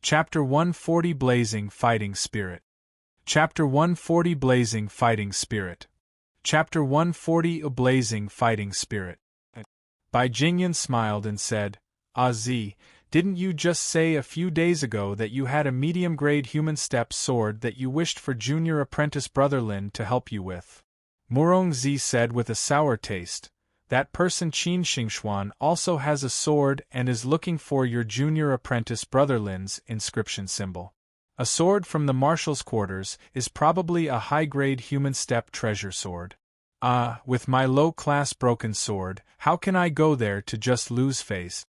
Chapter 140 Blazing Fighting Spirit. Chapter 140 Blazing Fighting Spirit. Chapter 140 A Blazing Fighting Spirit. Bai Jingyan smiled and said, "Ah Zi, didn't you just say a few days ago that you had a medium-grade human step sword that you wished for junior apprentice brother Lin to help you with?" Murong Zi said with a sour taste, "That person Qin Xingxuan also has a sword and is looking for your junior apprentice brother Lin's inscription symbol. A sword from the marshal's quarters is probably a high-grade human step treasure sword. Ah, with my low-class broken sword, how can I go there to just lose face?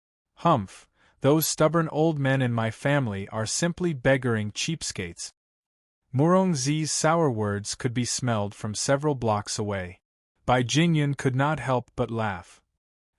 Humph, those stubborn old men in my family are simply beggaring cheapskates." Murong Zi's sour words could be smelled from several blocks away. Bai Jingyan could not help but laugh.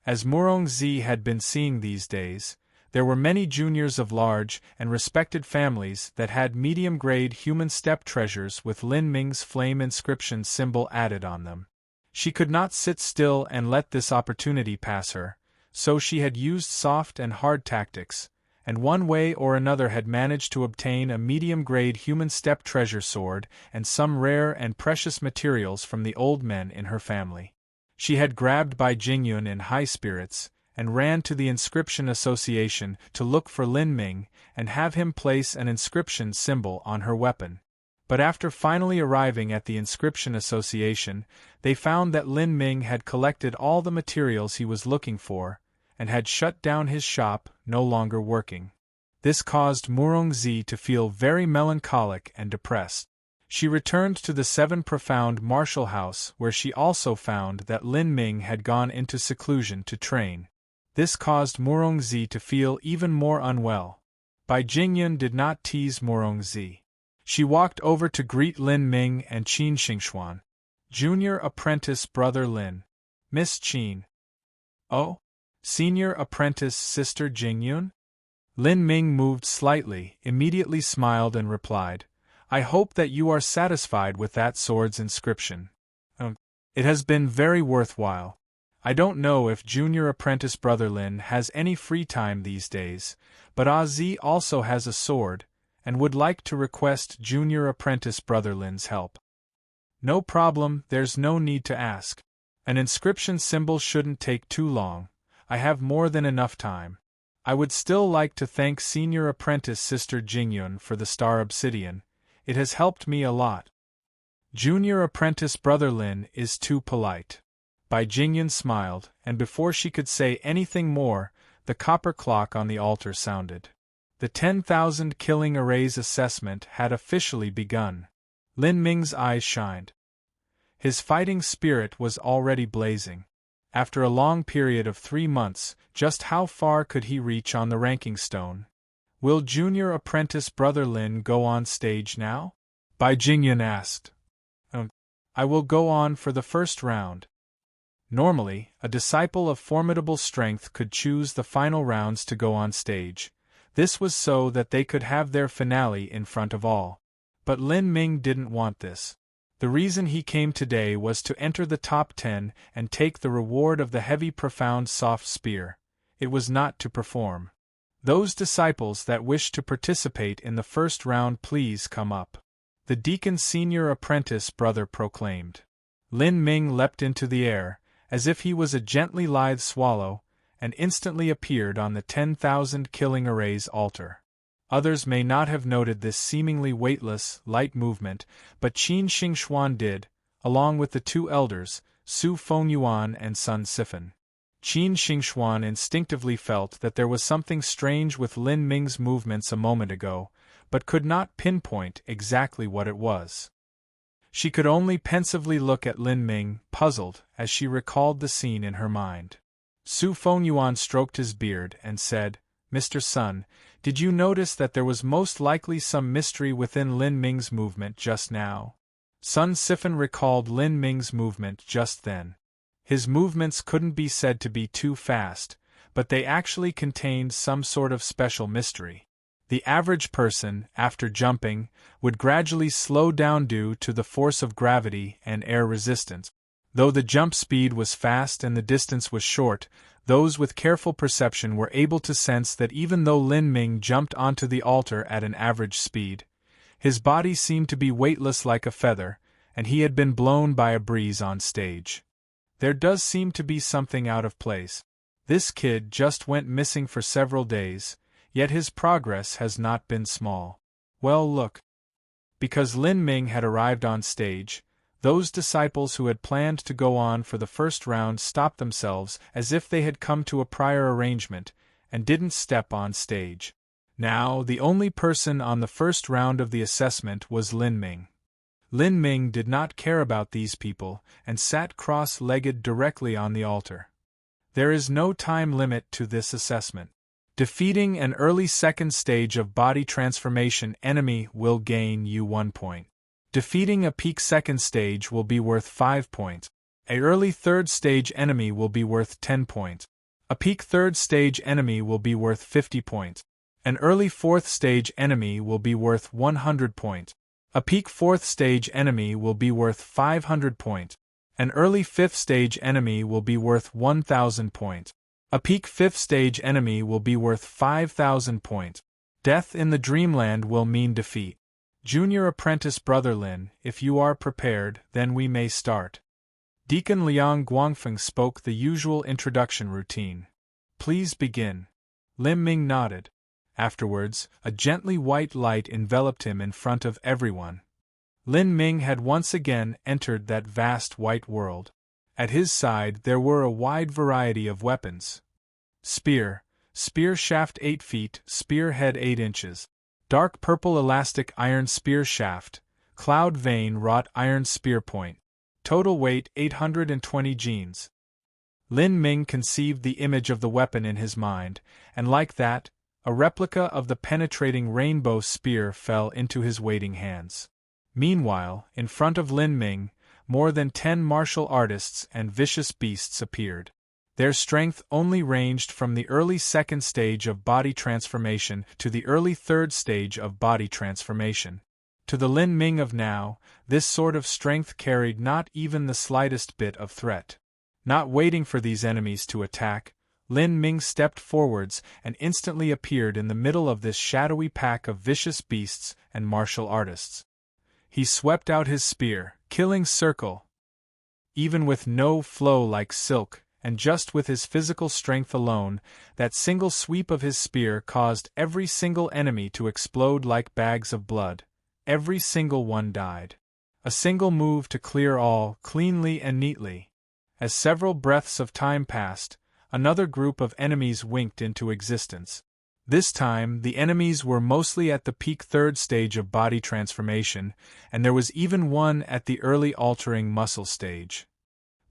As Murong Zi had been seeing these days, there were many juniors of large and respected families that had medium-grade human step treasures with Lin Ming's flame inscription symbol added on them. She could not sit still and let this opportunity pass her, so she had used soft and hard tactics, and one way or another had managed to obtain a medium-grade human step treasure sword and some rare and precious materials from the old men in her family. She had grabbed Bai Jingyan in high spirits, and ran to the Inscription Association to look for Lin Ming and have him place an inscription symbol on her weapon. But after finally arriving at the Inscription Association, they found that Lin Ming had collected all the materials he was looking for, and had shut down his shop, no longer working. This caused Murong Zi to feel very melancholic and depressed. She returned to the Seven Profound Martial House, where she also found that Lin Ming had gone into seclusion to train. This caused Murong Zi to feel even more unwell. Bai Jingyan did not tease Murong Zi. She walked over to greet Lin Ming and Qin Xingxuan. "Junior apprentice brother Lin. Miss Qin." "Oh? Senior apprentice sister Jingyun?" Lin Ming moved slightly, immediately smiled and replied, "I hope that you are satisfied with that sword's inscription. It has been very worthwhile. I don't know if junior apprentice brother Lin has any free time these days, but Ah Zi also has a sword, and would like to request junior apprentice brother Lin's help." "No problem, there's no need to ask. An inscription symbol shouldn't take too long. I have more than enough time. I would still like to thank senior apprentice sister Jingyun for the star obsidian. It has helped me a lot." "Junior apprentice brother Lin is too polite." Bai Jingyan smiled, and before she could say anything more, the copper clock on the altar sounded. The 10,000 killing arrays assessment had officially begun. Lin Ming's eyes shined. His fighting spirit was already blazing. After a long period of 3 months, just how far could he reach on the ranking stone? "Will junior apprentice brother Lin go on stage now?" Bai Jingyan asked. "I will go on for the first round." Normally, a disciple of formidable strength could choose the final rounds to go on stage. This was so that they could have their finale in front of all. But Lin Ming didn't want this. The reason he came today was to enter the top 10 and take the reward of the heavy profound soft spear. It was not to perform. "Those disciples that wish to participate in the first round, please come up," the deacon senior apprentice brother proclaimed. Lin Ming leapt into the air, as if he was a gently lithe swallow, and instantly appeared on the 10,000 killing arrays altar. Others may not have noted this seemingly weightless, light movement, but Qin Xingxuan did, along with the 2 elders, Su Fengyuan and Sun Sifan. Qin Xingxuan instinctively felt that there was something strange with Lin Ming's movements a moment ago, but could not pinpoint exactly what it was. She could only pensively look at Lin Ming, puzzled, as she recalled the scene in her mind. Su Fengyuan stroked his beard and said, "Mr. Sun, did you notice that there was most likely some mystery within Lin Ming's movement just now?" Sun Sifan recalled Lin Ming's movement just then. His movements couldn't be said to be too fast, but they actually contained some sort of special mystery. The average person, after jumping, would gradually slow down due to the force of gravity and air resistance. Though the jump speed was fast and the distance was short, Those with careful perception were able to sense that even though Lin Ming jumped onto the altar at an average speed, his body seemed to be weightless like a feather, and he had been blown by a breeze on stage. There does seem to be something out of place. This kid just went missing for several days, yet his progress has not been small. Well, look. Because Lin Ming had arrived on stage, those disciples who had planned to go on for the first round stopped themselves as if they had come to a prior arrangement, and didn't step on stage. Now, the only person on the first round of the assessment was Lin Ming. Lin Ming did not care about these people, and sat cross-legged directly on the altar. There is no time limit to this assessment. Defeating an early second stage of body transformation enemy will gain you 1 point. Defeating a peak second stage will be worth 5 points. A early third stage enemy will be worth 10 points. A peak third stage enemy will be worth 50 points. An early fourth stage enemy will be worth 100 points. A peak fourth stage enemy will be worth 500 points. An early fifth stage enemy will be worth 1,000 points. A peak fifth stage enemy will be worth 5,000 points. Death in the dreamland will mean defeat. Junior Apprentice Brother Lin, if you are prepared, then we may start. Deacon Liang Guangfeng spoke the usual introduction routine. Please begin. Lin Ming nodded. Afterwards, a gently white light enveloped him in front of everyone. Lin Ming had once again entered that vast white world. At his side there were a wide variety of weapons. Spear shaft 8 feet, spear head 8 inches. Dark purple elastic iron spear shaft, cloud vein wrought iron spear point. Total weight 820 genes. Lin Ming conceived the image of the weapon in his mind, and like that, a replica of the penetrating rainbow spear fell into his waiting hands. Meanwhile, in front of Lin Ming, more than 10 martial artists and vicious beasts appeared. Their strength only ranged from the early second stage of body transformation to the early third stage of body transformation. To the Lin Ming of now, this sort of strength carried not even the slightest bit of threat. Not waiting for these enemies to attack, Lin Ming stepped forwards and instantly appeared in the middle of this shadowy pack of vicious beasts and martial artists. He swept out his spear, killing circle. Even with no flow like silk, and just with his physical strength alone, that single sweep of his spear caused every single enemy to explode like bags of blood. Every single one died. A single move to clear all, cleanly and neatly. As several breaths of time passed, another group of enemies winked into existence. This time, the enemies were mostly at the peak third stage of body transformation, and there was even one at the early altering muscle stage.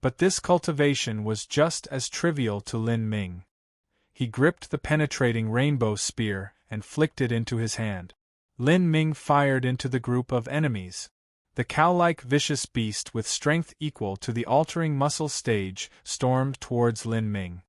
But this cultivation was just as trivial to Lin Ming. He gripped the penetrating rainbow spear and flicked it into his hand. Lin Ming fired into the group of enemies. The cow-like vicious beast with strength equal to the altering muscle stage stormed towards Lin Ming.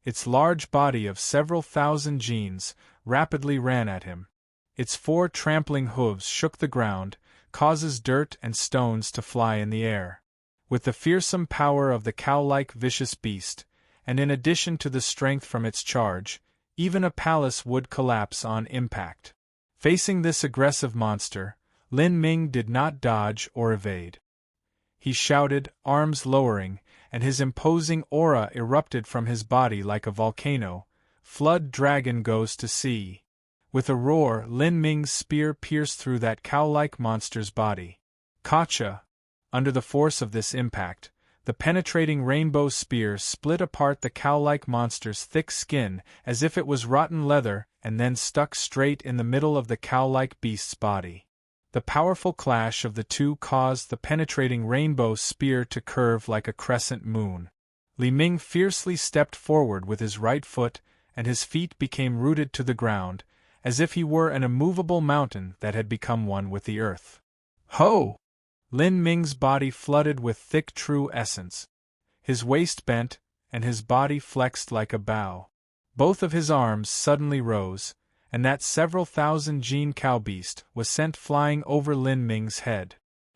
Its large body of several thousand genes rapidly ran at him. Its 4 trampling hooves shook the ground, causes dirt and stones to fly in the air. With the fearsome power of the cow-like vicious beast, and in addition to the strength from its charge, even a palace would collapse on impact. Facing this aggressive monster, Lin Ming did not dodge or evade. He shouted, arms lowering, and his imposing aura erupted from his body like a volcano. Flood dragon goes to sea. With a roar, Lin Ming's spear pierced through that cow-like monster's body. Gotcha! Under the force of this impact, the penetrating rainbow spear split apart the cow-like monster's thick skin as if it was rotten leather and then stuck straight in the middle of the cow-like beast's body. The powerful clash of the two caused the penetrating rainbow spear to curve like a crescent moon. Li Ming fiercely stepped forward with his right foot, and his feet became rooted to the ground, as if he were an immovable mountain that had become one with the earth. Ho! Lin Ming's body flooded with thick true essence. His waist bent, and his body flexed like a bow. Both of his arms suddenly rose, and that several thousand gene cow beast was sent flying over Lin Ming's head.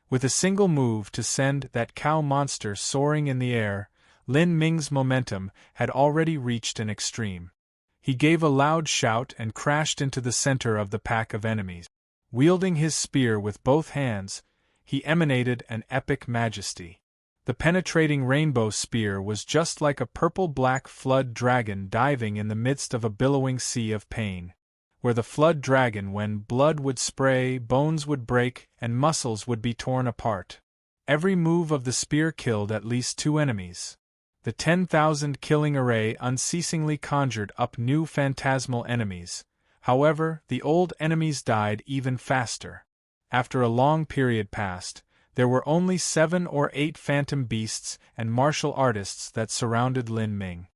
With a single move to send that cow monster soaring in the air, Lin Ming's momentum had already reached an extreme. He gave a loud shout and crashed into the center of the pack of enemies. Wielding his spear with both hands, he emanated an epic majesty. The penetrating rainbow spear was just like a purple-black flood dragon diving in the midst of a billowing sea of pain. Where the flood dragon, when blood would spray, bones would break, and muscles would be torn apart. Every move of the spear killed at least 2 enemies. The 10,000 killing array unceasingly conjured up new phantasmal enemies. However, the old enemies died even faster. After a long period passed, there were only 7 or 8 phantom beasts and martial artists that surrounded Lin Ming.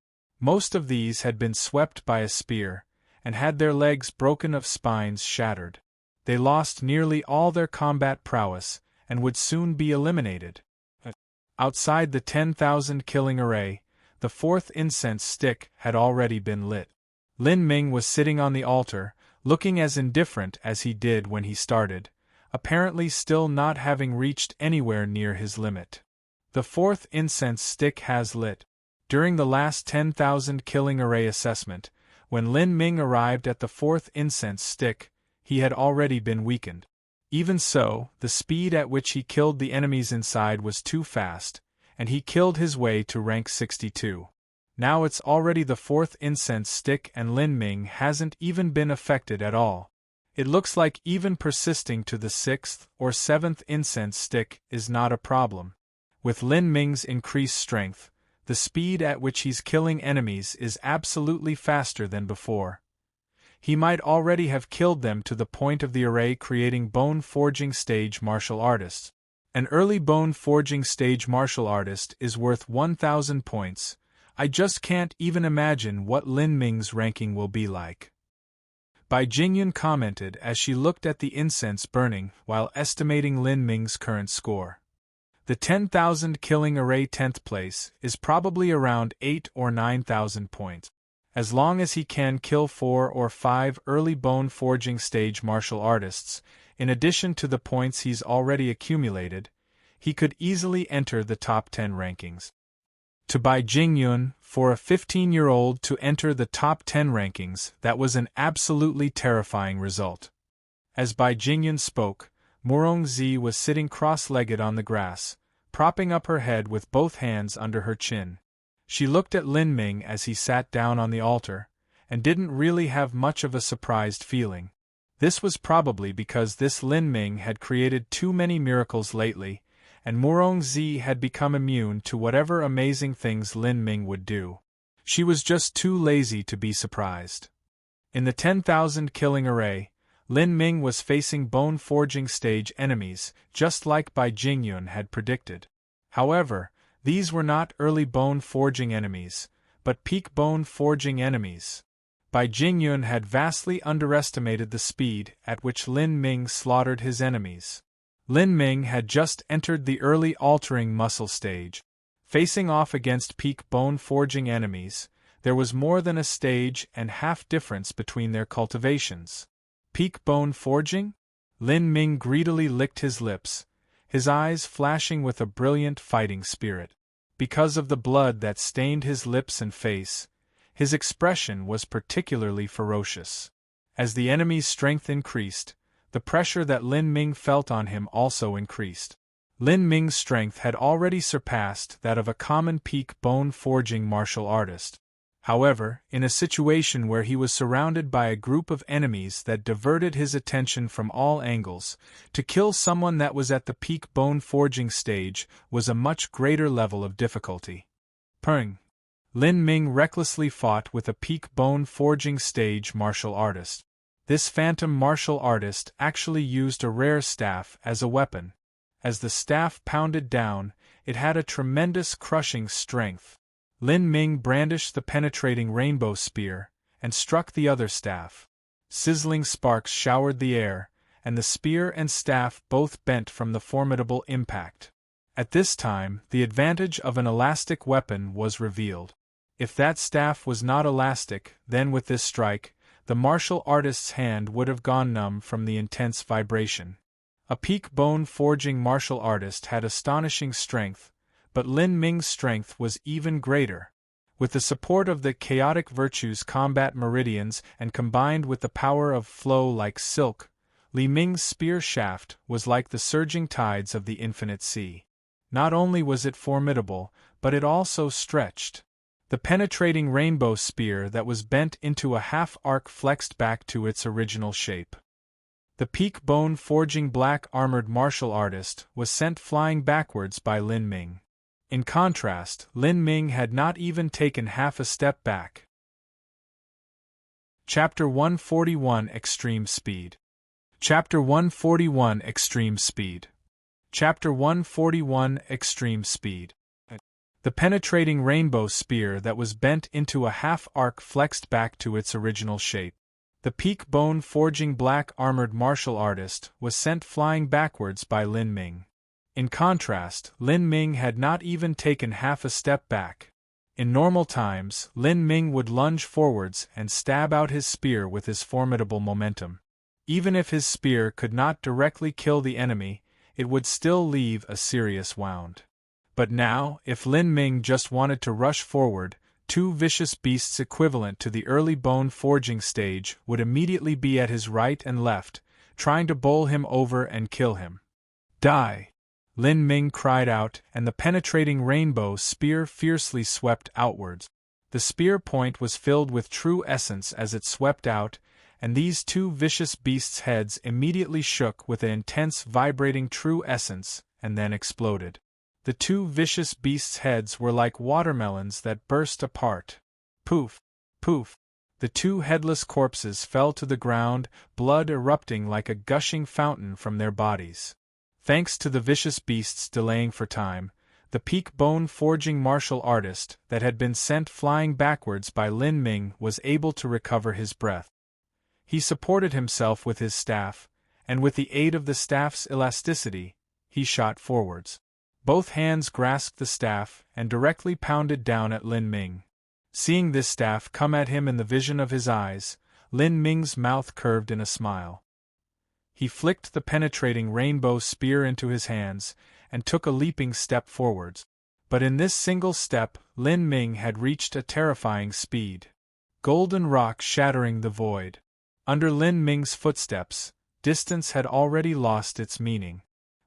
Most of these had been swept by a spear, and had their legs broken of spines shattered. They lost nearly all their combat prowess, and would soon be eliminated. Outside the 10,000 killing array, the 4th incense stick had already been lit. Lin Ming was sitting on the altar, looking as indifferent as he did when he started, apparently still not having reached anywhere near his limit. The 4th incense stick has lit. During the last 10,000 killing array assessment, when Lin Ming arrived at the 4th incense stick, he had already been weakened. Even so, the speed at which he killed the enemies inside was too fast, and he killed his way to rank 62. Now it's already the 4th incense stick and Lin Ming hasn't even been affected at all. It looks like even persisting to the 6th or 7th incense stick is not a problem. With Lin Ming's increased strength, the speed at which he's killing enemies is absolutely faster than before. He might already have killed them to the point of the array creating bone-forging stage martial artists. An early bone-forging stage martial artist is worth 1,000 points. I just can't even imagine what Lin Ming's ranking will be like. Bai Jingyun commented as she looked at the incense burning while estimating Lin Ming's current score. The 10,000 killing array 10th place is probably around 8 or 9,000 points. As long as he can kill 4 or 5 early bone-forging stage martial artists, in addition to the points he's already accumulated, he could easily enter the top 10 rankings. To Bai Jingyun, for a 15-year-old to enter the top 10 rankings, that was an absolutely terrifying result. As Bai Jingyun spoke, Murongzi was sitting cross-legged on the grass, propping up her head with both hands under her chin. She looked at Lin Ming as he sat down on the altar, and didn't really have much of a surprised feeling. This was probably because this Lin Ming had created too many miracles lately, and Murongzi had become immune to whatever amazing things Lin Ming would do. She was just too lazy to be surprised. In the 10,000 killing array, Lin Ming was facing bone-forging stage enemies, just like Bai Jingyun had predicted. However, these were not early bone-forging enemies, but peak bone-forging enemies. Bai Jingyun had vastly underestimated the speed at which Lin Ming slaughtered his enemies. Lin Ming had just entered the early altering muscle stage. Facing off against peak bone-forging enemies, there was more than a stage and half difference between their cultivations. Peak bone-forging? Lin Ming greedily licked his lips, his eyes flashing with a brilliant fighting spirit. Because of the blood that stained his lips and face, his expression was particularly ferocious. As the enemy's strength increased, the pressure that Lin Ming felt on him also increased. Lin Ming's strength had already surpassed that of a common peak bone-forging martial artist. However, in a situation where he was surrounded by a group of enemies that diverted his attention from all angles, to kill someone that was at the peak bone-forging stage was a much greater level of difficulty. Peng. Lin Ming recklessly fought with a peak bone-forging stage martial artist. This phantom martial artist actually used a rare staff as a weapon. As the staff pounded down, it had a tremendous crushing strength. Lin Ming brandished the penetrating rainbow spear, and struck the other staff. Sizzling sparks showered the air, and the spear and staff both bent from the formidable impact. At this time, the advantage of an elastic weapon was revealed. If that staff was not elastic, then with this strike, the martial artist's hand would have gone numb from the intense vibration. A peak bone-forging martial artist had astonishing strength, but Lin Ming's strength was even greater. With the support of the chaotic virtues combat meridians and combined with the power of flow like silk, Li Ming's spear shaft was like the surging tides of the infinite sea. Not only was it formidable, but it also stretched. The penetrating rainbow spear that was bent into a half-arc flexed back to its original shape. The peak bone-forging black-armored martial artist was sent flying backwards by Lin Ming. In contrast, Lin Ming had not even taken half a step back. Chapter 141 Extreme Speed. Chapter 141 Extreme Speed. Chapter 141 Extreme Speed. The penetrating rainbow spear that was bent into a half-arc flexed back to its original shape. The peak bone-forging black-armored martial artist was sent flying backwards by Lin Ming. In contrast, Lin Ming had not even taken half a step back. In normal times, Lin Ming would lunge forwards and stab out his spear with his formidable momentum. Even if his spear could not directly kill the enemy, it would still leave a serious wound. But now, if Lin Ming just wanted to rush forward, two vicious beasts equivalent to the early bone-forging stage would immediately be at his right and left, trying to bowl him over and kill him. Die! Lin Ming cried out, and the penetrating rainbow spear fiercely swept outwards. The spear point was filled with true essence as it swept out, and these two vicious beasts' heads immediately shook with an intense vibrating true essence, and then exploded. The two vicious beasts' heads were like watermelons that burst apart. Poof! Poof! The two headless corpses fell to the ground, blood erupting like a gushing fountain from their bodies. Thanks to the vicious beasts delaying for time, the peak bone-forging martial artist that had been sent flying backwards by Lin Ming was able to recover his breath. He supported himself with his staff, and with the aid of the staff's elasticity, he shot forwards. Both hands grasped the staff and directly pounded down at Lin Ming. Seeing this staff come at him in the vision of his eyes, Lin Ming's mouth curved in a smile. He flicked the penetrating rainbow spear into his hands and took a leaping step forwards. But in this single step, Lin Ming had reached a terrifying speed. Golden rock shattering the void. Under Lin Ming's footsteps, distance had already lost its meaning.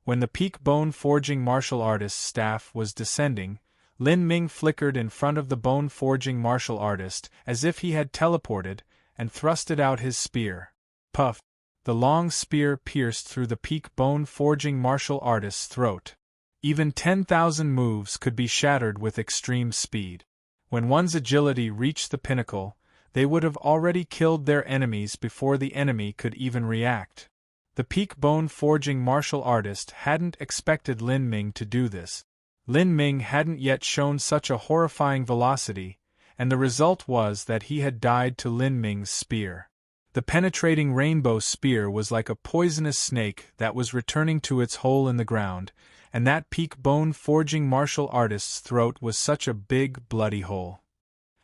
When the peak bone-forging martial artist's staff was descending, Lin Ming flickered in front of the bone-forging martial artist as if he had teleported, and thrusted out his spear. Puff! The long spear pierced through the peak bone-forging martial artist's throat. Even 10,000 moves could be shattered with extreme speed. When one's agility reached the pinnacle, they would have already killed their enemies before the enemy could even react. The peak bone-forging martial artist hadn't expected Lin Ming to do this. Lin Ming hadn't yet shown such a horrifying velocity, and the result was that he had died to Lin Ming's spear. The penetrating rainbow spear was like a poisonous snake that was returning to its hole in the ground, and that peak bone-forging martial artist's throat was such a big, bloody hole.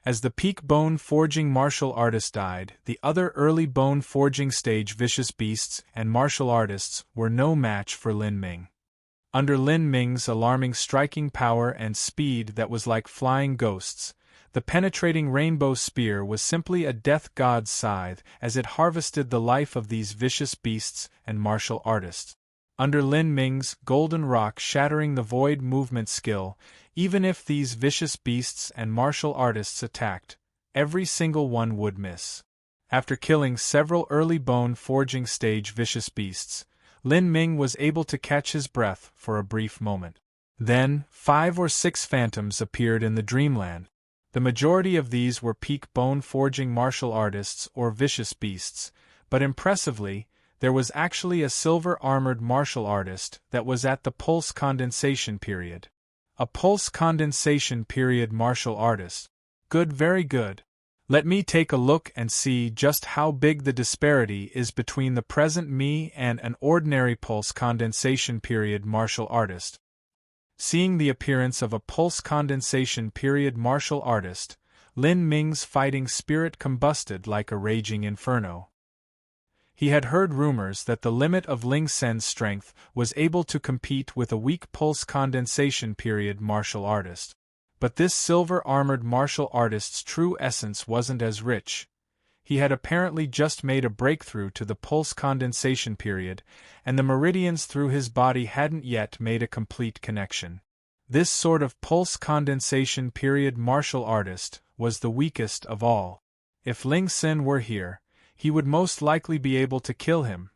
As the peak bone-forging martial artist died, the other early bone-forging stage vicious beasts and martial artists were no match for Lin Ming. Under Lin Ming's alarming striking power and speed that was like flying ghosts, the penetrating rainbow spear was simply a death god's scythe as it harvested the life of these vicious beasts and martial artists. Under Lin Ming's golden rock shattering the void movement skill, even if these vicious beasts and martial artists attacked, every single one would miss. After killing several early bone-forging stage vicious beasts, Lin Ming was able to catch his breath for a brief moment. Then, 5 or 6 phantoms appeared in the dreamland. The majority of these were peak bone-forging martial artists or vicious beasts, but impressively, there was actually a silver-armored martial artist that was at the pulse condensation period. A pulse condensation period martial artist. Good, very good. Let me take a look and see just how big the disparity is between the present me and an ordinary pulse condensation period martial artist. Seeing the appearance of a pulse condensation period martial artist, Lin Ming's fighting spirit combusted like a raging inferno. He had heard rumors that the limit of Ling Sen's strength was able to compete with a weak pulse condensation period martial artist. But this silver-armored martial artist's true essence wasn't as rich. He had apparently just made a breakthrough to the pulse condensation period, and the meridians through his body hadn't yet made a complete connection. This sort of pulse condensation period martial artist was the weakest of all. If Ling Sen were here, he would most likely be able to kill him.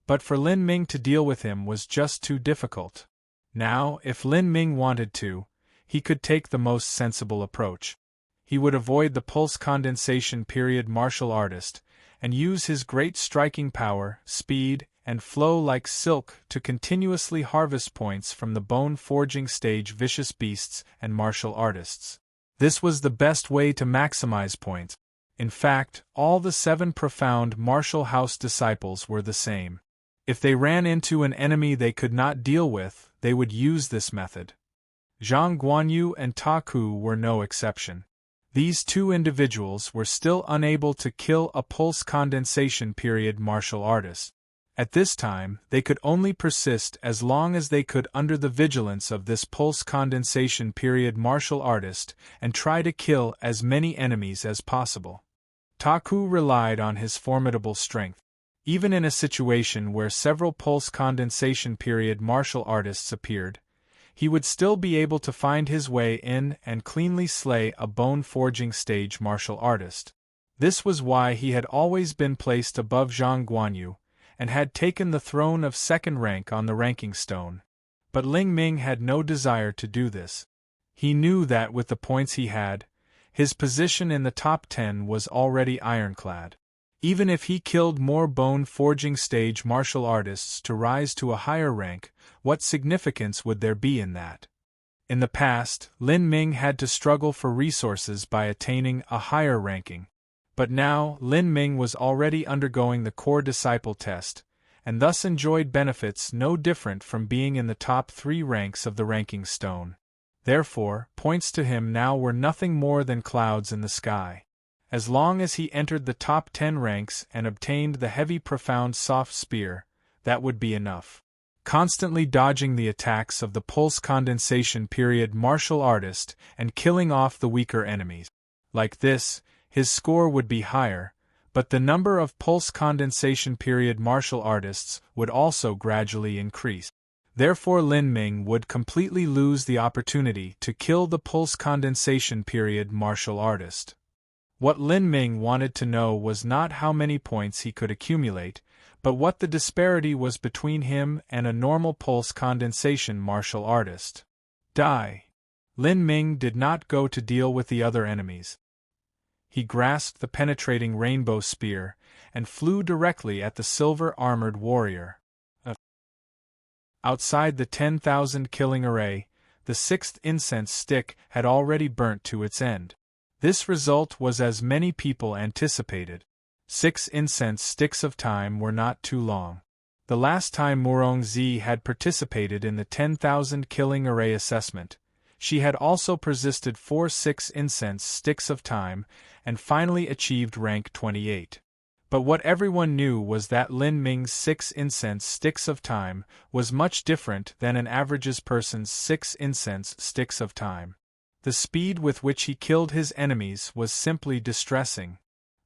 But for Lin Ming to deal with him was just too difficult. Now, if Lin Ming wanted to, he could take the most sensible approach. He would avoid the pulse condensation period martial artist, and use his great striking power, speed, and flow like silk to continuously harvest points from the bone-forging stage vicious beasts and martial artists. This was the best way to maximize points. In fact, all the 7 profound martial house disciples were the same. If they ran into an enemy they could not deal with, they would use this method. Zhang Guanyu and Ta Ku were no exception. These 2 individuals were still unable to kill a pulse condensation period martial artist. At this time, they could only persist as long as they could under the vigilance of this pulse condensation period martial artist and try to kill as many enemies as possible. Ta Ku relied on his formidable strength. Even in a situation where several pulse condensation period martial artists appeared, he would still be able to find his way in and cleanly slay a bone-forging stage martial artist. This was why he had always been placed above Zhang Guanyu, and had taken the throne of second rank on the ranking stone. But Ling Ming had no desire to do this. He knew that with the points he had, his position in the top 10 was already ironclad. Even if he killed more bone-forging stage martial artists to rise to a higher rank, what significance would there be in that? In the past, Lin Ming had to struggle for resources by attaining a higher ranking. But now, Lin Ming was already undergoing the core disciple test, and thus enjoyed benefits no different from being in the top 3 ranks of the ranking stone. Therefore, points to him now were nothing more than clouds in the sky. As long as he entered the top 10 ranks and obtained the heavy profound soft spear, that would be enough. Constantly dodging the attacks of the pulse condensation period martial artist and killing off the weaker enemies. Like this, his score would be higher, but the number of pulse condensation period martial artists would also gradually increase. Therefore Lin Ming would completely lose the opportunity to kill the pulse condensation period martial artist. What Lin Ming wanted to know was not how many points he could accumulate, but what the disparity was between him and a normal pulse condensation martial artist. Die. Lin Ming did not go to deal with the other enemies. He grasped the penetrating rainbow spear and flew directly at the silver-armored warrior. Outside the 10,000 killing array, the 6th incense stick had already burnt to its end. This result was as many people anticipated. 6 incense sticks of time were not too long. The last time Murongzi had participated in the 10,000 killing array assessment, she had also persisted 4 6 incense sticks of time and finally achieved rank 28. But what everyone knew was that Lin Ming's 6 incense sticks of time was much different than an average person's 6 incense sticks of time. The speed with which he killed his enemies was simply distressing.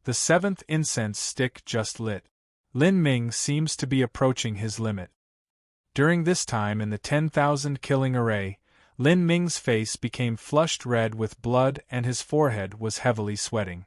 The 7th incense stick just lit. Lin Ming seems to be approaching his limit. During this time in the 10,000 killing array, Lin Ming's face became flushed red with blood and his forehead was heavily sweating.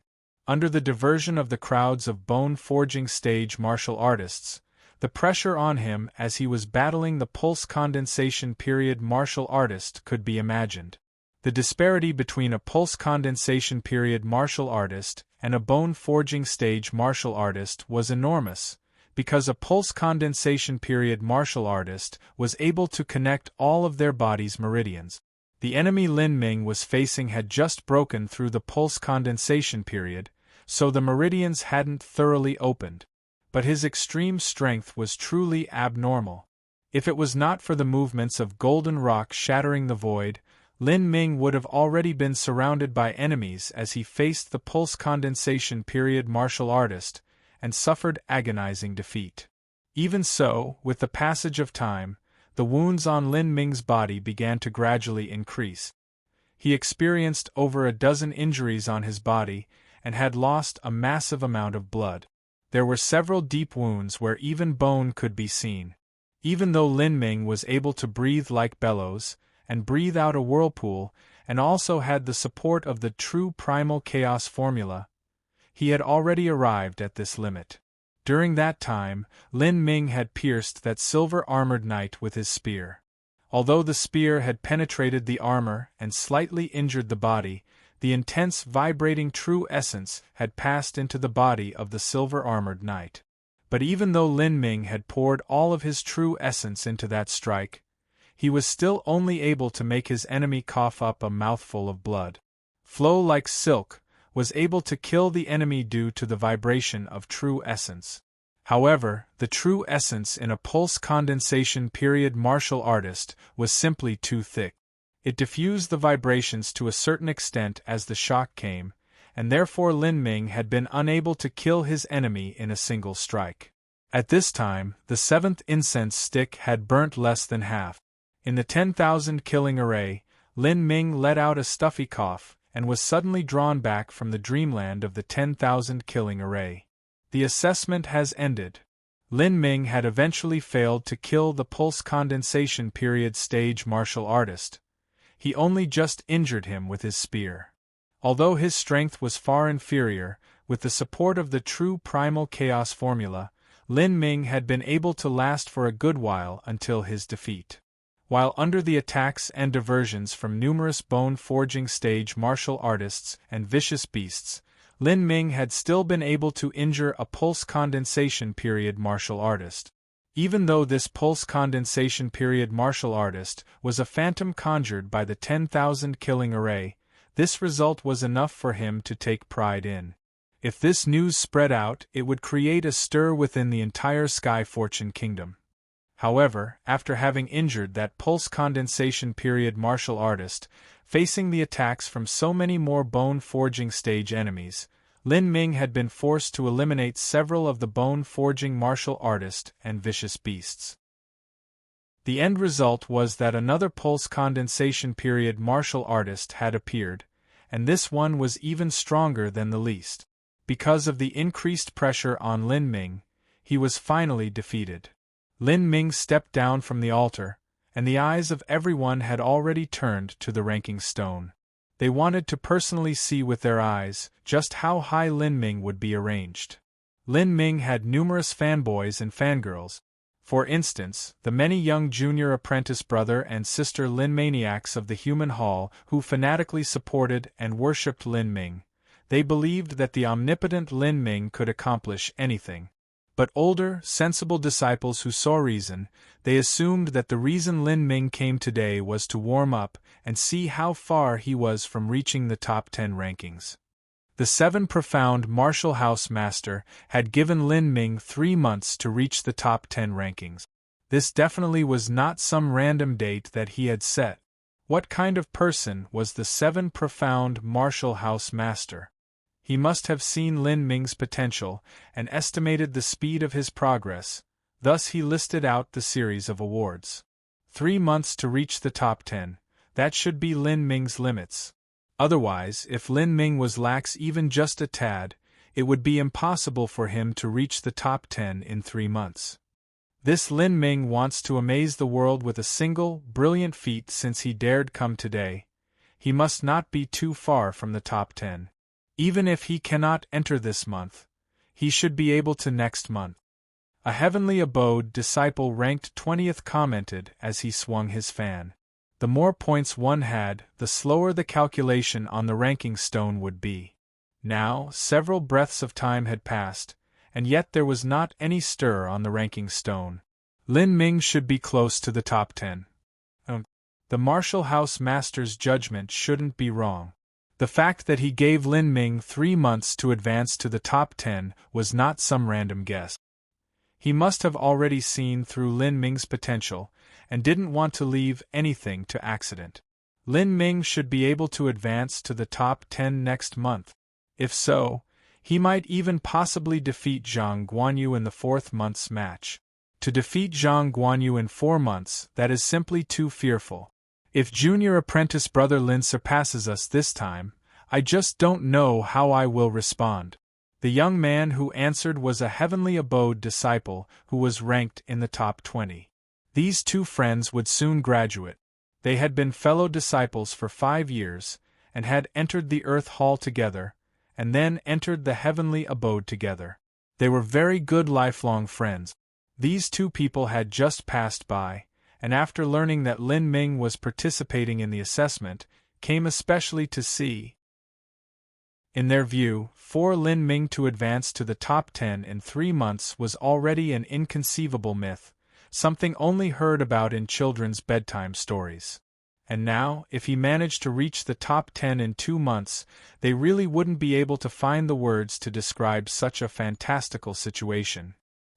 Under the diversion of the crowds of bone-forging stage martial artists, the pressure on him as he was battling the pulse condensation period martial artist could be imagined. The disparity between a pulse condensation period martial artist and a bone-forging stage martial artist was enormous, because a pulse condensation period martial artist was able to connect all of their body's meridians. The enemy Lin Ming was facing had just broken through the pulse condensation period, so the meridians hadn't thoroughly opened. But his extreme strength was truly abnormal. If it was not for the movements of golden rock shattering the void, Lin Ming would have already been surrounded by enemies as he faced the pulse condensation period martial artist, and suffered agonizing defeat. Even so, with the passage of time, the wounds on Lin Ming's body began to gradually increase. He experienced over a dozen injuries on his body and had lost a massive amount of blood. There were several deep wounds where even bone could be seen. Even though Lin Ming was able to breathe like bellows, and breathe out a whirlpool, and also had the support of the true primal chaos formula, he had already arrived at this limit. During that time, Lin Ming had pierced that silver-armored knight with his spear. Although the spear had penetrated the armor and slightly injured the body, the intense vibrating true essence had passed into the body of the silver-armored knight. But even though Lin Ming had poured all of his true essence into that strike, he was still only able to make his enemy cough up a mouthful of blood. Flow like silk was able to kill the enemy due to the vibration of true essence. However, the true essence in a pulse condensation period martial artist was simply too thick. It diffused the vibrations to a certain extent as the shock came, and therefore Lin Ming had been unable to kill his enemy in a single strike. At this time, the seventh incense stick had burnt less than half. In the 10,000 killing array, Lin Ming let out a stuffy cough, and was suddenly drawn back from the dreamland of the 10,000 killing array. The assessment has ended. Lin Ming had eventually failed to kill the pulse condensation period stage martial artist. He only just injured him with his spear. Although his strength was far inferior, with the support of the true primal chaos formula, Lin Ming had been able to last for a good while until his defeat. While under the attacks and diversions from numerous bone-forging stage martial artists and vicious beasts, Lin Ming had still been able to injure a pulse condensation period martial artist. Even though this pulse condensation period martial artist was a phantom conjured by the 10,000 killing array, this result was enough for him to take pride in. If this news spread out, it would create a stir within the entire Sky Fortune Kingdom. However, after having injured that pulse condensation period martial artist, facing the attacks from so many more bone-forging stage enemies, Lin Ming had been forced to eliminate several of the bone-forging martial artist and vicious beasts. The end result was that another pulse condensation period martial artist had appeared, and this one was even stronger than the least. Because of the increased pressure on Lin Ming, he was finally defeated. Lin Ming stepped down from the altar, and the eyes of everyone had already turned to the ranking stone. They wanted to personally see with their eyes just how high Lin Ming would be arranged. Lin Ming had numerous fanboys and fangirls. For instance, the many young junior apprentice brother and sister Lin maniacs of the Human Hall who fanatically supported and worshipped Lin Ming. They believed that the omnipotent Lin Ming could accomplish anything. But older, sensible disciples who saw reason, they assumed that the reason Lin Ming came today was to warm up and see how far he was from reaching the top 10 rankings. The 7 profound martial house master had given Lin Ming 3 months to reach the top 10 rankings. This definitely was not some random date that he had set. What kind of person was the 7 profound martial house master? He must have seen Lin Ming's potential and estimated the speed of his progress, thus he listed out the series of awards. 3 months to reach the top 10, that should be Lin Ming's limits. Otherwise, if Lin Ming was lax even just a tad, it would be impossible for him to reach the top 10 in 3 months. This Lin Ming wants to amaze the world with a single, brilliant feat since he dared come today. He must not be too far from the top 10. Even if he cannot enter this month, he should be able to next month. A Heavenly Abode disciple ranked 20th commented as he swung his fan. The more points one had, the slower the calculation on the ranking stone would be. Now, several breaths of time had passed, and yet there was not any stir on the ranking stone. Lin Ming should be close to the top 10. The martial house master's judgment shouldn't be wrong. The fact that he gave Lin Ming 3 months to advance to the top 10 was not some random guess. He must have already seen through Lin Ming's potential and didn't want to leave anything to accident. Lin Ming should be able to advance to the top 10 next month. If so, He might even possibly defeat Zhang Guanyu in the 4th month's match. To defeat Zhang Guanyu in 4 months, that is simply too fearful. If junior apprentice brother Lin surpasses us this time, I just don't know how I will respond. The young man who answered was a heavenly abode disciple who was ranked in the top 20. These two friends would soon graduate. They had been fellow disciples for 5 years, and had entered the earth hall together, and then entered the heavenly abode together. They were very good lifelong friends. These two people had just passed by, and after learning that Lin Ming was participating in the assessment, came especially to see. In their view, for Lin Ming to advance to the top 10 in 3 months was already an inconceivable myth, something only heard about in children's bedtime stories. And now, if he managed to reach the top 10 in 2 months, they really wouldn't be able to find the words to describe such a fantastical situation.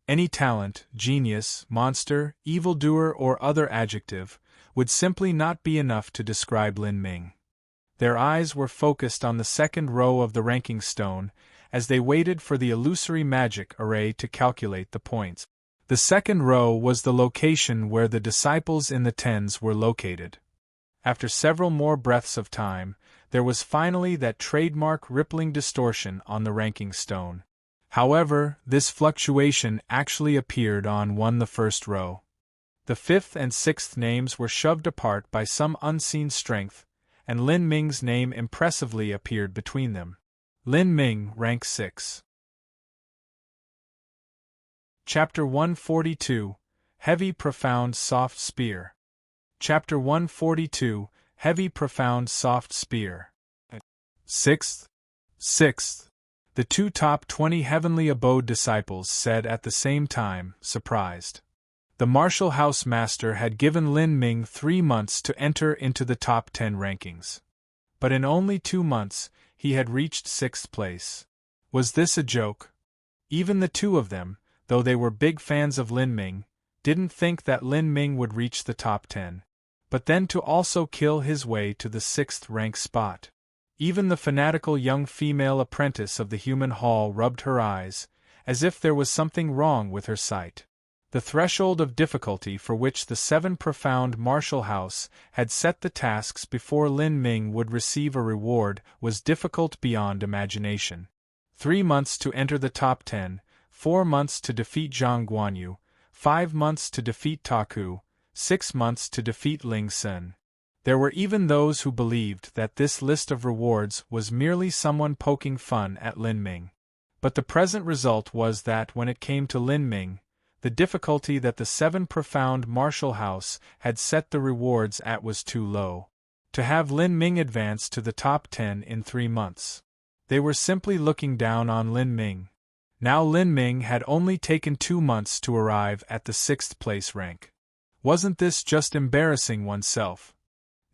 Any talent, genius, monster, evildoer or other adjective, would simply not be enough to describe Lin Ming. Their eyes were focused on the 2nd row of the ranking stone, as they waited for the illusory magic array to calculate the points. The 2nd row was the location where the disciples in the tens were located. After several more breaths of time, there was finally that trademark rippling distortion on the ranking stone. However, this fluctuation actually appeared on the 1st row. The 5th and 6th names were shoved apart by some unseen strength, and Lin Ming's name impressively appeared between them. Lin Ming, rank 6. Chapter 142, Heavy Profound Soft Spear. Chapter 142, Heavy Profound Soft Spear. 6th. The two top 20 heavenly abode disciples said at the same time, surprised. The Martial House Master had given Lin Ming 3 months to enter into the top 10 rankings. But in only 2 months, he had reached 6th place. Was this a joke? Even the two of them, though they were big fans of Lin Ming, didn't think that Lin Ming would reach the top 10. But then to also kill his way to the 6th rank spot. Even the fanatical young female apprentice of the human hall rubbed her eyes, as if there was something wrong with her sight. The threshold of difficulty for which the 7 profound Martial House had set the tasks before Lin Ming would receive a reward was difficult beyond imagination. 3 months to enter the top 10, 4 months to defeat Zhang Guanyu, 5 months to defeat Taku, 6 months to defeat Ling Sun. There were even those who believed that this list of rewards was merely someone poking fun at Lin Ming. But the present result was that when it came to Lin Ming, the difficulty that the 7 profound Martial House had set the rewards at was too low. To have Lin Ming advance to the top 10 in 3 months. They were simply looking down on Lin Ming. Now Lin Ming had only taken 2 months to arrive at the 6th place rank. Wasn't this just embarrassing oneself?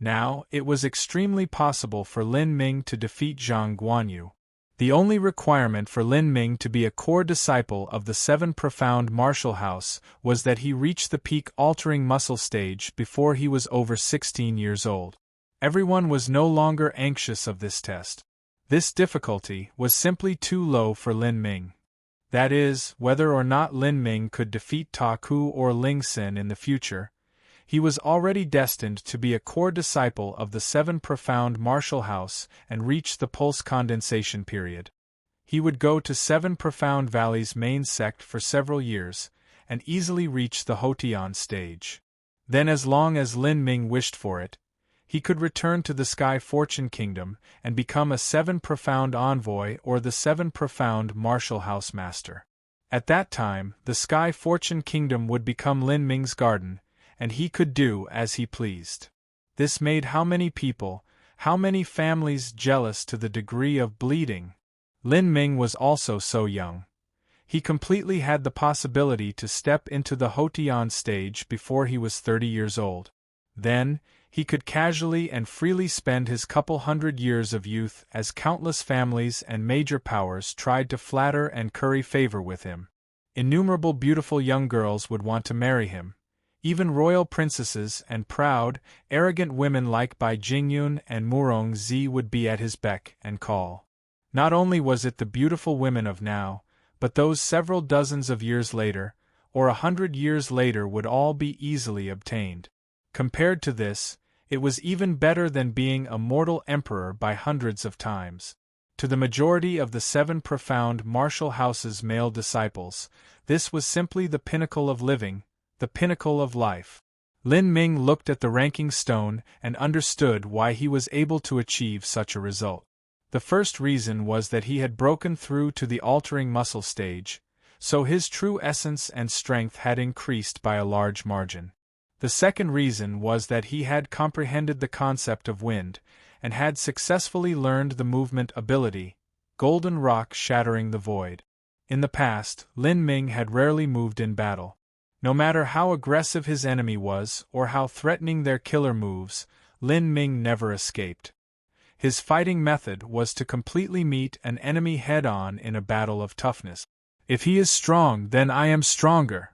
Now, it was extremely possible for Lin Ming to defeat Zhang Guanyu. The only requirement for Lin Ming to be a core disciple of the 7 profound Martial House was that he reach the peak-altering muscle stage before he was over 16 years old. Everyone was no longer anxious of this test. This difficulty was simply too low for Lin Ming. That is, whether or not Lin Ming could defeat Taku or Ling Sun in the future, he was already destined to be a core disciple of the 7 profound Martial House and reach the pulse condensation period. He would go to 7 Profound Valley's main sect for several years, and easily reach the Hotian stage. Then as long as Lin Ming wished for it, he could return to the Sky Fortune Kingdom and become a 7 Profound Envoy or the 7 Profound Martial House Master. At that time, the Sky Fortune Kingdom would become Lin Ming's garden, and he could do as he pleased. This made how many people, how many families jealous to the degree of bleeding. Lin Ming was also so young. He completely had the possibility to step into the Hotian stage before he was 30 years old. Then, he could casually and freely spend his couple hundred years of youth as countless families and major powers tried to flatter and curry favor with him. Innumerable beautiful young girls would want to marry him. Even royal princesses and proud, arrogant women like Bai Jingyun and Murong Zi would be at his beck and call. Not only was it the beautiful women of now, but those several dozens of years later, or 100 years later, would all be easily obtained. Compared to this, it was even better than being a mortal emperor by hundreds of times. To the majority of the 7 profound Martial House's male disciples, this was simply the pinnacle of living, the pinnacle of life. Lin Ming looked at the ranking stone and understood why he was able to achieve such a result. The first reason was that he had broken through to the altering muscle stage, so his true essence and strength had increased by a large margin. The second reason was that he had comprehended the concept of wind, and had successfully learned the movement ability, golden rock shattering the void. In the past, Lin Ming had rarely moved in battle. No matter how aggressive his enemy was, or how threatening their killer moves, Lin Ming never escaped. His fighting method was to completely meet an enemy head-on in a battle of toughness. If he is strong, then I am stronger.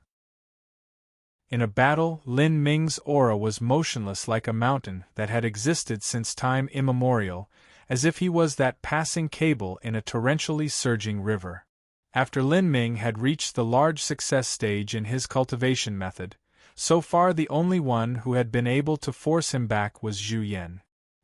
In a battle, Lin Ming's aura was motionless like a mountain that had existed since time immemorial, as if he was that passing cable in a torrentially surging river. After Lin Ming had reached the large success stage in his cultivation method, so far the only one who had been able to force him back was Zhu Yan.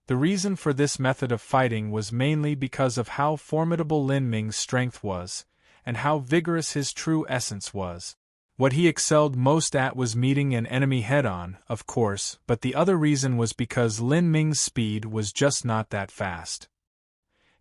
The reason for this method of fighting was mainly because of how formidable Lin Ming's strength was, and how vigorous his true essence was. What he excelled most at was meeting an enemy head-on, of course, but the other reason was because Lin Ming's speed was just not that fast.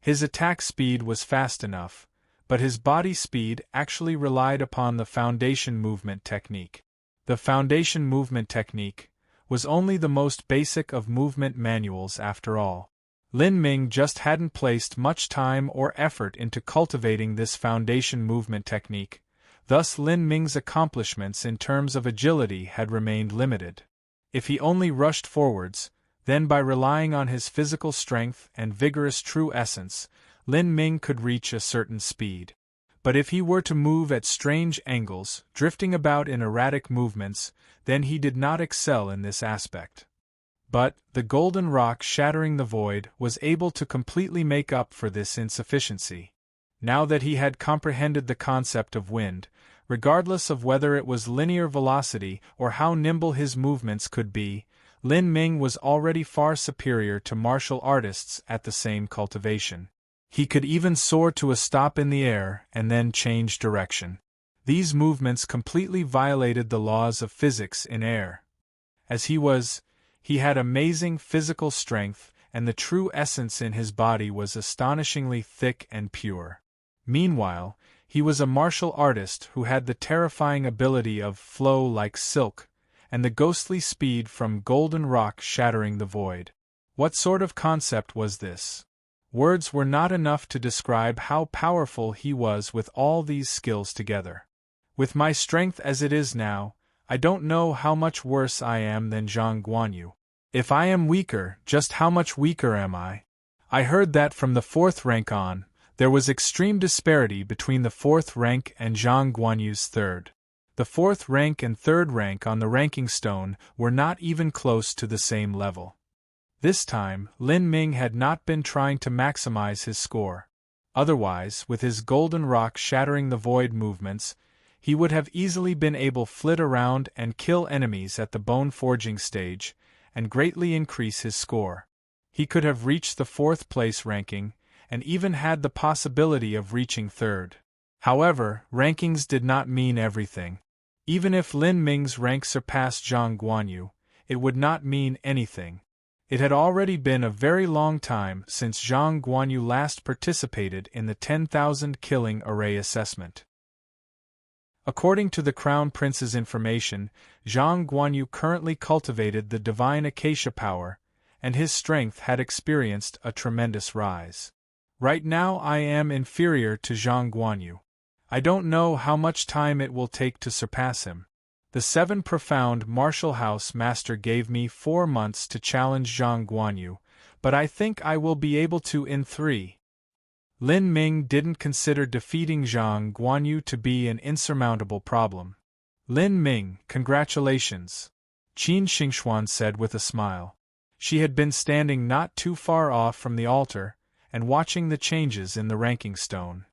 His attack speed was fast enough, but his body speed actually relied upon the foundation movement technique. The foundation movement technique was only the most basic of movement manuals after all. Lin Ming just hadn't placed much time or effort into cultivating this foundation movement technique, thus Lin Ming's accomplishments in terms of agility had remained limited. If he only rushed forwards, then by relying on his physical strength and vigorous true essence, Lin Ming could reach a certain speed. But if he were to move at strange angles, drifting about in erratic movements, then he did not excel in this aspect. But, the golden rock shattering the void was able to completely make up for this insufficiency. Now that he had comprehended the concept of wind, regardless of whether it was linear velocity or how nimble his movements could be, Lin Ming was already far superior to martial artists at the same cultivation. He could even soar to a stop in the air and then change direction. These movements completely violated the laws of physics in air. As he had amazing physical strength, and the true essence in his body was astonishingly thick and pure. Meanwhile, he was a martial artist who had the terrifying ability of flow like silk, and the ghostly speed from golden rock shattering the void. What sort of concept was this? Words were not enough to describe how powerful he was with all these skills together. With my strength as it is now, I don't know how much worse I am than Zhang Guanyu. If I am weaker, just how much weaker am I? I heard that from the 4th rank on, there was extreme disparity between the 4th rank and Zhang Guanyu's 3rd. The 4th rank and 3rd rank on the ranking stone were not even close to the same level. This time, Lin Ming had not been trying to maximize his score. Otherwise, with his golden rock shattering the void movements, he would have easily been able to flit around and kill enemies at the bone forging stage, and greatly increase his score. He could have reached the 4th place ranking, and even had the possibility of reaching 3rd. However, rankings did not mean everything. Even if Lin Ming's rank surpassed Zhang Guanyu, it would not mean anything. It had already been a very long time since Zhang Guanyu last participated in the 10,000 killing array assessment. According to the Crown Prince's information, Zhang Guanyu currently cultivated the divine acacia power, and his strength had experienced a tremendous rise. Right now I am inferior to Zhang Guanyu. I don't know how much time it will take to surpass him. The 7 profound martial house master gave me 4 months to challenge Zhang Guanyu, but I think I will be able to in 3. Lin Ming didn't consider defeating Zhang Guanyu to be an insurmountable problem. Lin Ming, congratulations, Qin Xingxuan said with a smile. She had been standing not too far off from the altar, and watching the changes in the ranking stone.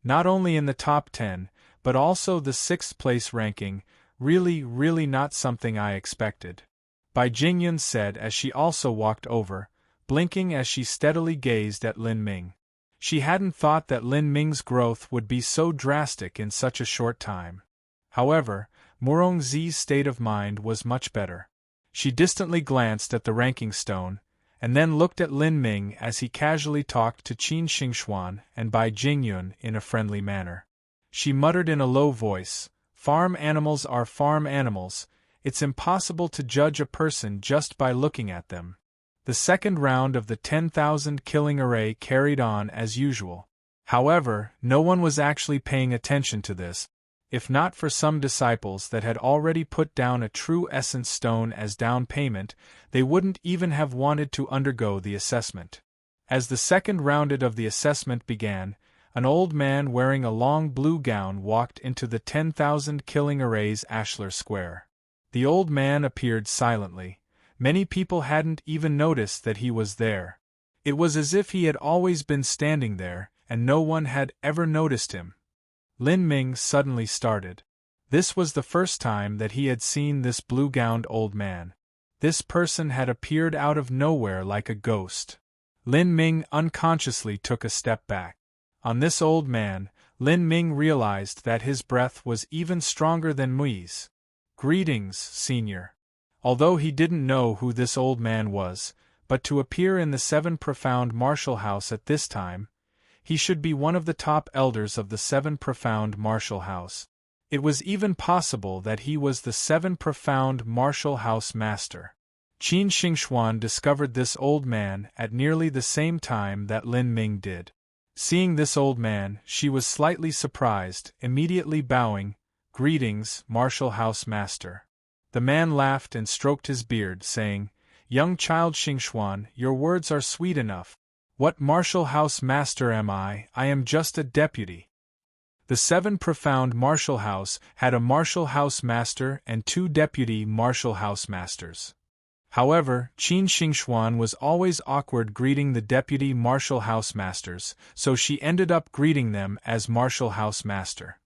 Not only in the top 10, but also the 6th place ranking, really not something I expected. Bai Jingyun said as she also walked over, blinking as she steadily gazed at Lin Ming. She hadn't thought that Lin Ming's growth would be so drastic in such a short time. However, Murong Zi's state of mind was much better. She distantly glanced at the ranking stone, and then looked at Lin Ming as he casually talked to Qin Xingxuan and Bai Jingyun in a friendly manner. She muttered in a low voice, "Farm animals are farm animals, it's impossible to judge a person just by looking at them." The second round of the 10,000 killing array carried on as usual. However, no one was actually paying attention to this, if not for some disciples that had already put down a true essence stone as down payment. They wouldn't even have wanted to undergo the assessment. As the second round of the assessment began, an old man wearing a long blue gown walked into the 10,000 killing array's Ashlar Square. The old man appeared silently. Many people hadn't even noticed that he was there. It was as if he had always been standing there, and no one had ever noticed him. Lin Ming suddenly started. This was the first time that he had seen this blue-gowned old man. This person had appeared out of nowhere like a ghost. Lin Ming unconsciously took a step back. On this old man, Lin Ming realized that his breath was even stronger than Mui's. "Greetings, senior." Although he didn't know who this old man was, but to appear in the 7 Profound Martial House at this time, he should be one of the top elders of the 7 Profound Martial House. It was even possible that he was the 7 Profound Martial House Master. Qin Xingxuan discovered this old man at nearly the same time that Lin Ming did. Seeing this old man, she was slightly surprised, immediately bowing, "Greetings, Martial House Master." The man laughed and stroked his beard, saying, "Young child Xingxuan, your words are sweet enough. What Martial House Master am I? I am just a deputy." The 7 Profound Martial House had a Martial House Master and 2 Deputy Martial House Masters. However, Qin Xingxuan was always awkward greeting the Deputy Martial House Masters, so she ended up greeting them as Martial House Master.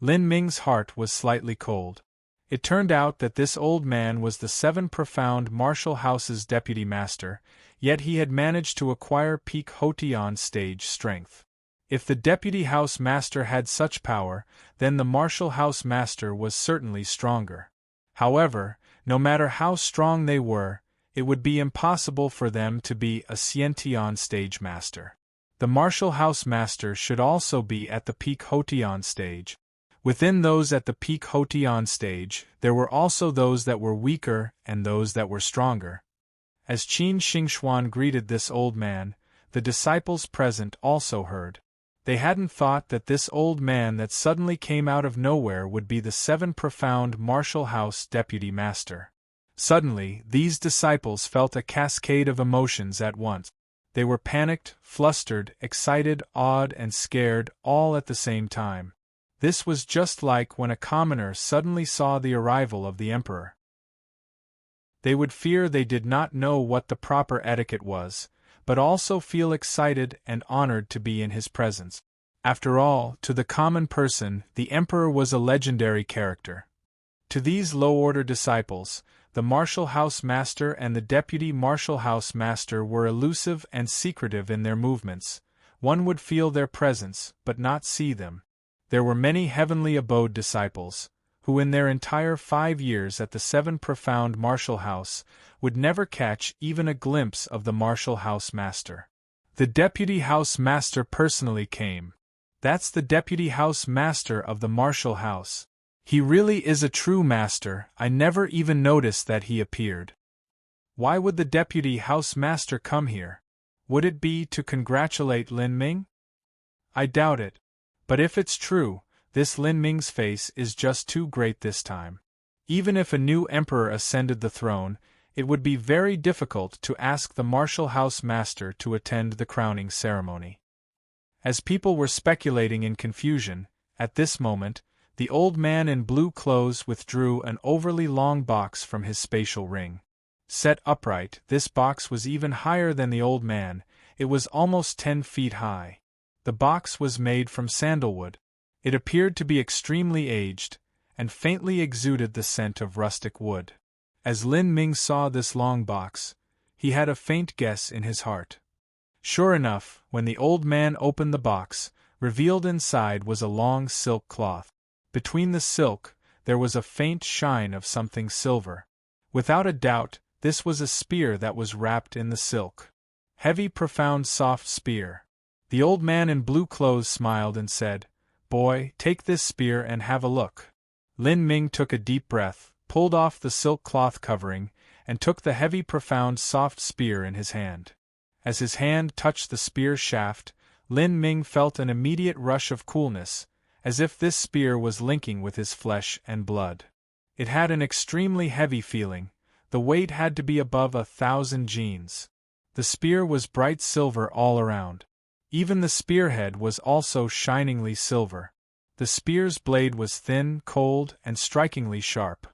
Lin Ming's heart was slightly cold. It turned out that this old man was the 7 Profound Martial House's Deputy Master, yet he had managed to acquire peak Hotian stage strength. If the Deputy House Master had such power, then the Martial House Master was certainly stronger. However, no matter how strong they were, it would be impossible for them to be a Xiantian stage master. The Martial House Master should also be at the peak Hotian stage. Within those at the peak Hotian stage, there were also those that were weaker and those that were stronger. As Qin Xingxuan greeted this old man, the disciples present also heard. They hadn't thought that this old man that suddenly came out of nowhere would be the 7 Profound Martial House Deputy Master. Suddenly, these disciples felt a cascade of emotions at once. They were panicked, flustered, excited, awed, and scared, all at the same time. This was just like when a commoner suddenly saw the arrival of the emperor. They would fear they did not know what the proper etiquette was, but also feel excited and honored to be in his presence. After all, to the common person, the emperor was a legendary character. To these low-order disciples, the Martial House Master and the Deputy Martial House Master were elusive and secretive in their movements. One would feel their presence, but not see them. There were many heavenly abode disciples, who in their entire 5 years at the 7 Profound Martial House, would never catch even a glimpse of the Martial House Master. The Deputy House Master personally came. That's the Deputy House Master of the Martial House. He really is a true master, I never even noticed that he appeared. Why would the Deputy House Master come here? Would it be to congratulate Lin Ming? I doubt it. But if it's true, this Lin Ming's face is just too great this time. Even if a new emperor ascended the throne, it would be very difficult to ask the Martial House Master to attend the crowning ceremony. As people were speculating in confusion, at this moment, the old man in blue clothes withdrew an overly long box from his spatial ring. Set upright, this box was even higher than the old man, It was almost 10 feet high. The box was made from sandalwood. It appeared to be extremely aged, and faintly exuded the scent of rustic wood. As Lin Ming saw this long box, he had a faint guess in his heart. Sure enough, when the old man opened the box, revealed inside was a long silk cloth. Between the silk, there was a faint shine of something silver. Without a doubt, this was a spear that was wrapped in the silk. Heavy, profound, soft spear. The old man in blue clothes smiled and said, "Boy, take this spear and have a look." Lin Ming took a deep breath, pulled off the silk cloth covering, and took the heavy, profound, soft spear in his hand. As his hand touched the spear shaft, Lin Ming felt an immediate rush of coolness, as if this spear was linking with his flesh and blood. It had an extremely heavy feeling. The weight had to be above 1,000 genes. The spear was bright silver all around. Even the spearhead was also shiningly silver. The spear's blade was thin, cold, and strikingly sharp.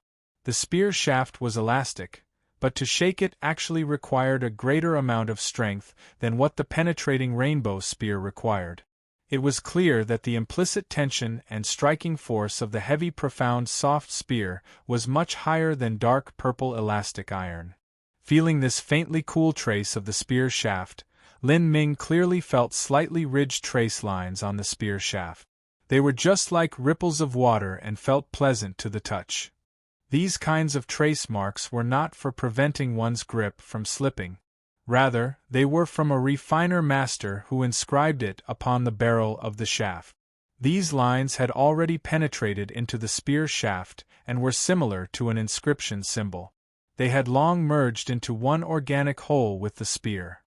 The spear shaft was elastic, but to shake it actually required a greater amount of strength than what the penetrating rainbow spear required. It was clear that the implicit tension and striking force of the heavy, profound, soft spear was much higher than dark purple elastic iron. Feeling this faintly cool trace of the spear shaft, Lin Ming clearly felt slightly ridged trace lines on the spear shaft. They were just like ripples of water and felt pleasant to the touch. These kinds of trace marks were not for preventing one's grip from slipping. Rather, they were from a refiner master who inscribed it upon the barrel of the shaft. These lines had already penetrated into the spear shaft and were similar to an inscription symbol. They had long merged into one organic whole with the spear.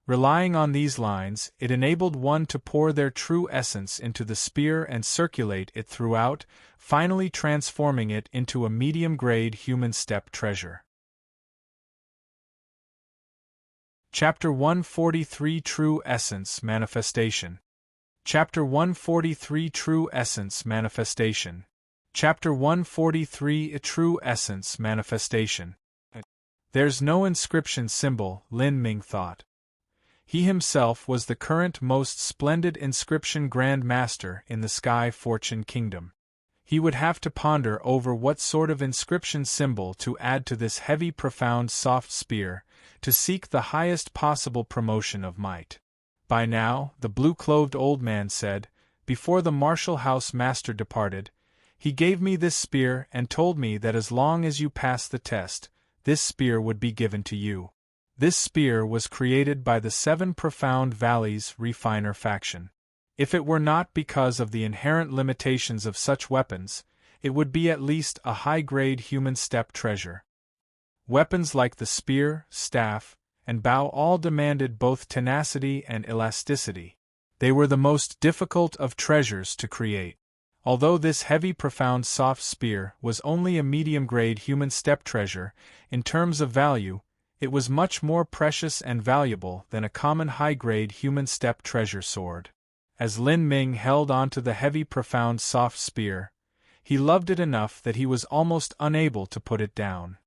Relying on these lines, it enabled one to pour their true essence into the spear and circulate it throughout, finally transforming it into a medium-grade human step treasure. Chapter 143 True Essence Manifestation. Chapter 143 True Essence Manifestation. Chapter 143 A True Essence Manifestation. There's no inscription symbol, Lin Ming thought. He himself was the current most splendid inscription Grand Master in the Sky Fortune Kingdom. He would have to ponder over what sort of inscription symbol to add to this heavy, profound, soft spear, to seek the highest possible promotion of might. By now, the blue-clothed old man said, before the Martial House Master departed, he gave me this spear and told me that as long as you passed the test, this spear would be given to you. This spear was created by the 7 Profound Valleys Refiner faction. If it were not because of the inherent limitations of such weapons, it would be at least a high-grade human step treasure. Weapons like the spear, staff, and bow all demanded both tenacity and elasticity. They were the most difficult of treasures to create. Although this heavy, profound, soft spear was only a medium-grade human step treasure, in terms of value, it was much more precious and valuable than a common high-grade human step treasure sword. As Lin Ming held onto the heavy, profound, soft spear, he loved it enough that he was almost unable to put it down.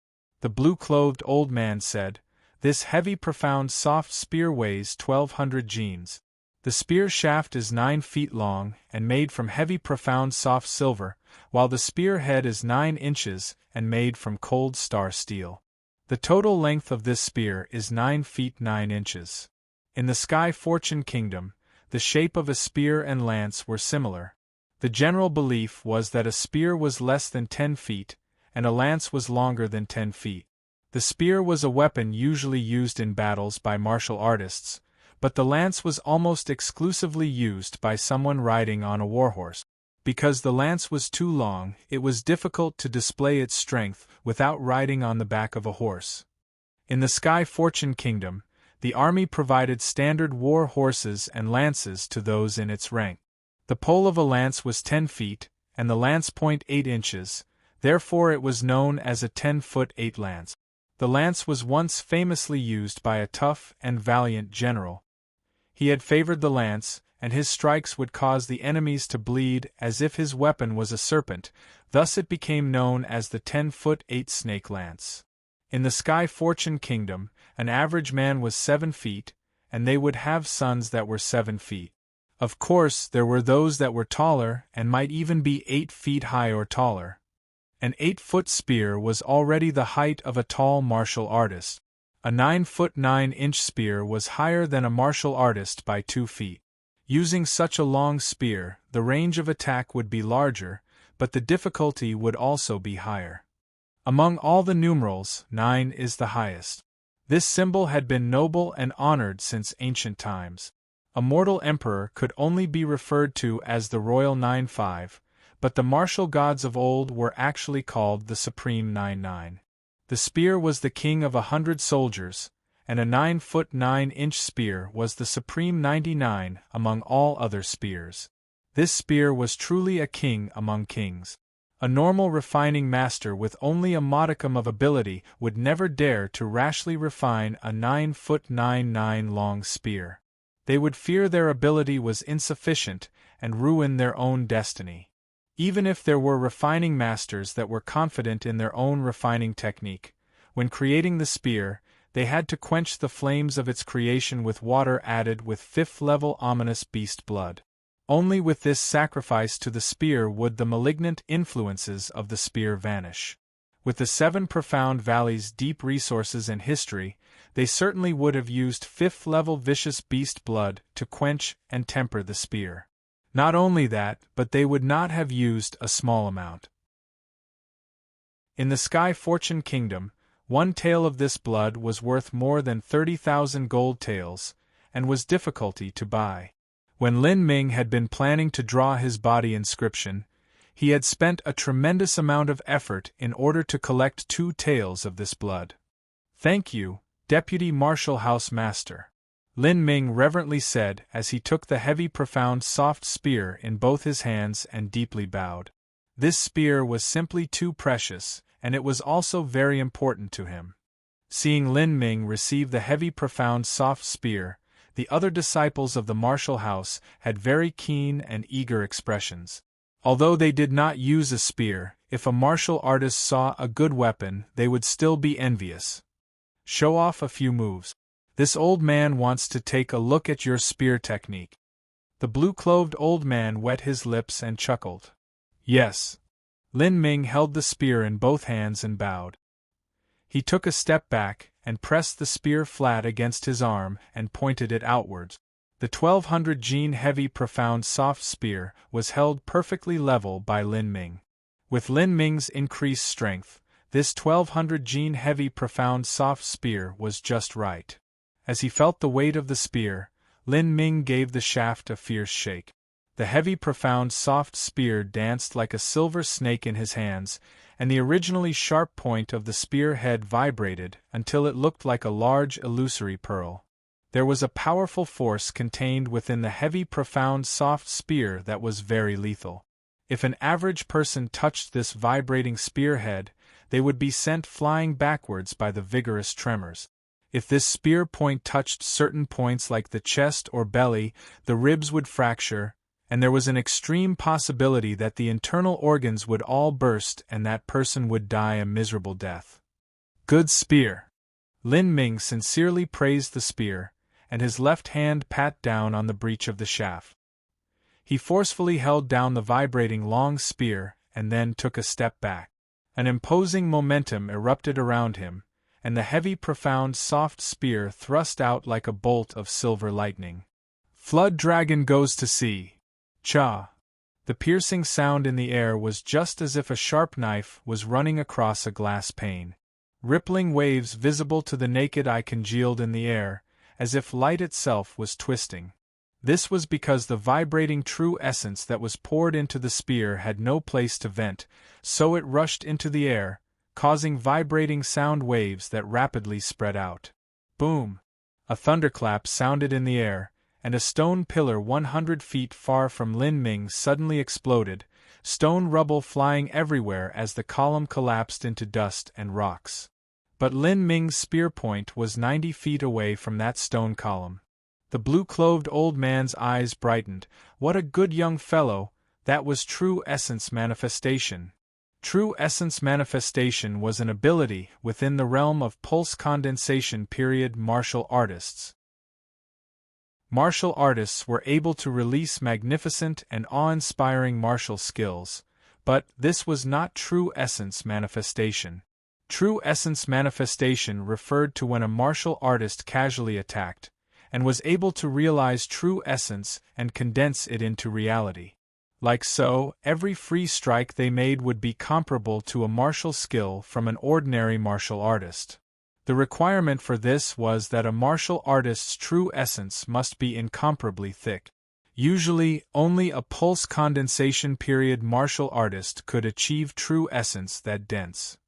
The blue-clothed old man said, "This heavy, profound, soft spear weighs 1,200 genes. The spear shaft is 9 feet long and made from heavy, profound, soft silver, while the spear head is 9 inches and made from cold star steel. The total length of this spear is 9 feet 9 inches. In the Sky Fortune Kingdom, the shape of a spear and lance were similar. The general belief was that a spear was less than 10 feet, and a lance was longer than 10 feet. The spear was a weapon usually used in battles by martial artists, but the lance was almost exclusively used by someone riding on a warhorse. Because the lance was too long, it was difficult to display its strength without riding on the back of a horse. In the Sky Fortune Kingdom, the army provided standard war horses and lances to those in its rank. The pole of a lance was 10 feet, and the lance point 8 inches, therefore it was known as a 10-foot 8 lance. The lance was once famously used by a tough and valiant general. He had favored the lance, and his strikes would cause the enemies to bleed as if his weapon was a serpent, thus it became known as the 10-foot 8 snake lance. In the Sky Fortune Kingdom, an average man was 7 feet, and they would have sons that were 7 feet. Of course, there were those that were taller and might even be 8 feet high or taller. An 8-foot spear was already the height of a tall martial artist. A 9-foot 9-inch spear was higher than a martial artist by 2 feet. Using such a long spear, the range of attack would be larger, but the difficulty would also be higher. Among all the numerals, 9 is the highest. This symbol had been noble and honored since ancient times. A mortal emperor could only be referred to as the royal 9-5, but the martial gods of old were actually called the supreme 9-9. The spear was the king of 100 soldiers, and a 9-foot 9-inch spear was the supreme 99 among all other spears. This spear was truly a king among kings. A normal refining master with only a modicum of ability would never dare to rashly refine a 9-foot 9-9 long spear. They would fear their ability was insufficient and ruin their own destiny. Even if there were refining masters that were confident in their own refining technique, when creating the spear, they had to quench the flames of its creation with water added with 5th-level ominous beast blood. Only with this sacrifice to the spear would the malignant influences of the spear vanish. With the 7 profound valleys' deep resources and history, they certainly would have used 5th-level vicious beast blood to quench and temper the spear. Not only that, but they would not have used a small amount. In the Sky Fortune Kingdom, 1 tael of this blood was worth more than 30,000 gold taels, and was difficulty to buy. When Lin Ming had been planning to draw his body inscription, he had spent a tremendous amount of effort in order to collect 2 taels of this blood. "Thank you, Deputy Martial House Master," Lin Ming reverently said as he took the heavy profound soft spear in both his hands and deeply bowed. This spear was simply too precious, and it was also very important to him. Seeing Lin Ming receive the heavy profound soft spear, the other disciples of the martial house had very keen and eager expressions. Although they did not use a spear, if a martial artist saw a good weapon, they would still be envious. "Show off a few moves. This old man wants to take a look at your spear technique." The blue-clothed old man wet his lips and chuckled. "Yes." Lin Ming held the spear in both hands and bowed. He took a step back, and pressed the spear flat against his arm and pointed it outwards. The 1200 gene heavy profound soft spear was held perfectly level by Lin Ming. With Lin Ming's increased strength, this 1200 gene heavy profound soft spear was just right. As he felt the weight of the spear, Lin Ming gave the shaft a fierce shake. The heavy profound soft spear danced like a silver snake in his hands, and the originally sharp point of the spear head vibrated until it looked like a large illusory pearl. There was a powerful force contained within the heavy profound soft spear that was very lethal. If an average person touched this vibrating spearhead, they would be sent flying backwards by the vigorous tremors. If this spear point touched certain points like the chest or belly, the ribs would fracture, and there was an extreme possibility that the internal organs would all burst and that person would die a miserable death. "Good spear." Lin Ming sincerely praised the spear, and his left hand pat down on the breech of the shaft. He forcefully held down the vibrating long spear and then took a step back. An imposing momentum erupted around him, and the heavy profound soft spear thrust out like a bolt of silver lightning. "Flood dragon goes to sea." Cha! The piercing sound in the air was just as if a sharp knife was running across a glass pane. Rippling waves visible to the naked eye congealed in the air, as if light itself was twisting. This was because the vibrating true essence that was poured into the spear had no place to vent, so it rushed into the air, causing vibrating sound waves that rapidly spread out. Boom! A thunderclap sounded in the air, and a stone pillar 100 feet far from Lin Ming suddenly exploded, stone rubble flying everywhere as the column collapsed into dust and rocks. But Lin Ming's spear point was 90 feet away from that stone column. The blue-clothed old man's eyes brightened. What a good young fellow! That was true essence manifestation. True essence manifestation was an ability within the realm of pulse condensation period martial artists. Martial artists were able to release magnificent and awe-inspiring martial skills, but this was not true essence manifestation. True essence manifestation referred to when a martial artist casually attacked, and was able to realize true essence and condense it into reality. Like so, every free strike they made would be comparable to a martial skill from an ordinary martial artist. The requirement for this was that a martial artist's true essence must be incomparably thick. Usually, only a pulse condensation period martial artist could achieve true essence that dense.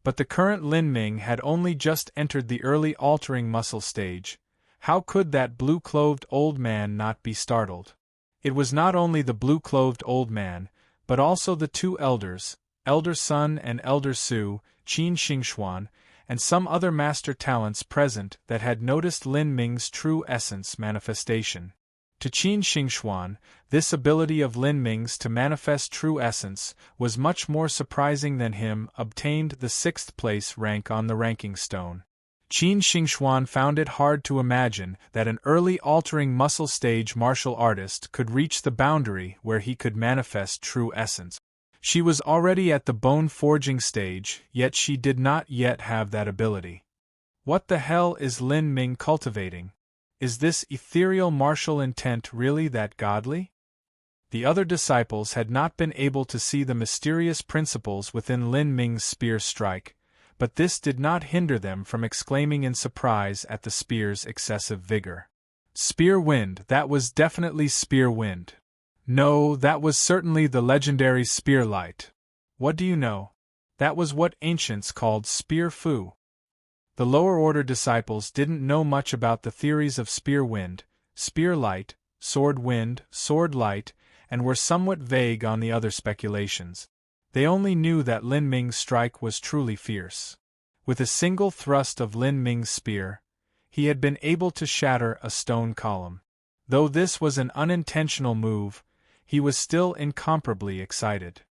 But the current Lin Ming had only just entered the early altering muscle stage. How could that blue-clothed old man not be startled? It was not only the blue-clothed old man, but also the two elders, Elder Sun and Elder Su, Qin Xingxuan, and some other master talents present that had noticed Lin Ming's true essence manifestation. To Qin Xingxuan, this ability of Lin Ming's to manifest true essence was much more surprising than him obtained the 6th place rank on the ranking stone. Qin Xingxuan found it hard to imagine that an early altering muscle stage martial artist could reach the boundary where he could manifest true essence. She was already at the bone-forging stage, yet she did not yet have that ability. What the hell is Lin Ming cultivating? Is this ethereal martial intent really that godly? The other disciples had not been able to see the mysterious principles within Lin Ming's spear strike, but this did not hinder them from exclaiming in surprise at the spear's excessive vigor. Spear wind, that was definitely spear wind. No, that was certainly the legendary spear light. What do you know? That was what ancients called spear fu. The lower-order disciples didn't know much about the theories of spear wind, spear light, sword wind, sword light, and were somewhat vague on the other speculations. They only knew that Lin Ming's strike was truly fierce. With a single thrust of Lin Ming's spear, he had been able to shatter a stone column. Though this was an unintentional move, he was still incomparably excited.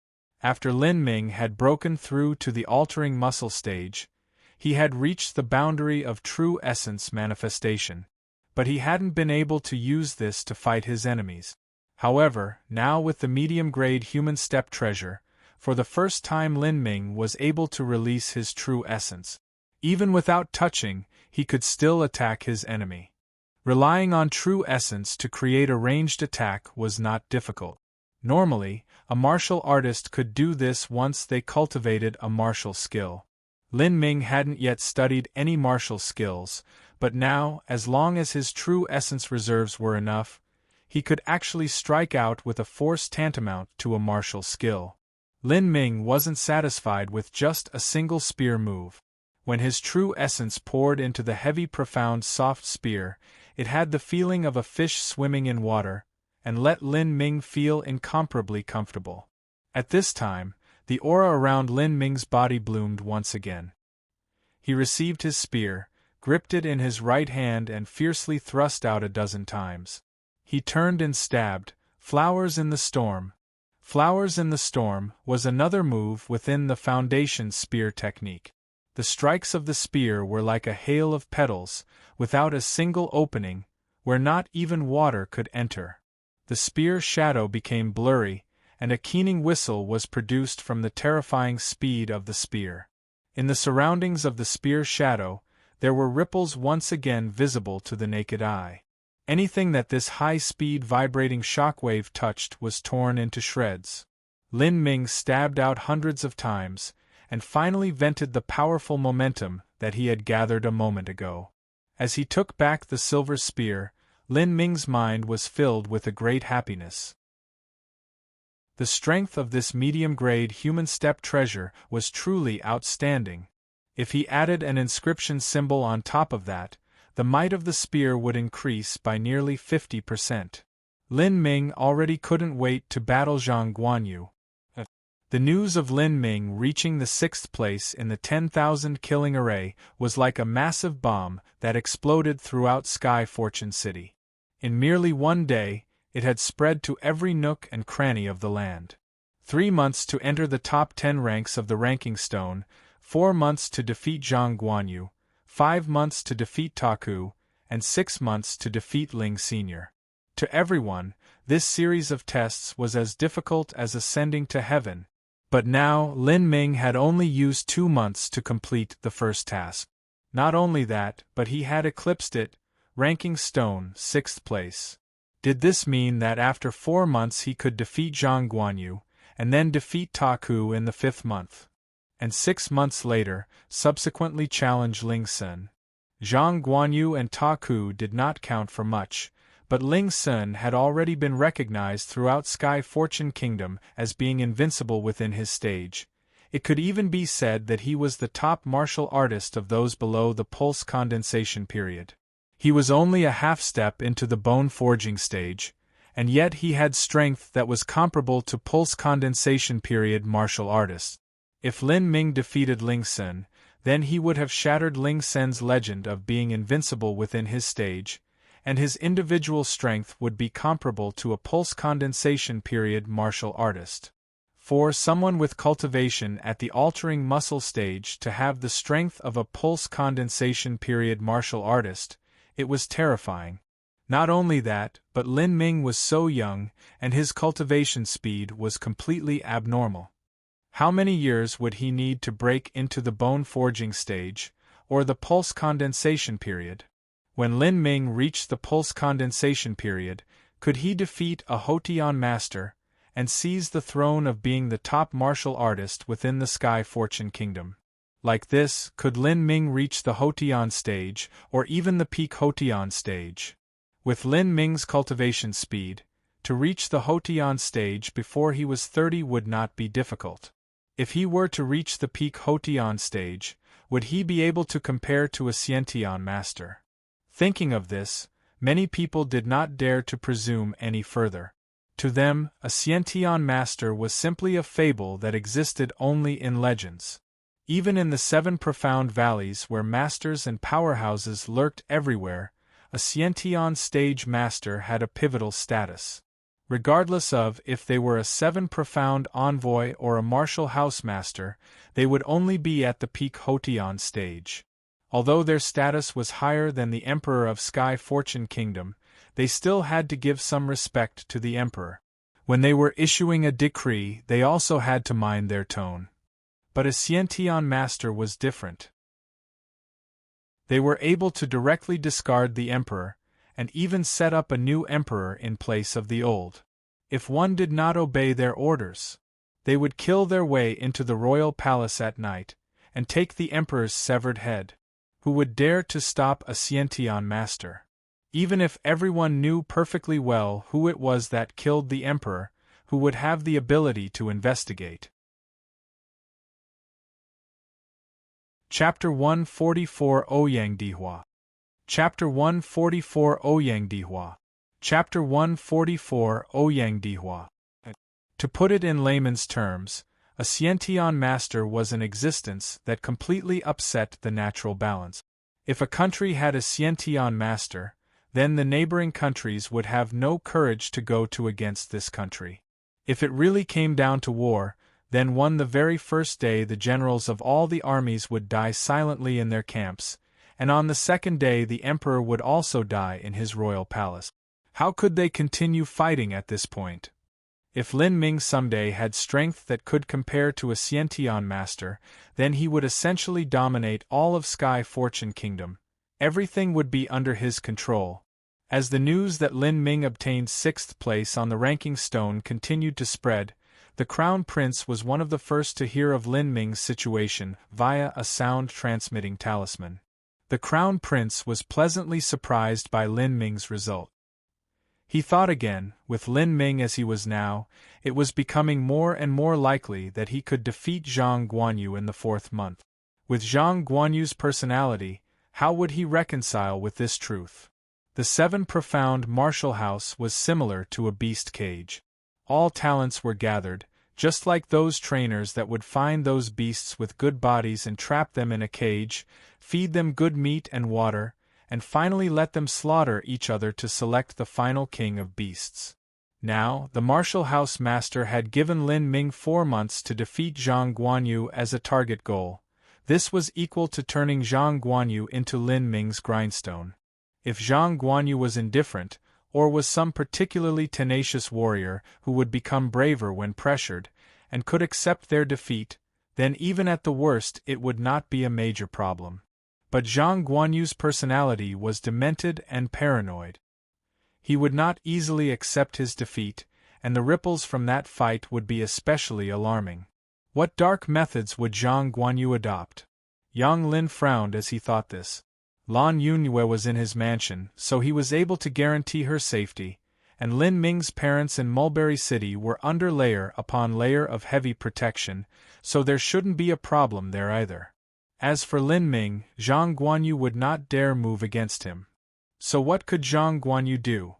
After Lin Ming had broken through to the altering muscle stage, he had reached the boundary of true essence manifestation, but he hadn't been able to use this to fight his enemies. However, now with the medium-grade human step treasure, for the first time Lin Ming was able to release his true essence. Even without touching, he could still attack his enemy. Relying on true essence to create a ranged attack was not difficult. Normally, a martial artist could do this once they cultivated a martial skill. Lin Ming hadn't yet studied any martial skills, but now, as long as his true essence reserves were enough, he could actually strike out with a force tantamount to a martial skill. Lin Ming wasn't satisfied with just a single spear move. When his true essence poured into the heavy, profound, soft spear, it had the feeling of a fish swimming in water, and let Lin Ming feel incomparably comfortable. At this time, the aura around Lin Ming's body bloomed once again. He received his spear, gripped it in his right hand and fiercely thrust out a dozen times. He turned and stabbed. Flowers in the storm. Flowers in the storm was another move within the foundation spear technique. The strikes of the spear were like a hail of petals, without a single opening, where not even water could enter. The spear's shadow became blurry, and a keening whistle was produced from the terrifying speed of the spear. In the surroundings of the spear's shadow, there were ripples once again visible to the naked eye. Anything that this high-speed vibrating shockwave touched was torn into shreds. Lin Ming stabbed out hundreds of times, and finally vented the powerful momentum that he had gathered a moment ago. As he took back the silver spear, Lin Ming's mind was filled with a great happiness. The strength of this medium-grade human step treasure was truly outstanding. If he added an inscription symbol on top of that, the might of the spear would increase by nearly 50%. Lin Ming already couldn't wait to battle Zhang Guanyu. The news of Lin Ming reaching the 6th place in the 10,000 killing array was like a massive bomb that exploded throughout Sky Fortune City. In merely one day, it had spread to every nook and cranny of the land. 3 months to enter the top 10 ranks of the ranking stone, 4 months to defeat Zhang Guanyu, 5 months to defeat Taku, and 6 months to defeat Ling Sr. To everyone, this series of tests was as difficult as ascending to heaven, but now Lin Ming had only used 2 months to complete the first task. Not only that, but he had eclipsed it, ranking stone 6th place. Did this mean that after 4 months he could defeat Zhang Guanyu, and then defeat Ta Ku in the 5th month? And 6 months later, subsequently challenge Ling Sun? Zhang Guanyu and Ta Ku did not count for much, but Ling Sun had already been recognized throughout Sky Fortune Kingdom as being invincible within his stage. It could even be said that he was the top martial artist of those below the pulse condensation period. He was only a half step into the bone forging stage, and yet he had strength that was comparable to pulse condensation period martial artists. If Lin Ming defeated Ling Sun, then he would have shattered Ling Sun's legend of being invincible within his stage, and his individual strength would be comparable to a pulse condensation period martial artist. For someone with cultivation at the altering muscle stage to have the strength of a pulse condensation period martial artist, it was terrifying. Not only that, but Lin Ming was so young, and his cultivation speed was completely abnormal. How many years would he need to break into the bone forging stage, or the pulse condensation period? When Lin Ming reached the pulse condensation period, could he defeat a Hotian master, and seize the throne of being the top martial artist within the Sky Fortune Kingdom? Like this, could Lin Ming reach the Hotian stage, or even the peak Hotian stage? With Lin Ming's cultivation speed, to reach the Hotian stage before he was 30 would not be difficult. If he were to reach the peak Hotian stage, would he be able to compare to a Xiantian master? Thinking of this, many people did not dare to presume any further. To them, a Xiantian master was simply a fable that existed only in legends. Even in the 7 profound valleys where masters and powerhouses lurked everywhere, a Xiantian stage master had a pivotal status. Regardless of if they were a 7 profound envoy or a martial house master, they would only be at the peak Hotian stage. Although their status was higher than the Emperor of Sky Fortune Kingdom, they still had to give some respect to the Emperor. When they were issuing a decree, they also had to mind their tone. But a Xiantian master was different. They were able to directly discard the Emperor, and even set up a new Emperor in place of the old. If one did not obey their orders, they would kill their way into the royal palace at night, and take the Emperor's severed head. Who would dare to stop a Xiantian master? Even if everyone knew perfectly well who it was that killed the Emperor, who would have the ability to investigate? Chapter 144 Ouyang Dihua. Chapter 144 Ouyang Dihua. Chapter 144 Ouyang Dihua. To put it in layman's terms, a Xiantian master was an existence that completely upset the natural balance. If a country had a Xiantian master, then the neighboring countries would have no courage to go to against this country. If it really came down to war, then on the very first day the generals of all the armies would die silently in their camps, and on the second day the emperor would also die in his royal palace. How could they continue fighting at this point? If Lin Ming someday had strength that could compare to a Xiantian master, then he would essentially dominate all of Sky Fortune Kingdom. Everything would be under his control. As the news that Lin Ming obtained 6th place on the ranking stone continued to spread, the Crown Prince was one of the first to hear of Lin Ming's situation via a sound-transmitting talisman. The Crown Prince was pleasantly surprised by Lin Ming's result. He thought again, with Lin Ming as he was now, it was becoming more and more likely that he could defeat Zhang Guanyu in the 4th month. With Zhang Guanyu's personality, how would he reconcile with this truth? The 7 profound martial house was similar to a beast cage. All talents were gathered, just like those trainers that would find those beasts with good bodies and trap them in a cage, feed them good meat and water, and finally let them slaughter each other to select the final king of beasts. Now, the martial house master had given Lin Ming 4 months to defeat Zhang Guanyu as a target goal. This was equal to turning Zhang Guanyu into Lin Ming's grindstone. If Zhang Guanyu was indifferent, or was some particularly tenacious warrior who would become braver when pressured, and could accept their defeat, then even at the worst it would not be a major problem. But Zhang Guanyu's personality was demented and paranoid. He would not easily accept his defeat, and the ripples from that fight would be especially alarming. What dark methods would Zhang Guanyu adopt? Yang Lin frowned as he thought this. Lan Yunye was in his mansion, so he was able to guarantee her safety, and Lin Ming's parents in Mulberry City were under layer upon layer of heavy protection, so there shouldn't be a problem there either. As for Lin Ming, Zhang Guanyu would not dare move against him. So what could Zhang Guanyu do?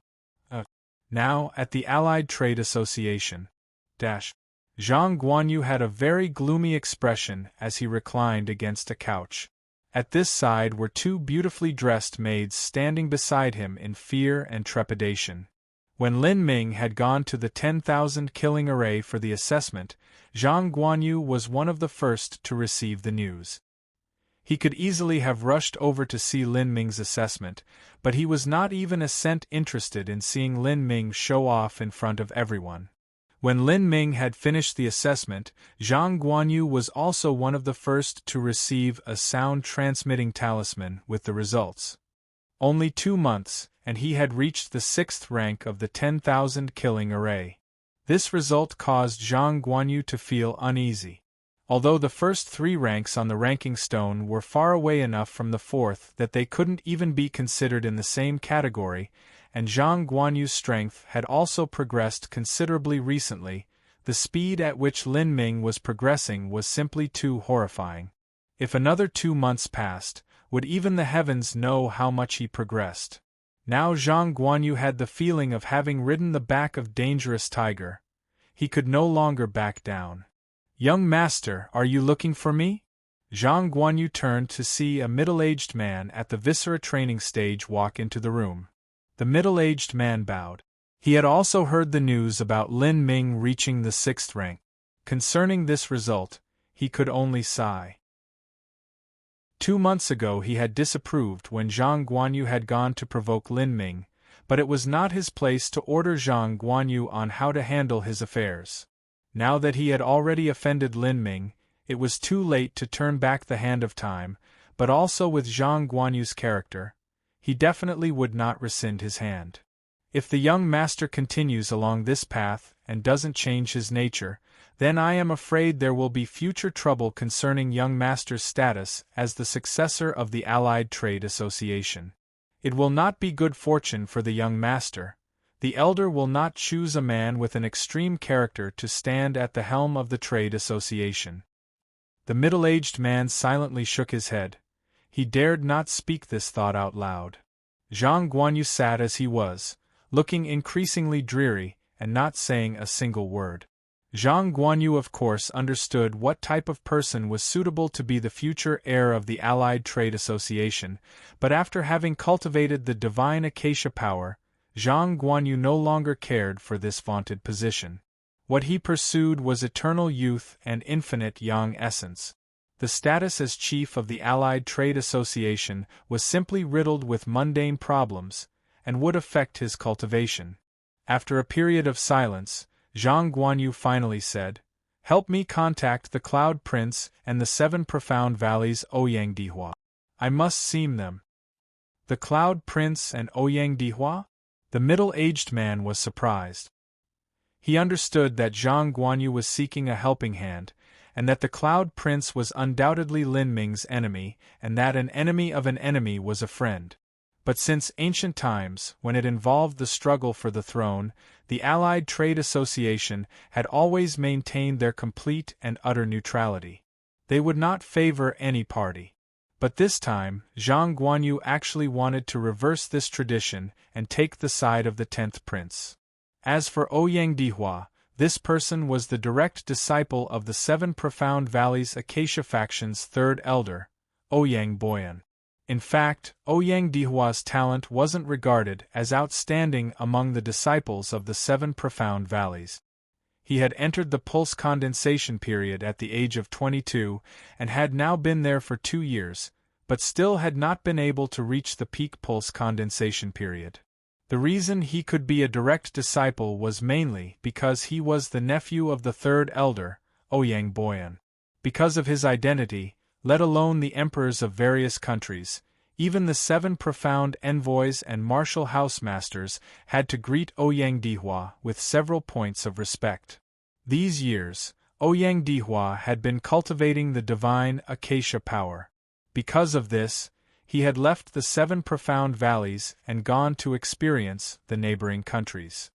Now, at the Allied Trade Association. Zhang Guanyu had a very gloomy expression as he reclined against a couch. At this side were two beautifully dressed maids standing beside him in fear and trepidation. When Lin Ming had gone to the 10,000 killing array for the assessment, Zhang Guanyu was one of the first to receive the news. He could easily have rushed over to see Lin Ming's assessment, but he was not even a cent interested in seeing Lin Ming show off in front of everyone. When Lin Ming had finished the assessment, Zhang Guanyu was also one of the first to receive a sound-transmitting talisman with the results. Only 2 months, and he had reached the 6th rank of the 10,000 killing array. This result caused Zhang Guanyu to feel uneasy. Although the first 3 ranks on the ranking stone were far away enough from the 4th that they couldn't even be considered in the same category, and Zhang Guanyu's strength had also progressed considerably recently, the speed at which Lin Ming was progressing was simply too horrifying. If another 2 months passed, would even the heavens know how much he progressed? Now Zhang Guanyu had the feeling of having ridden the back of dangerous tiger. He could no longer back down. "Young master, are you looking for me?" Zhang Guanyu turned to see a middle-aged man at the Viscera training stage walk into the room. The middle-aged man bowed. He had also heard the news about Lin Ming reaching the 6th rank. Concerning this result, he could only sigh. 2 months ago he had disapproved when Zhang Guanyu had gone to provoke Lin Ming, but it was not his place to order Zhang Guanyu on how to handle his affairs. Now that he had already offended Lin Ming, it was too late to turn back the hand of time, but also with Zhang Guanyu's character, he definitely would not rescind his hand. If the young master continues along this path and doesn't change his nature, then I am afraid there will be future trouble concerning young master's status as the successor of the Allied Trade Association. It will not be good fortune for the young master. The elder will not choose a man with an extreme character to stand at the helm of the trade association. The middle-aged man silently shook his head. He dared not speak this thought out loud. Zhang Guanyu sat as he was, looking increasingly dreary, and not saying a single word. Zhang Guanyu of course understood what type of person was suitable to be the future heir of the Allied Trade Association, but after having cultivated the divine acacia power, Zhang Guanyu no longer cared for this vaunted position. What he pursued was eternal youth and infinite yang essence. The status as chief of the Allied Trade Association was simply riddled with mundane problems, and would affect his cultivation. After a period of silence, Zhang Guanyu finally said, "Help me contact the Cloud Prince and the 7 Profound Valleys Ouyang Dihua. I must see them." The Cloud Prince and Ouyang Dihua? The middle-aged man was surprised. He understood that Zhang Guanyu was seeking a helping hand, and that the Cloud Prince was undoubtedly Lin Ming's enemy, and that an enemy of an enemy was a friend. But since ancient times, when it involved the struggle for the throne, the Allied Trade Association had always maintained their complete and utter neutrality. They would not favor any party. But this time, Zhang Guanyu actually wanted to reverse this tradition and take the side of the 10th prince. As for Ouyang Dihua, this person was the direct disciple of the 7 Profound Valleys Acacia faction's 3rd elder, Ouyang Boyan. In fact, Ouyang Dihua's talent wasn't regarded as outstanding among the disciples of the 7 Profound Valleys. He had entered the pulse condensation period at the age of 22, and had now been there for 2 years, but still had not been able to reach the peak pulse condensation period. The reason he could be a direct disciple was mainly because he was the nephew of the third elder, Ouyang Boyan. Because of his identity, let alone the emperors of various countries, even the 7 profound envoys and martial housemasters had to greet Ouyang Dihua with several points of respect. These years, Ouyang Dihua had been cultivating the divine acacia power. Because of this, he had left the 7 profound valleys and gone to experience the neighboring countries.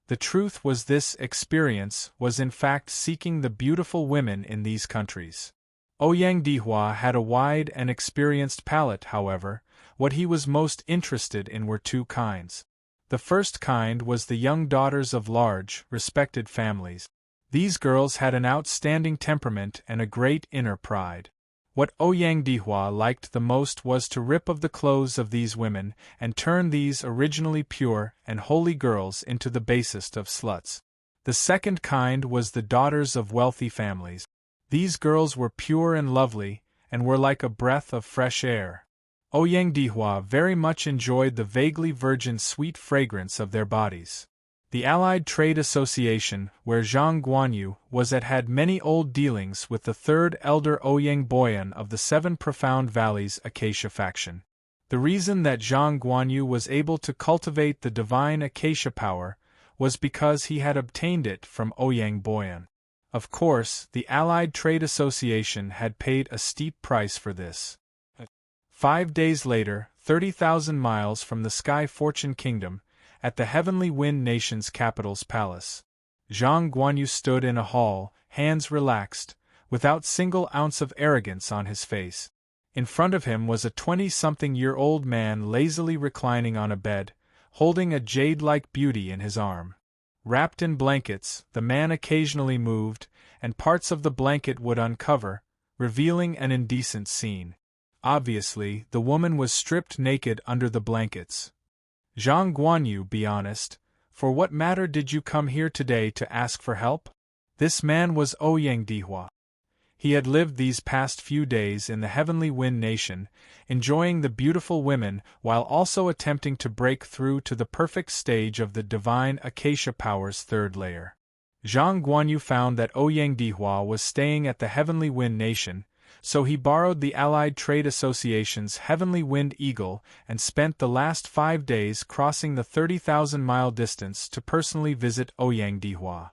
The truth was this experience was in fact seeking the beautiful women in these countries. Ouyang Dihua had a wide and experienced palate, however. What he was most interested in were 2 kinds. The first kind was the young daughters of large, respected families. These girls had an outstanding temperament and a great inner pride. What Ouyang Dihua liked the most was to rip of the clothes of these women and turn these originally pure and holy girls into the basest of sluts. The second kind was the daughters of wealthy families. These girls were pure and lovely, and were like a breath of fresh air. Ouyang Dihua very much enjoyed the vaguely virgin sweet fragrance of their bodies. The Allied Trade Association, where Zhang Guanyu was at, had many old dealings with the third elder Ouyang Boyan of the 7 Profound Valleys Acacia faction. The reason that Zhang Guanyu was able to cultivate the divine acacia power was because he had obtained it from Ouyang Boyan. Of course, the Allied Trade Association had paid a steep price for this. 5 days later, 30,000 miles from the Sky Fortune Kingdom, at the Heavenly Wind Nation's capital's palace, Zhang Guanyu stood in a hall, hands relaxed, without single ounce of arrogance on his face. In front of him was a 20-something-year-old man lazily reclining on a bed, holding a jade-like beauty in his arm. Wrapped in blankets, the man occasionally moved, and parts of the blanket would uncover, revealing an indecent scene. Obviously, the woman was stripped naked under the blankets. Zhang Guanyu, be honest, for what matter did you come here today to ask for help? This man was Ouyang Dihua. He had lived these past few days in the Heavenly Wind Nation, enjoying the beautiful women while also attempting to break through to the perfect stage of the divine acacia power's 3rd layer. Zhang Guanyu found that Ouyang Dihua was staying at the Heavenly Wind Nation, so he borrowed the Allied Trade Association's Heavenly Wind Eagle and spent the last 5 days crossing the 30,000-mile distance to personally visit Ouyang Dihua.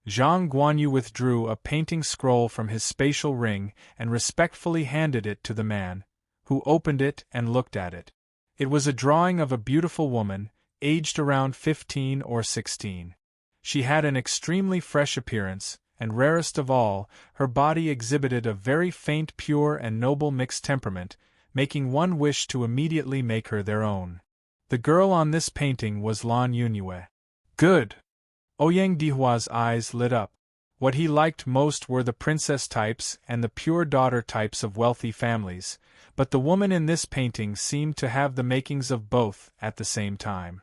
Zhang Guanyu withdrew a painting scroll from his spatial ring and respectfully handed it to the man, who opened it and looked at it. It was a drawing of a beautiful woman, aged around 15 or 16. She had an extremely fresh appearance, and rarest of all, her body exhibited a very faint, pure and noble mixed temperament, making one wish to immediately make her their own. The girl on this painting was Lan Yunyue. Good! Ouyang Dihua's eyes lit up. What he liked most were the princess types and the pure daughter types of wealthy families, but the woman in this painting seemed to have the makings of both at the same time.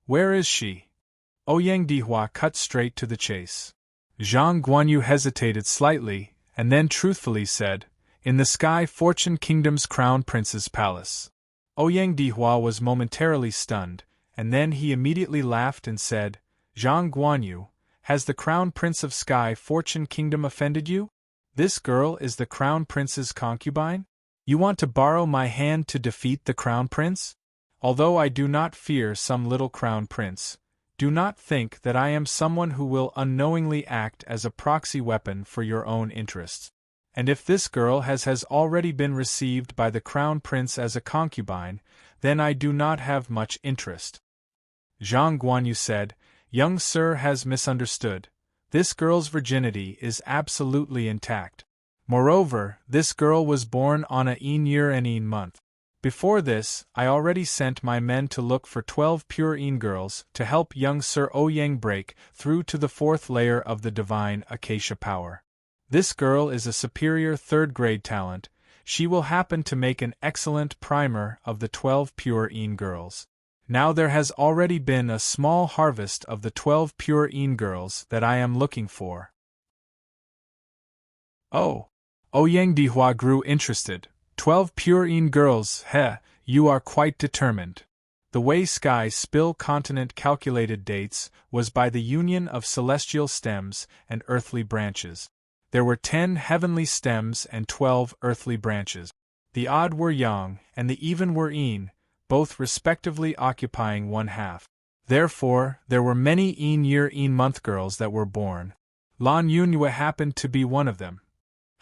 Where is she? Ouyang Dihua cut straight to the chase. Zhang Guanyu hesitated slightly, and then truthfully said, "In the Sky Fortune Kingdom's Crown Prince's palace." Ouyang Dihua was momentarily stunned, and then he immediately laughed and said, "Zhang Guanyu, has the Crown Prince of Sky Fortune Kingdom offended you? This girl is the Crown Prince's concubine? You want to borrow my hand to defeat the Crown Prince? Although I do not fear some little Crown Prince, do not think that I am someone who will unknowingly act as a proxy weapon for your own interests. And if this girl has already been received by the Crown Prince as a concubine, then I do not have much interest." Zhang Guanyu said, "Young sir has misunderstood. This girl's virginity is absolutely intact. Moreover, this girl was born on a year and month. Before this, I already sent my men to look for 12 pure girls to help young Sir Ouyang break through to the 4th layer of the divine acacia power. This girl is a superior 3rd-grade talent. She will happen to make an excellent primer of the 12 pure girls. Now there has already been a small harvest of the 12 pure girls that I am looking for." Oh! Ouyang Dihua grew interested. 12 purine girls, you are quite determined. The way Sky Spill Continent calculated dates was by the union of celestial stems and earthly branches. There were 10 heavenly stems and 12 earthly branches. The odd were yang, and the even were yin, both respectively occupying one half. Therefore, there were many year-month girls that were born. Lan Yunhua happened to be one of them.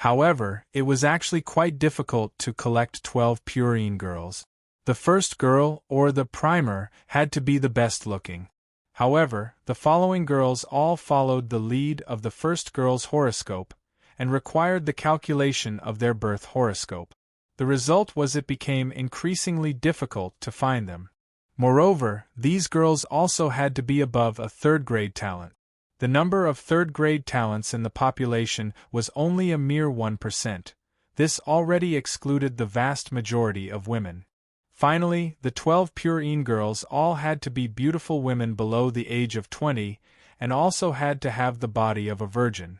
However, it was actually quite difficult to collect 12 purine girls. The first girl, or the primer, had to be the best looking. However, the following girls all followed the lead of the first girl's horoscope, and required the calculation of their birth horoscope. The result was it became increasingly difficult to find them. Moreover, these girls also had to be above a third-grade talent. The number of third-grade talents in the population was only a mere 1%. This already excluded the vast majority of women. Finally, the 12 purine girls all had to be beautiful women below the age of 20, and also had to have the body of a virgin.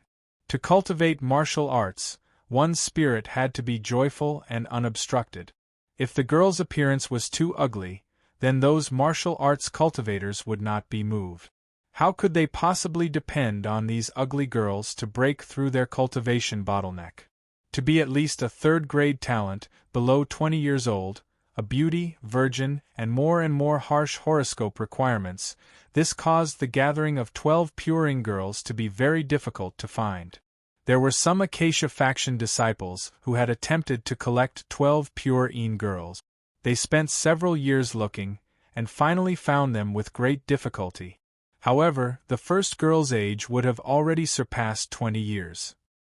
To cultivate martial arts, one's spirit had to be joyful and unobstructed. If the girl's appearance was too ugly, then those martial arts cultivators would not be moved. How could they possibly depend on these ugly girls to break through their cultivation bottleneck? To be at least a third-grade talent, below 20 years old, a beauty, virgin, and more harsh horoscope requirements, this caused the gathering of 12 purine girls to be very difficult to find. There were some Acacia faction disciples who had attempted to collect 12 purine girls. They spent several years looking, and finally found them with great difficulty. However, the first girl's age would have already surpassed 20 years.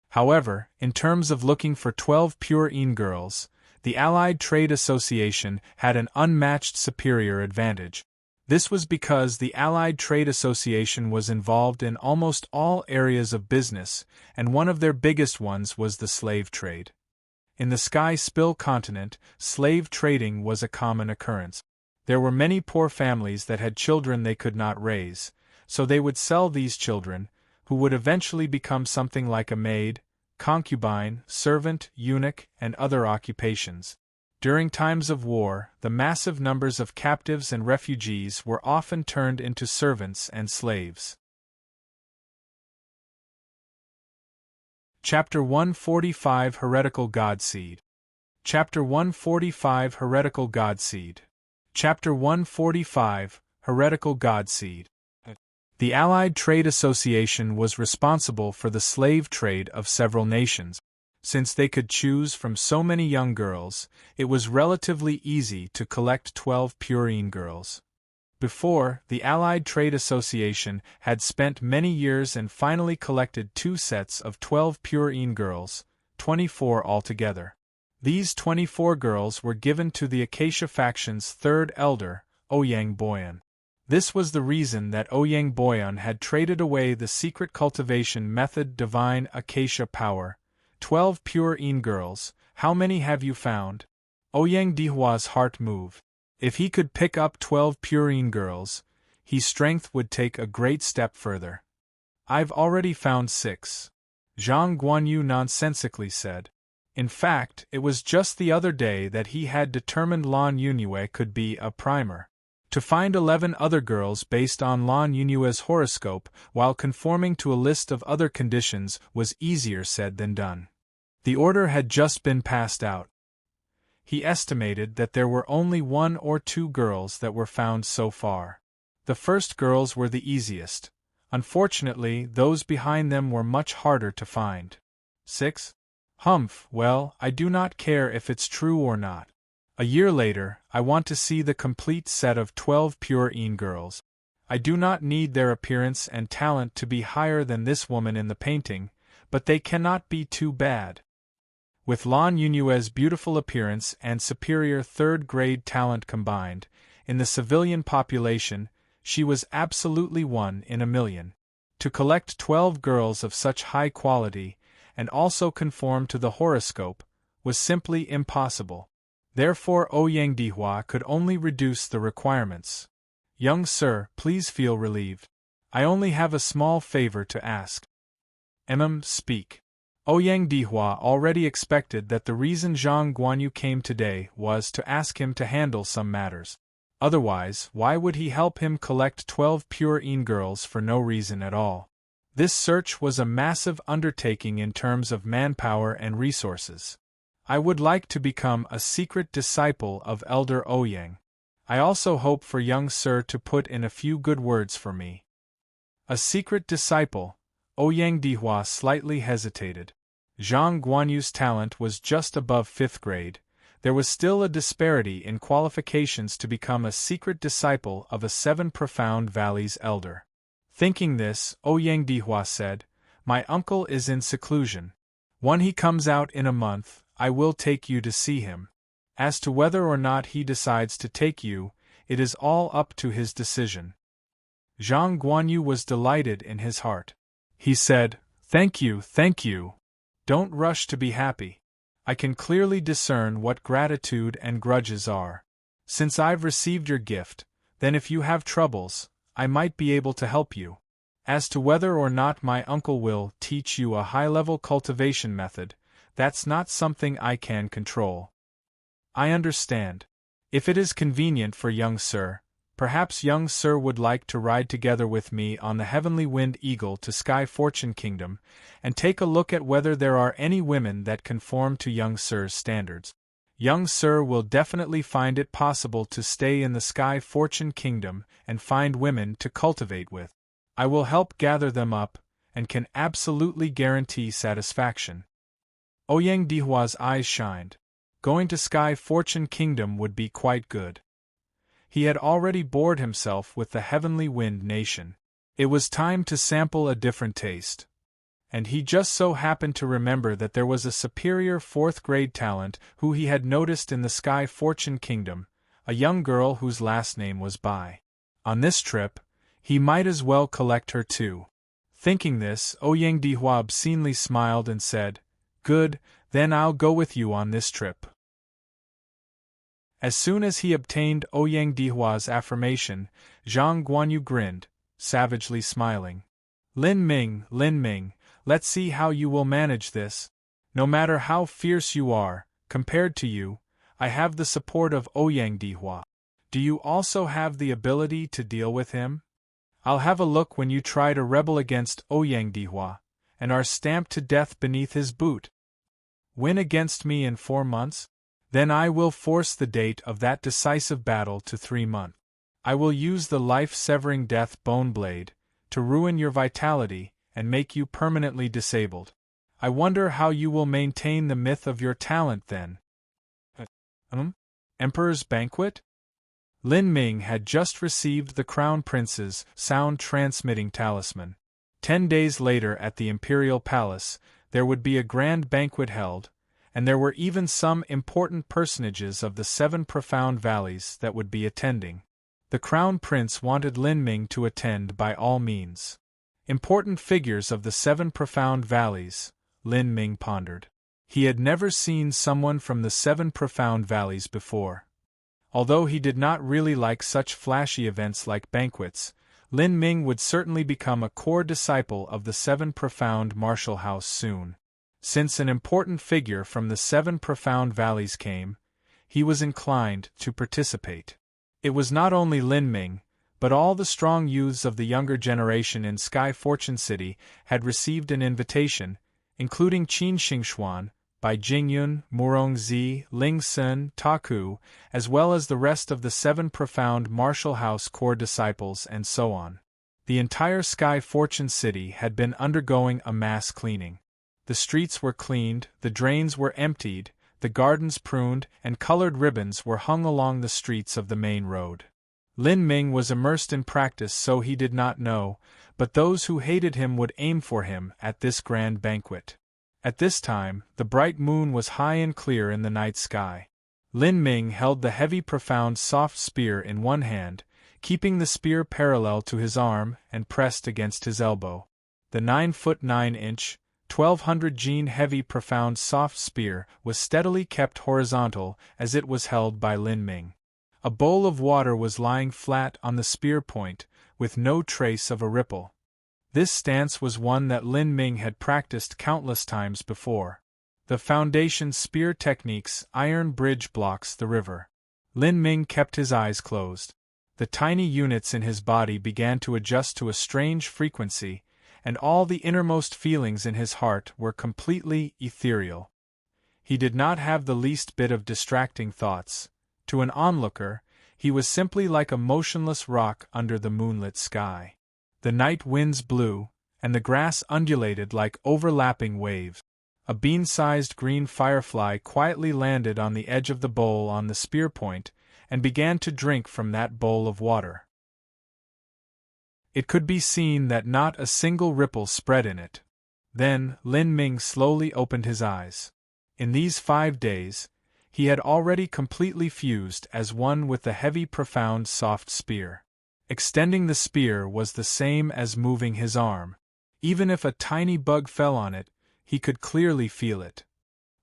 However, in terms of looking for 12 purine girls, the Allied Trade Association had an unmatched superior advantage. This was because the Allied Trade Association was involved in almost all areas of business, and one of their biggest ones was the slave trade. In the Sky Spill Continent, slave trading was a common occurrence. There were many poor families that had children they could not raise, so they would sell these children, who would eventually become something like a maid, concubine, servant, eunuch, and other occupations. During times of war, the massive numbers of captives and refugees were often turned into servants and slaves. Chapter 145 Heretical Godseed. Chapter 145 Heretical Godseed. Chapter 145 Heretical Godseed. The Allied Trade Association was responsible for the slave trade of several nations. Since they could choose from so many young girls, it was relatively easy to collect 12 purine girls. Before, the Allied Trade Association had spent many years and finally collected 2 sets of 12 purine girls, 24 altogether. These 24 girls were given to the Acacia faction's third elder, Ouyang Boyan. This was the reason that Ouyang Boyan had traded away the secret cultivation method Divine Acacia Power. 12 purine girls, how many have you found? Ouyang Dihua's heart moved. If he could pick up 12 purine girls, his strength would take a great step further. I've already found 6. Zhang Guanyu nonsensically said. In fact, it was just the other day that he had determined Lan Yunhua could be a primer. To find 11 other girls based on Lan Yunhua's horoscope while conforming to a list of other conditions was easier said than done. The order had just been passed out. He estimated that there were only 1 or 2 girls that were found so far. The first girls were the easiest. Unfortunately, those behind them were much harder to find. 6? Humph, well, I do not care if it's true or not. A year later, I want to see the complete set of 12 purine girls. I do not need their appearance and talent to be higher than this woman in the painting, but they cannot be too bad. With Lan Yunhua's beautiful appearance and superior third-grade talent combined, in the civilian population, she was absolutely 1 in a million. To collect 12 girls of such high quality, and also conform to the horoscope, was simply impossible. Therefore Ouyang Dihua could only reduce the requirements. Young sir, please feel relieved. I only have a small favor to ask. Speak. Ouyang Dihua already expected that the reason Zhang Guanyu came today was to ask him to handle some matters. Otherwise, why would he help him collect 12 pure Yin girls for no reason at all? This search was a massive undertaking in terms of manpower and resources. I would like to become a secret disciple of Elder Ouyang. I also hope for young Sir to put in a few good words for me. A secret disciple? Ouyang Dihua slightly hesitated. Zhang Guanyu's talent was just above 5th grade. There was still a disparity in qualifications to become a secret disciple of a 7 Profound Valleys elder. Thinking this, Ouyang Dihua said, "My uncle is in seclusion. When he comes out in a month, I will take you to see him. As to whether or not he decides to take you, it is all up to his decision." Zhang Guanyu was delighted in his heart. He said, "Thank you, thank you. Don't rush to be happy. I can clearly discern what gratitude and grudges are. Since I've received your gift, then if you have troubles, I might be able to help you. As to whether or not my uncle will teach you a high-level cultivation method, that's not something I can control." "I understand. If it is convenient for young Sir, perhaps young Sir would like to ride together with me on the Heavenly Wind Eagle to Sky Fortune Kingdom, and take a look at whether there are any women that conform to young Sir's standards. Young Sir will definitely find it possible to stay in the Sky Fortune Kingdom and find women to cultivate with. I will help gather them up, and can absolutely guarantee satisfaction." Ouyang Dihua's eyes shined. Going to Sky Fortune Kingdom would be quite good. He had already bored himself with the Heavenly Wind Nation. It was time to sample a different taste. And he just so happened to remember that there was a superior 4th grade talent who he had noticed in the Sky Fortune Kingdom, a young girl whose last name was Bai. On this trip, he might as well collect her too. Thinking this, Ouyang Dihua obscenely smiled and said, "Good, then I'll go with you on this trip." As soon as he obtained Ouyang Dihua's affirmation, Zhang Guanyu grinned, savagely smiling. Lin Ming, let's see how you will manage this. No matter how fierce you are, compared to you, I have the support of Ouyang Dihua. Do you also have the ability to deal with him? I'll have a look when you try to rebel against Ouyang Dihua, and are stamped to death beneath his boot. Win against me in 4 months? Then I will force the date of that decisive battle to 3 months. I will use the life-severing death bone blade to ruin your vitality and make you permanently disabled. I wonder how you will maintain the myth of your talent then. Emperor's Banquet? Lin Ming had just received the Crown Prince's sound-transmitting talisman. 10 days later at the Imperial Palace, there would be a grand banquet held, and there were even some important personages of the 7 Profound Valleys that would be attending. The Crown Prince wanted Lin Ming to attend by all means. Important figures of the 7 Profound Valleys, Lin Ming pondered. He had never seen someone from the 7 Profound Valleys before. Although he did not really like such flashy events like banquets, Lin Ming would certainly become a core disciple of the 7 Profound Martial House soon. Since an important figure from the 7 Profound Valleys came, he was inclined to participate. It was not only Lin Ming, but all the strong youths of the younger generation in Sky Fortune City had received an invitation, including Qin Xingxuan, Bai Jingyun, Murongzi, Ling Sun, Taku, as well as the rest of the 7 Profound Martial House core disciples and so on. The entire Sky Fortune City had been undergoing a mass cleaning. The streets were cleaned, the drains were emptied, the gardens pruned, and colored ribbons were hung along the streets of the main road. Lin Ming was immersed in practice, so he did not know, but those who hated him would aim for him at this grand banquet. At this time, the bright moon was high and clear in the night sky. Lin Ming held the heavy profound soft spear in one hand, keeping the spear parallel to his arm and pressed against his elbow. The 9-foot 9-inch, 1200 gene heavy profound soft spear was steadily kept horizontal as it was held by Lin Ming. A bowl of water was lying flat on the spear point, with no trace of a ripple. This stance was one that Lin Ming had practiced countless times before. The foundation spear technique's iron bridge blocks the river. Lin Ming kept his eyes closed. The tiny units in his body began to adjust to a strange frequency, and all the innermost feelings in his heart were completely ethereal. He did not have the least bit of distracting thoughts. To an onlooker, he was simply like a motionless rock under the moonlit sky. The night winds blew, and the grass undulated like overlapping waves. A bean-sized green firefly quietly landed on the edge of the bowl on the spear point, and began to drink from that bowl of water. It could be seen that not a single ripple spread in it. Then, Lin Ming slowly opened his eyes. In these 5 days, he had already completely fused as one with the heavy, profound, soft spear. Extending the spear was the same as moving his arm. Even if a tiny bug fell on it, he could clearly feel it.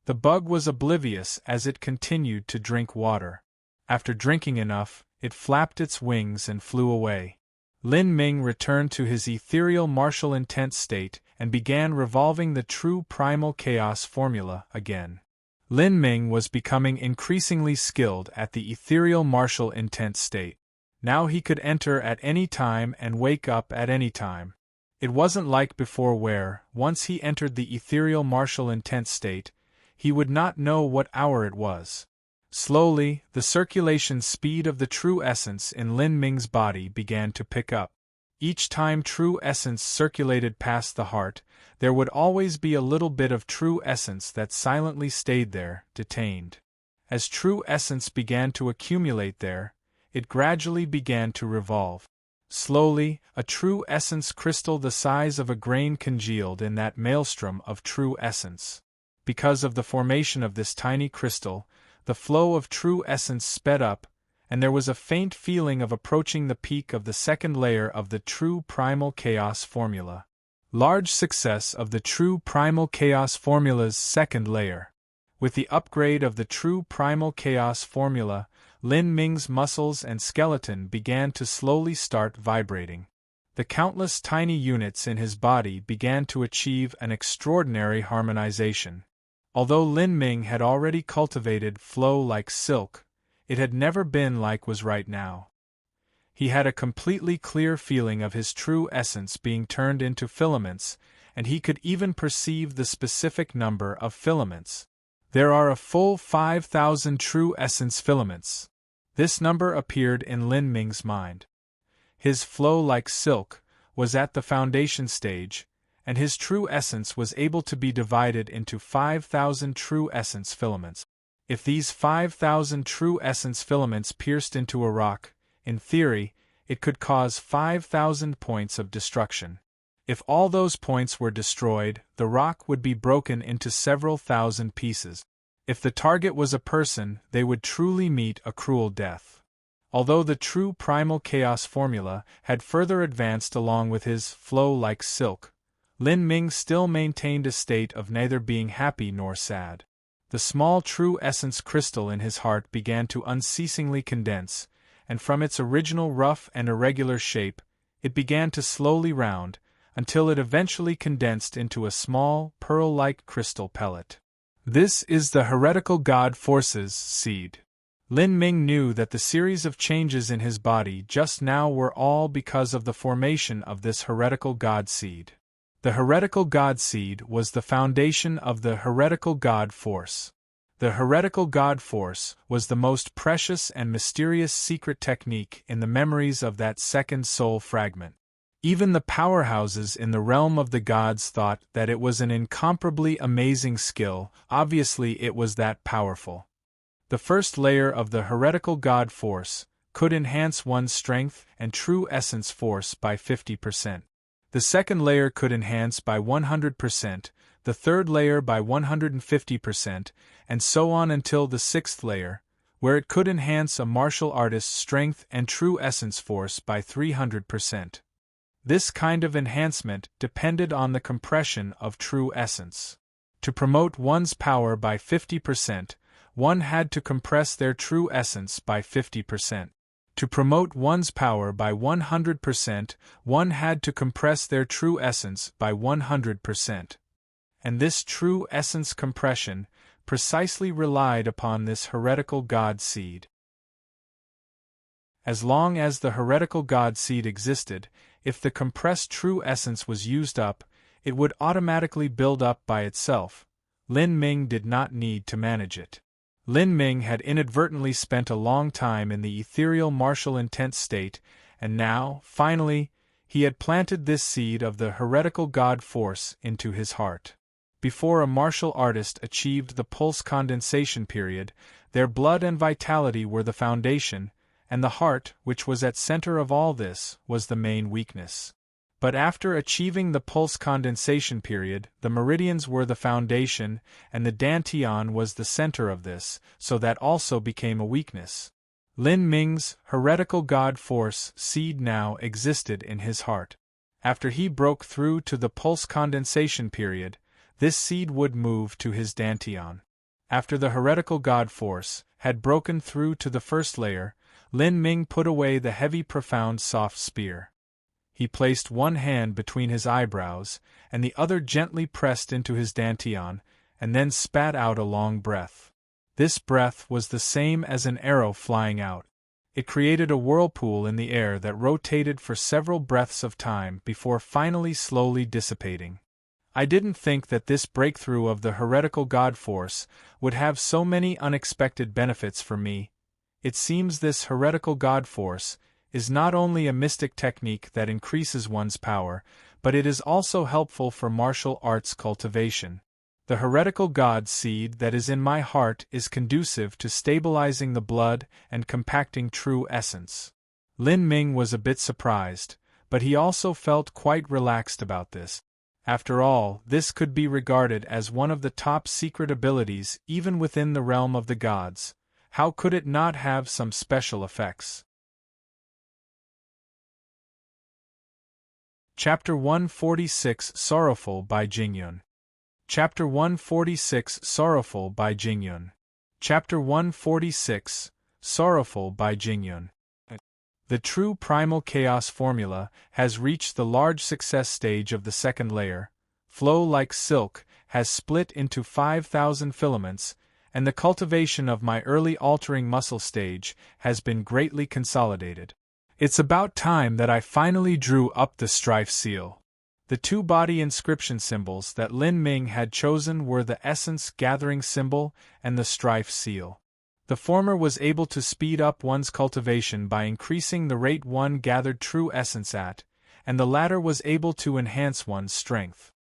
The bug was oblivious as it continued to drink water. After drinking enough, it flapped its wings and flew away. Lin Ming returned to his ethereal martial intent state and began revolving the true primal chaos formula again. Lin Ming was becoming increasingly skilled at the ethereal martial intent state. Now he could enter at any time and wake up at any time. It wasn't like before where, once he entered the ethereal martial intent state, he would not know what hour it was. Slowly, the circulation speed of the true essence in Lin Ming's body began to pick up. Each time true essence circulated past the heart, there would always be a little bit of true essence that silently stayed there, detained. As true essence began to accumulate there, it gradually began to revolve. Slowly, a true essence crystal the size of a grain congealed in that maelstrom of true essence. Because of the formation of this tiny crystal, the flow of true essence sped up, and there was a faint feeling of approaching the peak of the second layer of the true primal chaos formula. Large success of the true primal chaos formula's second layer. With the upgrade of the true primal chaos formula, Lin Ming's muscles and skeleton began to slowly start vibrating. The countless tiny units in his body began to achieve an extraordinary harmonization. Although Lin Ming had already cultivated flow like silk, it had never been like was right now. He had a completely clear feeling of his true essence being turned into filaments, and he could even perceive the specific number of filaments. There are a full 5,000 true essence filaments. This number appeared in Lin Ming's mind. His flow like silk was at the foundation stage, and his true essence was able to be divided into 5,000 true essence filaments. If these 5,000 true essence filaments pierced into a rock, in theory, it could cause 5,000 points of destruction. If all those points were destroyed, the rock would be broken into several thousand pieces. If the target was a person, they would truly meet a cruel death. Although the true primal chaos formula had further advanced along with his flow like silk, Lin Ming still maintained a state of neither being happy nor sad. The small true essence crystal in his heart began to unceasingly condense, and from its original rough and irregular shape, it began to slowly round, until it eventually condensed into a small, pearl-like crystal pellet. This is the heretical god force's seed. Lin Ming knew that the series of changes in his body just now were all because of the formation of this heretical god seed. The heretical god seed was the foundation of the heretical god force. The heretical god force was the most precious and mysterious secret technique in the memories of that second soul fragment. Even the powerhouses in the realm of the gods thought that it was an incomparably amazing skill. Obviously it was that powerful. The first layer of the heretical god force could enhance one's strength and true essence force by 50%. The second layer could enhance by 100%, the third layer by 150%, and so on until the sixth layer, where it could enhance a martial artist's strength and true essence force by 300%. This kind of enhancement depended on the compression of true essence. To promote one's power by 50%, one had to compress their true essence by 50%. To promote one's power by 100%, one had to compress their true essence by 100%. And this true essence compression precisely relied upon this heretical God seed. As long as the heretical God seed existed, if the compressed true essence was used up, it would automatically build up by itself. Lin Ming did not need to manage it. Lin Ming had inadvertently spent a long time in the ethereal martial intent state, and now, finally, he had planted this seed of the heretical God force into his heart. Before a martial artist achieved the pulse condensation period, their blood and vitality were the foundation, and the heart, which was at center of all this, was the main weakness. But after achieving the pulse condensation period, the meridians were the foundation, and the dantian was the center of this, so that also became a weakness. Lin Ming's heretical God force seed now existed in his heart. After he broke through to the pulse condensation period, this seed would move to his dantian. After the heretical God force had broken through to the first layer, Lin Ming put away the heavy profound soft spear. He placed one hand between his eyebrows, and the other gently pressed into his dantian, and then spat out a long breath. This breath was the same as an arrow flying out. It created a whirlpool in the air that rotated for several breaths of time before finally slowly dissipating. I didn't think that this breakthrough of the heretical God force would have so many unexpected benefits for me. It seems this heretical God force is not only a mystic technique that increases one's power, but it is also helpful for martial arts cultivation. The heretical God seed that is in my heart is conducive to stabilizing the blood and compacting true essence. Lin Ming was a bit surprised, but he also felt quite relaxed about this. After all, this could be regarded as one of the top secret abilities even within the realm of the gods. How could it not have some special effects? Chapter 146 Sorrowful by Jingyun. Chapter 146 Sorrowful by Jingyun. Chapter 146 Sorrowful by Jingyun. The true primal chaos formula has reached the large success stage of the second layer. Flow like silk has split into 5,000 filaments, and the cultivation of my early altering muscle stage has been greatly consolidated. It's about time that I finally drew up the strife seal. The two body inscription symbols that Lin Ming had chosen were the essence gathering symbol and the strife seal. The former was able to speed up one's cultivation by increasing the rate one gathered true essence at, and the latter was able to enhance one's strength.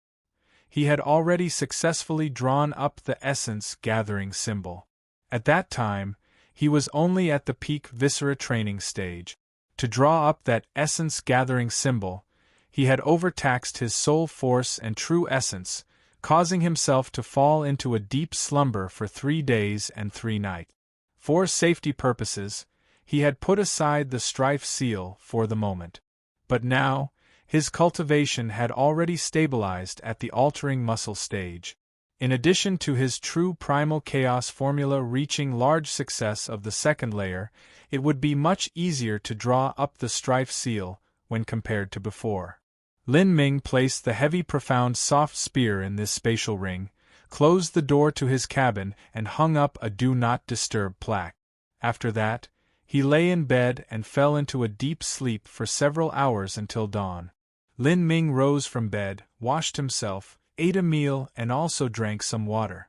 He had already successfully drawn up the essence gathering symbol. At that time, he was only at the peak viscera training stage. To draw up that essence gathering symbol, he had overtaxed his soul force and true essence, causing himself to fall into a deep slumber for 3 days and 3 nights. For safety purposes, he had put aside the strife seal for the moment. But now, his cultivation had already stabilized at the altering muscle stage. In addition to his true primal chaos formula reaching large success of the second layer, it would be much easier to draw up the strife seal when compared to before. Lin Ming placed the heavy profound soft spear in this spatial ring, closed the door to his cabin and hung up a do not disturb plaque. After that, he lay in bed and fell into a deep sleep for several hours until dawn. Lin Ming rose from bed, washed himself, ate a meal and also drank some water.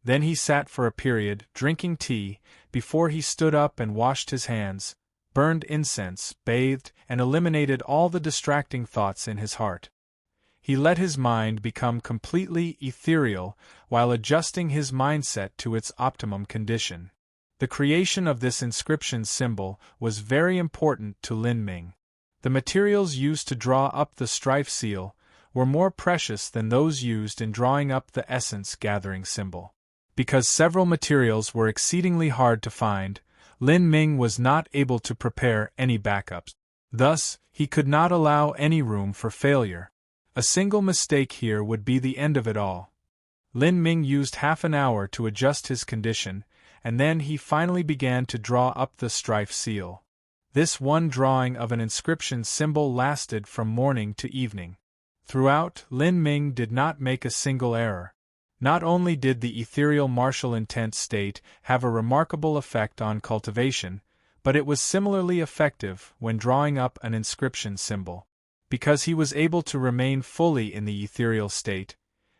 Then he sat for a period, drinking tea, before he stood up and washed his hands, burned incense, bathed, and eliminated all the distracting thoughts in his heart. He let his mind become completely ethereal while adjusting his mindset to its optimum condition. The creation of this inscription symbol was very important to Lin Ming. The materials used to draw up the strife seal were more precious than those used in drawing up the essence gathering symbol. Because several materials were exceedingly hard to find, Lin Ming was not able to prepare any backups. Thus, he could not allow any room for failure. A single mistake here would be the end of it all. Lin Ming used half an hour to adjust his condition, and then he finally began to draw up the strife seal. This one drawing of an inscription symbol lasted from morning to evening. Throughout, Lin Ming did not make a single error. Not only did the ethereal martial intent state have a remarkable effect on cultivation, but it was similarly effective when drawing up an inscription symbol. Because he was able to remain fully in the ethereal state,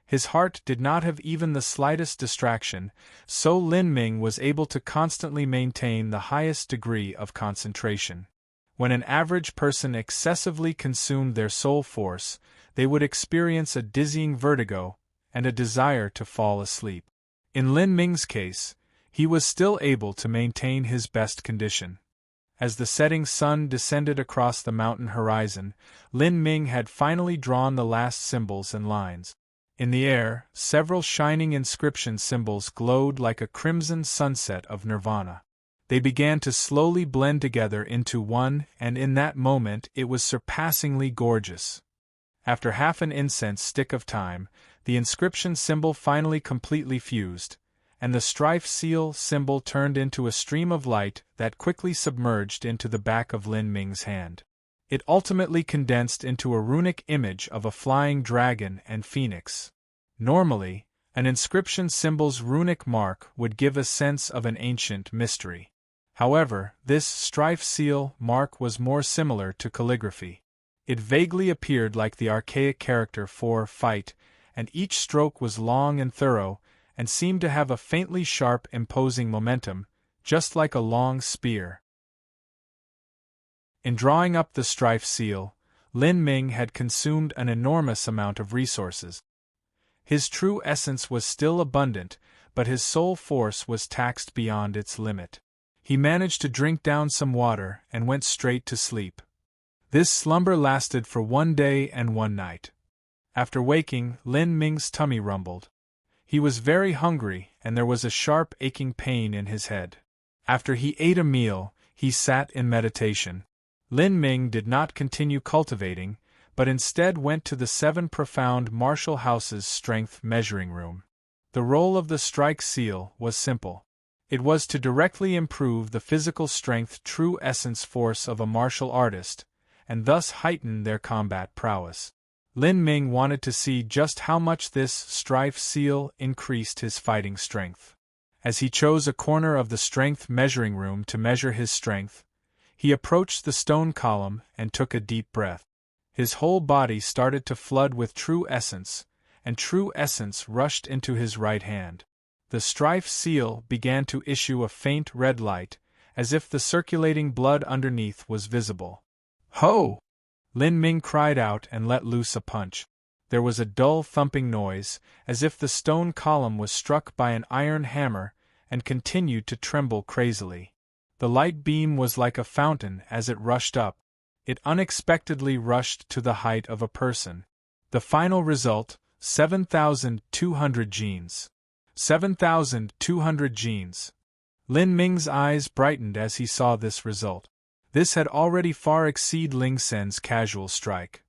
his heart did not have even the slightest distraction, so Lin Ming was able to constantly maintain the highest degree of concentration. When an average person excessively consumed their soul force, they would experience a dizzying vertigo and a desire to fall asleep. In Lin Ming's case, he was still able to maintain his best condition. As the setting sun descended across the mountain horizon, Lin Ming had finally drawn the last symbols and lines. In the air, several shining inscription symbols glowed like a crimson sunset of nirvana. They began to slowly blend together into one, and in that moment it was surpassingly gorgeous. After half an incense stick of time, the inscription symbol finally completely fused, and the strife seal symbol turned into a stream of light that quickly submerged into the back of Lin Ming's hand. It ultimately condensed into a runic image of a flying dragon and phoenix. Normally, an inscription symbol's runic mark would give a sense of an ancient mystery. However, this strife seal mark was more similar to calligraphy. It vaguely appeared like the archaic character for fight, and each stroke was long and thorough, and seemed to have a faintly sharp, imposing momentum, just like a long spear. In drawing up the strife seal, Lin Ming had consumed an enormous amount of resources. His true essence was still abundant, but his soul force was taxed beyond its limit. He managed to drink down some water and went straight to sleep. This slumber lasted for 1 day and 1 night. After waking, Lin Ming's tummy rumbled. He was very hungry, and there was a sharp aching pain in his head. After he ate a meal, he sat in meditation. Lin Ming did not continue cultivating, but instead went to the 7 profound martial house's strength measuring room. The role of the strike seal was simple. It was to directly improve the physical strength true essence force of a martial artist, and thus heighten their combat prowess. Lin Ming wanted to see just how much this strife seal increased his fighting strength. As he chose a corner of the strength measuring room to measure his strength, he approached the stone column and took a deep breath. His whole body started to flood with true essence, and true essence rushed into his right hand. The strife seal began to issue a faint red light, as if the circulating blood underneath was visible. Ho! Lin Ming cried out and let loose a punch. There was a dull thumping noise, as if the stone column was struck by an iron hammer, and continued to tremble crazily. The light beam was like a fountain as it rushed up. It unexpectedly rushed to the height of a person. The final result, 7,200 genes. 7,200 genes. Lin Ming's eyes brightened as he saw this result. This had already far exceeded Ling Sen's casual strike.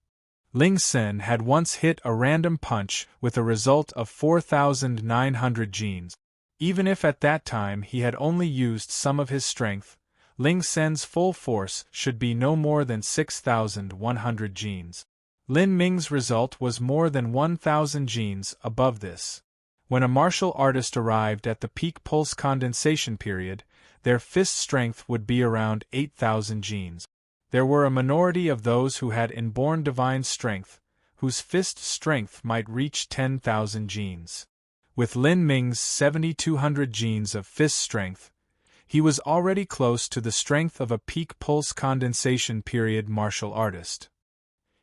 Ling Sen had once hit a random punch with a result of 4,900 genes. Even if at that time he had only used some of his strength, Ling Sen's full force should be no more than 6,100 genes. Lin Ming's result was more than 1,000 genes above this. When a martial artist arrived at the peak pulse condensation period, their fist strength would be around 8,000 genes. There were a minority of those who had inborn divine strength, whose fist strength might reach 10,000 genes. With Lin Ming's 7,200 genes of fist strength, he was already close to the strength of a peak pulse condensation period martial artist.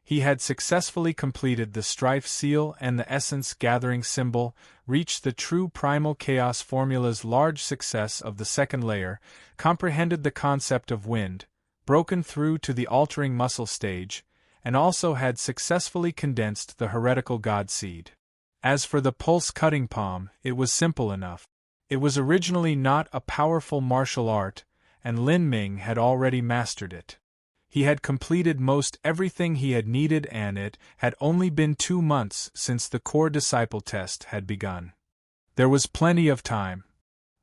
He had successfully completed the strife seal and the essence gathering symbol, reached the true primal chaos formula's large success of the second layer, comprehended the concept of wind, broken through to the altering muscle stage, and also had successfully condensed the heretical god seed. As for the pulse-cutting palm, it was simple enough. It was originally not a powerful martial art, and Lin Ming had already mastered it. He had completed most everything he had needed, and it had only been 2 months since the core disciple test had begun. There was plenty of time.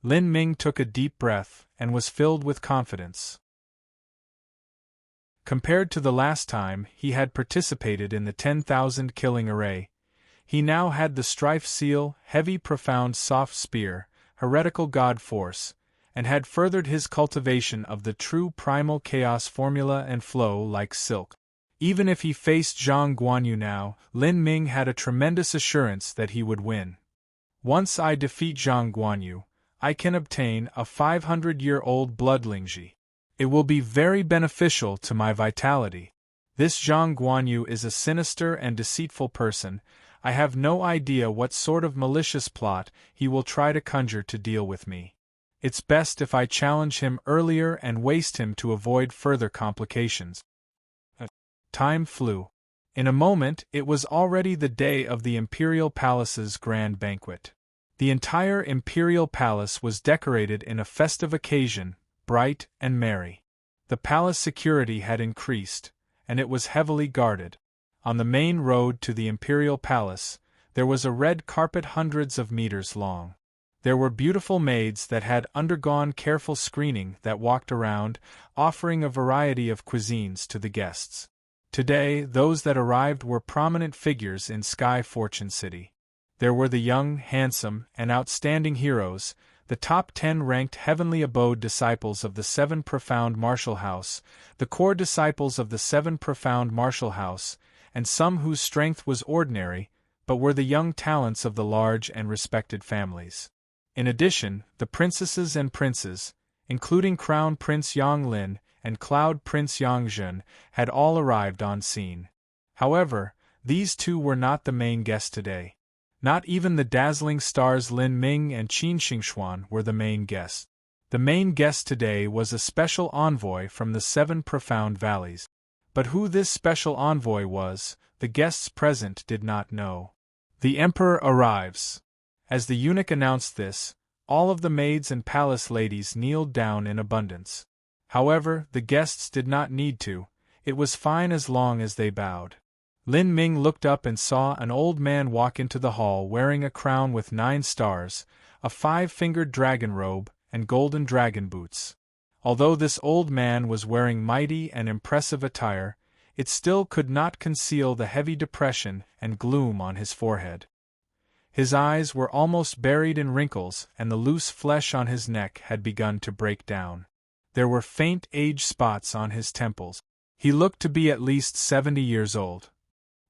Lin Ming took a deep breath and was filled with confidence. Compared to the last time he had participated in the 10,000 killing array, he now had the strife seal, heavy profound soft spear, heretical god force, and had furthered his cultivation of the true primal chaos formula and flow like silk. Even if he faced Zhang Guanyu now, Lin Ming had a tremendous assurance that he would win. Once I defeat Zhang Guanyu, I can obtain a 500-year-old blood Lingji. It will be very beneficial to my vitality. This Zhang Guanyu is a sinister and deceitful person. I have no idea what sort of malicious plot he will try to conjure to deal with me. It's best if I challenge him earlier and waste him to avoid further complications. Time flew. In a moment it was already the day of the Imperial Palace's grand banquet. The entire Imperial Palace was decorated in a festive occasion, bright and merry. The palace security had increased, and it was heavily guarded. On the main road to the Imperial Palace, there was a red carpet hundreds of meters long. There were beautiful maids that had undergone careful screening that walked around, offering a variety of cuisines to the guests. Today, those that arrived were prominent figures in Sky Fortune City. There were the young, handsome, and outstanding heroes, the top 10 ranked heavenly abode disciples of the 7 profound martial house, the core disciples of the 7 profound martial house, and some whose strength was ordinary, but were the young talents of the large and respected families. In addition, the princesses and princes, including Crown Prince Yang Lin and Cloud Prince Yang Zhen, had all arrived on scene. However, these two were not the main guests today. Not even the dazzling stars Lin Ming and Qin Xingxuan were the main guests. The main guest today was a special envoy from the 7 profound valleys. But who this special envoy was, the guests present did not know. The emperor arrives. As the eunuch announced this, all of the maids and palace ladies kneeled down in abundance. However, the guests did not need to. It was fine as long as they bowed. Lin Ming looked up and saw an old man walk into the hall wearing a crown with 9 stars, a 5-fingered dragon robe, and golden dragon boots. Although this old man was wearing mighty and impressive attire, it still could not conceal the heavy depression and gloom on his forehead. His eyes were almost buried in wrinkles, and the loose flesh on his neck had begun to break down. There were faint age spots on his temples. He looked to be at least 70 years old.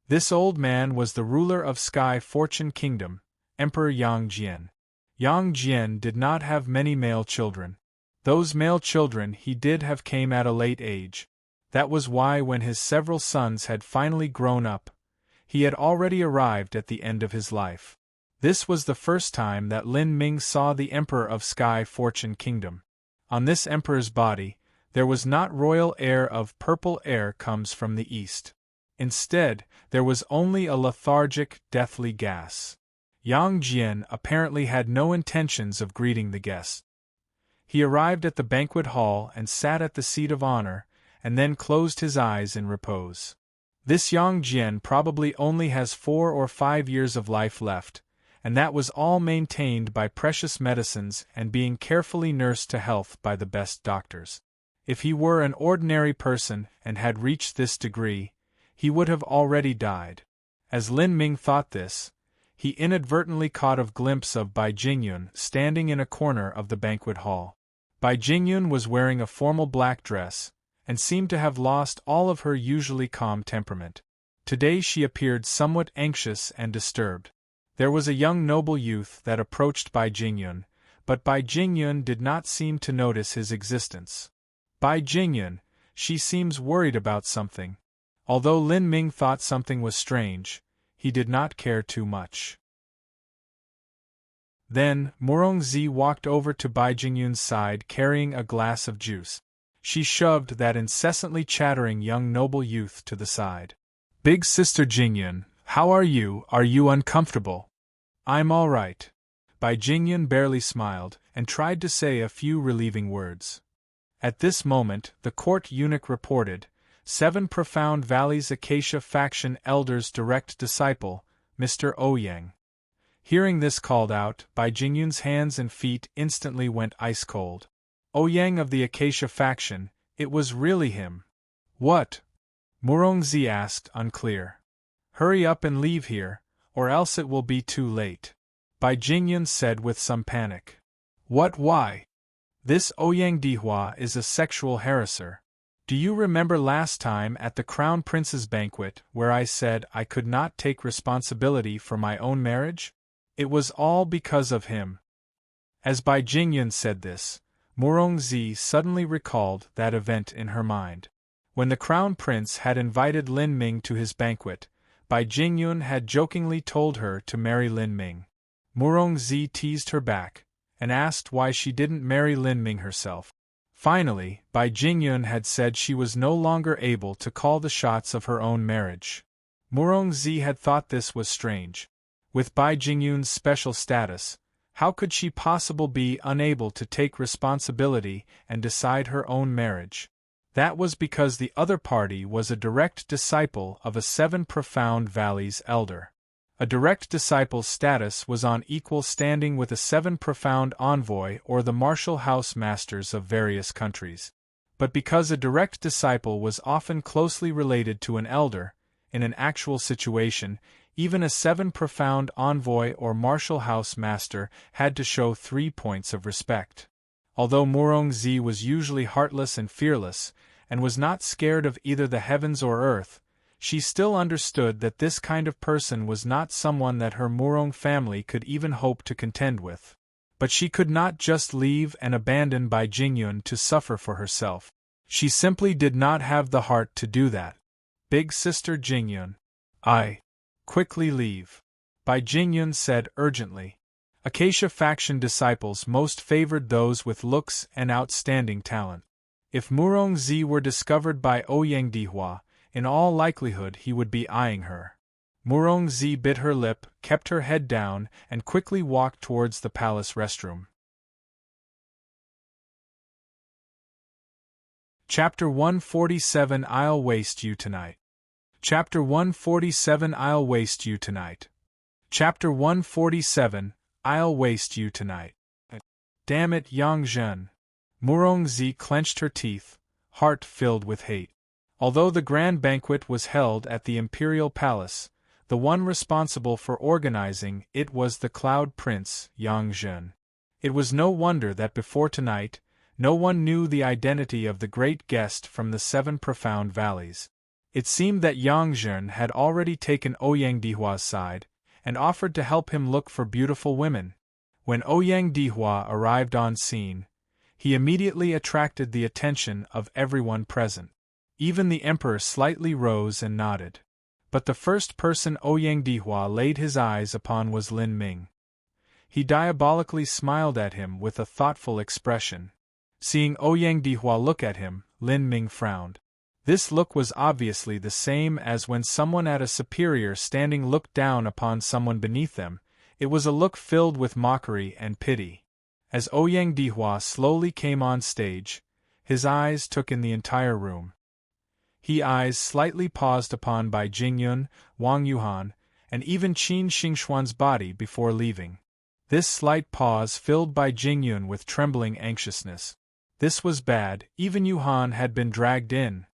This old man was the ruler of Sky Fortune Kingdom, Emperor Yang Jian. Yang Jian did not have many male children. Those male children he did have came at a late age. That was why when his several sons had finally grown up, he had already arrived at the end of his life. This was the first time that Lin Ming saw the Emperor of Sky Fortune Kingdom. On this emperor's body, there was not royal air of purple air comes from the east. Instead, there was only a lethargic, deathly gas. Yang Jian apparently had no intentions of greeting the guests. He arrived at the banquet hall and sat at the seat of honor, and then closed his eyes in repose. This Yang Jian probably only has 4 or 5 years of life left, and that was all maintained by precious medicines and being carefully nursed to health by the best doctors. If he were an ordinary person and had reached this degree, he would have already died. As Lin Ming thought this, he inadvertently caught a glimpse of Bai Jingyun standing in a corner of the banquet hall. Bai Jingyun was wearing a formal black dress, and seemed to have lost all of her usually calm temperament. Today she appeared somewhat anxious and disturbed. There was a young noble youth that approached Bai Jingyun, but Bai Jingyun did not seem to notice his existence. Bai Jingyun, she seems worried about something. Although Lin Ming thought something was strange, he did not care too much. Then, Murongzi walked over to Bai Jingyun's side carrying a glass of juice. She shoved that incessantly chattering young noble youth to the side. "Big Sister Jingyun, how are you? Are you uncomfortable?" "I'm all right." Bai Jingyun barely smiled, and tried to say a few relieving words. At this moment, the court eunuch reported, 7 Profound Valleys Acacia Faction Elder's direct disciple, Mr. Ouyang. Hearing this called out, Bai Jingyun's hands and feet instantly went ice cold. Ouyang of the Acacia Faction, it was really him. What? Murongzi asked, unclear. Hurry up and leave here, or else it will be too late. Bai Jingyun said with some panic. What? Why? This Ouyang Dihua is a sexual harasser. Do you remember last time at the Crown Prince's banquet where I said I could not take responsibility for my own marriage? It was all because of him. As Bai Jingyun said this, Murongzi suddenly recalled that event in her mind. When the Crown Prince had invited Lin Ming to his banquet, Bai Jingyun had jokingly told her to marry Lin Ming. Murongzi teased her back, and asked why she didn't marry Lin Ming herself. Finally, Bai Jingyun had said she was no longer able to call the shots of her own marriage. Murongzi had thought this was strange. With Bai Jingyun's special status, how could she possibly be unable to take responsibility and decide her own marriage? That was because the other party was a direct disciple of a 7 Profound Valleys elder. A direct disciple's status was on equal standing with a 7 Profound envoy or the martial house masters of various countries. But because a direct disciple was often closely related to an elder, in an actual situation, even a 7 Profound envoy or martial house master had to show 3 points of respect. Although Murongzi was usually heartless and fearless, and was not scared of either the heavens or earth, she still understood that this kind of person was not someone that her Murong family could even hope to contend with. But she could not just leave and abandon Bai Jingyun to suffer for herself. She simply did not have the heart to do that. Big sister Jingyun. Quickly leave. Bai Jingyun said urgently. Acacia faction disciples most favored those with looks and outstanding talent. If Murongzi were discovered by Ouyang Dihua, in all likelihood he would be eyeing her. Murongzi bit her lip, kept her head down, and quickly walked towards the palace restroom. Chapter 147 I'll waste you tonight. Chapter 147 I'll waste you tonight. Chapter 147 I'll waste you tonight. Damn it, Yang Zhen. Murongzi clenched her teeth, heart filled with hate. Although the grand banquet was held at the imperial palace, the one responsible for organizing it was the Cloud Prince, Yang Zhen. It was no wonder that before tonight, no one knew the identity of the great guest from the 7 Profound Valleys. It seemed that Yang Zhen had already taken Ouyang Dihua's side, and offered to help him look for beautiful women. When Ouyang Dihua arrived on scene, he immediately attracted the attention of everyone present. Even the emperor slightly rose and nodded. But the first person Ouyang Dihua laid his eyes upon was Lin Ming. He diabolically smiled at him with a thoughtful expression. Seeing Ouyang Dihua look at him, Lin Ming frowned. This look was obviously the same as when someone at a superior standing looked down upon someone beneath them. It was a look filled with mockery and pity. As Ouyang Dihua slowly came on stage, his eyes took in the entire room. His eyes slightly paused upon Bai Jingyun, Wang Yuhan, and even Qin Xingxuan's body before leaving. This slight pause filled Bai Jingyun with trembling anxiousness. This was bad. Even Yuhan had been dragged in.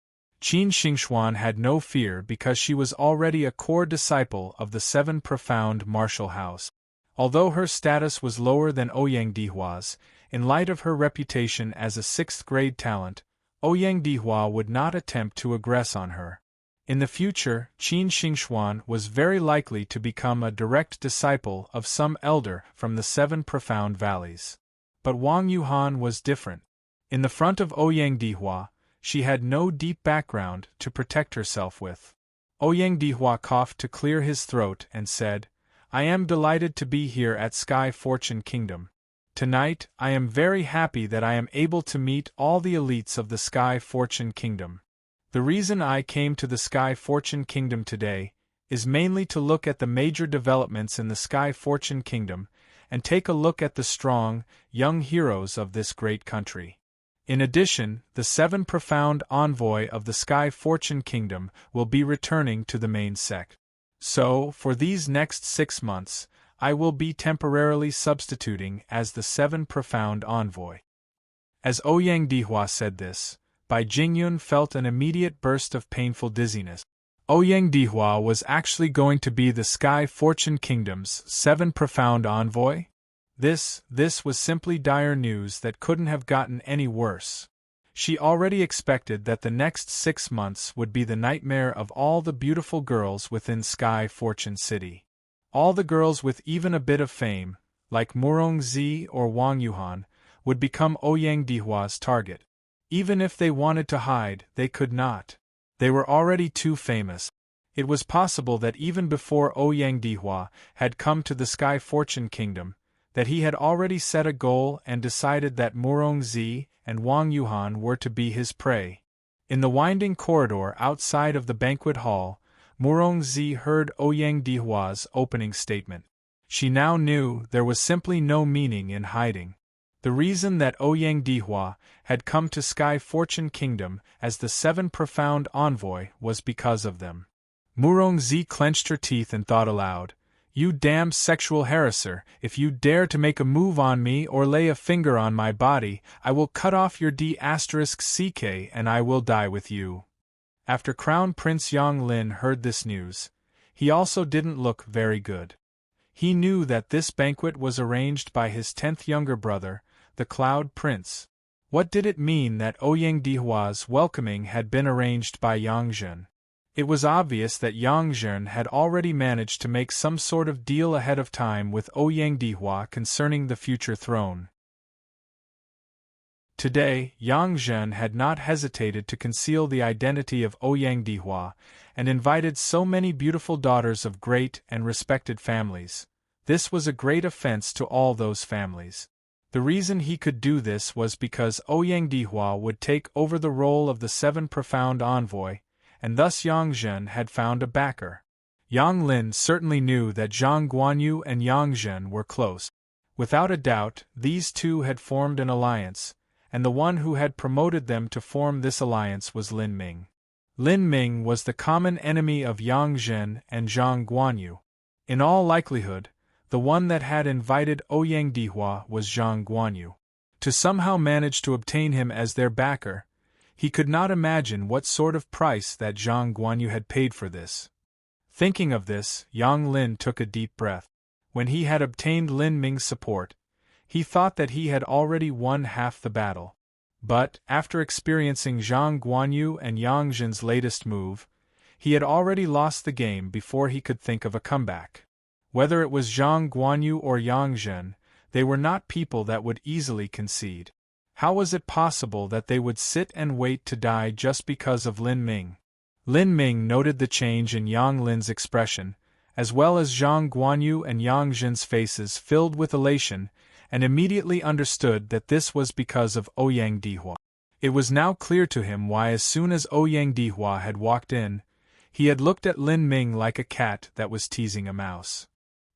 Qin Xingxuan had no fear because she was already a core disciple of the 7 Profound Martial House. Although her status was lower than Ouyang Dihua's, in light of her reputation as a 6th-grade talent, Ouyang Dihua would not attempt to aggress on her. In the future, Qin Xingxuan was very likely to become a direct disciple of some elder from the 7 Profound Valleys. But Wang Yuhan was different. In the front of Ouyang Dihua, she had no deep background to protect herself with. Ouyang Dihua coughed to clear his throat and said, I am delighted to be here at Sky Fortune Kingdom. Tonight, I am very happy that I am able to meet all the elites of the Sky Fortune Kingdom. The reason I came to the Sky Fortune Kingdom today is mainly to look at the major developments in the Sky Fortune Kingdom and take a look at the strong, young heroes of this great country. In addition, the 7 Profound Envoy of the Sky Fortune Kingdom will be returning to the main sect. So, for these next 6 months, I will be temporarily substituting as the 7 Profound Envoy. As Ouyang Dihua said this, Bai Jingyun felt an immediate burst of painful dizziness. Ouyang Dihua was actually going to be the Sky Fortune Kingdom's 7 profound envoy? This was simply dire news that couldn't have gotten any worse. She already expected that the next 6 months would be the nightmare of all the beautiful girls within Sky Fortune City. All the girls with even a bit of fame, like Murongzi or Wang Yuhan, would become Ouyang Dihua's target. Even if they wanted to hide, they could not. They were already too famous. It was possible that even before Ouyang Dihua had come to the Sky Fortune Kingdom, that he had already set a goal and decided that Murongzi and Wang Yuhan were to be his prey. In the winding corridor outside of the banquet hall, Murongzi heard Ouyang Dihua's opening statement. She now knew there was simply no meaning in hiding. The reason that Ouyang Dihua had come to Sky Fortune Kingdom as the 7 profound envoy was because of them. Murongzi clenched her teeth and thought aloud, "You damned sexual harasser, if you dare to make a move on me or lay a finger on my body, I will cut off your D*CK and I will die with you." After Crown Prince Yonglin heard this news, he also didn't look very good. He knew that this banquet was arranged by his 10th younger brother, the Cloud Prince. What did it mean that Ouyang Dihua's welcoming had been arranged by Yangzhen? It was obvious that Yangzhen had already managed to make some sort of deal ahead of time with Ouyang Dihua concerning the future throne. Today, Yangzhen had not hesitated to conceal the identity of Ouyang Dihua, and invited so many beautiful daughters of great and respected families. This was a great offense to all those families. The reason he could do this was because Ouyang Dihua would take over the role of the 7 profound envoy, and thus Yangzhen had found a backer. Yonglin certainly knew that Zhang Guanyu and Yangzhen were close. Without a doubt, these two had formed an alliance, and the one who had promoted them to form this alliance was Lin Ming. Lin Ming was the common enemy of Yangzhen and Zhang Guanyu. In all likelihood, the one that had invited Ouyang Dihua was Zhang Guanyu. To somehow manage to obtain him as their backer, he could not imagine what sort of price that Zhang Guanyu had paid for this. Thinking of this, Yang Lin took a deep breath. When he had obtained Lin Ming's support, he thought that he had already won half the battle. But, after experiencing Zhang Guanyu and Yangzhen's latest move, he had already lost the game before he could think of a comeback. Whether it was Zhang Guanyu or Yangzhen, they were not people that would easily concede. How was it possible that they would sit and wait to die just because of Lin Ming? Lin Ming noted the change in Yang Lin's expression, as well as Zhang Guanyu and Yangzhen's faces filled with elation, and immediately understood that this was because of Ouyang Dihua. It was now clear to him why as soon as Ouyang Dihua had walked in, he had looked at Lin Ming like a cat that was teasing a mouse.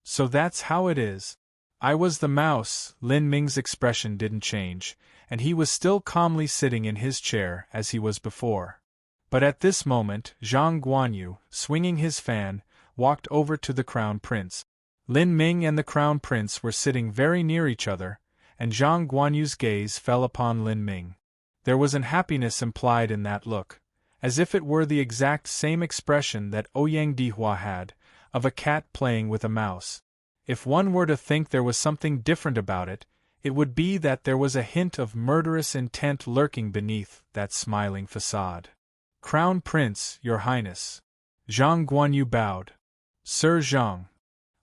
"So that's how it is. I was the mouse." Lin Ming's expression didn't change, and he was still calmly sitting in his chair as he was before. But at this moment, Zhang Guanyu, swinging his fan, walked over to the Crown Prince. Lin Ming and the Crown Prince were sitting very near each other, and Zhang Guanyu's gaze fell upon Lin Ming. There was an happiness implied in that look, as if it were the exact same expression that Ouyang Dihua had, of a cat playing with a mouse. If one were to think there was something different about it, it would be that there was a hint of murderous intent lurking beneath that smiling facade. "Crown Prince, Your Highness." Zhang Guanyu bowed. "Sir Zhang."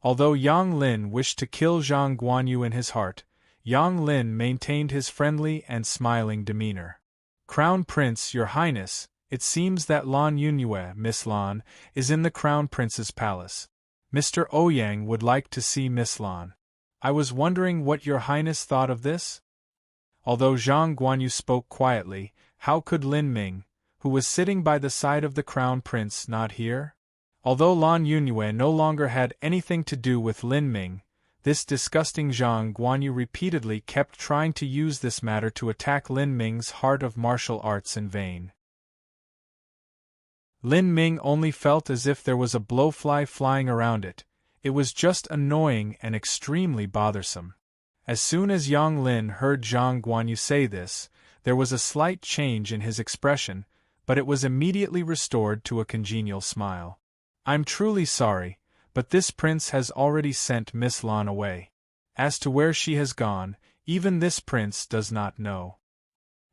Although Yang Lin wished to kill Zhang Guanyu in his heart, Yang Lin maintained his friendly and smiling demeanor. "Crown Prince, Your Highness, it seems that Lan Yunue, Miss Lan, is in the Crown Prince's palace. Mr. Ouyang would like to see Miss Lan. I was wondering what Your Highness thought of this?" Although Zhang Guanyu spoke quietly, how could Lin Ming, who was sitting by the side of the Crown Prince, not hear? Although Lan Yunue no longer had anything to do with Lin Ming, this disgusting Zhang Guanyu repeatedly kept trying to use this matter to attack Lin Ming's heart of martial arts in vain. Lin Ming only felt as if there was a blowfly flying around it. It was just annoying and extremely bothersome. As soon as Yang Lin heard Zhang Guanyu say this, there was a slight change in his expression, but it was immediately restored to a congenial smile. "I'm truly sorry, but this prince has already sent Miss Lan away. As to where she has gone, even this prince does not know."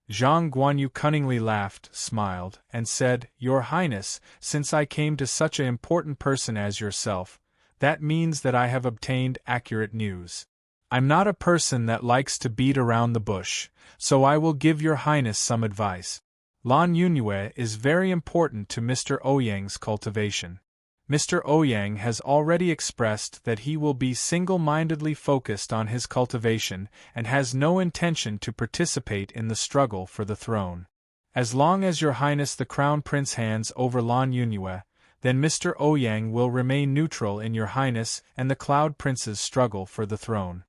Zhang Guanyu cunningly laughed, smiled, and said, "Your Highness, since I came to such an important person as yourself, that means that I have obtained accurate news. I'm not a person that likes to beat around the bush, so I will give your Highness some advice. Lan Yunue is very important to Mr. Ouyang's cultivation. Mr. Ouyang has already expressed that he will be single-mindedly focused on his cultivation and has no intention to participate in the struggle for the throne. As long as your Highness the Crown Prince hands over Lan Yunue, then Mr. Ouyang will remain neutral in your Highness and the Cloud Prince's struggle for the throne.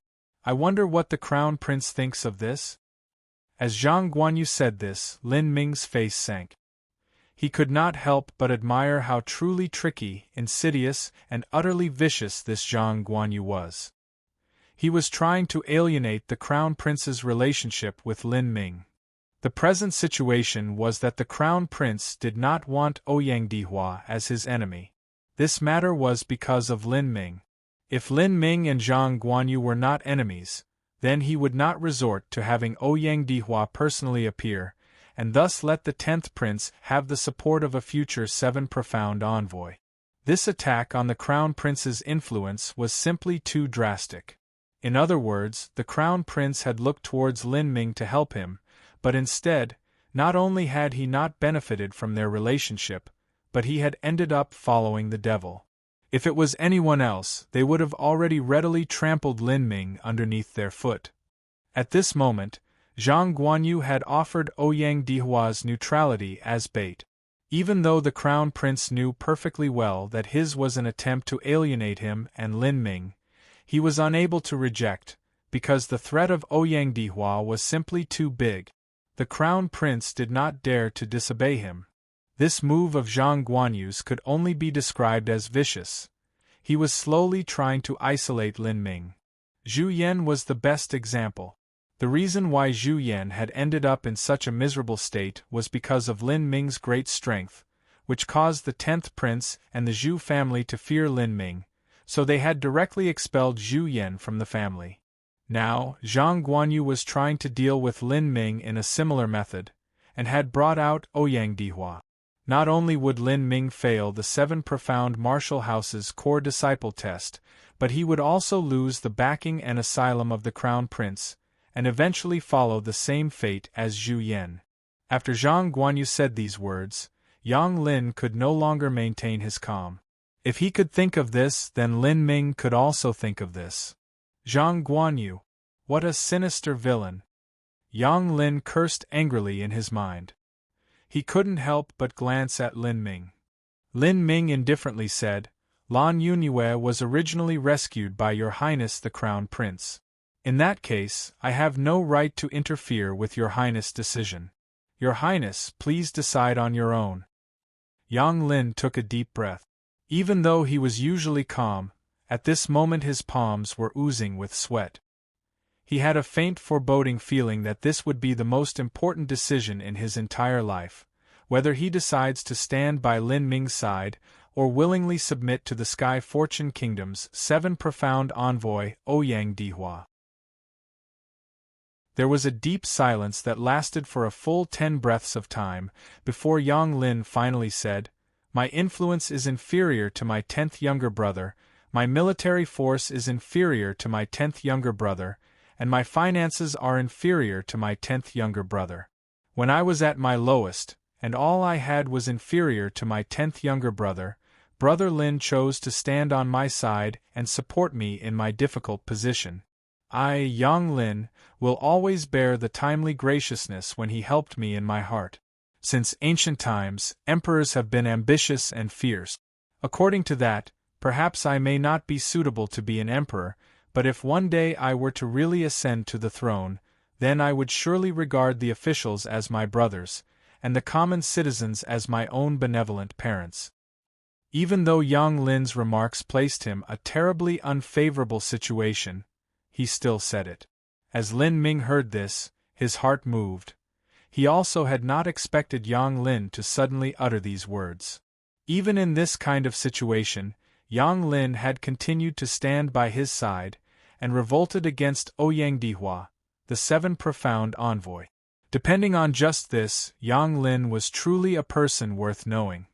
I wonder what the Crown Prince thinks of this?" As Zhang Guanyu said this, Lin Ming's face sank. He could not help but admire how truly tricky, insidious, and utterly vicious this Zhang Guanyu was. He was trying to alienate the Crown Prince's relationship with Lin Ming. The present situation was that the Crown Prince did not want Ouyang Dihua as his enemy. This matter was because of Lin Ming. If Lin Ming and Zhang Guanyu were not enemies, then he would not resort to having Ouyang Dihua personally appear, and thus let the 10th prince have the support of a future 7 profound envoy. This attack on the Crown Prince's influence was simply too drastic. In other words, the Crown Prince had looked towards Lin Ming to help him, but instead, not only had he not benefited from their relationship, but he had ended up following the devil. If it was anyone else, they would have already readily trampled Lin Ming underneath their foot. At this moment, Zhang Guanyu had offered Ouyang Dihua's neutrality as bait. Even though the Crown Prince knew perfectly well that his was an attempt to alienate him and Lin Ming, he was unable to reject, because the threat of Ouyang Dihua was simply too big. The Crown Prince did not dare to disobey him. This move of Zhang Guanyu's could only be described as vicious. He was slowly trying to isolate Lin Ming. Zhu Yan was the best example. The reason why Zhu Yan had ended up in such a miserable state was because of Lin Ming's great strength, which caused the 10th prince and the Zhu family to fear Lin Ming, so they had directly expelled Zhu Yan from the family. Now, Zhang Guanyu was trying to deal with Lin Ming in a similar method, and had brought out Ouyang Dihua. Not only would Lin Ming fail the 7 profound martial house's core disciple test, but he would also lose the backing and asylum of the Crown Prince, and eventually follow the same fate as Zhu Yan. After Zhang Guanyu said these words, Yang Lin could no longer maintain his calm. If he could think of this, then Lin Ming could also think of this. Zhang Guanyu, what a sinister villain! Yang Lin cursed angrily in his mind. He couldn't help but glance at Lin Ming. Lin Ming indifferently said, "Lan Yunue was originally rescued by Your Highness the Crown Prince. In that case, I have no right to interfere with Your Highness' decision. Your Highness, please decide on your own." Yang Lin took a deep breath. Even though he was usually calm, at this moment his palms were oozing with sweat. He had a faint foreboding feeling that this would be the most important decision in his entire life, whether he decides to stand by Lin Ming's side or willingly submit to the Sky Fortune Kingdom's 7 profound envoy, Ouyang Dihua. There was a deep silence that lasted for a full 10 breaths of time, before Yang Lin finally said, "My influence is inferior to my 10th younger brother, my military force is inferior to my 10th younger brother, and my finances are inferior to my 10th younger brother. When I was at my lowest, and all I had was inferior to my 10th younger brother, Brother Lin chose to stand on my side and support me in my difficult position. I, Yang Lin, will always bear the timely graciousness when he helped me in my heart. Since ancient times, emperors have been ambitious and fierce. According to that, perhaps I may not be suitable to be an emperor, but if one day I were to really ascend to the throne, then I would surely regard the officials as my brothers, and the common citizens as my own benevolent parents." Even though Yang Lin's remarks placed him in a terribly unfavorable situation, he still said it. As Lin Ming heard this, his heart moved, he also had not expected Yang Lin to suddenly utter these words. Even in this kind of situation, Yang Lin had continued to stand by his side, and revolted against Ouyang Dihua, the seven profound envoy. Depending on just this, Yang Lin was truly a person worth knowing.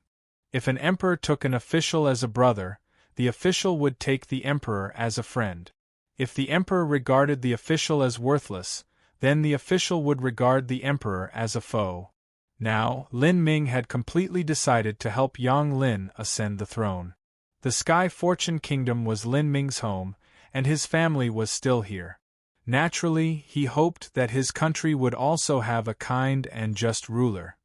If an emperor took an official as a brother, the official would take the emperor as a friend. If the emperor regarded the official as worthless, then the official would regard the emperor as a foe. Now, Lin Ming had completely decided to help Yang Lin ascend the throne. The Sky Fortune Kingdom was Lin Ming's home, and his family was still here. Naturally, he hoped that his country would also have a kind and just ruler.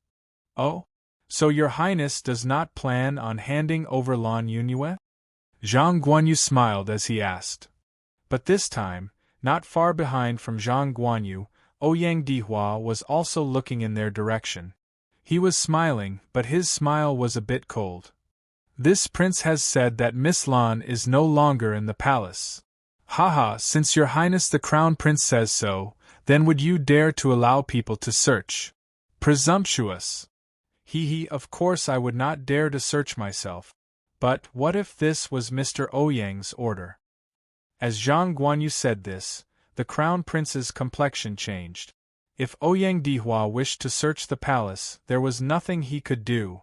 Oh? So your highness does not plan on handing over Lan Yunue? Zhang Guanyu smiled as he asked. But this time, not far behind from Zhang Guanyu, Ouyang Dihua was also looking in their direction. He was smiling, but his smile was a bit cold. This prince has said that Miss Lan is no longer in the palace. Haha, since your highness the crown prince says so, then would you dare to allow people to search? Presumptuous. Of course I would not dare to search myself. But what if this was Mr. Ouyang's order? As Zhang Guanyu said this, the crown prince's complexion changed. If Ouyang Dihua wished to search the palace, there was nothing he could do.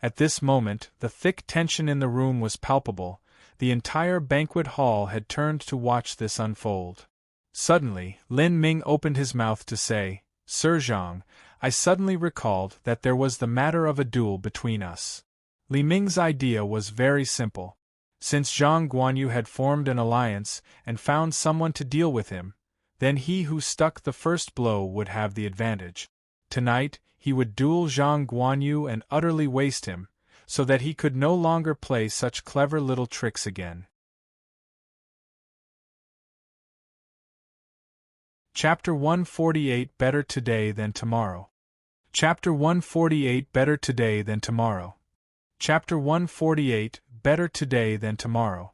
At this moment, the thick tension in the room was palpable. The entire banquet hall had turned to watch this unfold. Suddenly, Lin Ming opened his mouth to say, "Sir Zhang, I suddenly recalled that there was the matter of a duel between us." Li Ming's idea was very simple. Since Zhang Guanyu had formed an alliance and found someone to deal with him, then he who stuck the first blow would have the advantage. Tonight, he would duel Zhang Guanyu and utterly waste him, so that he could no longer play such clever little tricks again. Chapter 148 Better Today Than Tomorrow. Chapter 148 Better Today Than Tomorrow. Chapter 148 Better Today Than Tomorrow.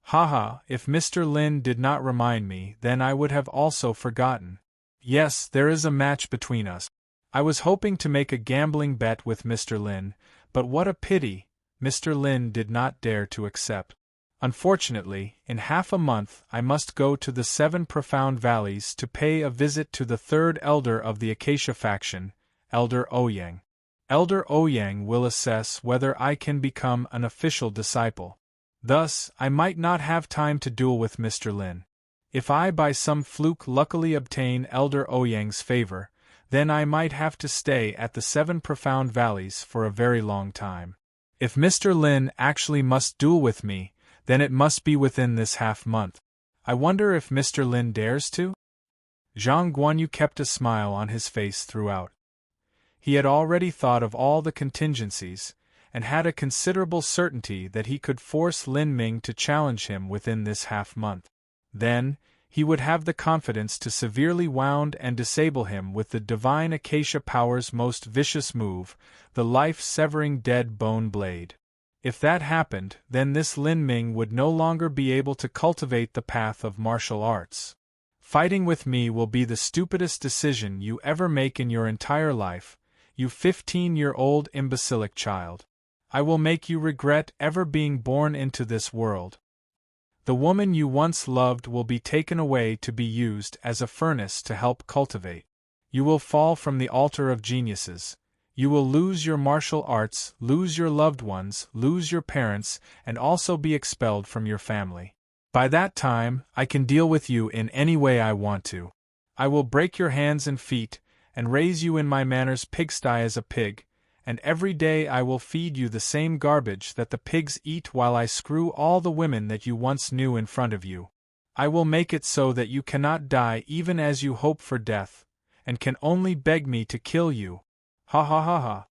Haha, if Mr. Lin did not remind me, then I would have also forgotten. Yes, there is a match between us. I was hoping to make a gambling bet with Mr. Lin, but what a pity, Mr. Lin did not dare to accept. Unfortunately, in half a month I must go to the Seven Profound Valleys to pay a visit to the third elder of the Acacia faction, Elder Ouyang. Elder Ouyang will assess whether I can become an official disciple. Thus, I might not have time to duel with Mr. Lin. If I by some fluke luckily obtain Elder Ouyang's favor, then I might have to stay at the Seven Profound Valleys for a very long time. If Mr. Lin actually must duel with me, then it must be within this half-month. I wonder if Mr. Lin dares to? Zhang Guanyu kept a smile on his face throughout. He had already thought of all the contingencies, and had a considerable certainty that he could force Lin Ming to challenge him within this half-month. Then, he would have the confidence to severely wound and disable him with the divine Acacia Power's most vicious move, the life-severing dead bone blade. If that happened, then this Lin Ming would no longer be able to cultivate the path of martial arts. Fighting with me will be the stupidest decision you ever make in your entire life, you 15-year-old imbecilic child. I will make you regret ever being born into this world. The woman you once loved will be taken away to be used as a furnace to help cultivate. You will fall from the altar of geniuses. You will lose your martial arts, lose your loved ones, lose your parents, and also be expelled from your family. By that time, I can deal with you in any way I want to. I will break your hands and feet, and raise you in my manor's pigsty as a pig, and every day I will feed you the same garbage that the pigs eat while I screw all the women that you once knew in front of you. I will make it so that you cannot die even as you hope for death, and can only beg me to kill you. Ha ha ha ha.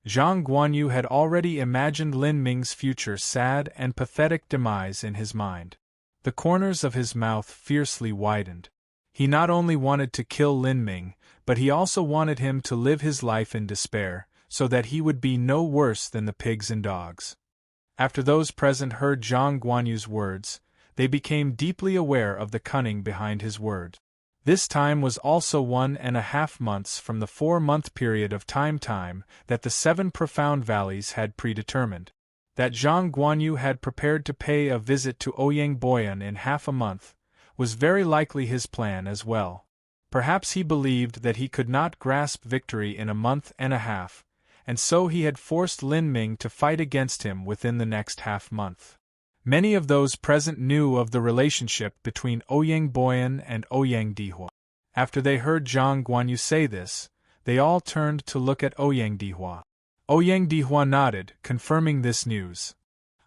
Zhang Guanyu had already imagined Lin Ming's future sad and pathetic demise in his mind. The corners of his mouth fiercely widened. He not only wanted to kill Lin Ming, but he also wanted him to live his life in despair, so that he would be no worse than the pigs and dogs. After those present heard Zhang Guanyu's words, they became deeply aware of the cunning behind his word. This time was also 1.5 months from the 4-month period of time that the 7 profound valleys had predetermined. That Zhang Guanyu had prepared to pay a visit to Ouyang Boyan in half a month was very likely his plan as well. Perhaps he believed that he could not grasp victory in a month and a half, and so he had forced Lin Ming to fight against him within the next half-month. Many of those present knew of the relationship between Ouyang Boyan and Ouyang Dihua. After they heard Zhang Guanyu say this, they all turned to look at Ouyang Dihua. Ouyang Dihua nodded, confirming this news.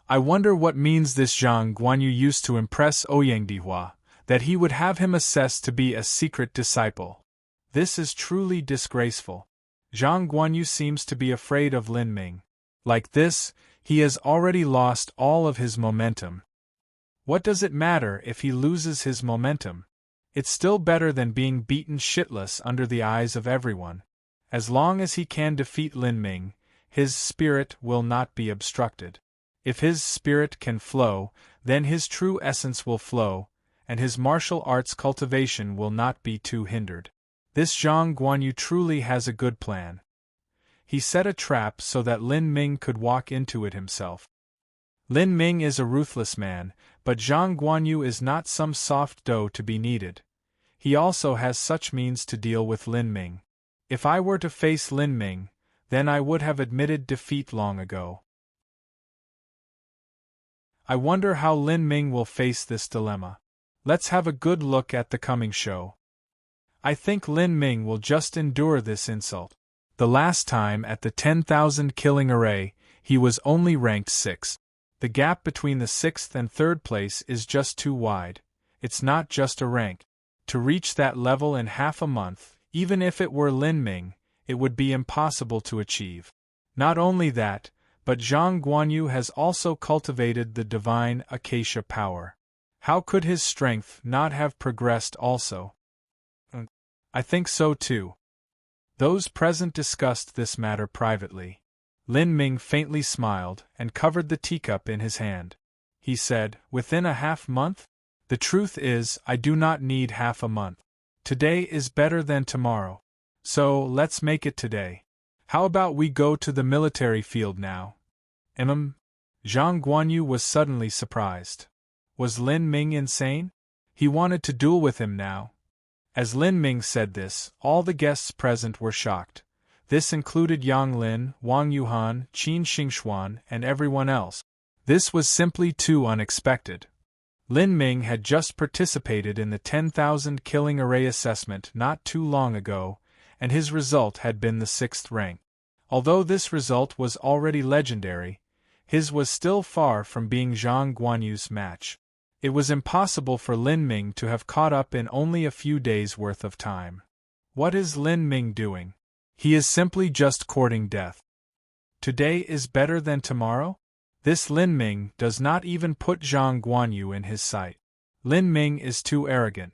I wonder what means this Zhang Guanyu used to impress Ouyang Dihua, that he would have him assessed to be a secret disciple. This is truly disgraceful. Zhang Guanyu seems to be afraid of Lin Ming. Like this, he has already lost all of his momentum. What does it matter if he loses his momentum? It's still better than being beaten shitless under the eyes of everyone. As long as he can defeat Lin Ming, his spirit will not be obstructed. If his spirit can flow, then his true essence will flow, and his martial arts cultivation will not be too hindered. This Zhang Guanyu truly has a good plan. He set a trap so that Lin Ming could walk into it himself. Lin Ming is a ruthless man, but Zhang Guanyu is not some soft dough to be kneaded. He also has such means to deal with Lin Ming. If I were to face Lin Ming, then I would have admitted defeat long ago. I wonder how Lin Ming will face this dilemma. Let's have a good look at the coming show. I think Lin Ming will just endure this insult. The last time at the 10,000 killing array, he was only ranked 6th. The gap between the 6th and 3rd place is just too wide. It's not just a rank. To reach that level in half a month, even if it were Lin Ming, it would be impossible to achieve. Not only that, but Zhang Guanyu has also cultivated the divine acacia power. How could his strength not have progressed also? I think so too. Those present discussed this matter privately. Lin Ming faintly smiled and covered the teacup in his hand. He said, "Within a half-month? The truth is, I do not need half a month. Today is better than tomorrow. So, let's make it today. How about we go to the military field now?" Zhang Guanyu was suddenly surprised. Was Lin Ming insane? He wanted to duel with him now. As Lin Ming said this, all the guests present were shocked. This included Yang Lin, Wang Yuhan, Qin Xingxuan, and everyone else. This was simply too unexpected. Lin Ming had just participated in the 10,000 killing array assessment not too long ago, and his result had been the 6th rank. Although this result was already legendary, his was still far from being Zhang Guanyu's match. It was impossible for Lin Ming to have caught up in only a few days' worth of time. What is Lin Ming doing? He is simply just courting death. Today is better than tomorrow? This Lin Ming does not even put Zhang Guanyu in his sight. Lin Ming is too arrogant.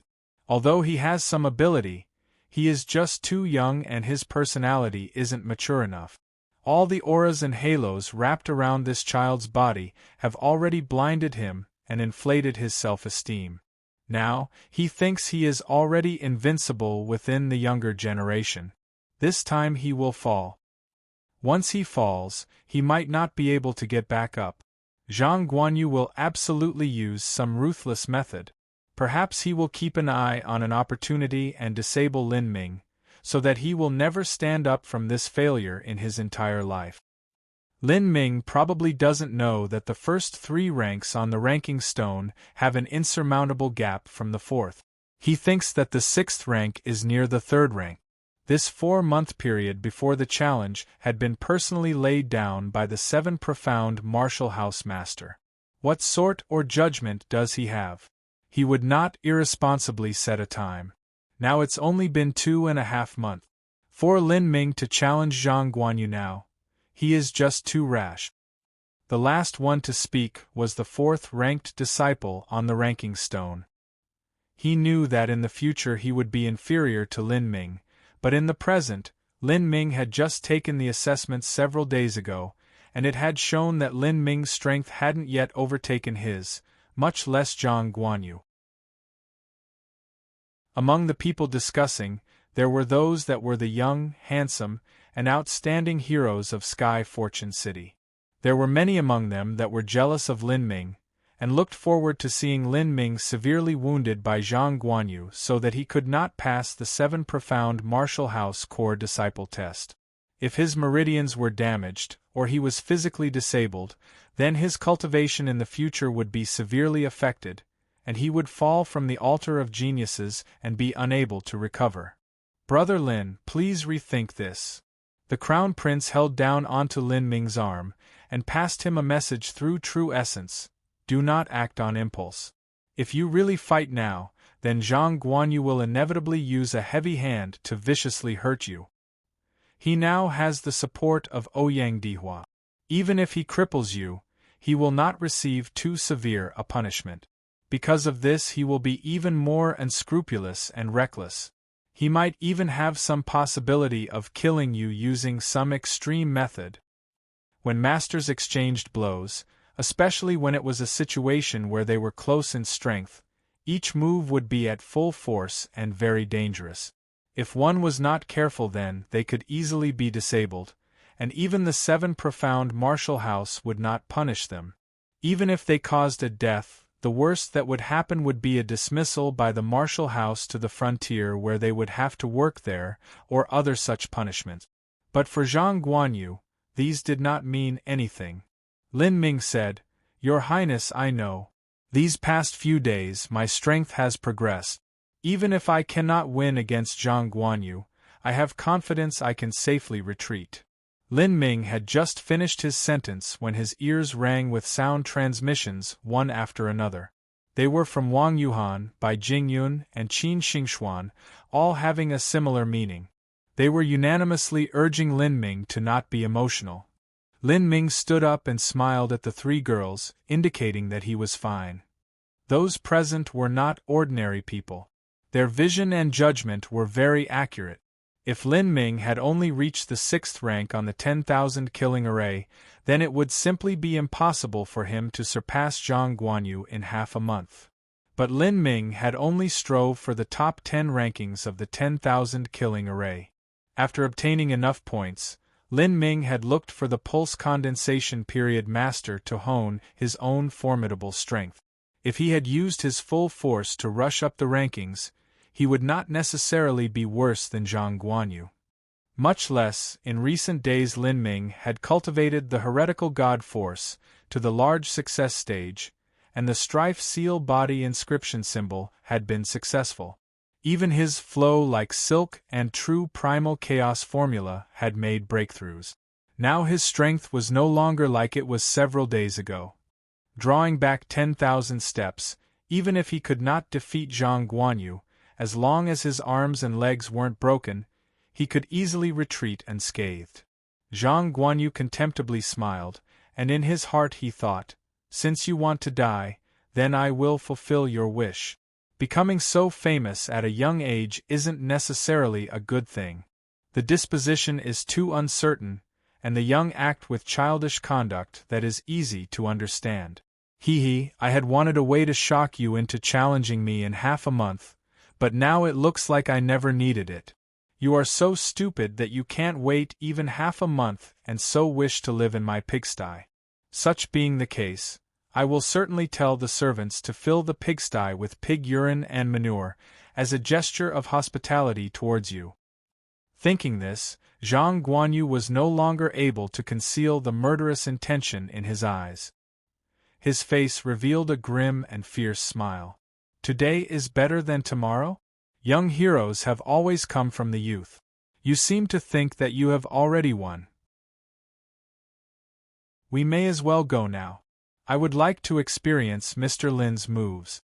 Although he has some ability, he is just too young and his personality isn't mature enough. All the auras and halos wrapped around this child's body have already blinded him and inflated his self-esteem. Now, he thinks he is already invincible within the younger generation. This time he will fall. Once he falls, he might not be able to get back up. Zhang Guanyu will absolutely use some ruthless method. Perhaps he will keep an eye on an opportunity and disable Lin Ming, so that he will never stand up from this failure in his entire life. Lin Ming probably doesn't know that the first 3 ranks on the ranking stone have an insurmountable gap from the 4th. He thinks that the 6th rank is near the 3rd rank. This 4-month period before the challenge had been personally laid down by the 7 profound martial house master. What sort or judgment does he have? He would not irresponsibly set a time. Now it's only been 2.5 months. For Lin Ming to challenge Zhang Guanyu now, he is just too rash. The last one to speak was the 4th-ranked disciple on the ranking stone. He knew that in the future he would be inferior to Lin Ming, but in the present, Lin Ming had just taken the assessment several days ago, and it had shown that Lin Ming's strength hadn't yet overtaken his, much less Zhang Guanyu. Among the people discussing, there were those that were the young, handsome, and outstanding heroes of Sky Fortune City. There were many among them that were jealous of Lin Ming, and looked forward to seeing Lin Ming severely wounded by Zhang Guanyu so that he could not pass the 7 profound Martial House Core Disciple test. If his meridians were damaged, or he was physically disabled, then his cultivation in the future would be severely affected, and he would fall from the altar of geniuses and be unable to recover. Brother Lin, please rethink this. The Crown Prince held down onto Lin Ming's arm, and passed him a message through True Essence: do not act on impulse. If you really fight now, then Zhang Guanyu will inevitably use a heavy hand to viciously hurt you. He now has the support of Ouyang Dihua. Even if he cripples you, he will not receive too severe a punishment. Because of this he will be even more unscrupulous and reckless. He might even have some possibility of killing you using some extreme method. When masters exchanged blows, especially when it was a situation where they were close in strength, each move would be at full force and very dangerous. If one was not careful, then they could easily be disabled, and even the 7 profound Martial House would not punish them. Even if they caused a death, the worst that would happen would be a dismissal by the Martial House to the frontier where they would have to work there, or other such punishments. But for Zhang Guanyu, these did not mean anything. Lin Ming said, "Your Highness, I know. These past few days my strength has progressed. Even if I cannot win against Zhang Guanyu, I have confidence I can safely retreat." Lin Ming had just finished his sentence when his ears rang with sound transmissions one after another. They were from Wang Yuhan, Bai Jingyun, and Qin Xingxuan, all having a similar meaning. They were unanimously urging Lin Ming to not be emotional. Lin Ming stood up and smiled at the 3 girls, indicating that he was fine. Those present were not ordinary people. Their vision and judgment were very accurate. If Lin Ming had only reached the 6th rank on the 10,000 killing array, then it would simply be impossible for him to surpass Zhang Guanyu in half a month. But Lin Ming had only strove for the top 10 rankings of the 10,000 killing array. After obtaining enough points, Lin Ming had looked for the pulse condensation period master to hone his own formidable strength. If he had used his full force to rush up the rankings, he would not necessarily be worse than Zhang Guanyu. Much less, in recent days Lin Ming had cultivated the heretical god force to the large success stage, and the strife seal body inscription symbol had been successful. Even his flow like silk and true primal chaos formula had made breakthroughs. Now his strength was no longer like it was several days ago. Drawing back 10,000 steps, even if he could not defeat Zhang Guanyu, as long as his arms and legs weren't broken, he could easily retreat unscathed. Zhang Guanyu contemptibly smiled, and in his heart he thought, "Since you want to die, then I will fulfill your wish." Becoming so famous at a young age isn't necessarily a good thing. The disposition is too uncertain, and the young act with childish conduct that is easy to understand. I had wanted a way to shock you into challenging me in half a month, but now it looks like I never needed it. You are so stupid that you can't wait even half a month and so wish to live in my pigsty. Such being the case, I will certainly tell the servants to fill the pigsty with pig urine and manure, as a gesture of hospitality towards you. Thinking this, Zhang Guanyu was no longer able to conceal the murderous intention in his eyes. His face revealed a grim and fierce smile. Today is better than tomorrow? Young heroes have always come from the youth. You seem to think that you have already won. We may as well go now. I would like to experience Mr. Lin's moves.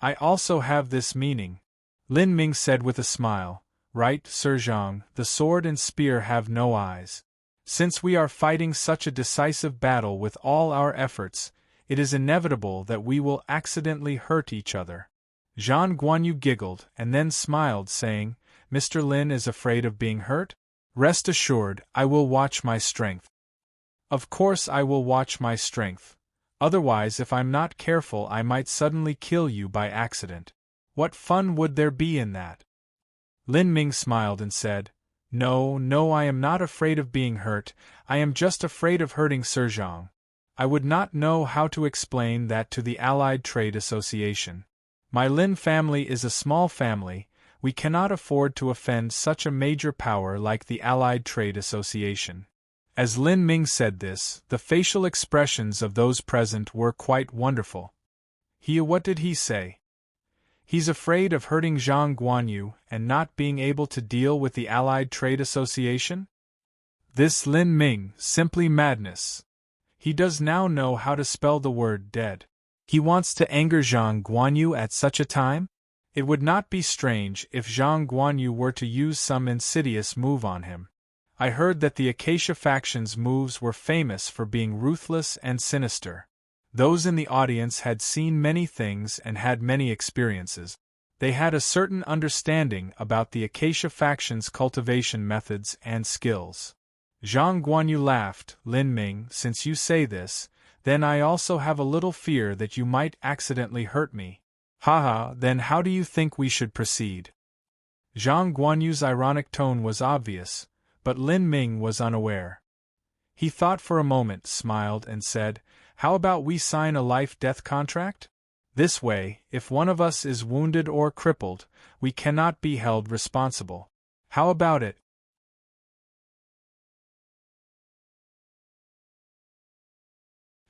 I also have this meaning, Lin Ming said with a smile. Right, Sir Zhang, the sword and spear have no eyes. Since we are fighting such a decisive battle with all our efforts, it is inevitable that we will accidentally hurt each other. Zhang Guanyu giggled and then smiled, saying, Mr. Lin is afraid of being hurt? Rest assured, I will watch my strength. Of course I will watch my strength. Otherwise, if I'm not careful, I might suddenly kill you by accident. What fun would there be in that? Lin Ming smiled and said, No, no, I am not afraid of being hurt, I am just afraid of hurting Sir Zhang. I would not know how to explain that to the Allied Trade Association. My Lin family is a small family, we cannot afford to offend such a major power like the Allied Trade Association. As Lin Ming said this, the facial expressions of those present were quite wonderful. What did he say? He's afraid of hurting Zhang Guanyu and not being able to deal with the Allied Trade Association? This Lin Ming, simply madness. He does now know how to spell the word dead. He wants to anger Zhang Guanyu at such a time? It would not be strange if Zhang Guanyu were to use some insidious move on him. I heard that the Acacia faction's moves were famous for being ruthless and sinister. Those in the audience had seen many things and had many experiences. They had a certain understanding about the Acacia faction's cultivation methods and skills. Zhang Guanyu laughed. Lin Ming, since you say this, then I also have a little fear that you might accidentally hurt me. Haha, then how do you think we should proceed? Zhang Guanyu's ironic tone was obvious, but Lin Ming was unaware. He thought for a moment, smiled, and said, How about we sign a life-death contract? This way, if one of us is wounded or crippled, we cannot be held responsible. How about it?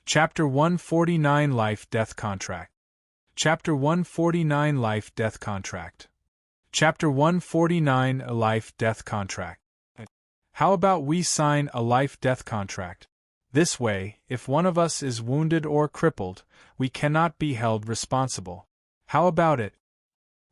Chapter 149 Life-Death Contract. Chapter 149 Life-Death Contract. Chapter 149 A Life-Death Contract. How about we sign a life-death contract? This way, if one of us is wounded or crippled, we cannot be held responsible. How about it?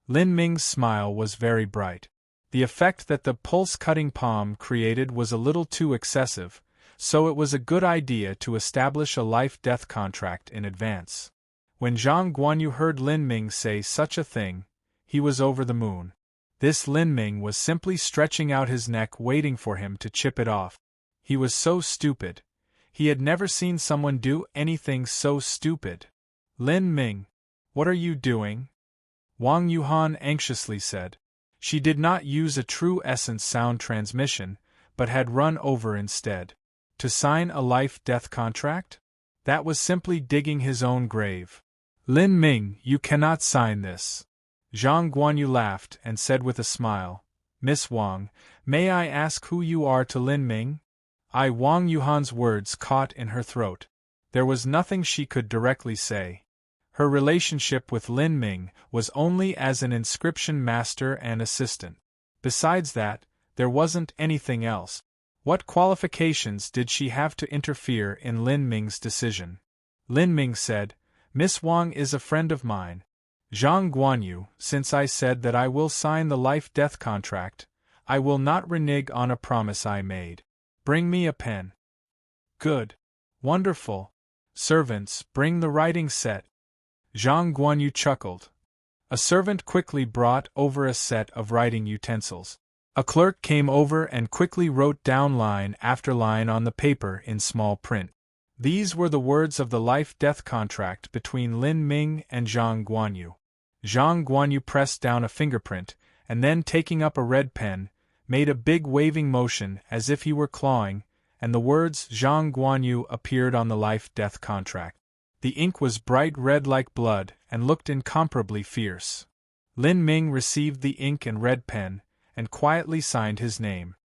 Lin Ming's smile was very bright. The effect that the pulse-cutting palm created was a little too excessive, so it was a good idea to establish a life-death contract in advance. When Zhang Guanyu heard Lin Ming say such a thing, he was over the moon. This Lin Ming was simply stretching out his neck waiting for him to chip it off. He was so stupid. He had never seen someone do anything so stupid. Lin Ming, what are you doing? Wang Yuhan anxiously said. She did not use a true essence sound transmission, but had run over instead. To sign a life-death contract? That was simply digging his own grave. Lin Ming, you cannot sign this. Zhang Guanyu laughed and said with a smile, Miss Wang, may I ask who you are to Lin Ming? Wang Yuhan's words caught in her throat. There was nothing she could directly say. Her relationship with Lin Ming was only as an inscription master and assistant. Besides that, there wasn't anything else. What qualifications did she have to interfere in Lin Ming's decision? Lin Ming said, Miss Wang is a friend of mine. Zhang Guanyu, since I said that I will sign the life-death contract, I will not renege on a promise I made. Bring me a pen. Good. Wonderful. Servants, bring the writing set. Zhang Guanyu chuckled. A servant quickly brought over a set of writing utensils. A clerk came over and quickly wrote down line after line on the paper in small print. These were the words of the life-death contract between Lin Ming and Zhang Guanyu. Zhang Guanyu pressed down a fingerprint, and then taking up a red pen, made a big waving motion as if he were clawing, and the words Zhang Guanyu appeared on the life-death contract. The ink was bright red like blood and looked incomparably fierce. Lin Ming received the ink and red pen, and quietly signed his name.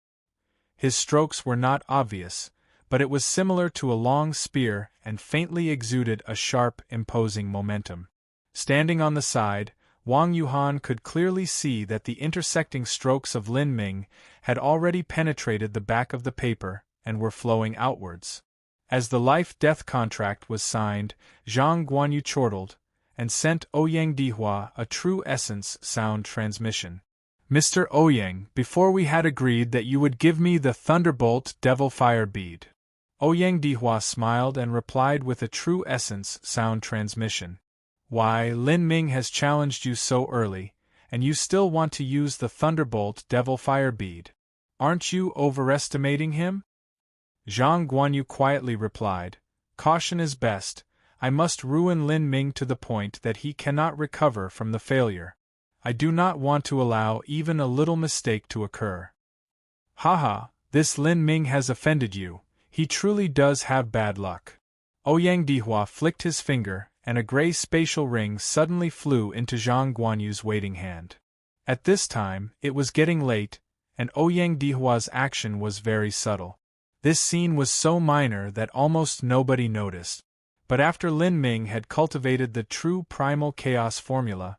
His strokes were not obvious, but it was similar to a long spear and faintly exuded a sharp, imposing momentum. Standing on the side, Wang Yuhan could clearly see that the intersecting strokes of Lin Ming had already penetrated the back of the paper and were flowing outwards. As the life-death contract was signed, Zhang Guanyu chortled, and sent Ouyang Dihua a true essence sound transmission. Mr. Ouyang, before we had agreed that you would give me the Thunderbolt Devil Fire bead. Ouyang Dihua smiled and replied with a true essence sound transmission. Why, Lin Ming has challenged you so early, and you still want to use the Thunderbolt Devil Fire bead. Aren't you overestimating him? Zhang Guanyu quietly replied, Caution is best, I must ruin Lin Ming to the point that he cannot recover from the failure. I do not want to allow even a little mistake to occur. Haha, this Lin Ming has offended you, he truly does have bad luck. Ouyang Dihua flicked his finger, and a gray spatial ring suddenly flew into Zhang Guanyu's waiting hand. At this time, it was getting late, and Ouyang Dihua's action was very subtle. This scene was so minor that almost nobody noticed. But after Lin Ming had cultivated the true primal chaos formula,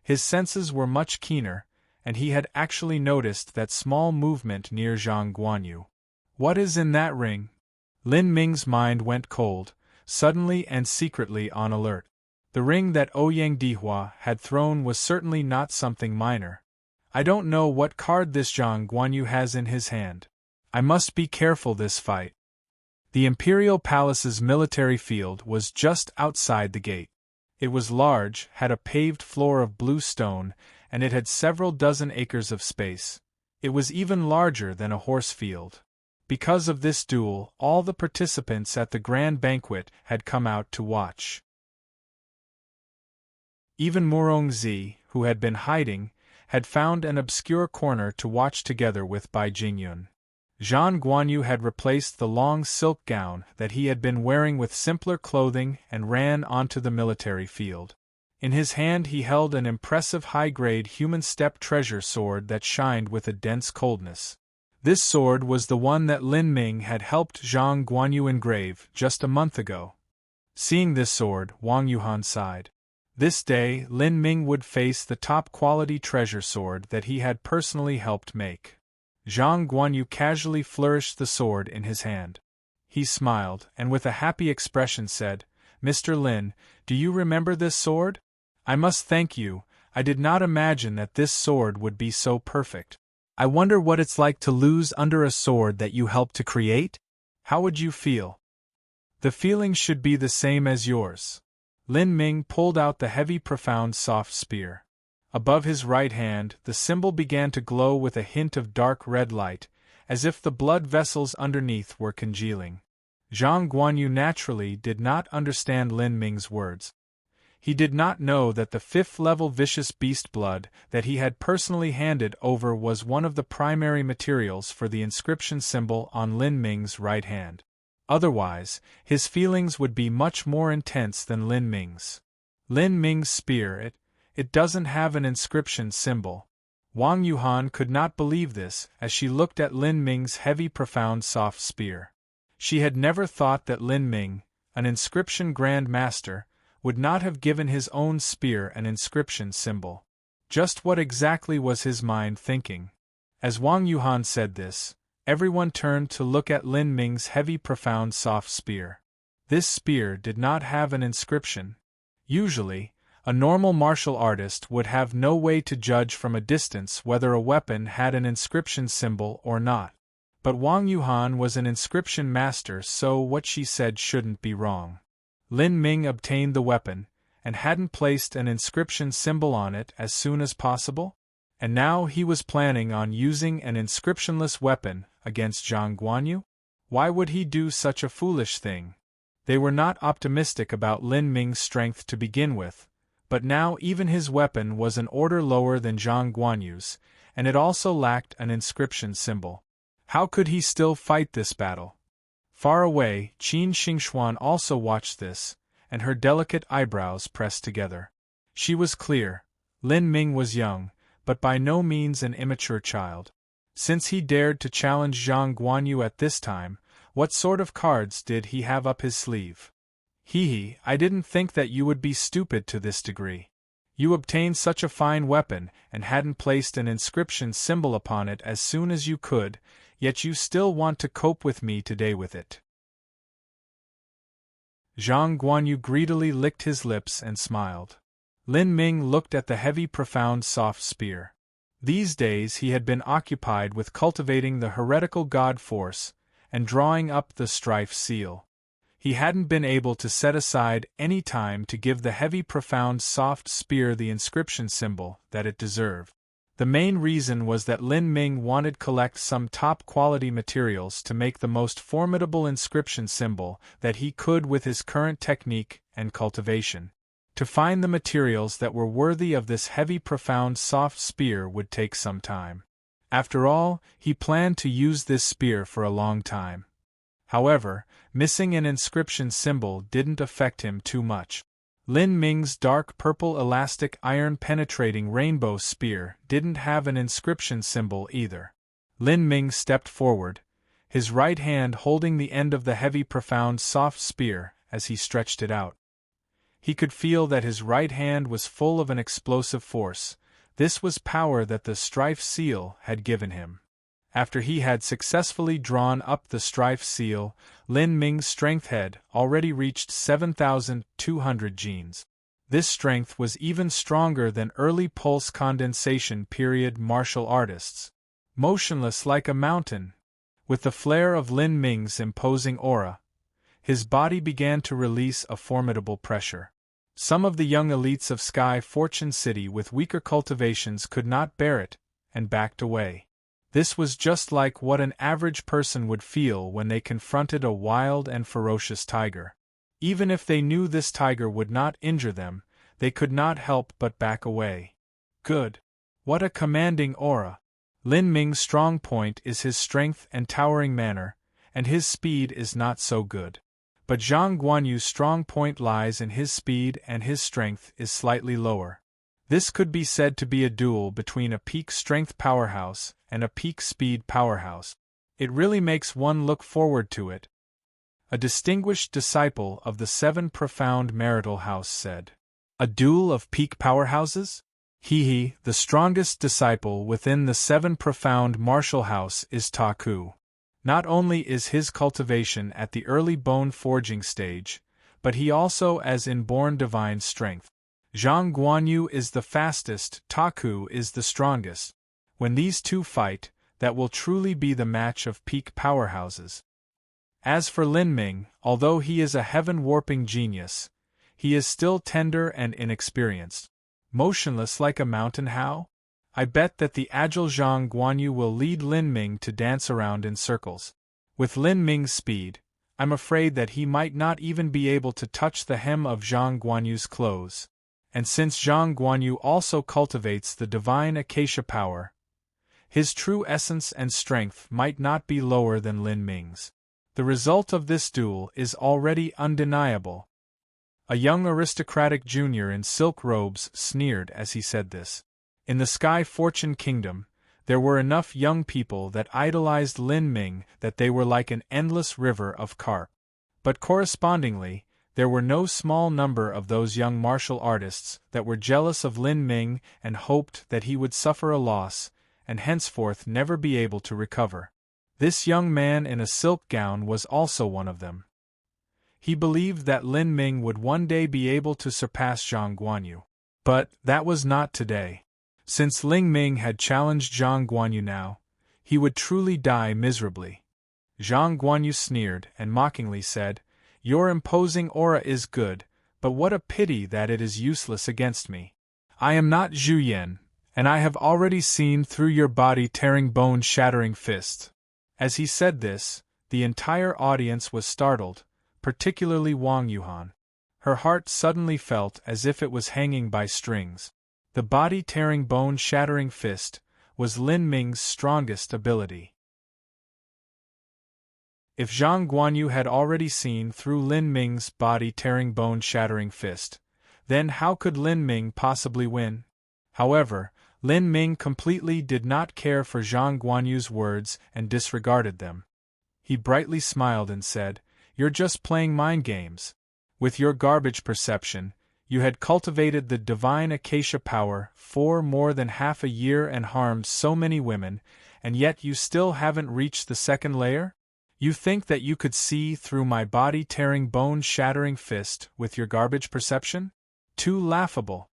his senses were much keener, and he had actually noticed that small movement near Zhang Guanyu. What is in that ring? Lin Ming's mind went cold, suddenly and secretly on alert. The ring that Ouyang Dihua had thrown was certainly not something minor. I don't know what card this Zhang Guanyu has in his hand. I must be careful this fight. The Imperial Palace's military field was just outside the gate. It was large, had a paved floor of blue stone, and it had several dozen acres of space. It was even larger than a horse field. Because of this duel, all the participants at the grand banquet had come out to watch. Even Murongzi, who had been hiding, had found an obscure corner to watch together with Bai Jingyun. Zhang Guanyu had replaced the long silk gown that he had been wearing with simpler clothing and ran onto the military field. In his hand he held an impressive high-grade human steppe treasure sword that shined with a dense coldness. This sword was the one that Lin Ming had helped Zhang Guanyu engrave just a month ago. Seeing this sword, Wang Yuhan sighed. This day, Lin Ming would face the top-quality treasure sword that he had personally helped make. Zhang Guanyu casually flourished the sword in his hand. He smiled, and with a happy expression said, "Mr. Lin, do you remember this sword? I must thank you, I did not imagine that this sword would be so perfect. I wonder what it's like to lose under a sword that you helped to create? How would you feel?" "The feeling should be the same as yours." Lin Ming pulled out the heavy, profound, soft spear. Above his right hand, the symbol began to glow with a hint of dark red light, as if the blood vessels underneath were congealing. Zhang Guanyu naturally did not understand Lin Ming's words. He did not know that the fifth-level vicious beast blood that he had personally handed over was one of the primary materials for the inscription symbol on Lin Ming's right hand. Otherwise, his feelings would be much more intense than Lin Ming's. Lin Ming's spear, it doesn't have an inscription symbol. Wang Yuhan could not believe this as she looked at Lin Ming's heavy, profound, soft spear. She had never thought that Lin Ming, an inscription Grand Master, would not have given his own spear an inscription symbol. Just what exactly was his mind thinking? As Wang Yuhan said this, everyone turned to look at Lin Ming's heavy, profound, soft spear. This spear did not have an inscription. Usually, a normal martial artist would have no way to judge from a distance whether a weapon had an inscription symbol or not. But Wang Yuhan was an inscription master, so what she said shouldn't be wrong. Lin Ming obtained the weapon, and hadn't placed an inscription symbol on it as soon as possible? And now he was planning on using an inscriptionless weapon against Zhang Guanyu? Why would he do such a foolish thing? They were not optimistic about Lin Ming's strength to begin with, but now even his weapon was an order lower than Zhang Guanyu's, and it also lacked an inscription symbol. How could he still fight this battle? Far away, Qin Xingxuan also watched this, and her delicate eyebrows pressed together. She was clear. Lin Ming was young, but by no means an immature child. Since he dared to challenge Zhang Guanyu at this time, what sort of cards did he have up his sleeve? I didn't think that you would be stupid to this degree. You obtained such a fine weapon and hadn't placed an inscription symbol upon it as soon as you could, yet you still want to cope with me today with it. Zhang Guanyu greedily licked his lips and smiled. Lin Ming looked at the heavy, profound, soft spear. These days he had been occupied with cultivating the heretical god force and drawing up the strife seal. He hadn't been able to set aside any time to give the heavy, profound, soft spear the inscription symbol that it deserved. The main reason was that Lin Ming wanted to collect some top-quality materials to make the most formidable inscription symbol that he could with his current technique and cultivation. To find the materials that were worthy of this heavy, profound, soft spear would take some time. After all, he planned to use this spear for a long time. However, missing an inscription symbol didn't affect him too much. Lin Ming's dark purple elastic iron-penetrating rainbow spear didn't have an inscription symbol either. Lin Ming stepped forward, his right hand holding the end of the heavy, profound, soft spear as he stretched it out. He could feel that his right hand was full of an explosive force. This was power that the strife seal had given him. After he had successfully drawn up the strife seal, Lin Ming's strength had already reached 7,200 genes. This strength was even stronger than early pulse condensation period martial artists. Motionless like a mountain, with the flare of Lin Ming's imposing aura, his body began to release a formidable pressure. Some of the young elites of Sky Fortune City with weaker cultivations could not bear it, and backed away. This was just like what an average person would feel when they confronted a wild and ferocious tiger. Even if they knew this tiger would not injure them, they could not help but back away. Good. What a commanding aura! Lin Ming's strong point is his strength and towering manner, and his speed is not so good. But Zhang Guanyu's strong point lies in his speed and his strength is slightly lower. This could be said to be a duel between a peak strength powerhouse and a peak speed powerhouse. It really makes one look forward to it. A distinguished disciple of the Seven Profound Marital House said. A duel of peak powerhouses? He, the strongest disciple within the Seven Profound Martial House is Ta Ku. Not only is his cultivation at the early bone forging stage, but he also has inborn divine strength. Zhang Guanyu is the fastest, Ta Ku is the strongest. When these two fight, that will truly be the match of peak powerhouses. As for Lin Ming, although he is a heaven-warping genius, he is still tender and inexperienced. Motionless like a mountain how? I bet that the agile Zhang Guanyu will lead Lin Ming to dance around in circles. With Lin Ming's speed, I'm afraid that he might not even be able to touch the hem of Zhang Guanyu's clothes. And since Zhang Guanyu also cultivates the divine acacia power, his true essence and strength might not be lower than Lin Ming's. The result of this duel is already undeniable. A young aristocratic junior in silk robes sneered as he said this. In the Sky Fortune Kingdom, there were enough young people that idolized Lin Ming that they were like an endless river of carp. But correspondingly, there were no small number of those young martial artists that were jealous of Lin Ming and hoped that he would suffer a loss, and henceforth never be able to recover. This young man in a silk gown was also one of them. He believed that Lin Ming would one day be able to surpass Zhang Guanyu. But that was not today. Since Lin Ming had challenged Zhang Guanyu now, he would truly die miserably. Zhang Guanyu sneered and mockingly said, "Your imposing aura is good, but what a pity that it is useless against me. I am not Zhu Yan, and I have already seen through your body-tearing bone-shattering fist." As he said this, the entire audience was startled, particularly Wang Yuhan. Her heart suddenly felt as if it was hanging by strings. The body-tearing bone-shattering fist was Lin Ming's strongest ability. If Zhang Guanyu had already seen through Lin Ming's body-tearing bone-shattering fist, then how could Lin Ming possibly win? However, Lin Ming completely did not care for Zhang Guanyu's words and disregarded them. He brightly smiled and said, "You're just playing mind games. With your garbage perception, you had cultivated the divine acacia power for more than half a year and harmed so many women, and yet you still haven't reached the second layer? You think that you could see through my body-tearing bone-shattering fist with your garbage perception? Too laughable."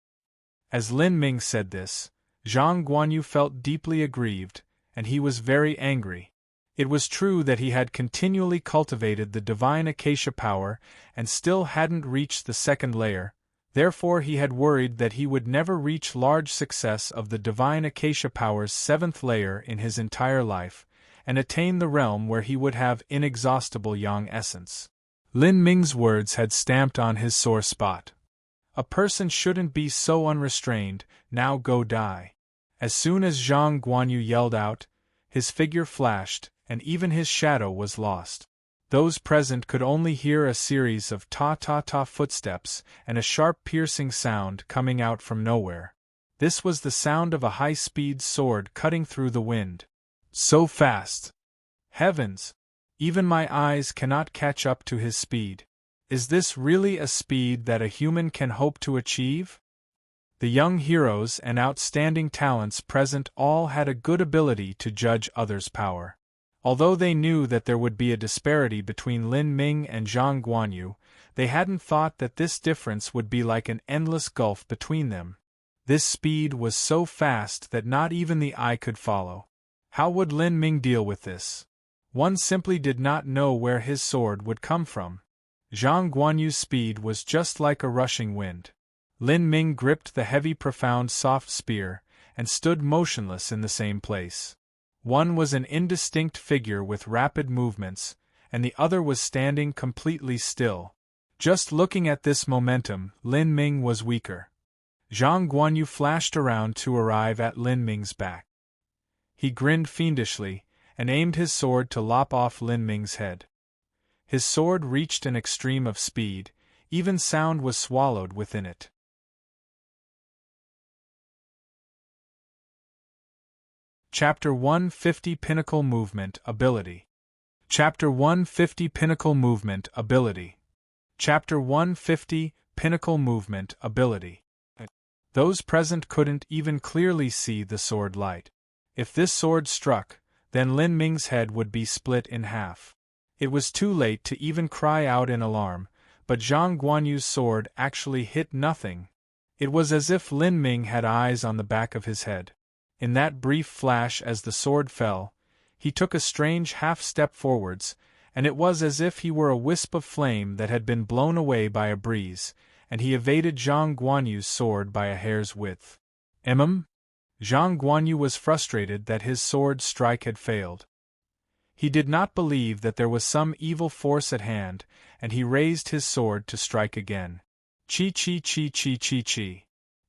As Lin Ming said this, Zhang Guanyu felt deeply aggrieved, and he was very angry. It was true that he had continually cultivated the divine acacia power and still hadn't reached the second layer. Therefore he had worried that he would never reach large success of the divine acacia power's seventh layer in his entire life, and attain the realm where he would have inexhaustible yang essence. Lin Ming's words had stamped on his sore spot. A person shouldn't be so unrestrained, now go die. As soon as Zhang Guanyu yelled out, his figure flashed, and even his shadow was lost. Those present could only hear a series of ta-ta-ta footsteps and a sharp piercing sound coming out from nowhere. This was the sound of a high-speed sword cutting through the wind. So fast! Heavens! Even my eyes cannot catch up to his speed. Is this really a speed that a human can hope to achieve? The young heroes and outstanding talents present all had a good ability to judge others' power. Although they knew that there would be a disparity between Lin Ming and Zhang Guanyu, they hadn't thought that this difference would be like an endless gulf between them. This speed was so fast that not even the eye could follow. How would Lin Ming deal with this? One simply did not know where his sword would come from. Zhang Guanyu's speed was just like a rushing wind. Lin Ming gripped the heavy, profound, soft spear, and stood motionless in the same place. One was an indistinct figure with rapid movements, and the other was standing completely still. Just looking at this momentum, Lin Ming was weaker. Zhang Guanyu flashed around to arrive at Lin Ming's back. He grinned fiendishly, and aimed his sword to lop off Lin Ming's head. His sword reached an extreme of speed, even sound was swallowed within it. Chapter 150 Pinnacle Movement Ability. Chapter 150 Pinnacle Movement Ability. Chapter 150 Pinnacle Movement Ability. Those present couldn't even clearly see the sword light. If this sword struck, then Lin Ming's head would be split in half. It was too late to even cry out in alarm, but Zhang Guanyu's sword actually hit nothing. It was as if Lin Ming had eyes on the back of his head. In that brief flash as the sword fell, he took a strange half-step forwards, and it was as if he were a wisp of flame that had been blown away by a breeze, and he evaded Zhang Guanyu's sword by a hair's width. Zhang Guanyu was frustrated that his sword strike had failed. He did not believe that there was some evil force at hand, and he raised his sword to strike again. Chi.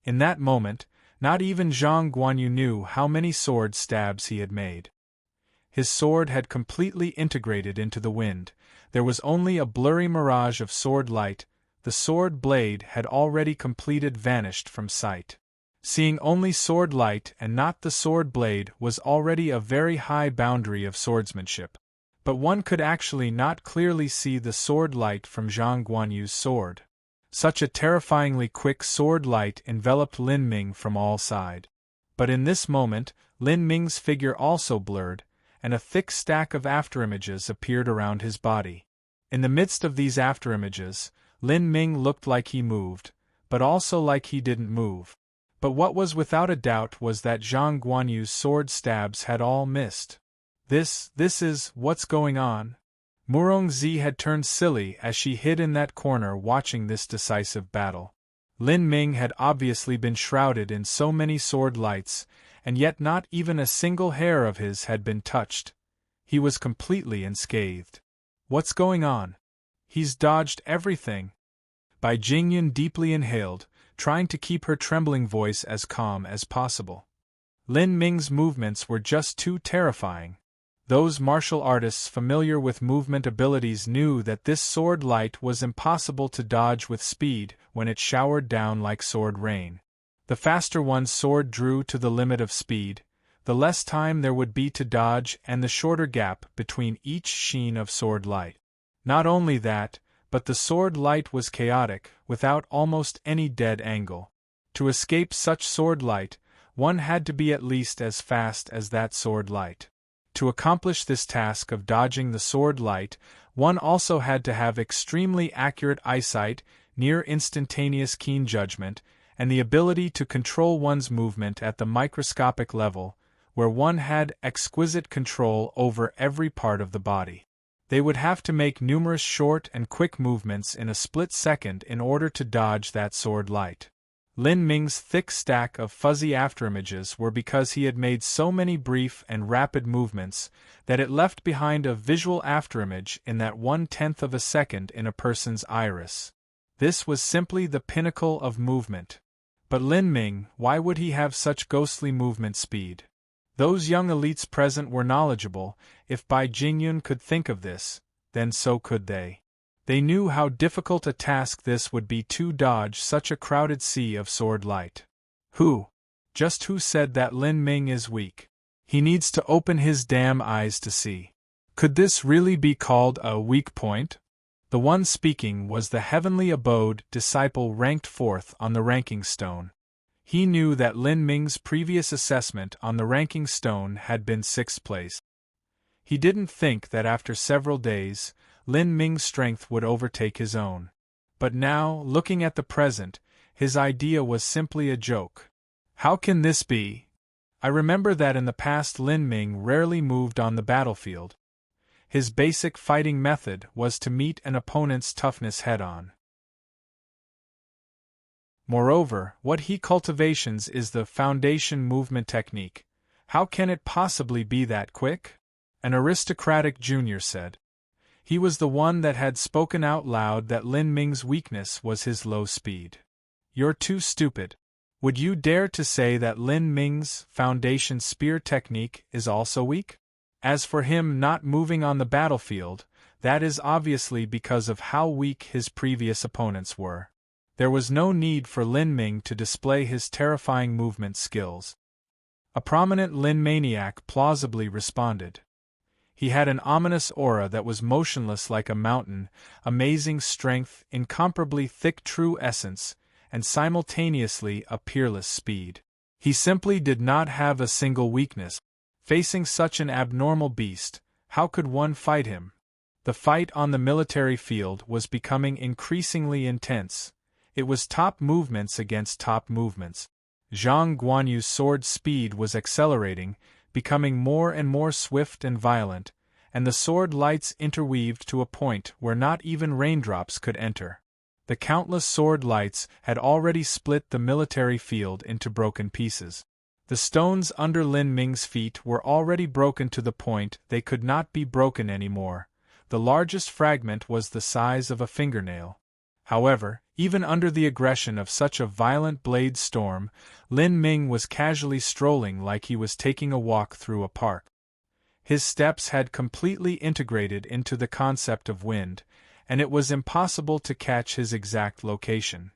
In that moment, not even Zhang Guanyu knew how many sword stabs he had made. His sword had completely integrated into the wind. There was only a blurry mirage of sword light. The sword blade had already completed vanished from sight. Seeing only sword light and not the sword blade was already a very high boundary of swordsmanship. But one could actually not clearly see the sword light from Zhang Guanyu's sword. Such a terrifyingly quick sword light enveloped Lin Ming from all sides. But in this moment, Lin Ming's figure also blurred, and a thick stack of afterimages appeared around his body. In the midst of these afterimages, Lin Ming looked like he moved, but also like he didn't move. But what was without a doubt was that Zhang Guanyu's sword stabs had all missed. This is what's going on. Murongzi had turned silly as she hid in that corner watching this decisive battle. Lin Ming had obviously been shrouded in so many sword lights, and yet not even a single hair of his had been touched. He was completely unscathed. What's going on? He's dodged everything. Bai Jingyan deeply inhaled, trying to keep her trembling voice as calm as possible. Lin Ming's movements were just too terrifying. Those martial artists familiar with movement abilities knew that this sword light was impossible to dodge with speed when it showered down like sword rain. The faster one's sword drew to the limit of speed, the less time there would be to dodge and the shorter gap between each sheen of sword light. Not only that, but the sword light was chaotic, without almost any dead angle. To escape such sword light, one had to be at least as fast as that sword light. To accomplish this task of dodging the sword light, one also had to have extremely accurate eyesight, near instantaneous keen judgment, and the ability to control one's movement at the microscopic level, where one had exquisite control over every part of the body. They would have to make numerous short and quick movements in a split second in order to dodge that sword light. Lin Ming's thick stack of fuzzy afterimages were because he had made so many brief and rapid movements that it left behind a visual afterimage in that 1/10 of a second in a person's iris. This was simply the pinnacle of movement. But Lin Ming, why would he have such ghostly movement speed? Those young elites present were knowledgeable. If Bai Jingyun could think of this, then so could they. They knew how difficult a task this would be to dodge such a crowded sea of sword light. Just who said that Lin Ming is weak? He needs to open his damn eyes to see. Could this really be called a weak point? The one speaking was the heavenly abode disciple ranked fourth on the ranking stone. He knew that Lin Ming's previous assessment on the ranking stone had been 6th place. He didn't think that after several days, Lin Ming's strength would overtake his own. But now, looking at the present, his idea was simply a joke. How can this be? I remember that in the past Lin Ming rarely moved on the battlefield. His basic fighting method was to meet an opponent's toughness head-on. Moreover, what he cultivations is the foundation movement technique. How can it possibly be that quick? An aristocratic junior said. He was the one that had spoken out loud that Lin Ming's weakness was his low speed. You're too stupid. Would you dare to say that Lin Ming's foundation spear technique is also weak? As for him not moving on the battlefield, that is obviously because of how weak his previous opponents were. There was no need for Lin Ming to display his terrifying movement skills. A prominent Lin maniac plausibly responded. He had an ominous aura that was motionless like a mountain, amazing strength, incomparably thick true essence, and simultaneously a peerless speed. He simply did not have a single weakness. Facing such an abnormal beast, how could one fight him? The fight on the military field was becoming increasingly intense. It was top movements against top movements. Zhang Guanyu's sword speed was accelerating, becoming more and more swift and violent, and the sword lights interweaved to a point where not even raindrops could enter. The countless sword lights had already split the military field into broken pieces. The stones under Lin Ming's feet were already broken to the point they could not be broken anymore. The largest fragment was the size of a fingernail. However, even under the aggression of such a violent blade storm, Lin Ming was casually strolling like he was taking a walk through a park. His steps had completely integrated into the concept of wind, and it was impossible to catch his exact location.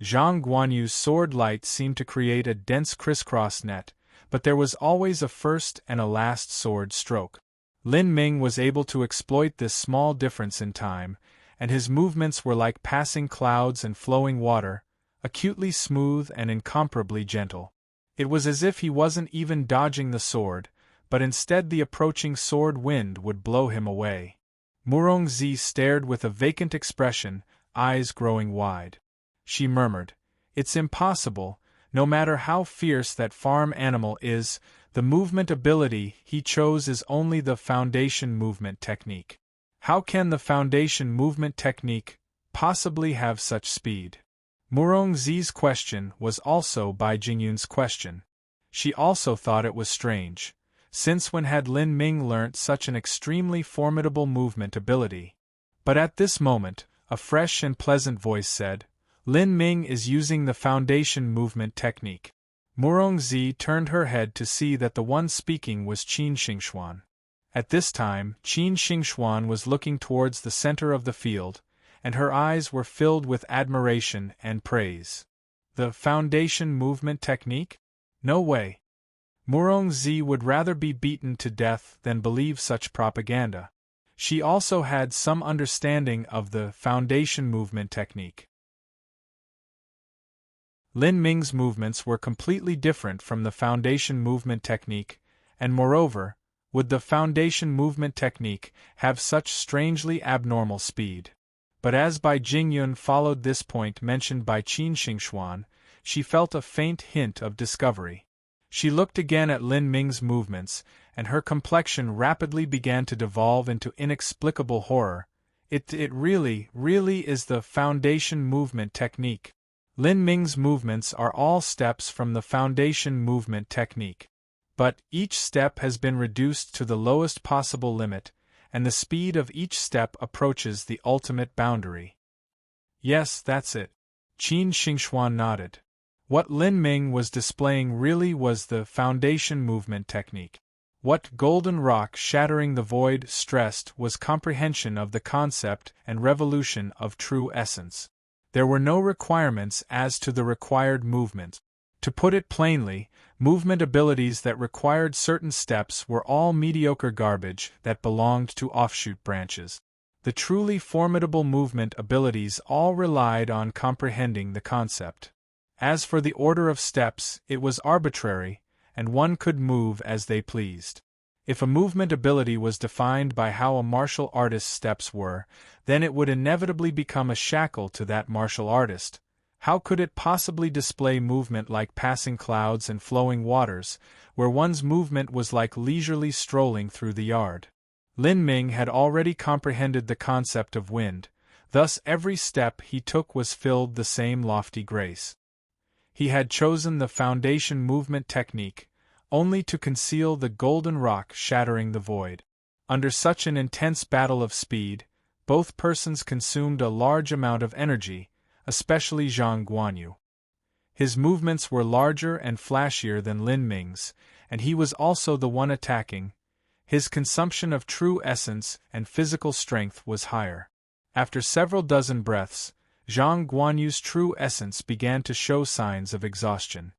Zhang Guanyu's sword light seemed to create a dense crisscross net, but there was always a first and a last sword stroke. Lin Ming was able to exploit this small difference in time, and his movements were like passing clouds and flowing water, acutely smooth and incomparably gentle. It was as if he wasn't even dodging the sword, but instead the approaching sword wind would blow him away. Murongzi stared with a vacant expression, eyes growing wide. She murmured, "It's impossible, no matter how fierce that farm animal is, the movement ability he chose is only the foundation movement technique. How can the foundation movement technique possibly have such speed?" Murongzi's question was also Bai Jingyun's question. She also thought it was strange. Since when had Lin Ming learnt such an extremely formidable movement ability? But at this moment, a fresh and pleasant voice said, "Lin Ming is using the foundation movement technique." Murongzi turned her head to see that the one speaking was Qin Xingxuan. At this time, Qin Xingxuan was looking towards the center of the field, and her eyes were filled with admiration and praise. The foundation movement technique? No way. Murongzi would rather be beaten to death than believe such propaganda. She also had some understanding of the foundation movement technique. Lin Ming's movements were completely different from the foundation movement technique, and moreover, would the foundation movement technique have such strangely abnormal speed? But as Bai Jingyun followed this point mentioned by Qin Xingxuan, she felt a faint hint of discovery. She looked again at Lin Ming's movements, and her complexion rapidly began to devolve into inexplicable horror. It really is the foundation movement technique. Lin Ming's movements are all steps from the foundation movement technique. But each step has been reduced to the lowest possible limit, and the speed of each step approaches the ultimate boundary. Yes, that's it. Qin Xingxuan nodded. What Lin Ming was displaying really was the foundation movement technique. What golden rock shattering the void stressed was comprehension of the concept and revolution of true essence. There were no requirements as to the required movement. To put it plainly, movement abilities that required certain steps were all mediocre garbage that belonged to offshoot branches. The truly formidable movement abilities all relied on comprehending the concept. As for the order of steps, it was arbitrary, and one could move as they pleased. If a movement ability was defined by how a martial artist's steps were, then it would inevitably become a shackle to that martial artist. How could it possibly display movement like passing clouds and flowing waters, where one's movement was like leisurely strolling through the yard? Lin Ming had already comprehended the concept of wind, thus every step he took was filled the same lofty grace. He had chosen the foundation movement technique, only to conceal the golden rock shattering the void. Under such an intense battle of speed, both persons consumed a large amount of energy, especially Zhang Guanyu. His movements were larger and flashier than Lin Ming's, and he was also the one attacking. His consumption of true essence and physical strength was higher. After several dozen breaths, Zhang Guanyu's true essence began to show signs of exhaustion.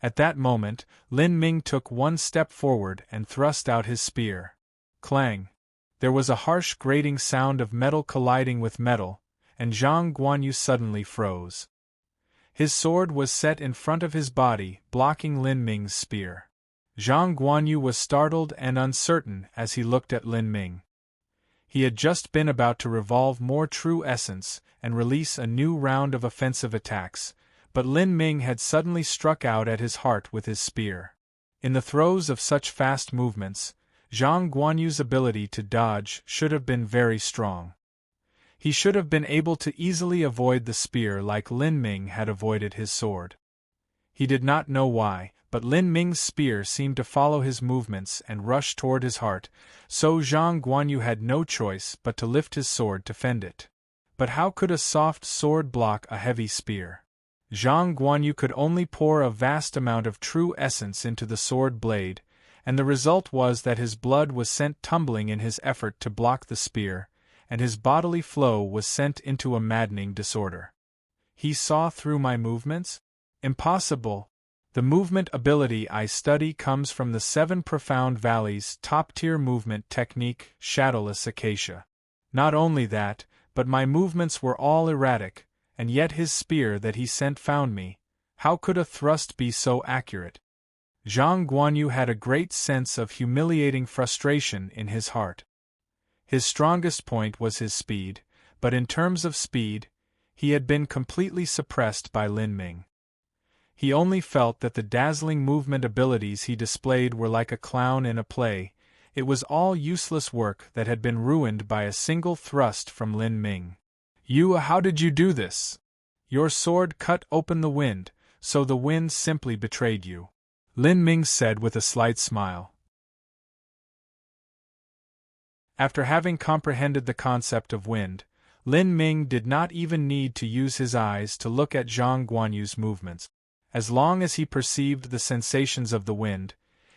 At that moment, Lin Ming took one step forward and thrust out his spear. Clang! There was a harsh grating sound of metal colliding with metal, and Zhang Guanyu suddenly froze. His sword was set in front of his body, blocking Lin Ming's spear. Zhang Guanyu was startled and uncertain as he looked at Lin Ming. He had just been about to revolve more true essence and release a new round of offensive attacks, but Lin Ming had suddenly struck out at his heart with his spear. In the throes of such fast movements, Zhang Guanyu's ability to dodge should have been very strong. He should have been able to easily avoid the spear like Lin Ming had avoided his sword. He did not know why, but Lin Ming's spear seemed to follow his movements and rush toward his heart, so Zhang Guanyu had no choice but to lift his sword to fend it. But how could a soft sword block a heavy spear? Zhang Guanyu could only pour a vast amount of true essence into the sword blade, and the result was that his blood was sent tumbling in his effort to block the spear, and his bodily flow was sent into a maddening disorder. He saw through my movements? Impossible! The movement ability I study comes from the 7 Profound Valleys top-tier movement technique, Shadowless Acacia. Not only that, but my movements were all erratic, and yet his spear that he sent found me. How could a thrust be so accurate? Zhang Guanyu had a great sense of humiliating frustration in his heart. His strongest point was his speed, but in terms of speed, he had been completely suppressed by Lin Ming. He only felt that the dazzling movement abilities he displayed were like a clown in a play. It was all useless work that had been ruined by a single thrust from Lin Ming. How did you do this? Your sword cut open the wind, so the wind simply betrayed you," Lin Ming said with a slight smile. After having comprehended the concept of wind, Lin Ming did not even need to use his eyes to look at Zhang Guanyu's movements. As long as he perceived the sensations of the wind,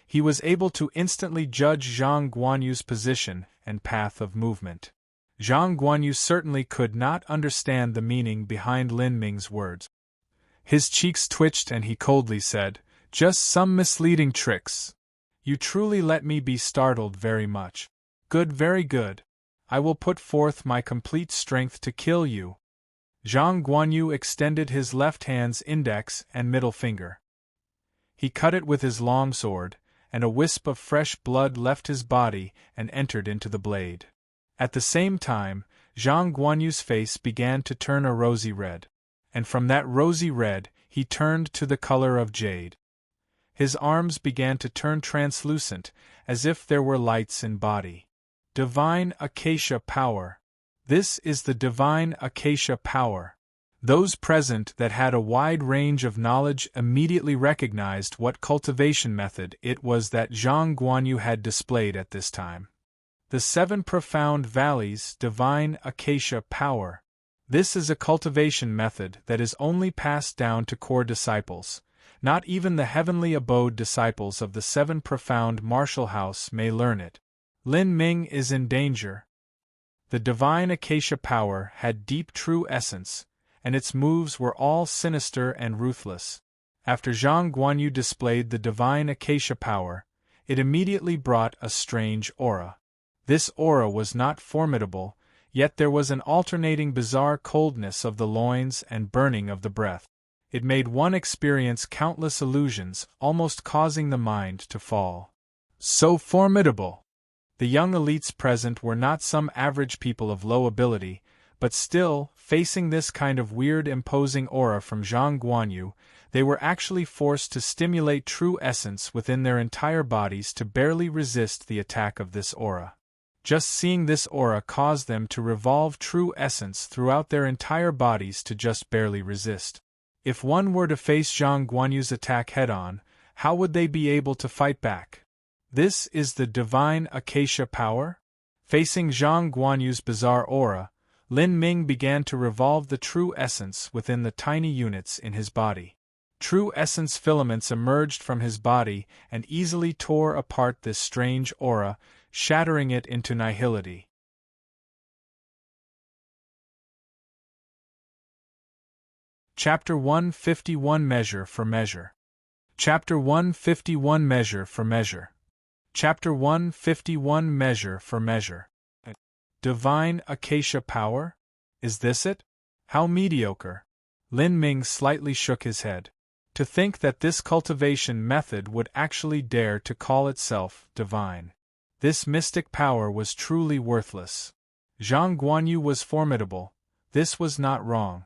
he was able to instantly judge Zhang Guanyu's position and path of movement. Zhang Guanyu certainly could not understand the meaning behind Lin Ming's words. His cheeks twitched and he coldly said, "Just some misleading tricks. You truly let me be startled very much. Good, very good. I will put forth my complete strength to kill you." Zhang Guanyu extended his left hand's index and middle finger. He cut it with his long sword, and a wisp of fresh blood left his body and entered into the blade. At the same time, Zhang Guanyu's face began to turn a rosy red, and from that rosy red he turned to the color of jade. His arms began to turn translucent, as if there were lights in body. Divine Acacia Power. This is the Divine Acacia Power. Those present that had a wide range of knowledge immediately recognized what cultivation method it was that Zhang Guanyu had displayed at this time. The 7 Profound Valleys Divine Acacia Power. This is a cultivation method that is only passed down to core disciples. Not even the heavenly abode disciples of the seven profound Marshall House may learn it. Lin Ming is in danger. The divine acacia power had deep true essence, and its moves were all sinister and ruthless. After Zhang Guanyu displayed the divine acacia power, it immediately brought a strange aura. This aura was not formidable, yet there was an alternating bizarre coldness of the loins and burning of the breath. It made one experience countless illusions, almost causing the mind to fall. So formidable! The young elites present were not some average people of low ability, but still, facing this kind of weird imposing aura from Zhang Guanyu, they were actually forced to stimulate true essence within their entire bodies to barely resist the attack of this aura. Just seeing this aura caused them to revolve true essence throughout their entire bodies to just barely resist. If one were to face Zhang Guanyu's attack head-on, how would they be able to fight back? This is the divine acacia power? Facing Zhang Guanyu's bizarre aura, Lin Ming began to revolve the true essence within the tiny units in his body. True essence filaments emerged from his body and easily tore apart this strange aura, shattering it into nihility. Chapter 151 Measure for Measure. Chapter 151 Measure for Measure. Chapter 151 Measure for Measure. Divine acacia power? Is this it? How mediocre. Lin Ming slightly shook his head. To think that this cultivation method would actually dare to call itself divine. This mystic power was truly worthless. Zhang Guanyu was formidable, this was not wrong.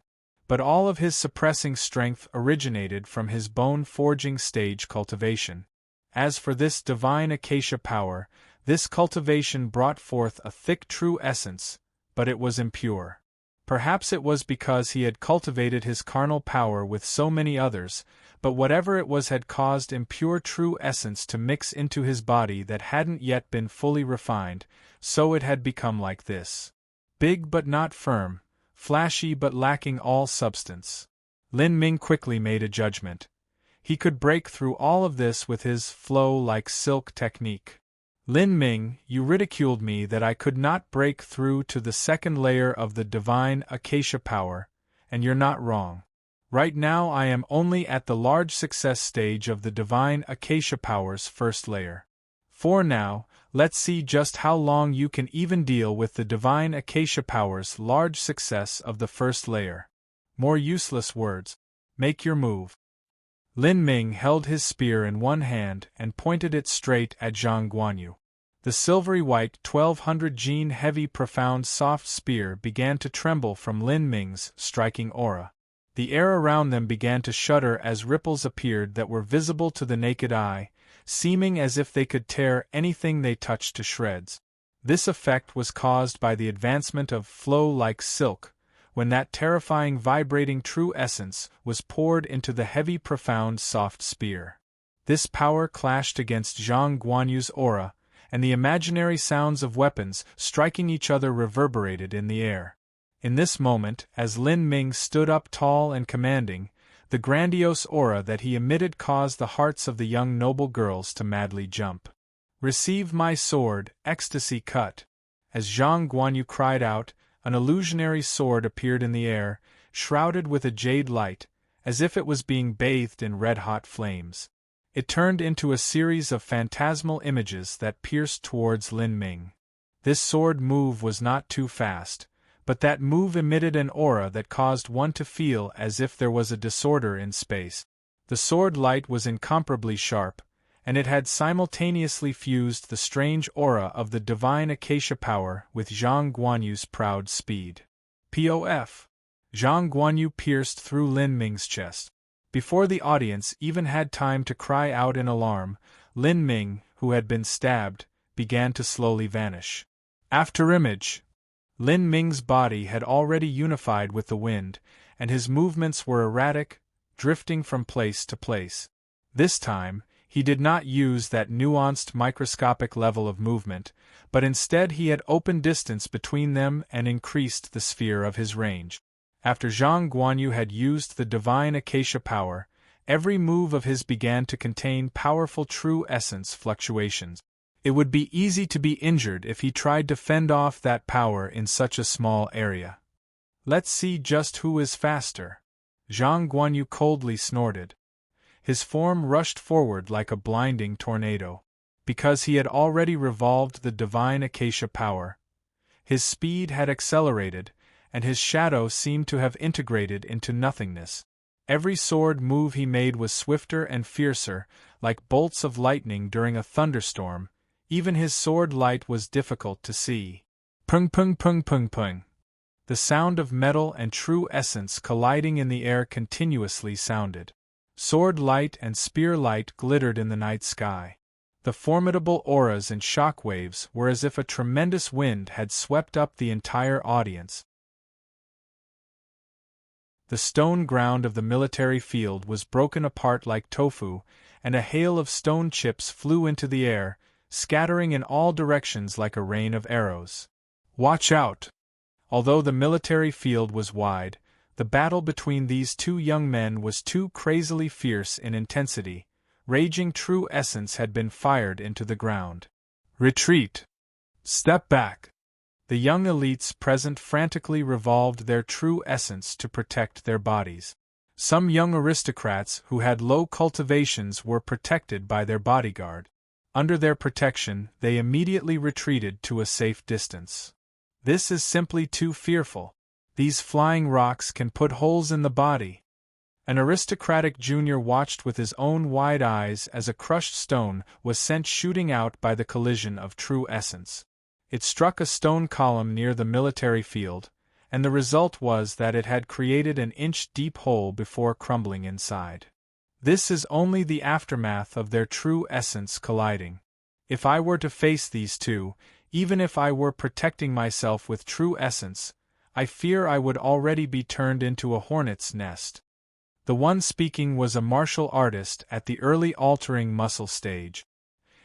But all of his suppressing strength originated from his bone-forging stage cultivation. As for this divine acacia power, this cultivation brought forth a thick true essence, but it was impure. Perhaps it was because he had cultivated his carnal power with so many others, but whatever it was had caused impure true essence to mix into his body that hadn't yet been fully refined, so it had become like this. Big but not firm, flashy but lacking all substance. Lin Ming quickly made a judgment. He could break through all of this with his flow-like-silk technique. Lin Ming, you ridiculed me that I could not break through to the second layer of the divine acacia power, and you're not wrong. Right now I am only at the large success stage of the divine acacia power's first layer. For now, let's see just how long you can even deal with the divine acacia power's large success of the first layer. More useless words. Make your move. Lin Ming held his spear in one hand and pointed it straight at Zhang Guanyu. The silvery white 1200 gene heavy profound soft spear began to tremble from Lin Ming's striking aura. The air around them began to shudder as ripples appeared that were visible to the naked eye, seeming as if they could tear anything they touched to shreds. This effect was caused by the advancement of flow like silk, when that terrifying vibrating true essence was poured into the heavy profound soft spear. This power clashed against Zhang Guanyu's aura, and the imaginary sounds of weapons striking each other reverberated in the air. In this moment, as Lin Ming stood up tall and commanding, the grandiose aura that he emitted caused the hearts of the young noble girls to madly jump. "Receive my sword, ecstasy cut!" As Zhang Guanyu cried out, an illusionary sword appeared in the air, shrouded with a jade light, as if it was being bathed in red-hot flames. It turned into a series of phantasmal images that pierced towards Lin Ming. This sword move was not too fast, but that move emitted an aura that caused one to feel as if there was a disorder in space. The sword light was incomparably sharp, and it had simultaneously fused the strange aura of the divine acacia power with Zhang Guanyu's proud speed. Pof! Zhang Guanyu pierced through Lin Ming's chest. Before the audience even had time to cry out in alarm, Lin Ming, who had been stabbed, began to slowly vanish. Afterimage! Lin Ming's body had already unified with the wind, and his movements were erratic, drifting from place to place. This time, he did not use that nuanced microscopic level of movement, but instead he had opened distance between them and increased the sphere of his range. After Zhang Guanyu had used the divine acacia power, every move of his began to contain powerful true essence fluctuations. It would be easy to be injured if he tried to fend off that power in such a small area. Let's see just who is faster. Zhang Guanyu coldly snorted. His form rushed forward like a blinding tornado. Because he had already revolved the divine acacia power, his speed had accelerated, and his shadow seemed to have integrated into nothingness. Every sword move he made was swifter and fiercer, like bolts of lightning during a thunderstorm. Even his sword light was difficult to see. Pung pung pung pung pung. The sound of metal and true essence colliding in the air continuously sounded. Sword light and spear light glittered in the night sky. The formidable auras and shock waves were as if a tremendous wind had swept up the entire audience. The stone ground of the military field was broken apart like tofu, and a hail of stone chips flew into the air, scattering in all directions like a rain of arrows. Watch out! Although the military field was wide, the battle between these two young men was too crazily fierce in intensity. Raging true essence had been fired into the ground. Retreat! Step back! The young elites present frantically revolved their true essence to protect their bodies. Some young aristocrats who had low cultivations were protected by their bodyguard. Under their protection, they immediately retreated to a safe distance. This is simply too fearful. These flying rocks can put holes in the body. An aristocratic junior watched with his own wide eyes as a crushed stone was sent shooting out by the collision of true essence. It struck a stone column near the military field, and the result was that it had created an inch-deep hole before crumbling inside. This is only the aftermath of their true essence colliding. If I were to face these two, even if I were protecting myself with true essence, I fear I would already be turned into a hornet's nest. The one speaking was a martial artist at the early altering muscle stage.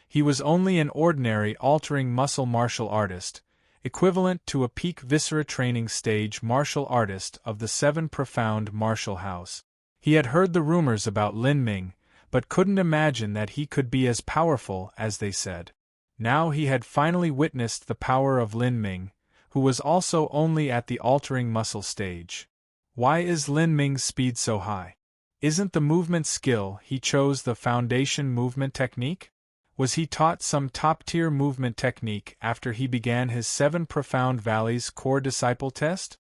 He was only an ordinary altering muscle martial artist, equivalent to a peak viscera training stage martial artist of the 7 profound martial house. He had heard the rumors about Lin Ming, but couldn't imagine that he could be as powerful as they said. Now he had finally witnessed the power of Lin Ming, who was also only at the altering muscle stage. Why is Lin Ming's speed so high? Isn't the movement skill he chose the foundation movement technique? Was he taught some top-tier movement technique after he began his 7 Profound Valleys core disciple test?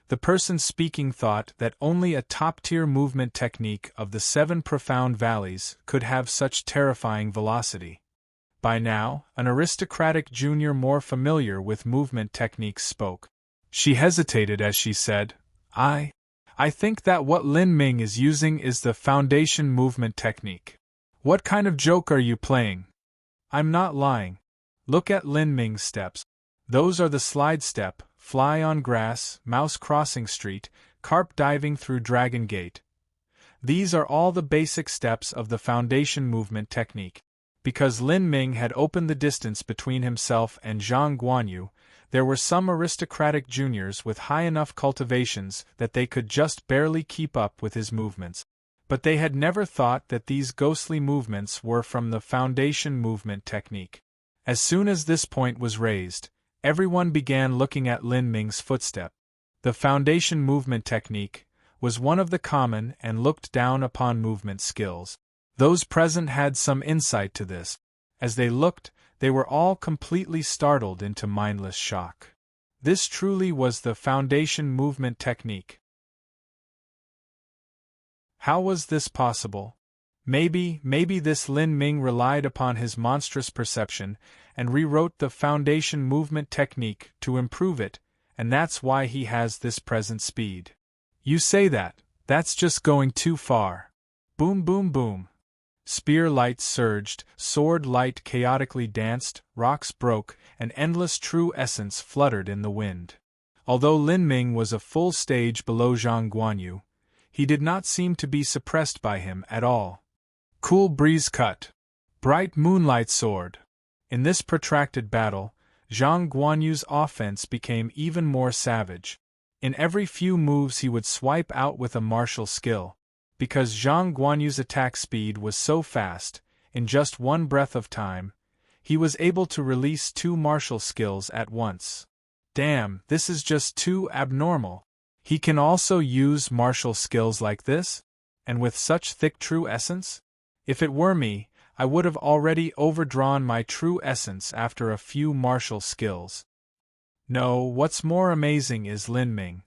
The person speaking thought that only a top-tier movement technique of the 7 Profound Valleys could have such terrifying velocity. By now, an aristocratic junior more familiar with movement techniques spoke. She hesitated as she said, I think that what Lin Ming is using is the foundation movement technique. What kind of joke are you playing? I'm not lying. Look at Lin Ming's steps. Those are the slide step, fly on grass, mouse crossing street, carp diving through Dragon Gate. These are all the basic steps of the foundation movement technique. Because Lin Ming had opened the distance between himself and Zhang Guanyu, there were some aristocratic juniors with high enough cultivations that they could just barely keep up with his movements. But they had never thought that these ghostly movements were from the foundation movement technique. As soon as this point was raised, everyone began looking at Lin Ming's footstep. The foundation movement technique was one of the common and looked down upon movement skills. Those present had some insight to this. As they looked, they were all completely startled into mindless shock. This truly was the foundation movement technique. How was this possible? Maybe this Lin Ming relied upon his monstrous perception and rewrote the foundation movement technique to improve it, and that's why he has this present speed. You say that's just going too far. Boom boom boom. Spear light surged, sword light chaotically danced, rocks broke, and endless true essence fluttered in the wind. Although Lin Ming was a full stage below Zhang Guanyu, he did not seem to be suppressed by him at all. Cool breeze cut. Bright moonlight sword. In this protracted battle, Zhang Guanyu's offense became even more savage. In every few moves he would swipe out with a martial skill. Because Zhang Guanyu's attack speed was so fast, in just one breath of time, he was able to release 2 martial skills at once. Damn, this is just too abnormal. He can also use martial skills like this? And with such thick true essence? If it were me, I would have already overdrawn my true essence after a few martial skills. No, what's more amazing is Lin Ming.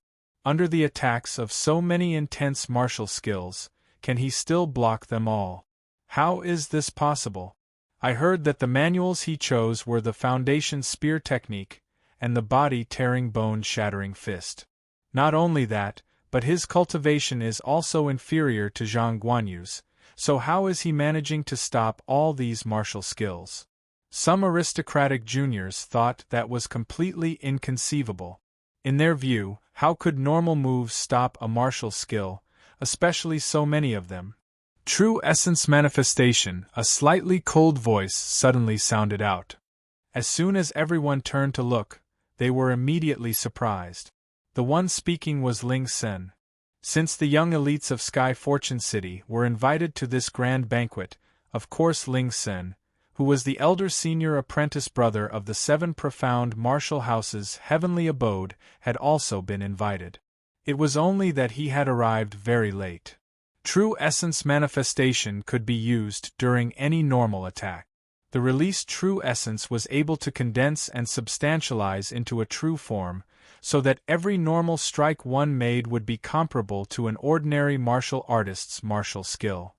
Under the attacks of so many intense martial skills, can he still block them all? How is this possible? I heard that the manuals he chose were the Foundation Spear Technique and the Body-Tearing Bone-Shattering Fist. Not only that, but his cultivation is also inferior to Zhang Guanyu's, so how is he managing to stop all these martial skills? Some aristocratic juniors thought that was completely inconceivable. In their view, how could normal moves stop a martial skill, especially so many of them? True essence manifestation, a slightly cold voice suddenly sounded out. As soon as everyone turned to look, they were immediately surprised. The one speaking was Ling Sen. Since the young elites of Sky Fortune City were invited to this grand banquet, of course Ling Sen, who was the elder senior apprentice brother of the 7 profound martial houses' heavenly abode, had also been invited. It was only that he had arrived very late. True essence manifestation could be used during any normal attack. The released true essence was able to condense and substantialize into a true form, so that every normal strike one made would be comparable to an ordinary martial artist's martial skill.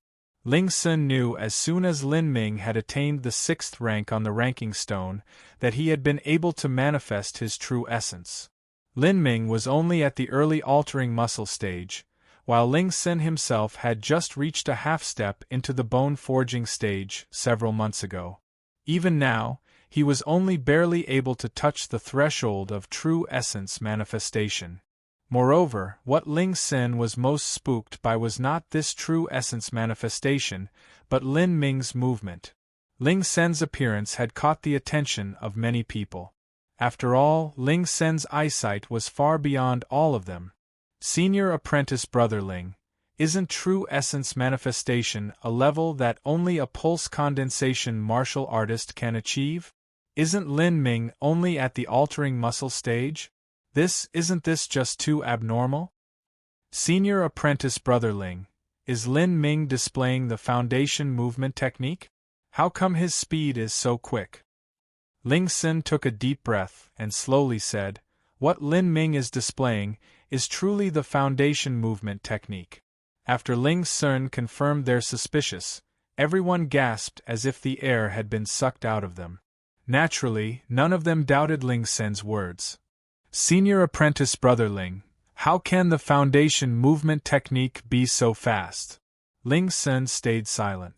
Ling Sun knew as soon as Lin Ming had attained the 6th rank on the ranking stone that he had been able to manifest his true essence. Lin Ming was only at the early altering muscle stage, while Ling Sun himself had just reached a half-step into the bone-forging stage several months ago. Even now, he was only barely able to touch the threshold of true essence manifestation. Moreover, what Ling Sun was most spooked by was not this true essence manifestation, but Lin Ming's movement. Ling Sun's appearance had caught the attention of many people. After all, Ling Sun's eyesight was far beyond all of them. Senior apprentice brother Ling, isn't true essence manifestation a level that only a pulse condensation martial artist can achieve? Isn't Lin Ming only at the altering muscle stage? Isn't this just too abnormal? Senior apprentice brother Ling, is Lin Ming displaying the foundation movement technique? How come his speed is so quick? Ling Sun took a deep breath and slowly said, what Lin Ming is displaying is truly the foundation movement technique. After Ling Sun confirmed their suspicions, everyone gasped as if the air had been sucked out of them. Naturally, none of them doubted Ling Sun's words. Senior apprentice brother Ling, how can the foundation movement technique be so fast? Ling Sun stayed silent.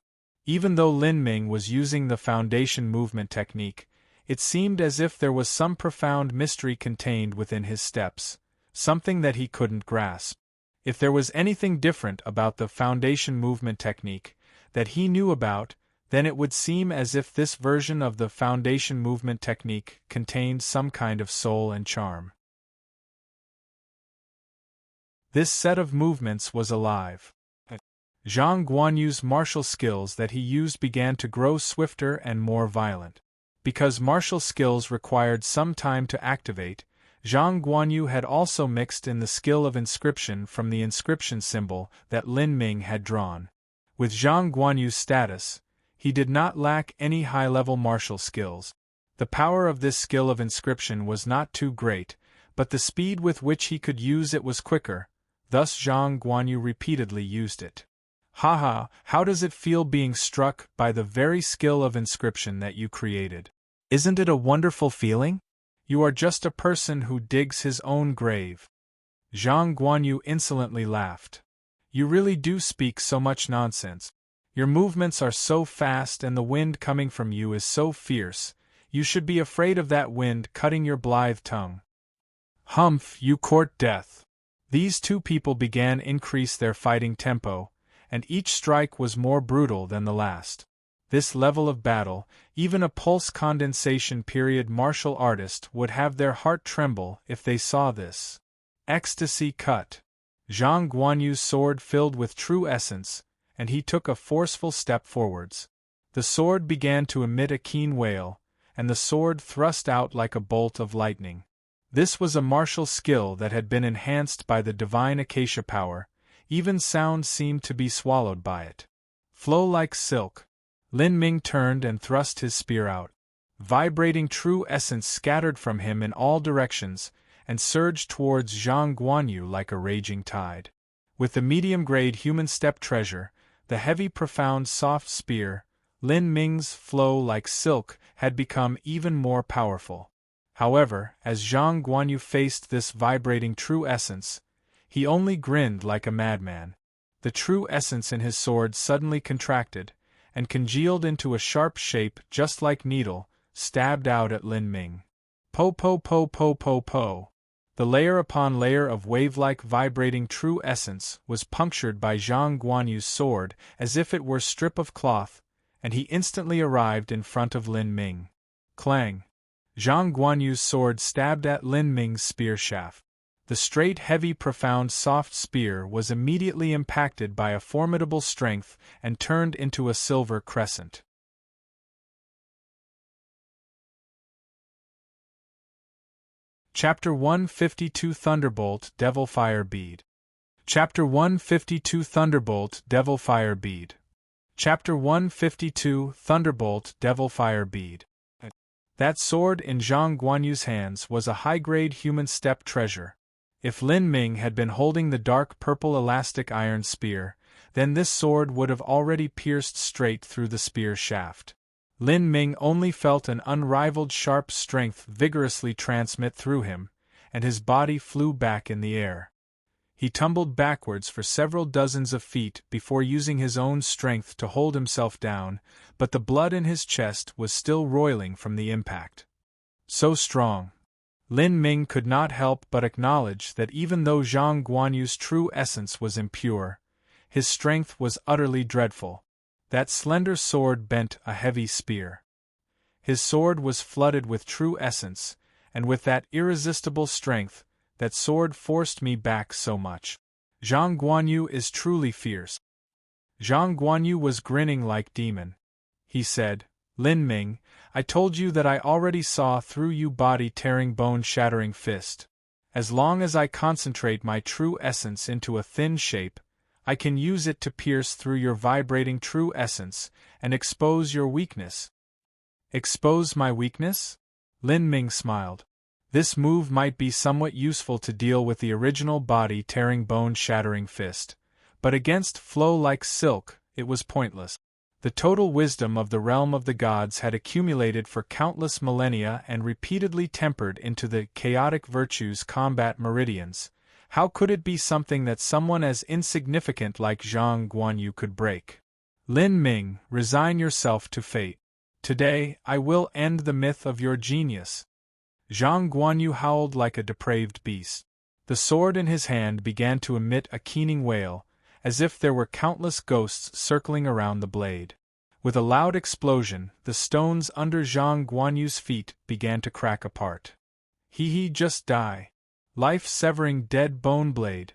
Even though Lin Ming was using the foundation movement technique, it seemed as if there was some profound mystery contained within his steps, something that he couldn't grasp. If there was anything different about the foundation movement technique that he knew about, then it would seem as if this version of the foundation movement technique contained some kind of soul and charm. This set of movements was alive. Zhang Guanyu's martial skills that he used began to grow swifter and more violent. Because martial skills required some time to activate, Zhang Guanyu had also mixed in the skill of inscription from the inscription symbol that Lin Ming had drawn. With Zhang Guanyu's status, he did not lack any high-level martial skills. The power of this skill of inscription was not too great, but the speed with which he could use it was quicker, thus Zhang Guanyu repeatedly used it. Haha, how does it feel being struck by the very skill of inscription that you created? Isn't it a wonderful feeling? You are just a person who digs his own grave. Zhang Guanyu insolently laughed. You really do speak so much nonsense. Your movements are so fast and the wind coming from you is so fierce, you should be afraid of that wind cutting your blithe tongue. Humph, you court death. These two people began increase their fighting tempo, and each strike was more brutal than the last. This level of battle, even a pulse condensation period martial artist would have their heart tremble if they saw this. Ecstasy cut. Zhang Guanyu's sword filled with true essence, and he took a forceful step forwards. The sword began to emit a keen wail, and the sword thrust out like a bolt of lightning. This was a martial skill that had been enhanced by the divine acacia power, even sound seemed to be swallowed by it. Flow like silk. Lin Ming turned and thrust his spear out. Vibrating true essence scattered from him in all directions, and surged towards Zhang Guanyu like a raging tide. With the medium-grade human step treasure, the heavy profound soft spear, Lin Ming's flow like silk had become even more powerful. However, as Zhang Guanyu faced this vibrating true essence, he only grinned like a madman. The true essence in his sword suddenly contracted, and congealed into a sharp shape just like needle, stabbed out at Lin Ming. Po po po po po po. The layer upon layer of wave-like vibrating true essence was punctured by Zhang Guanyu's sword as if it were a strip of cloth, and he instantly arrived in front of Lin Ming. Clang! Zhang Guanyu's sword stabbed at Lin Ming's spear shaft. The straight, heavy, profound, soft spear was immediately impacted by a formidable strength and turned into a silver crescent. Chapter 152 Thunderbolt Devil Fire Bead. Chapter 152 Thunderbolt Devil Fire Bead. Chapter 152 Thunderbolt Devil Fire Bead. That sword in Zhang Guanyu's hands was a high-grade human step treasure. If Lin Ming had been holding the dark purple elastic iron spear, then this sword would have already pierced straight through the spear shaft. Lin Ming only felt an unrivaled sharp strength vigorously transmit through him, and his body flew back in the air. He tumbled backwards for several dozens of feet before using his own strength to hold himself down, but the blood in his chest was still roiling from the impact. So strong. Lin Ming could not help but acknowledge that even though Zhang Guanyu's true essence was impure, his strength was utterly dreadful. That slender sword bent a heavy spear. His sword was flooded with true essence, and with that irresistible strength, that sword forced me back so much. Zhang Guanyu is truly fierce. Zhang Guanyu was grinning like demon. He said, Lin Ming, I told you that I already saw through you body-tearing bone-shattering fist. As long as I concentrate my true essence into a thin shape, I can use it to pierce through your vibrating true essence and expose your weakness. Expose my weakness? Lin Ming smiled. This move might be somewhat useful to deal with the original body-tearing bone-shattering fist, but against flow like silk, it was pointless. The total wisdom of the realm of the gods had accumulated for countless millennia and repeatedly tempered into the chaotic virtues combat meridians. How could it be something that someone as insignificant like Zhang Guanyu could break? Lin Ming, resign yourself to fate. Today, I will end the myth of your genius. Zhang Guanyu howled like a depraved beast. The sword in his hand began to emit a keening wail, as if there were countless ghosts circling around the blade. With a loud explosion, the stones under Zhang Guanyu's feet began to crack apart. He just die. Life-severing dead bone blade.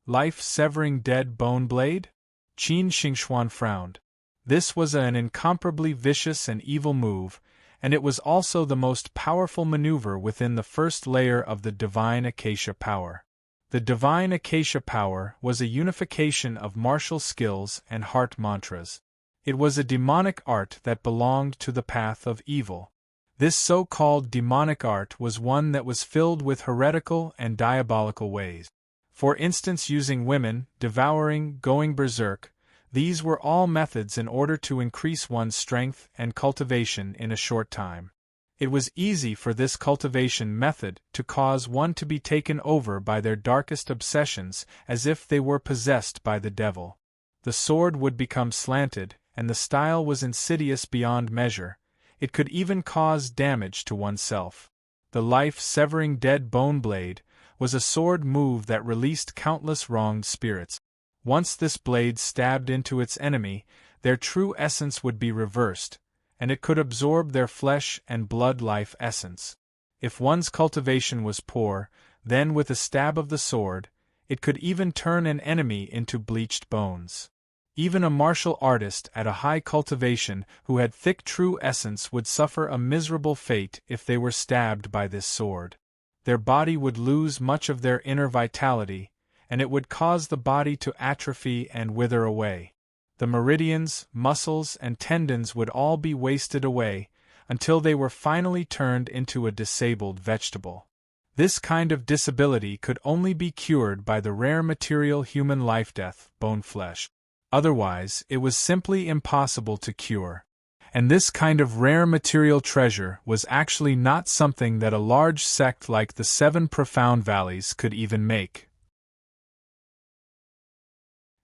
Life-severing dead bone blade? Qin Xingxuan frowned. This was an incomparably vicious and evil move, and it was also the most powerful maneuver within the first layer of the divine acacia power. The divine acacia power was a unification of martial skills and heart mantras. It was a demonic art that belonged to the path of evil. This so-called demonic art was one that was filled with heretical and diabolical ways. For instance, using women, devouring, going berserk, these were all methods in order to increase one's strength and cultivation in a short time. It was easy for this cultivation method to cause one to be taken over by their darkest obsessions as if they were possessed by the devil. The sword would become slanted, and the style was insidious beyond measure. It could even cause damage to oneself. The life-severing dead bone blade was a sword move that released countless wronged spirits. Once this blade stabbed into its enemy, their true essence would be reversed, and it could absorb their flesh and blood life essence. If one's cultivation was poor, then with a stab of the sword, it could even turn an enemy into bleached bones. Even a martial artist at a high cultivation who had thick true essence would suffer a miserable fate if they were stabbed by this sword. Their body would lose much of their inner vitality, and it would cause the body to atrophy and wither away. The meridians, muscles, and tendons would all be wasted away, until they were finally turned into a disabled vegetable. This kind of disability could only be cured by the rare material human life-death, bone-flesh. Otherwise, it was simply impossible to cure. And this kind of rare material treasure was actually not something that a large sect like the Seven Profound Valleys could even make.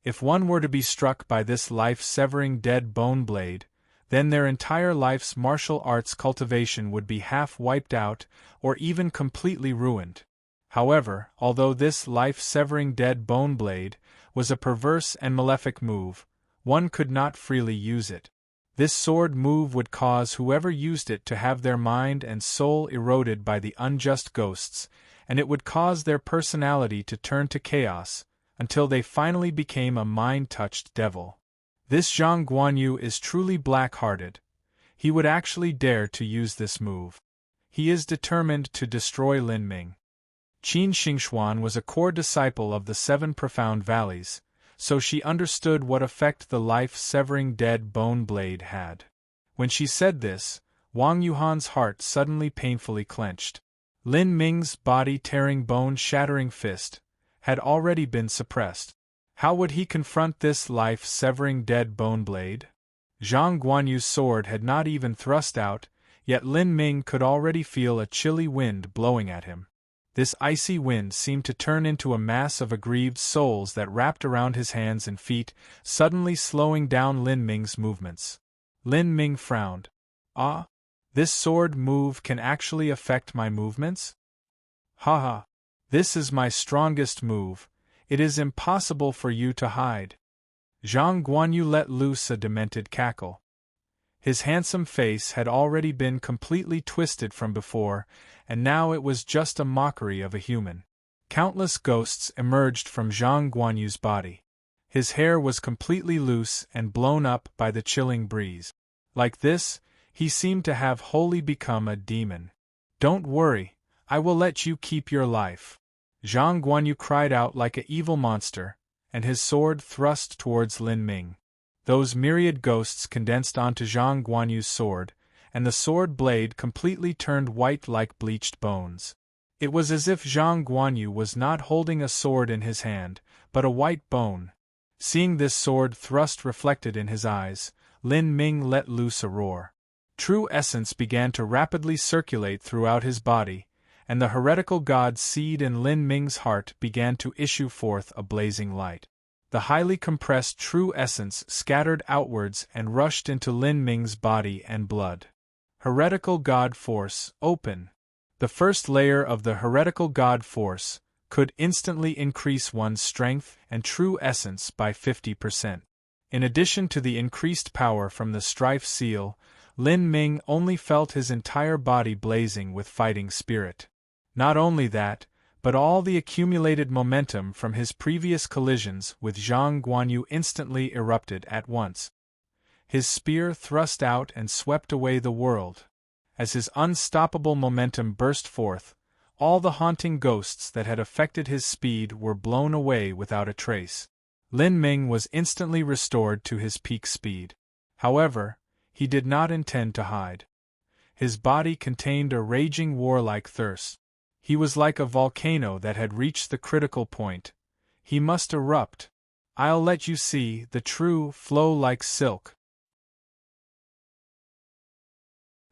If one were to be struck by this life-severing dead bone blade, then their entire life's martial arts cultivation would be half wiped out, or even completely ruined. However, although this life-severing dead bone blade was a perverse and malefic move, one could not freely use it. This sword move would cause whoever used it to have their mind and soul eroded by the unjust ghosts, and it would cause their personality to turn to chaos, until they finally became a mind-touched devil. This Zhang Guanyu is truly black-hearted. He would actually dare to use this move. He is determined to destroy Lin Ming. Qin Xingxuan was a core disciple of the Seven Profound Valleys, so she understood what effect the life-severing dead bone blade had. When she said this, Wang Yuhan's heart suddenly painfully clenched. Lin Ming's body-tearing bone-shattering fist had already been suppressed. How would he confront this life-severing dead bone blade? Zhang Guanyu's sword had not even thrust out, yet Lin Ming could already feel a chilly wind blowing at him. This icy wind seemed to turn into a mass of aggrieved souls that wrapped around his hands and feet, suddenly slowing down Lin Ming's movements. Lin Ming frowned. Ah? This sword move can actually affect my movements? Haha. This is my strongest move. It is impossible for you to hide. Zhang Guanyu let loose a demented cackle. His handsome face had already been completely twisted from before, and now it was just a mockery of a human. Countless ghosts emerged from Zhang Guanyu's body. His hair was completely loose and blown up by the chilling breeze. Like this, he seemed to have wholly become a demon. Don't worry, I will let you keep your life. Zhang Guanyu cried out like an evil monster, and his sword thrust towards Lin Ming. Those myriad ghosts condensed onto Zhang Guanyu's sword, and the sword blade completely turned white like bleached bones. It was as if Zhang Guanyu was not holding a sword in his hand, but a white bone. Seeing this sword thrust reflected in his eyes, Lin Ming let loose a roar. True essence began to rapidly circulate throughout his body, and the heretical god seed in Lin Ming's heart began to issue forth a blazing light. The highly compressed true essence scattered outwards and rushed into Lin Ming's body and blood. Heretical God Force, open. The first layer of the heretical God Force could instantly increase one's strength and true essence by 50%. In addition to the increased power from the Strife Seal, Lin Ming only felt his entire body blazing with fighting spirit. Not only that, but all the accumulated momentum from his previous collisions with Zhang Guanyu instantly erupted at once. His spear thrust out and swept away the world. As his unstoppable momentum burst forth, all the haunting ghosts that had affected his speed were blown away without a trace. Lin Ming was instantly restored to his peak speed. However, he did not intend to hide. His body contained a raging warlike thirst. He was like a volcano that had reached the critical point. He must erupt. I'll let you see the true flow like silk.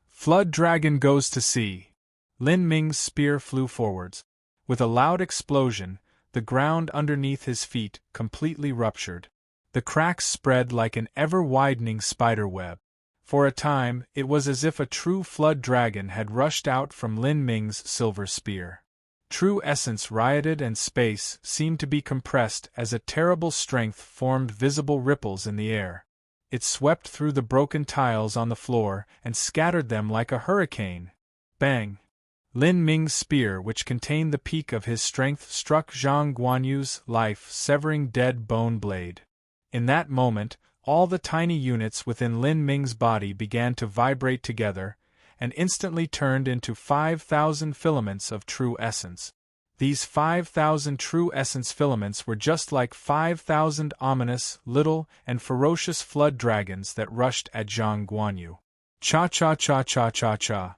Flood dragon goes to sea. Lin Ming's spear flew forwards. With a loud explosion, the ground underneath his feet completely ruptured. The cracks spread like an ever-widening spider web. For a time, it was as if a true flood dragon had rushed out from Lin Ming's silver spear. True essence rioted and space seemed to be compressed as a terrible strength formed visible ripples in the air. It swept through the broken tiles on the floor and scattered them like a hurricane. Bang! Lin Ming's spear, which contained the peak of his strength, struck Zhang Guanyu's life-severing dead bone blade. In that moment, all the tiny units within Lin Ming's body began to vibrate together, and instantly turned into 5,000 filaments of true essence. These 5,000 true essence filaments were just like 5,000 ominous, little, and ferocious flood dragons that rushed at Zhang Guanyu. Cha-cha-cha-cha-cha-cha.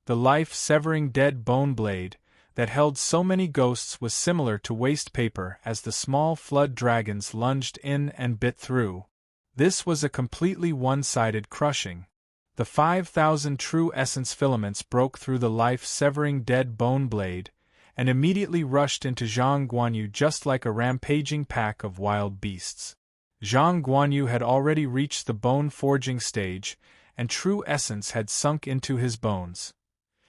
The life-severing dead bone blade, that held so many ghosts, was similar to waste paper as the small flood dragons lunged in and bit through. This was a completely one-sided crushing. The 5,000 true essence filaments broke through the life-severing dead bone blade, and immediately rushed into Zhang Guanyu just like a rampaging pack of wild beasts. Zhang Guanyu had already reached the bone-forging stage, and true essence had sunk into his bones.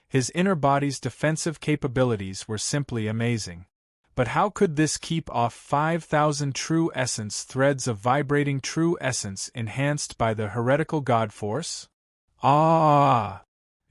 His inner body's defensive capabilities were simply amazing. But how could this keep off 5,000 true essence threads of vibrating true essence enhanced by the heretical god force? Ah!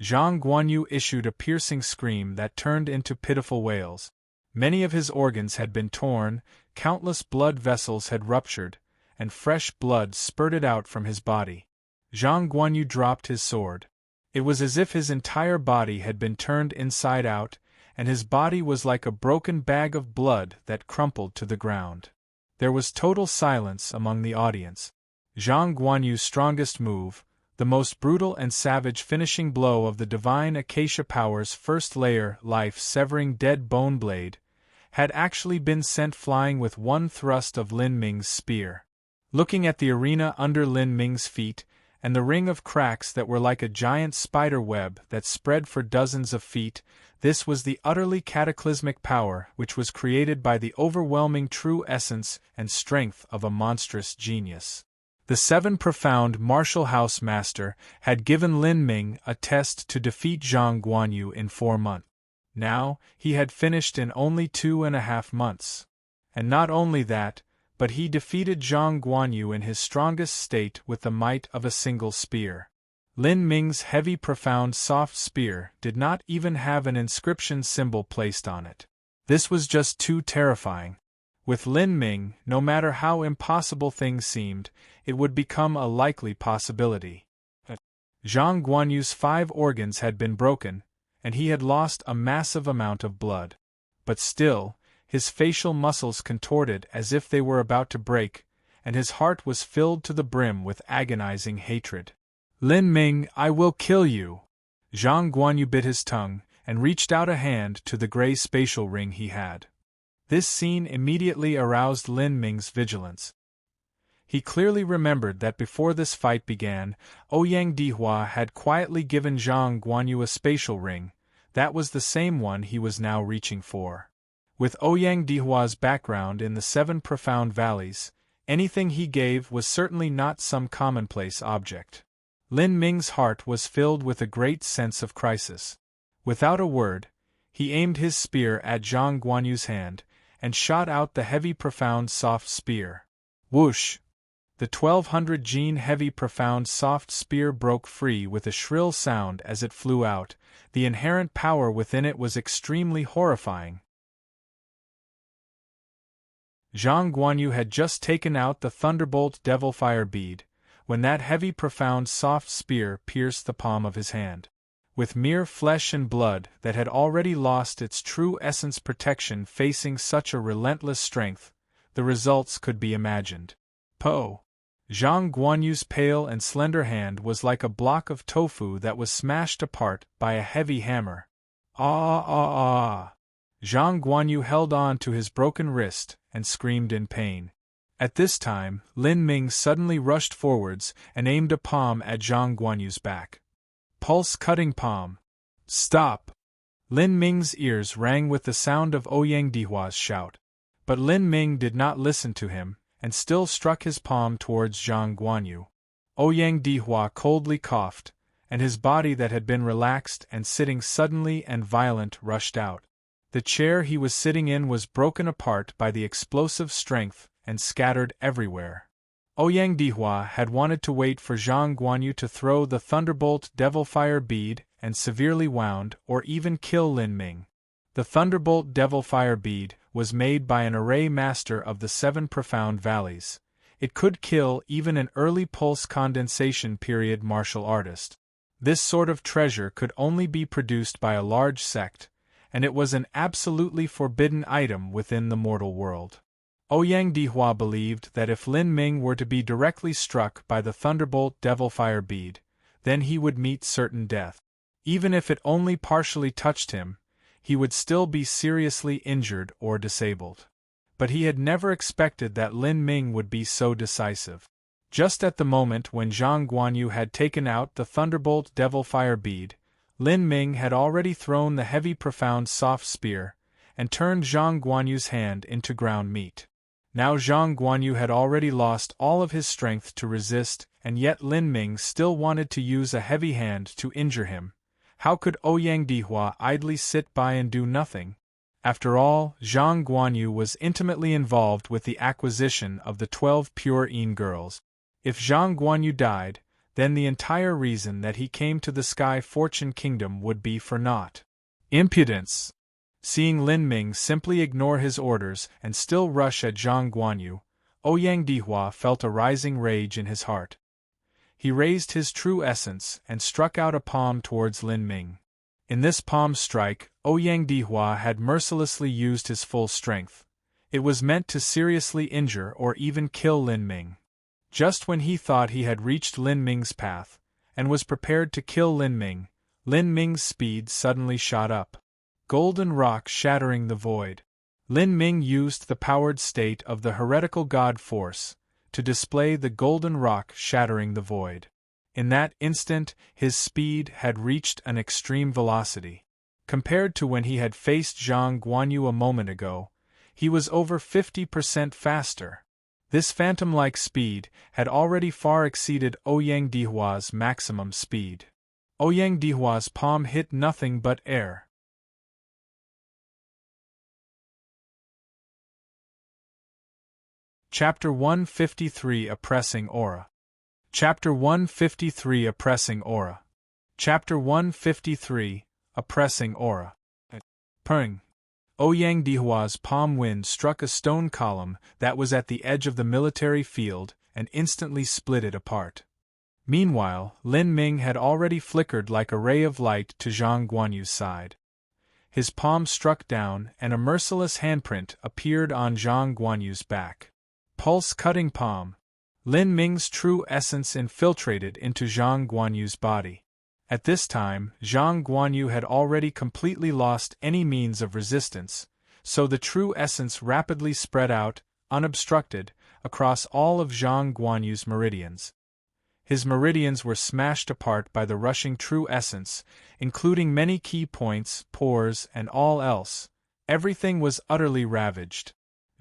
Zhang Guanyu issued a piercing scream that turned into pitiful wails. Many of his organs had been torn, countless blood vessels had ruptured, and fresh blood spurted out from his body. Zhang Guanyu dropped his sword. It was as if his entire body had been turned inside out, and his body was like a broken bag of blood that crumpled to the ground. There was total silence among the audience. Zhang Guanyu's strongest move, the most brutal and savage finishing blow of the divine Acacia Power's first layer life-severing dead bone blade, had actually been sent flying with one thrust of Lin Ming's spear. Looking at the arena under Lin Ming's feet, and the ring of cracks that were like a giant spider web that spread for dozens of feet, this was the utterly cataclysmic power which was created by the overwhelming true essence and strength of a monstrous genius. The 7 profound martial house master had given Lin Ming a test to defeat Zhang Guanyu in 4 months. Now, he had finished in only 2.5 months. And not only that, but he defeated Zhang Guanyu in his strongest state with the might of a single spear. Lin Ming's heavy, profound, soft spear did not even have an inscription symbol placed on it. This was just too terrifying. With Lin Ming, no matter how impossible things seemed, it would become a likely possibility. Zhang Guanyu's 5 organs had been broken, and he had lost a massive amount of blood. But still, his facial muscles contorted as if they were about to break, and his heart was filled to the brim with agonizing hatred. "Lin Ming, I will kill you!" Zhang Guanyu bit his tongue, and reached out a hand to the gray spatial ring he had. This scene immediately aroused Lin Ming's vigilance. He clearly remembered that before this fight began, Ouyang Dihua had quietly given Zhang Guanyu a spatial ring. That was the same one he was now reaching for. With Ouyang Dihua's background in the 7 profound valleys, anything he gave was certainly not some commonplace object. Lin Ming's heart was filled with a great sense of crisis. Without a word, he aimed his spear at Zhang Guanyu's hand, and shot out the heavy, profound, soft spear. Whoosh! The 1200 gene heavy, profound, soft spear broke free with a shrill sound as it flew out. The inherent power within it was extremely horrifying. Zhang Guanyu had just taken out the Thunderbolt Devilfire bead, when that heavy, profound, soft spear pierced the palm of his hand. With mere flesh and blood that had already lost its true essence protection facing such a relentless strength, the results could be imagined. Po! Zhang Guanyu's pale and slender hand was like a block of tofu that was smashed apart by a heavy hammer. Ah ah ah! Zhang Guanyu held on to his broken wrist and screamed in pain. At this time, Lin Ming suddenly rushed forwards and aimed a palm at Zhang Guanyu's back. Pulse-cutting palm. Stop! Lin Ming's ears rang with the sound of Ouyang Dihua's shout. But Lin Ming did not listen to him, and still struck his palm towards Zhang Guanyu. Ouyang Dihua coldly coughed, and his body that had been relaxed and sitting suddenly and violent rushed out. The chair he was sitting in was broken apart by the explosive strength and scattered everywhere. Ouyang Dihua had wanted to wait for Zhang Guanyu to throw the Thunderbolt Devilfire bead and severely wound or even kill Lin Ming. The Thunderbolt Devil Fire Bead was made by an array master of the 7 profound valleys. It could kill even an early pulse condensation period martial artist. This sort of treasure could only be produced by a large sect, and it was an absolutely forbidden item within the mortal world. Ouyang Dihua believed that if Lin Ming were to be directly struck by the Thunderbolt Devil Fire Bead, then he would meet certain death. Even if it only partially touched him, he would still be seriously injured or disabled. But he had never expected that Lin Ming would be so decisive. Just at the moment when Zhang Guanyu had taken out the Thunderbolt Devil Fire Bead, Lin Ming had already thrown the heavy profound soft spear, and turned Zhang Guanyu's hand into ground meat. Now Zhang Guanyu had already lost all of his strength to resist, and yet Lin Ming still wanted to use a heavy hand to injure him. How could Ouyang Dihua idly sit by and do nothing? After all, Zhang Guanyu was intimately involved with the acquisition of the 12 pure Yin girls. If Zhang Guanyu died, then the entire reason that he came to the Sky Fortune Kingdom would be for naught. Impudence! Seeing Lin Ming simply ignore his orders and still rush at Zhang Guanyu, Ouyang Dihua felt a rising rage in his heart. He raised his true essence and struck out a palm towards Lin Ming. In this palm strike, Ouyang Dihua had mercilessly used his full strength. It was meant to seriously injure or even kill Lin Ming. Just when he thought he had reached Lin Ming's path, and was prepared to kill Lin Ming's speed suddenly shot up. Golden rock shattering the void. Lin Ming used the powered state of the heretical god force to display the golden rock shattering the void. In that instant, his speed had reached an extreme velocity. Compared to when he had faced Zhang Guanyu a moment ago, he was over 50% faster. This phantom-like speed had already far exceeded Ouyang Dihua's maximum speed. Ouyang Dihua's palm hit nothing but air. Chapter 153 Oppressing Aura. Chapter 153 Oppressing Aura. Chapter 153 Oppressing Aura. Purring. Ouyang Dihua's palm wind struck a stone column that was at the edge of the military field and instantly split it apart. Meanwhile, Lin Ming had already flickered like a ray of light to Zhang Guanyu's side. His palm struck down and a merciless handprint appeared on Zhang Guanyu's back. Pulse-cutting palm. Lin Ming's true essence infiltrated into Zhang Guanyu's body. At this time, Zhang Guanyu had already completely lost any means of resistance, so the true essence rapidly spread out, unobstructed, across all of Zhang Guanyu's meridians. His meridians were smashed apart by the rushing true essence, including many key points, pores, and all else. Everything was utterly ravaged.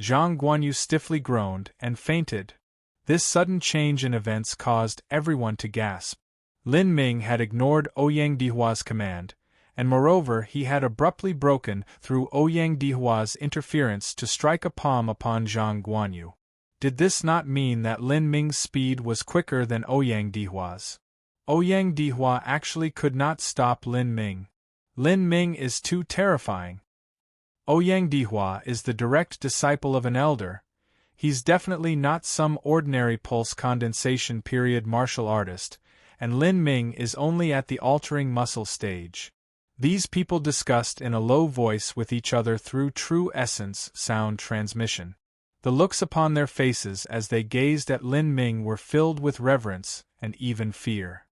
Zhang Guanyu stiffly groaned and fainted. This sudden change in events caused everyone to gasp. Lin Ming had ignored Ouyang Dihua's command, and moreover he had abruptly broken through Ouyang Dihua's interference to strike a palm upon Zhang Guanyu. Did this not mean that Lin Ming's speed was quicker than Ouyang Dihua's? Ouyang Dihua actually could not stop Lin Ming. Lin Ming is too terrifying. Ouyang Dihua is the direct disciple of an elder. He's definitely not some ordinary pulse condensation period martial artist, and Lin Ming is only at the altering muscle stage. These people discussed in a low voice with each other through true essence sound transmission. The looks upon their faces as they gazed at Lin Ming were filled with reverence and even fear.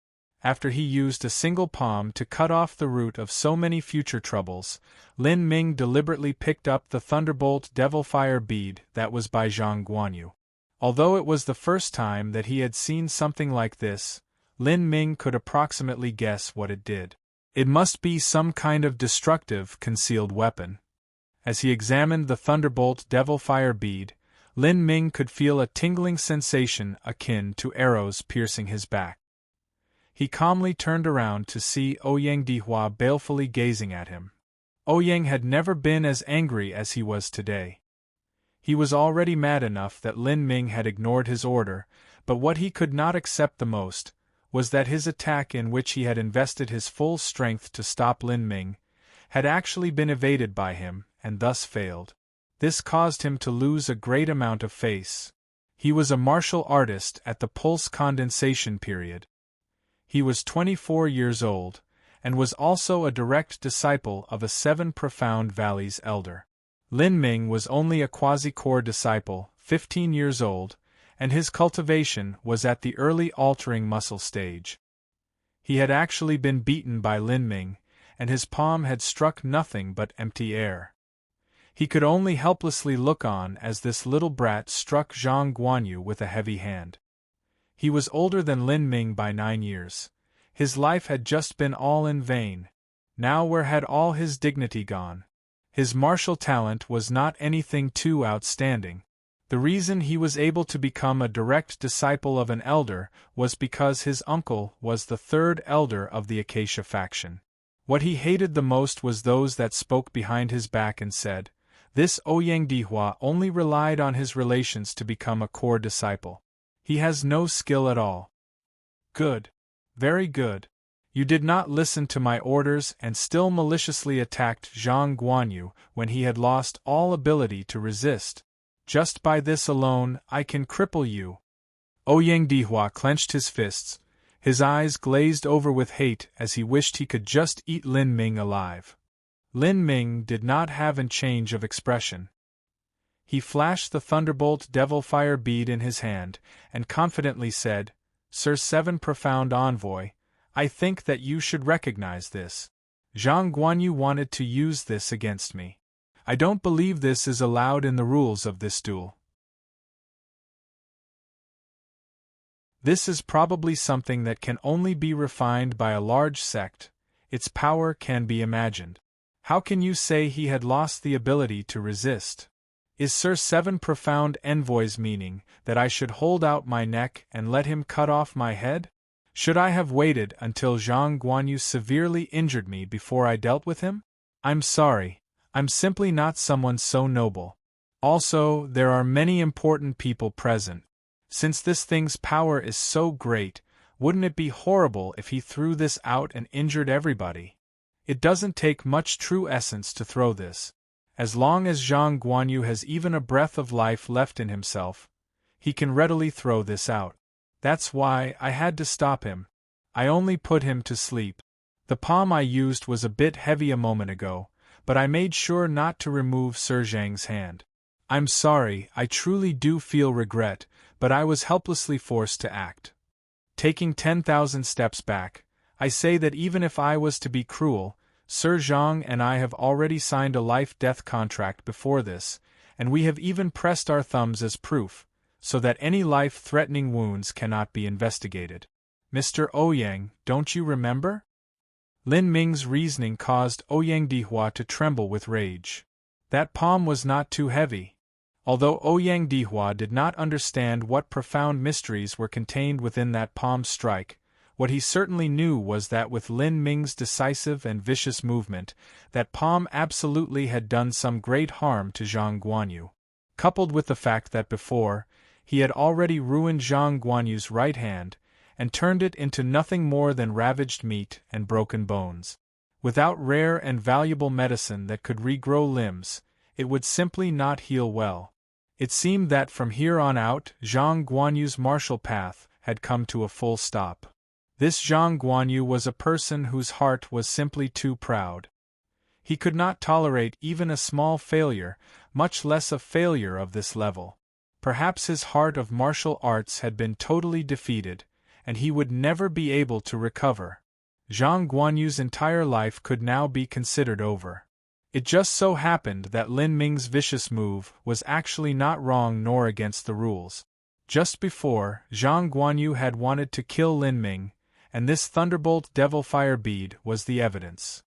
After he used a single palm to cut off the root of so many future troubles, Lin Ming deliberately picked up the Thunderbolt Devil Fire Bead that was by Zhang Guanyu. Although it was the first time that he had seen something like this, Lin Ming could approximately guess what it did. It must be some kind of destructive, concealed weapon. As he examined the Thunderbolt Devil Fire Bead, Lin Ming could feel a tingling sensation akin to arrows piercing his back. He calmly turned around to see Ouyang Dihua balefully gazing at him. Ouyang had never been as angry as he was today. He was already mad enough that Lin Ming had ignored his order, but what he could not accept the most was that his attack, in which he had invested his full strength to stop Lin Ming, had actually been evaded by him, and thus failed. This caused him to lose a great amount of face. He was a martial artist at the pulse condensation period. He was 24 years old, and was also a direct disciple of a 7 Profound Valleys elder. Lin Ming was only a quasi-core disciple, 15 years old, and his cultivation was at the early altering muscle stage. He had actually been beaten by Lin Ming, and his palm had struck nothing but empty air. He could only helplessly look on as this little brat struck Zhang Guanyu with a heavy hand. He was older than Lin Ming by 9 years. His life had just been all in vain. Now where had all his dignity gone? His martial talent was not anything too outstanding. The reason he was able to become a direct disciple of an elder was because his uncle was the 3rd elder of the Acacia faction. What he hated the most was those that spoke behind his back and said, "This Ouyang Dihua only relied on his relations to become a core disciple. He has no skill at all." Good. Very good. You did not listen to my orders and still maliciously attacked Zhang Guanyu when he had lost all ability to resist. Just by this alone, I can cripple you. Ouyang Dihua clenched his fists, his eyes glazed over with hate as he wished he could just eat Lin Ming alive. Lin Ming did not have a change of expression. He flashed the Thunderbolt Devil Fire bead in his hand, and confidently said, "Sir 7 Profound Envoy, I think that you should recognize this. Zhang Guanyu wanted to use this against me. I don't believe this is allowed in the rules of this duel. This is probably something that can only be refined by a large sect. Its power can be imagined. How can you say he had lost the ability to resist? Is Sir 7 Profound Envoy's meaning that I should hold out my neck and let him cut off my head? Should I have waited until Zhang Guanyu severely injured me before I dealt with him? I'm sorry, I'm simply not someone so noble. Also, there are many important people present. Since this thing's power is so great, wouldn't it be horrible if he threw this out and injured everybody? It doesn't take much true essence to throw this. As long as Zhang Guanyu has even a breath of life left in himself, he can readily throw this out. That's why I had to stop him. I only put him to sleep. The palm I used was a bit heavy a moment ago, but I made sure not to remove Sir Zhang's hand. I'm sorry, I truly do feel regret, but I was helplessly forced to act. Taking 10,000 steps back, I say that even if I was to be cruel, Sir Zhang and I have already signed a life-death contract before this, and we have even pressed our thumbs as proof, so that any life-threatening wounds cannot be investigated. Mr. Ouyang, don't you remember? Lin Ming's reasoning caused Ouyang Dihua to tremble with rage. That palm was not too heavy. Although Ouyang Dihua did not understand what profound mysteries were contained within that palm strike, what he certainly knew was that with Lin Ming's decisive and vicious movement, that palm absolutely had done some great harm to Zhang Guanyu. Coupled with the fact that before, he had already ruined Zhang Guanyu's right hand, and turned it into nothing more than ravaged meat and broken bones. Without rare and valuable medicine that could regrow limbs, it would simply not heal well. It seemed that from here on out, Zhang Guanyu's martial path had come to a full stop. This Zhang Guanyu was a person whose heart was simply too proud. He could not tolerate even a small failure, much less a failure of this level. Perhaps his heart of martial arts had been totally defeated, and he would never be able to recover. Zhang Guanyu's entire life could now be considered over. It just so happened that Lin Ming's vicious move was actually not wrong nor against the rules. Just before, Zhang Guanyu had wanted to kill Lin Ming, and this Thunderbolt Devil Fire bead was the evidence.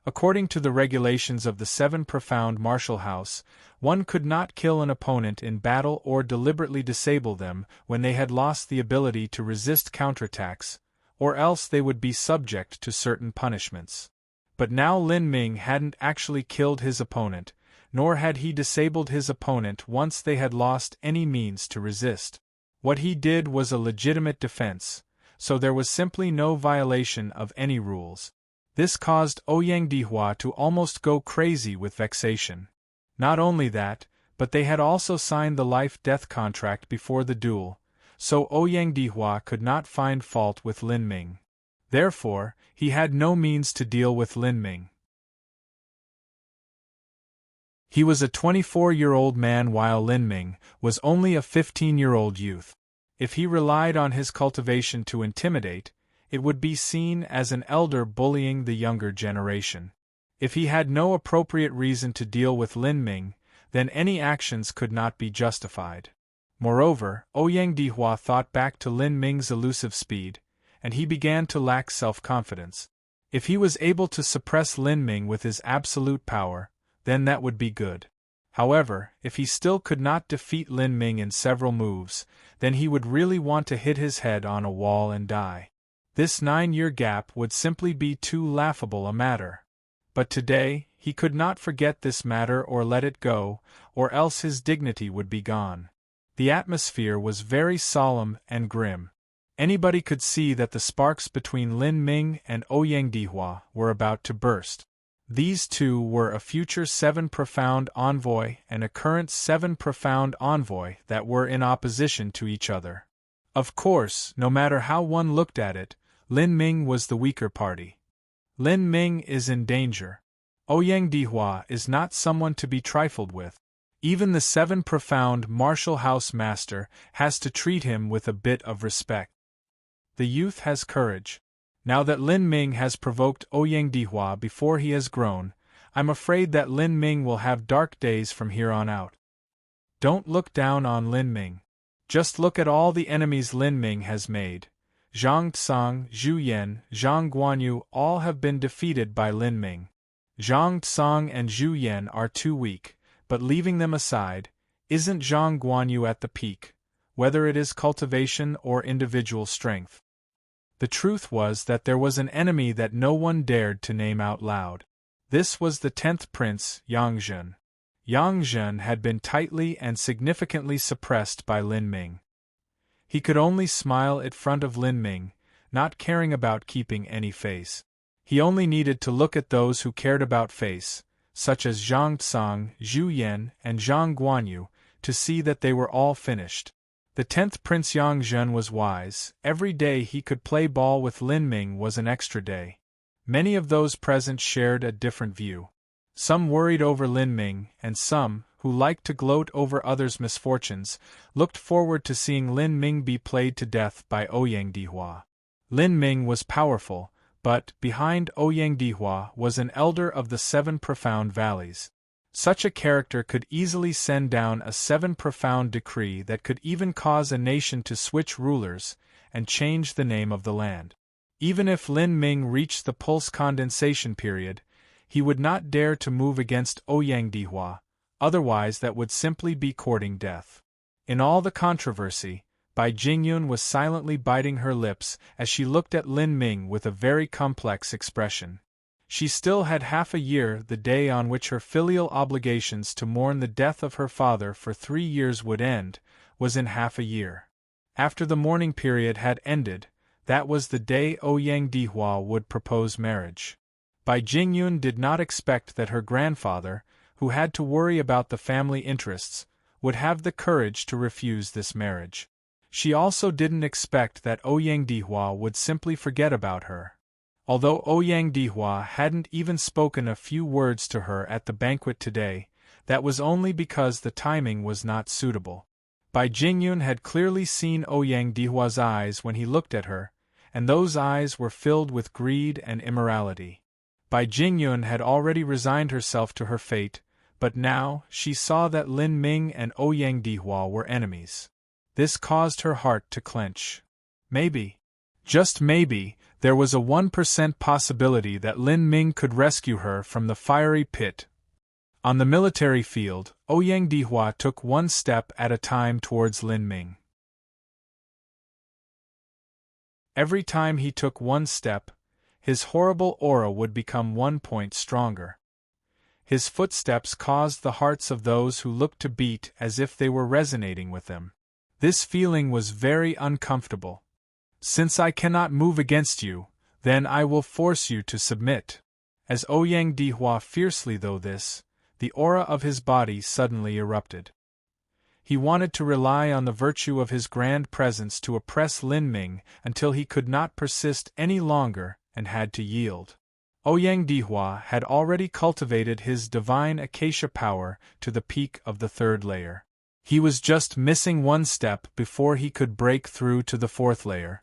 According to the regulations of the 7 Profound Martial House, one could not kill an opponent in battle or deliberately disable them when they had lost the ability to resist counterattacks, or else they would be subject to certain punishments. But now Lin Ming hadn't actually killed his opponent, nor had he disabled his opponent once they had lost any means to resist. What he did was a legitimate defense, so there was simply no violation of any rules. This caused Ouyang Dihua to almost go crazy with vexation. Not only that, but they had also signed the life-death contract before the duel, so Ouyang Dihua could not find fault with Lin Ming. Therefore, he had no means to deal with Lin Ming. He was a 24-year-old man while Lin Ming was only a 15-year-old youth. If he relied on his cultivation to intimidate, it would be seen as an elder bullying the younger generation. If he had no appropriate reason to deal with Lin Ming, then any actions could not be justified. Moreover, Ouyang Dihua thought back to Lin Ming's elusive speed, and he began to lack self-confidence. If he was able to suppress Lin Ming with his absolute power, then that would be good. However, if he still could not defeat Lin Ming in several moves, then he would really want to hit his head on a wall and die. This 9-year gap would simply be too laughable a matter. But today, he could not forget this matter or let it go, or else his dignity would be gone. The atmosphere was very solemn and grim. Anybody could see that the sparks between Lin Ming and Ouyang Dihua were about to burst. These two were a future 7 profound envoy and a current 7 profound envoy that were in opposition to each other. Of course, no matter how one looked at it, Lin Ming was the weaker party. Lin Ming is in danger. Ouyang Dihua is not someone to be trifled with. Even the 7 profound martial house master has to treat him with a bit of respect. The youth has courage. Now that Lin Ming has provoked Ouyang Dihua before he has grown, I'm afraid that Lin Ming will have dark days from here on out. Don't look down on Lin Ming. Just look at all the enemies Lin Ming has made. Zhang Tsang, Zhu Yan, Zhang Guanyu all have been defeated by Lin Ming. Zhang Tsang and Zhu Yan are too weak, but leaving them aside, isn't Zhang Guanyu at the peak, whether it is cultivation or individual strength? The truth was that there was an enemy that no one dared to name out loud. This was the 10th prince, Yang Zhen. Yang Zhen had been tightly and significantly suppressed by Lin Ming. He could only smile in front of Lin Ming, not caring about keeping any face. He only needed to look at those who cared about face, such as Zhang Tsang, Zhu Yan, and Zhang Guanyu, to see that they were all finished. The 10th Prince Yang Zhen was wise. Every day he could play ball with Lin Ming was an extra day. Many of those present shared a different view. Some worried over Lin Ming, and some, who liked to gloat over others' misfortunes, looked forward to seeing Lin Ming be played to death by Ouyang Dihua. Lin Ming was powerful, but behind Ouyang Dihua was an elder of the 7 profound valleys. Such a character could easily send down a 7 profound decree that could even cause a nation to switch rulers and change the name of the land. Even if Lin Ming reached the pulse condensation period, he would not dare to move against Ouyang Dihua, otherwise that would simply be courting death. In all the controversy, Bai Jingyun was silently biting her lips as she looked at Lin Ming with a very complex expression. She still had half a year. The day on which her filial obligations to mourn the death of her father for 3 years would end, was in half a year. After the mourning period had ended, that was the day Ouyang Dihua would propose marriage. Bai Jingyun did not expect that her grandfather, who had to worry about the family interests, would have the courage to refuse this marriage. She also didn't expect that Ouyang Dihua would simply forget about her. Although Ouyang Dihua hadn't even spoken a few words to her at the banquet today, that was only because the timing was not suitable. Bai Jingyun had clearly seen Ouyang Dihua's eyes when he looked at her, and those eyes were filled with greed and immorality. Bai Jingyun had already resigned herself to her fate, but now she saw that Lin Ming and Ouyang Dihua were enemies. This caused her heart to clench. Maybe, just maybe, there was a 1% possibility that Lin Ming could rescue her from the fiery pit. On the military field, Ouyang Dihua took 1 step at a time towards Lin Ming. Every time he took 1 step, his horrible aura would become 1 point stronger. His footsteps caused the hearts of those who looked to beat as if they were resonating with them. This feeling was very uncomfortable. Since I cannot move against you, then I will force you to submit. As Ouyang Dihua fiercely though this, the aura of his body suddenly erupted. He wanted to rely on the virtue of his grand presence to oppress Lin Ming until he could not persist any longer and had to yield. Ouyang Dihua had already cultivated his divine acacia power to the peak of the 3rd layer. He was just missing one step before he could break through to the 4th layer.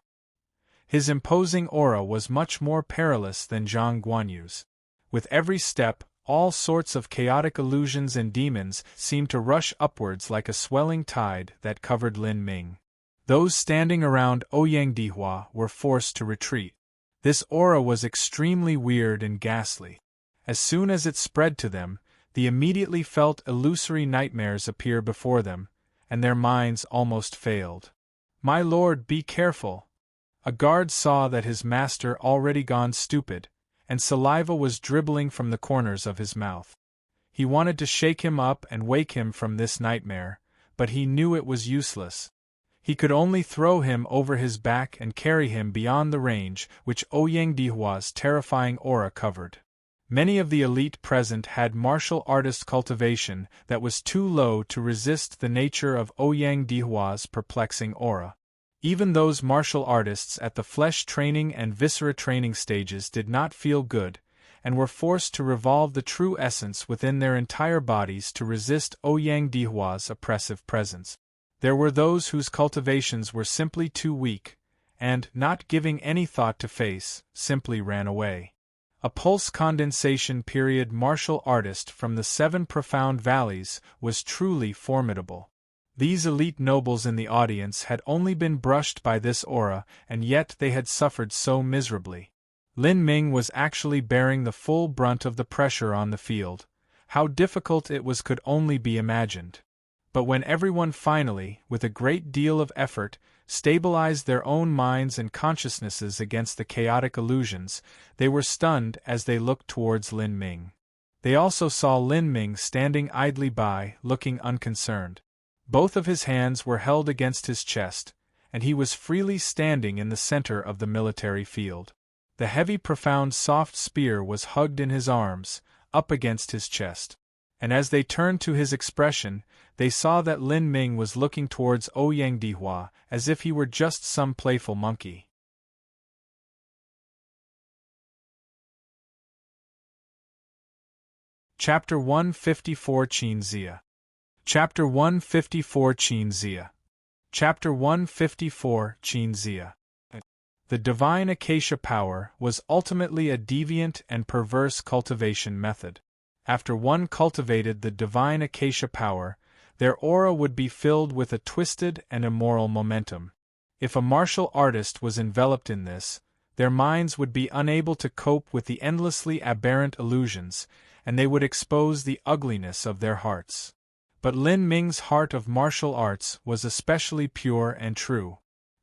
His imposing aura was much more perilous than Zhang Guanyu's. With every step, all sorts of chaotic illusions and demons seemed to rush upwards like a swelling tide that covered Lin Ming. Those standing around Ouyang Dihua were forced to retreat. This aura was extremely weird and ghastly. As soon as it spread to them, they immediately felt illusory nightmares appear before them, and their minds almost failed. "My lord, be careful!" A guard saw that his master already gone stupid, and saliva was dribbling from the corners of his mouth. He wanted to shake him up and wake him from this nightmare, but he knew it was useless. He could only throw him over his back and carry him beyond the range which Ouyang Dihua's terrifying aura covered. Many of the elite present had martial artist cultivation that was too low to resist the nature of Ouyang Dihua's perplexing aura. Even those martial artists at the flesh training and viscera training stages did not feel good, and were forced to revolve the true essence within their entire bodies to resist Ouyang Dihua's oppressive presence. There were those whose cultivations were simply too weak, and, not giving any thought to face, simply ran away. A pulse condensation period martial artist from the 7 profound valleys was truly formidable. These elite nobles in the audience had only been brushed by this aura, and yet they had suffered so miserably. Lin Ming was actually bearing the full brunt of the pressure on the field. How difficult it was could only be imagined. But when everyone finally, with a great deal of effort, stabilized their own minds and consciousnesses against the chaotic illusions, they were stunned as they looked towards Lin Ming. They also saw Lin Ming standing idly by, looking unconcerned. Both of his hands were held against his chest, and he was freely standing in the center of the military field. The heavy, profound, soft spear was hugged in his arms, up against his chest. And as they turned to his expression, they saw that Lin Ming was looking towards Ouyang Dihua as if he were just some playful monkey. Chapter 154 Qinzia. Chapter 154 Qinzia. Chapter 154 Qinzia. The divine acacia power was ultimately a deviant and perverse cultivation method. After one cultivated the divine acacia power, their aura would be filled with a twisted and immoral momentum. If a martial artist was enveloped in this, their minds would be unable to cope with the endlessly aberrant illusions, and they would expose the ugliness of their hearts. But Lin Ming's heart of martial arts was especially pure and true.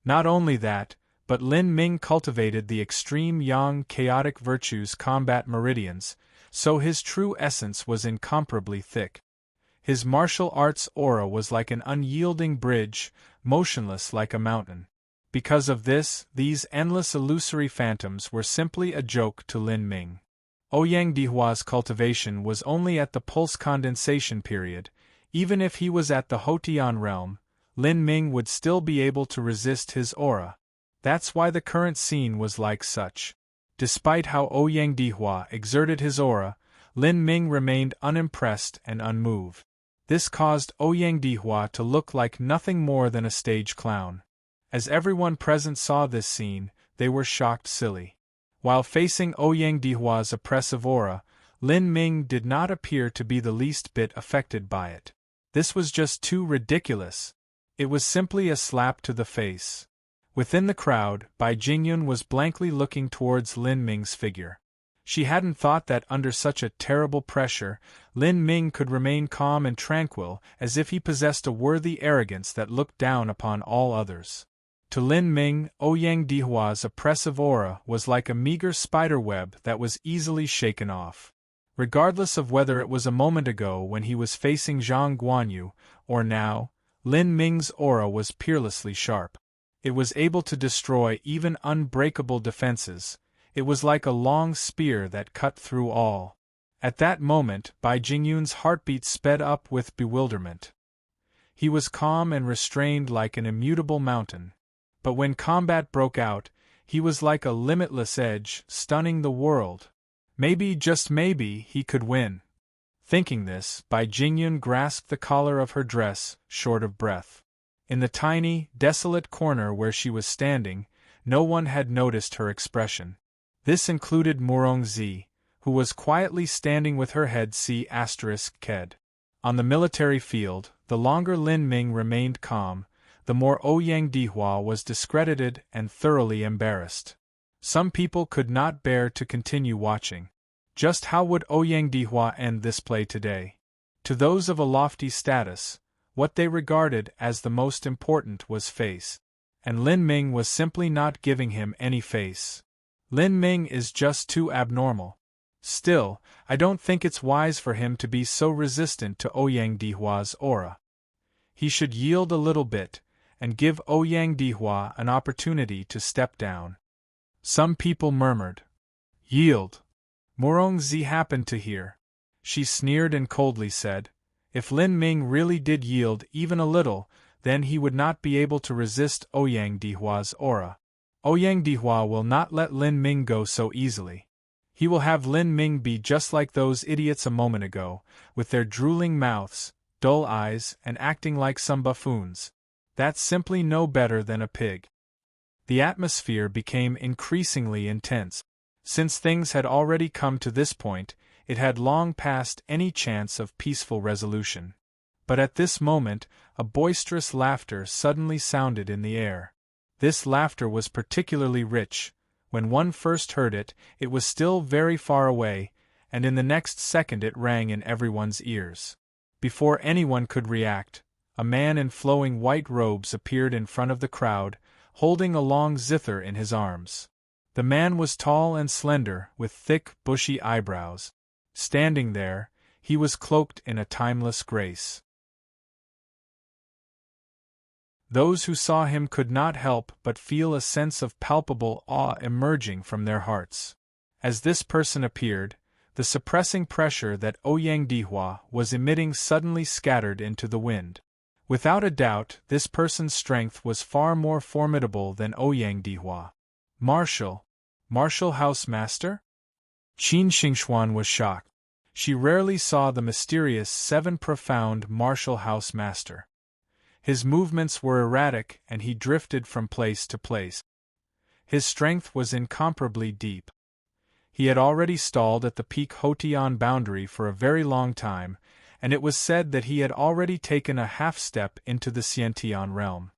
Not only that, but Lin Ming cultivated the extreme yang chaotic virtues combat meridians, so his true essence was incomparably thick. His martial arts aura was like an unyielding bridge, motionless like a mountain. Because of this, these endless illusory phantoms were simply a joke to Lin Ming. Ouyang Dihua's cultivation was only at the pulse condensation period. Even if he was at the Hotian realm, Lin Ming would still be able to resist his aura. That's why the current scene was like such. Despite how Ouyang Dihua exerted his aura, Lin Ming remained unimpressed and unmoved. This caused Ouyang Dihua to look like nothing more than a stage clown. As everyone present saw this scene, they were shocked silly. While facing Ouyang Dihua's oppressive aura, Lin Ming did not appear to be the least bit affected by it. This was just too ridiculous. It was simply a slap to the face. Within the crowd, Bai Jingyun was blankly looking towards Lin Ming's figure. She hadn't thought that under such a terrible pressure, Lin Ming could remain calm and tranquil, as if he possessed a worthy arrogance that looked down upon all others. To Lin Ming, Ouyang Dihua's oppressive aura was like a meager spiderweb that was easily shaken off. Regardless of whether it was a moment ago when he was facing Zhang Guanyu, or now, Lin Ming's aura was peerlessly sharp. It was able to destroy even unbreakable defenses. It was like a long spear that cut through all. At that moment, Bai Jingyun's heartbeat sped up with bewilderment. He was calm and restrained like an immutable mountain. But when combat broke out, he was like a limitless edge, stunning the world. Maybe, just maybe, he could win. Thinking this, Bai Jingyun grasped the collar of her dress, short of breath. In the tiny, desolate corner where she was standing, no one had noticed her expression. This included Murongzi, who was quietly standing with her head C***ked. On the military field, the longer Lin Ming remained calm, the more Ouyang Dihua was discredited and thoroughly embarrassed. Some people could not bear to continue watching. Just how would Ouyang Dihua end this play today? To those of a lofty status, what they regarded as the most important was face. And Lin Ming was simply not giving him any face. Lin Ming is just too abnormal. Still, I don't think it's wise for him to be so resistant to Ouyang Dihua's aura. He should yield a little bit, and give Ouyang Dihua an opportunity to step down. Some people murmured. Yield. Murongzi happened to hear. She sneered and coldly said, if Lin Ming really did yield even a little, then he would not be able to resist Ouyang Dihua's aura. Ouyang Dihua will not let Lin Ming go so easily. He will have Lin Ming be just like those idiots a moment ago, with their drooling mouths, dull eyes, and acting like some buffoons. That's simply no better than a pig. The atmosphere became increasingly intense. Since things had already come to this point, it had long passed any chance of peaceful resolution. But at this moment, a boisterous laughter suddenly sounded in the air. This laughter was particularly rich. When one first heard it, it was still very far away, and in the next second it rang in everyone's ears. Before anyone could react, a man in flowing white robes appeared in front of the crowd, holding a long zither in his arms. The man was tall and slender, with thick, bushy eyebrows. Standing there, he was cloaked in a timeless grace. Those who saw him could not help but feel a sense of palpable awe emerging from their hearts. As this person appeared, the suppressing pressure that Ouyang Dihua was emitting suddenly scattered into the wind. Without a doubt, this person's strength was far more formidable than Ouyang Dihua. Martial House Master? Qin Xingxuan was shocked. She rarely saw the mysterious Seven Profound Martial House Master. His movements were erratic and he drifted from place to place. His strength was incomparably deep. He had already stalled at the peak Hotian boundary for a very long time, and it was said that he had already taken a half-step into the Xiantian realm.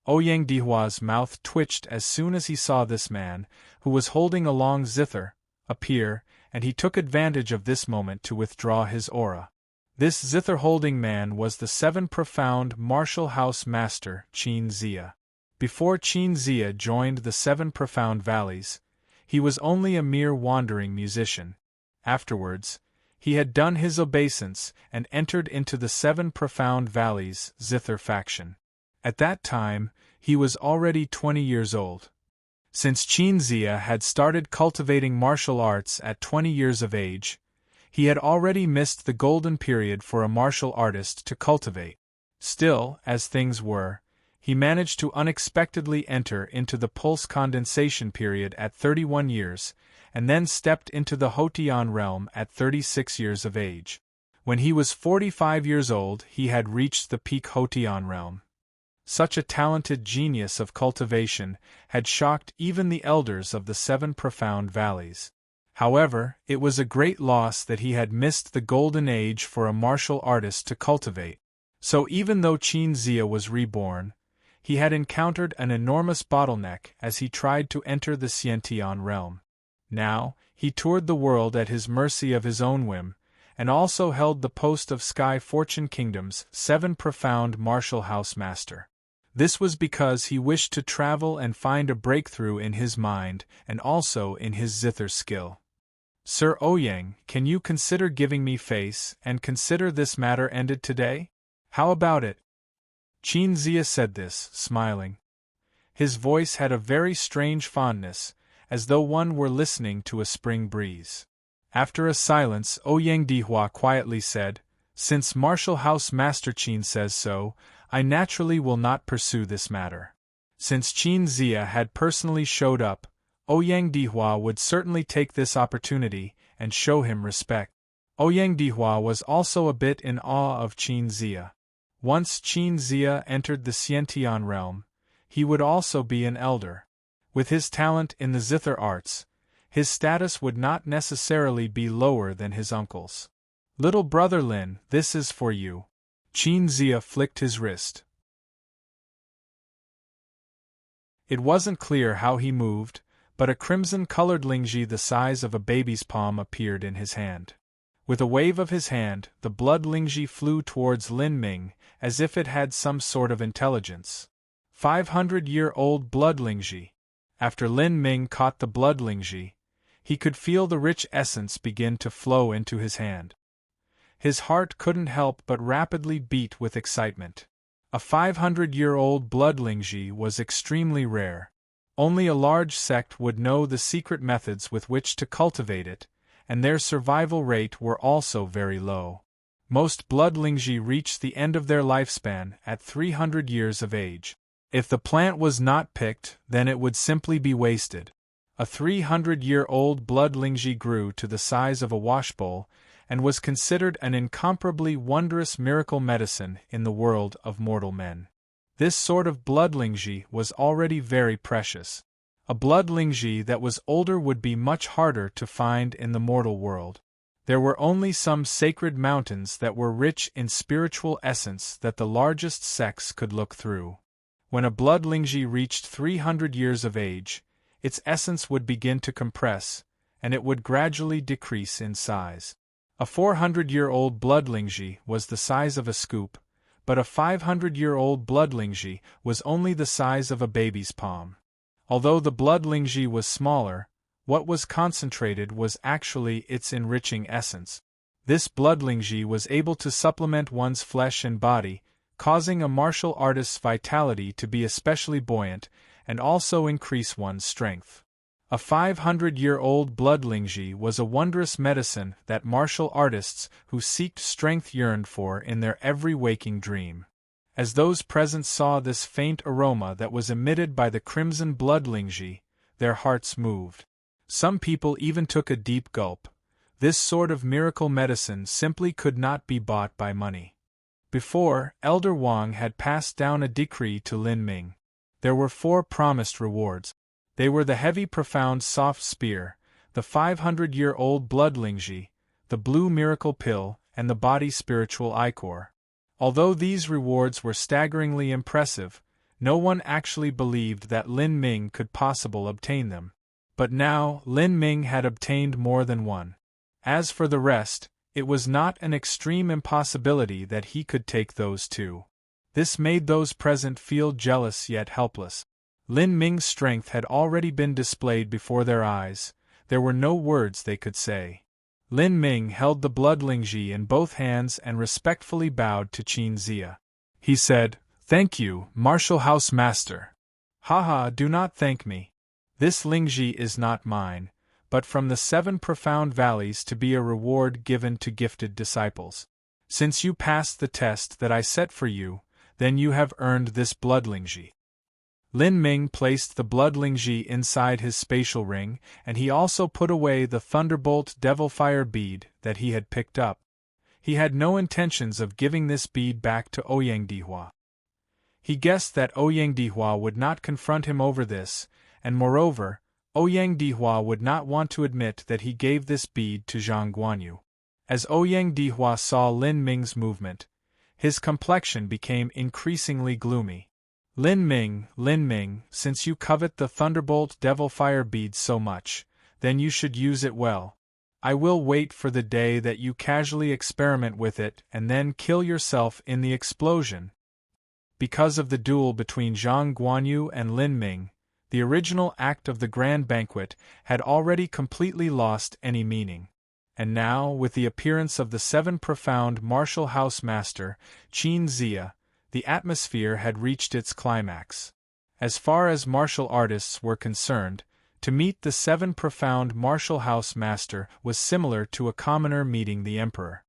Ouyang Dihua's mouth twitched as soon as he saw this man, who was holding a long zither, appear, and he took advantage of this moment to withdraw his aura. This zither-holding man was the Seven Profound Martial House Master, Qin Zia. Before Qin Zia joined the Seven Profound Valleys, he was only a mere wandering musician. Afterwards, he had done his obeisance and entered into the Seven Profound Valleys Zither faction. At that time, he was already 20 years old. Since Qin Zia had started cultivating martial arts at 20 years of age, he had already missed the golden period for a martial artist to cultivate. Still, as things were, he managed to unexpectedly enter into the pulse condensation period at 31 years, and then stepped into the Hotian realm at 36 years of age. When he was 45 years old, he had reached the peak Hotian realm. Such a talented genius of cultivation had shocked even the elders of the Seven Profound Valleys. However, it was a great loss that he had missed the golden age for a martial artist to cultivate. So even though Qin Zia was reborn, he had encountered an enormous bottleneck as he tried to enter the Xiantian realm. Now, he toured the world at his mercy of his own whim, and also held the post of Sky Fortune Kingdom's Seven Profound Martial House Master. This was because he wished to travel and find a breakthrough in his mind and also in his zither skill. Sir Ouyang, can you consider giving me face and consider this matter ended today? How about it? Qin Zia said this, smiling. His voice had a very strange fondness, as though one were listening to a spring breeze. After a silence, Ouyang Dihua quietly said, "Since Martial House Master Qin says so, I naturally will not pursue this matter." Since Qin Zia had personally showed up, Ouyang Dihua would certainly take this opportunity and show him respect. Ouyang Dihua was also a bit in awe of Qin Zia. Once Qin Zia entered the Xiantian realm, he would also be an elder. With his talent in the zither arts, his status would not necessarily be lower than his uncle's. "Little brother Lin, this is for you." Qin Zia flicked his wrist. It wasn't clear how he moved, but a crimson-colored lingji the size of a baby's palm appeared in his hand. With a wave of his hand, the blood lingji flew towards Lin Ming, as if it had some sort of intelligence. 500-year-old blood lingji. After Lin Ming caught the blood lingji, he could feel the rich essence begin to flow into his hand. His heart couldn't help but rapidly beat with excitement. A 500-year-old blood lingji was extremely rare. Only a large sect would know the secret methods with which to cultivate it, and their survival rate were also very low. Most blood lingji reached the end of their lifespan at 300 years of age. If the plant was not picked, then it would simply be wasted. A 300-year-old blood lingji grew to the size of a washbowl, and was considered an incomparably wondrous miracle medicine in the world of mortal men. This sort of blood lingji was already very precious. A blood lingji that was older would be much harder to find in the mortal world. There were only some sacred mountains that were rich in spiritual essence that the largest sects could look through. When a blood lingji reached 300 years of age, its essence would begin to compress, and it would gradually decrease in size. A 400-year-old blood lingji was the size of a scoop, but a 500-year-old blood lingji was only the size of a baby's palm. Although the blood lingji was smaller, what was concentrated was actually its enriching essence. This blood lingji was able to supplement one's flesh and body, causing a martial artist's vitality to be especially buoyant, and also increase one's strength. A 500-year-old blood lingji was a wondrous medicine that martial artists who seeked strength yearned for in their every waking dream. As those present saw this faint aroma that was emitted by the crimson blood lingji, their hearts moved. Some people even took a deep gulp. This sort of miracle medicine simply could not be bought by money. Before, Elder Wang had passed down a decree to Lin Ming. There were 4 promised rewards. They were the heavy profound soft spear, the 500-year-old blood lingji, the blue miracle pill, and the body spiritual ichor. Although these rewards were staggeringly impressive, no one actually believed that Lin Ming could possibly obtain them. But now, Lin Ming had obtained more than one. As for the rest, it was not an extreme impossibility that he could take those too. This made those present feel jealous yet helpless. Lin Ming's strength had already been displayed before their eyes. There were no words they could say. Lin Ming held the blood lingji in both hands and respectfully bowed to Qin Zia. He said, "Thank you, Martial House Master." "Haha, do not thank me. This lingji is not mine, but from the 7 profound valleys to be a reward given to gifted disciples. Since you passed the test that I set for you, then you have earned this blood lingji." Lin Ming placed the blood lingji inside his spatial ring, and he also put away the thunderbolt devil fire bead that he had picked up. He had no intentions of giving this bead back to Ouyang Dihua. He guessed that Ouyang Dihua would not confront him over this, and moreover, Ouyang Dihua would not want to admit that he gave this bead to Zhang Guanyu. As Ouyang Dihua saw Lin Ming's movement, his complexion became increasingly gloomy. Lin Ming, since you covet the Thunderbolt Devil Fire bead so much, then you should use it well. I will wait for the day that you casually experiment with it and then kill yourself in the explosion." Because of the duel between Zhang Guanyu and Lin Ming, the original act of the grand banquet had already completely lost any meaning. And now, with the appearance of the 7 profound martial house master, Qin Zia, the atmosphere had reached its climax. As far as martial artists were concerned, to meet the 7 profound martial house master was similar to a commoner meeting the emperor.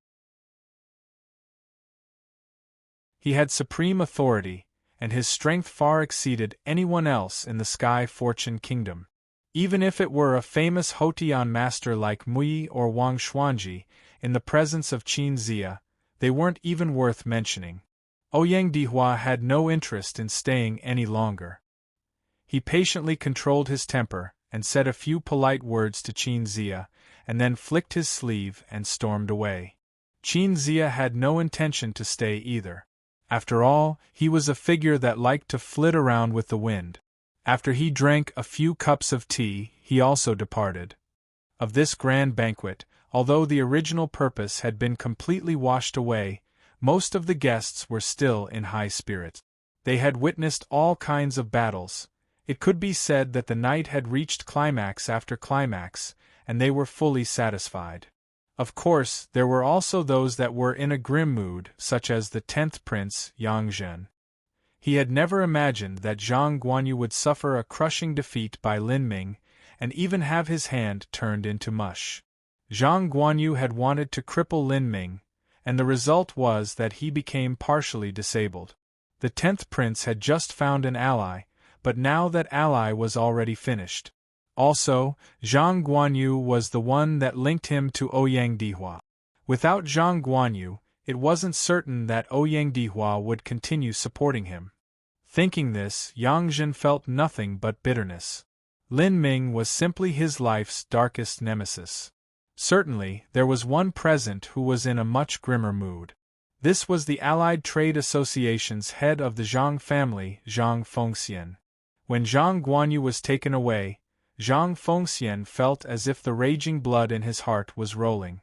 He had supreme authority, and his strength far exceeded anyone else in the Sky Fortune Kingdom. Even if it were a famous Hotian master like Mui or Wang Xuanji, in the presence of Qin Zia, they weren't even worth mentioning. Ouyang Dihua had no interest in staying any longer. He patiently controlled his temper, and said a few polite words to Qin Zia, and then flicked his sleeve and stormed away. Qin Zia had no intention to stay either. After all, he was a figure that liked to flit around with the wind. After he drank a few cups of tea, he also departed. Of this grand banquet, although the original purpose had been completely washed away, most of the guests were still in high spirits. They had witnessed all kinds of battles. It could be said that the night had reached climax after climax, and they were fully satisfied. Of course, there were also those that were in a grim mood, such as the 10th Prince, Yang Zhen. He had never imagined that Zhang Guanyu would suffer a crushing defeat by Lin Ming, and even have his hand turned into mush. Zhang Guanyu had wanted to cripple Lin Ming, and the result was that he became partially disabled. The 10th Prince had just found an ally, but now that ally was already finished. Also, Zhang Guanyu was the one that linked him to Ouyang Dihua. Without Zhang Guanyu, it wasn't certain that Ouyang Dihua would continue supporting him. Thinking this, Yang Zhen felt nothing but bitterness. Lin Ming was simply his life's darkest nemesis. Certainly, there was one present who was in a much grimmer mood. This was the Allied Trade Association's head of the Zhang family, Zhang Fengxian. When Zhang Guanyu was taken away, Zhang Fengxian felt as if the raging blood in his heart was rolling.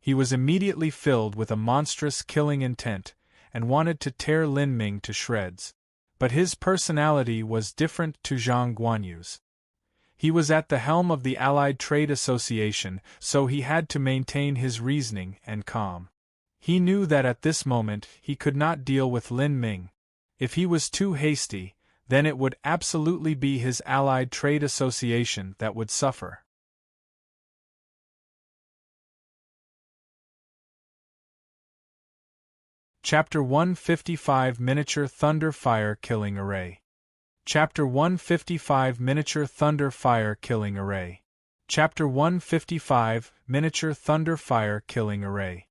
He was immediately filled with a monstrous killing intent, and wanted to tear Lin Ming to shreds. But his personality was different to Zhang Guanyu's. He was at the helm of the Allied Trade Association, so he had to maintain his reasoning and calm. He knew that at this moment he could not deal with Lin Ming. If he was too hasty, then it would absolutely be his Allied Trade Association that would suffer. Chapter 155 Miniature Thunder Fire Killing Array. Chapter 155 Miniature Thunder Fire Killing Array. Chapter 155 Miniature Thunder Fire Killing Array.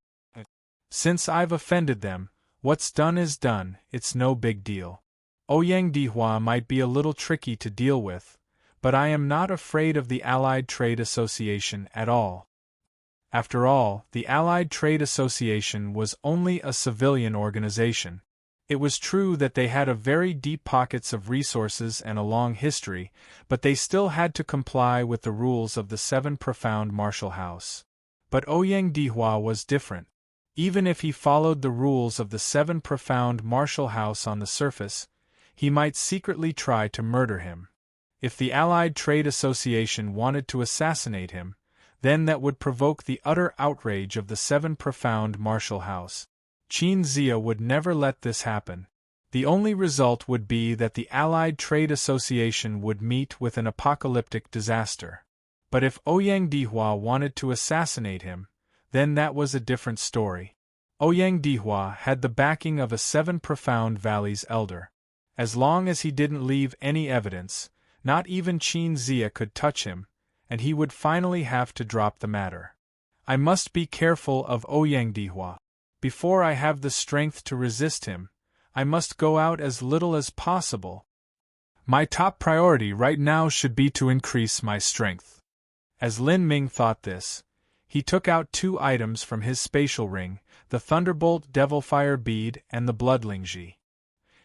Since I've offended them, what's done is done, it's no big deal. Ouyang Dihua might be a little tricky to deal with, but I am not afraid of the Allied Trade Association at all. After all, the Allied Trade Association was only a civilian organization. It was true that they had a very deep pockets of resources and a long history, but they still had to comply with the rules of the 7 profound martial house. But Ouyang Dihua was different. Even if he followed the rules of the 7 profound martial house on the surface, he might secretly try to murder him. If the Allied Trade Association wanted to assassinate him, then that would provoke the utter outrage of the 7 profound martial house. Qin Zia would never let this happen. The only result would be that the Allied Trade Association would meet with an apocalyptic disaster. But if Ouyang Dihua wanted to assassinate him, then that was a different story. Ouyang Dihua had the backing of a 7 profound valleys elder. As long as he didn't leave any evidence, not even Qin Zia could touch him, and he would finally have to drop the matter. I must be careful of Ouyang Dihua. Before I have the strength to resist him, I must go out as little as possible. My top priority right now should be to increase my strength. As Lin Ming thought this, he took out 2 items from his spatial ring, the Thunderbolt Devilfire Bead and the Bloodlingji.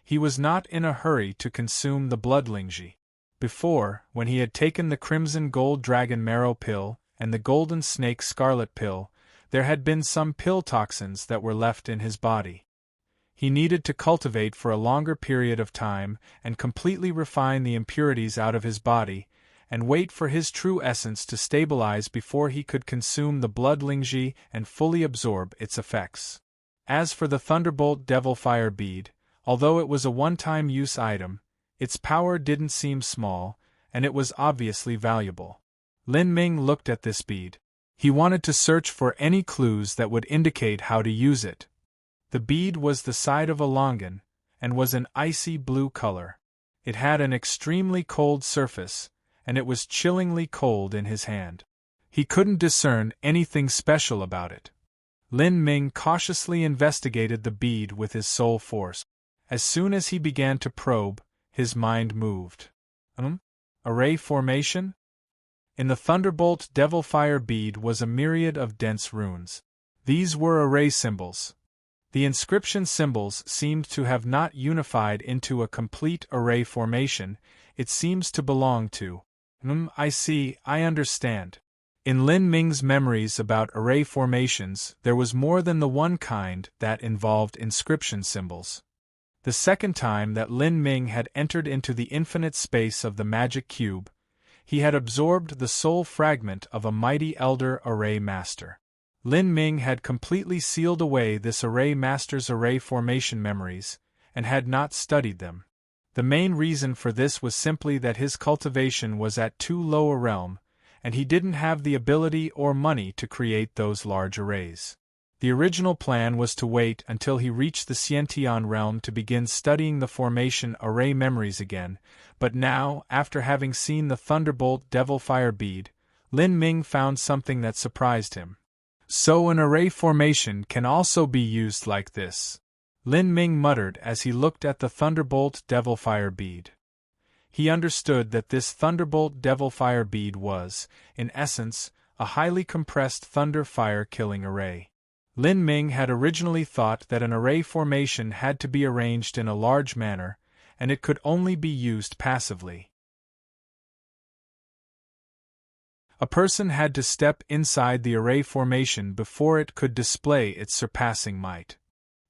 He was not in a hurry to consume the Bloodlingji. Before, when he had taken the Crimson Gold Dragon Marrow Pill and the Golden Snake Scarlet Pill, there had been some pill toxins that were left in his body. He needed to cultivate for a longer period of time and completely refine the impurities out of his body, and wait for his true essence to stabilize before he could consume the Bloodlingji and fully absorb its effects. As for the Thunderbolt Devilfire Bead, although it was a one-time use item, Its power didn't seem small, and it was obviously valuable. Lin Ming looked at this bead. He wanted to search for any clues that would indicate how to use it. The bead was the size of a longan, and was an icy blue color. It had an extremely cold surface, and it was chillingly cold in his hand. He couldn't discern anything special about it. Lin Ming cautiously investigated the bead with his soul force. As soon as he began to probe, his mind moved. Array formation? In the Thunderbolt Devilfire bead was a myriad of dense runes. These were array symbols. The inscription symbols seemed to have not unified into a complete array formation. It seems to belong to. I see, I understand. In Lin Ming's memories about array formations, there was more than the one kind that involved inscription symbols. The second time that Lin Ming had entered into the infinite space of the magic cube, he had absorbed the soul fragment of a mighty elder array master. Lin Ming had completely sealed away this array master's array formation memories, and had not studied them. The main reason for this was simply that his cultivation was at too low a realm, and he didn't have the ability or money to create those large arrays. The original plan was to wait until he reached the Xiantian realm to begin studying the formation array memories again, but now, after having seen the Thunderbolt Devilfire bead, Lin Ming found something that surprised him. So an array formation can also be used like this. Lin Ming muttered as he looked at the Thunderbolt Devilfire bead. He understood that this Thunderbolt Devilfire bead was, in essence, a highly compressed thunder-fire killing array. Lin Ming had originally thought that an array formation had to be arranged in a large manner, and it could only be used passively. A person had to step inside the array formation before it could display its surpassing might.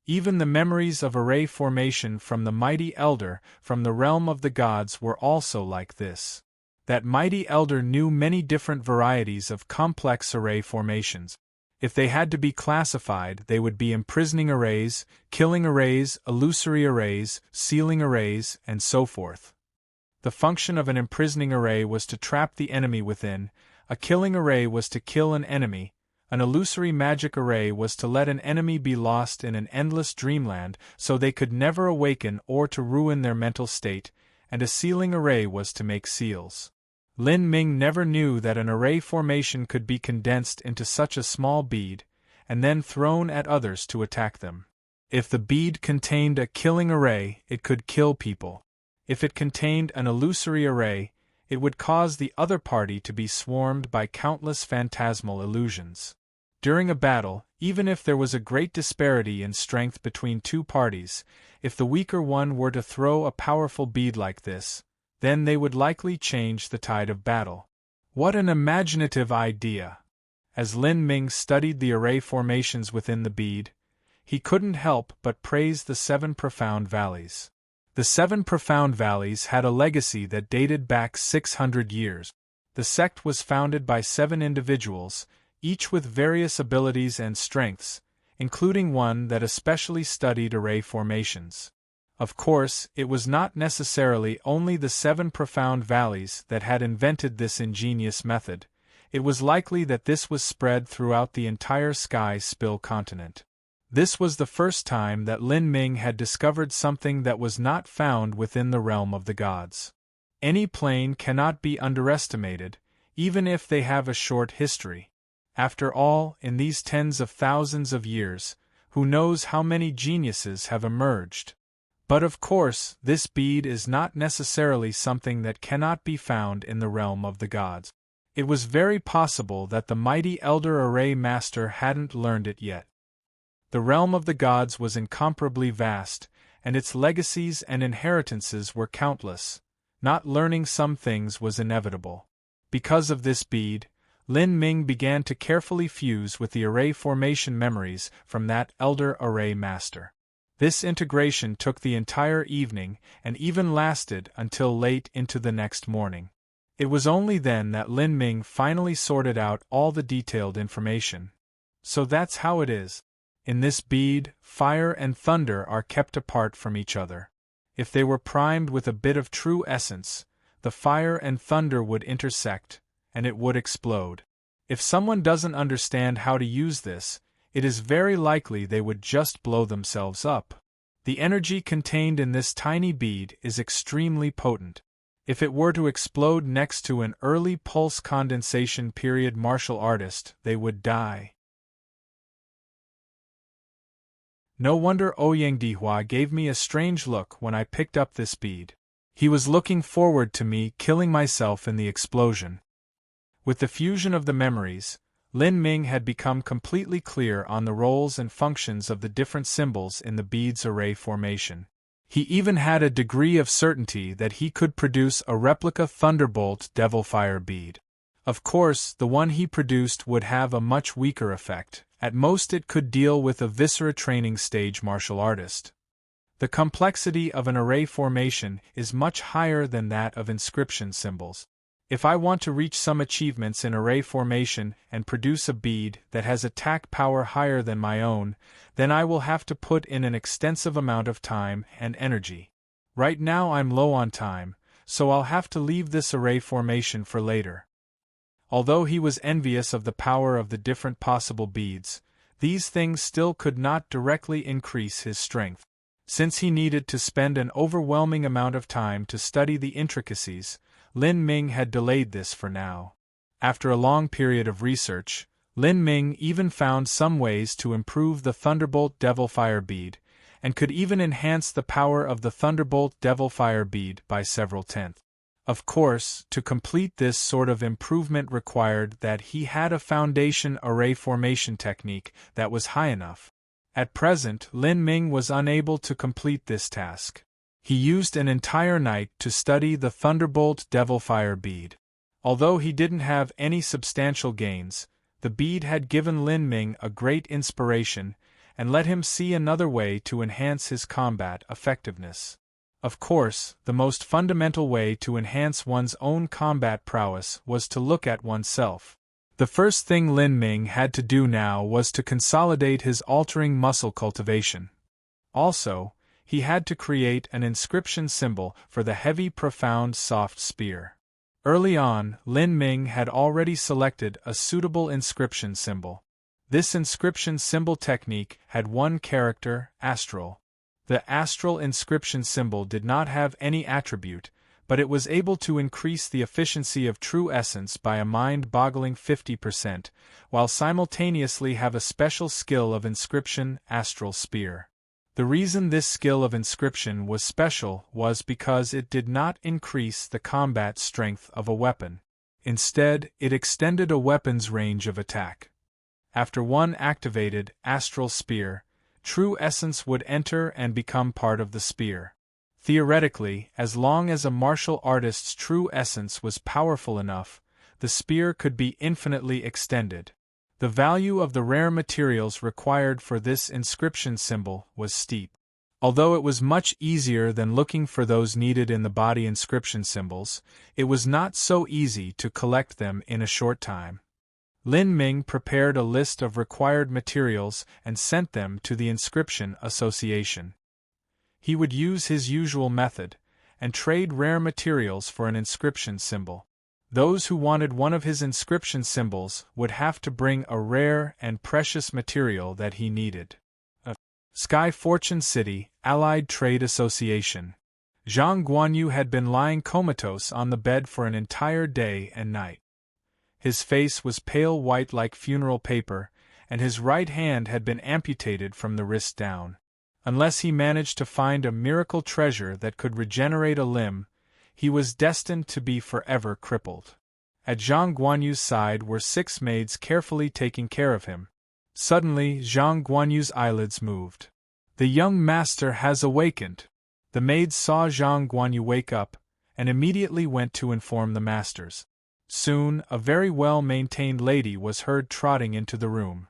Even the memories of array formation from the mighty elder from the realm of the gods were also like this. That mighty elder knew many different varieties of complex array formations. If they had to be classified, they would be imprisoning arrays, killing arrays, illusory arrays, sealing arrays, and so forth. The function of an imprisoning array was to trap the enemy within, a killing array was to kill an enemy, an illusory magic array was to let an enemy be lost in an endless dreamland so they could never awaken or to ruin their mental state, and a sealing array was to make seals. Lin Ming never knew that an array formation could be condensed into such a small bead, and then thrown at others to attack them. If the bead contained a killing array, it could kill people. If it contained an illusory array, it would cause the other party to be swarmed by countless phantasmal illusions. During a battle, even if there was a great disparity in strength between two parties, if the weaker one were to throw a powerful bead like this, then they would likely change the tide of battle. What an imaginative idea! As Lin Ming studied the array formations within the bead, he couldn't help but praise the 7 profound valleys. The 7 profound valleys had a legacy that dated back 600 years. The sect was founded by 7 individuals, each with various abilities and strengths, including one that especially studied array formations. Of course, it was not necessarily only the 7 profound valleys that had invented this ingenious method. It was likely that this was spread throughout the entire Sky Spill continent. This was the first time that Lin Ming had discovered something that was not found within the realm of the gods. Any plane cannot be underestimated, even if they have a short history. After all, in these tens of thousands of years, who knows how many geniuses have emerged? But of course, this bead is not necessarily something that cannot be found in the realm of the gods. It was very possible that the mighty Elder Array Master hadn't learned it yet. The realm of the gods was incomparably vast, and its legacies and inheritances were countless. Not learning some things was inevitable. Because of this bead, Lin Ming began to carefully fuse with the array formation memories from that Elder Array Master. This integration took the entire evening and even lasted until late into the next morning. It was only then that Lin Ming finally sorted out all the detailed information. So that's how it is. In this bead, fire and thunder are kept apart from each other. If they were primed with a bit of true essence, the fire and thunder would intersect, and it would explode. If someone doesn't understand how to use this, it is very likely they would just blow themselves up. The energy contained in this tiny bead is extremely potent. If it were to explode next to an early pulse condensation period martial artist, they would die. No wonder Ouyang Dihua gave me a strange look when I picked up this bead. He was looking forward to me killing myself in the explosion. With the fusion of the memories, Lin Ming had become completely clear on the roles and functions of the different symbols in the bead's array formation. He even had a degree of certainty that he could produce a replica Thunderbolt Devilfire bead. Of course, the one he produced would have a much weaker effect. At most it could deal with a Viscera training stage martial artist. The complexity of an array formation is much higher than that of inscription symbols. If I want to reach some achievements in array formation and produce a bead that has attack power higher than my own, then I will have to put in an extensive amount of time and energy. Right now I'm low on time, so I'll have to leave this array formation for later. Although he was envious of the power of the different possible beads, these things still could not directly increase his strength. Since he needed to spend an overwhelming amount of time to study the intricacies, Lin Ming had delayed this for now. After a long period of research, Lin Ming even found some ways to improve the Thunderbolt Devilfire bead, and could even enhance the power of the Thunderbolt Devilfire bead by several tenths. Of course, to complete this sort of improvement required that he had a foundation array formation technique that was high enough. At present, Lin Ming was unable to complete this task. He used an entire night to study the Thunderbolt Devilfire bead. Although he didn't have any substantial gains, the bead had given Lin Ming a great inspiration and let him see another way to enhance his combat effectiveness. Of course, the most fundamental way to enhance one's own combat prowess was to look at oneself. The first thing Lin Ming had to do now was to consolidate his altering muscle cultivation. Also, he had to create an inscription symbol for the heavy, profound, soft spear. Early on, Lin Ming had already selected a suitable inscription symbol. This inscription symbol technique had one character, astral. The astral inscription symbol did not have any attribute, but it was able to increase the efficiency of true essence by a mind-boggling 50%, while simultaneously have a special skill of inscription, astral spear. The reason this skill of inscription was special was because it did not increase the combat strength of a weapon. Instead, it extended a weapon's range of attack. After one activated astral spear, true essence would enter and become part of the spear. Theoretically, as long as a martial artist's true essence was powerful enough, the spear could be infinitely extended. The value of the rare materials required for this inscription symbol was steep. Although it was much easier than looking for those needed in the body inscription symbols, it was not so easy to collect them in a short time. Lin Ming prepared a list of required materials and sent them to the Inscription Association. He would use his usual method, and trade rare materials for an inscription symbol. Those who wanted one of his inscription symbols would have to bring a rare and precious material that he needed. Sky Fortune City, Allied Trade Association. Zhang Guanyu had been lying comatose on the bed for an entire day and night. His face was pale white like funeral paper, and his right hand had been amputated from the wrist down. Unless he managed to find a miracle treasure that could regenerate a limb, he was destined to be forever crippled. At Zhang Guanyu's side were 6 maids carefully taking care of him. Suddenly, Zhang Guanyu's eyelids moved. "The young master has awakened." The maids saw Zhang Guanyu wake up, and immediately went to inform the masters. Soon, a very well-maintained lady was heard trotting into the room.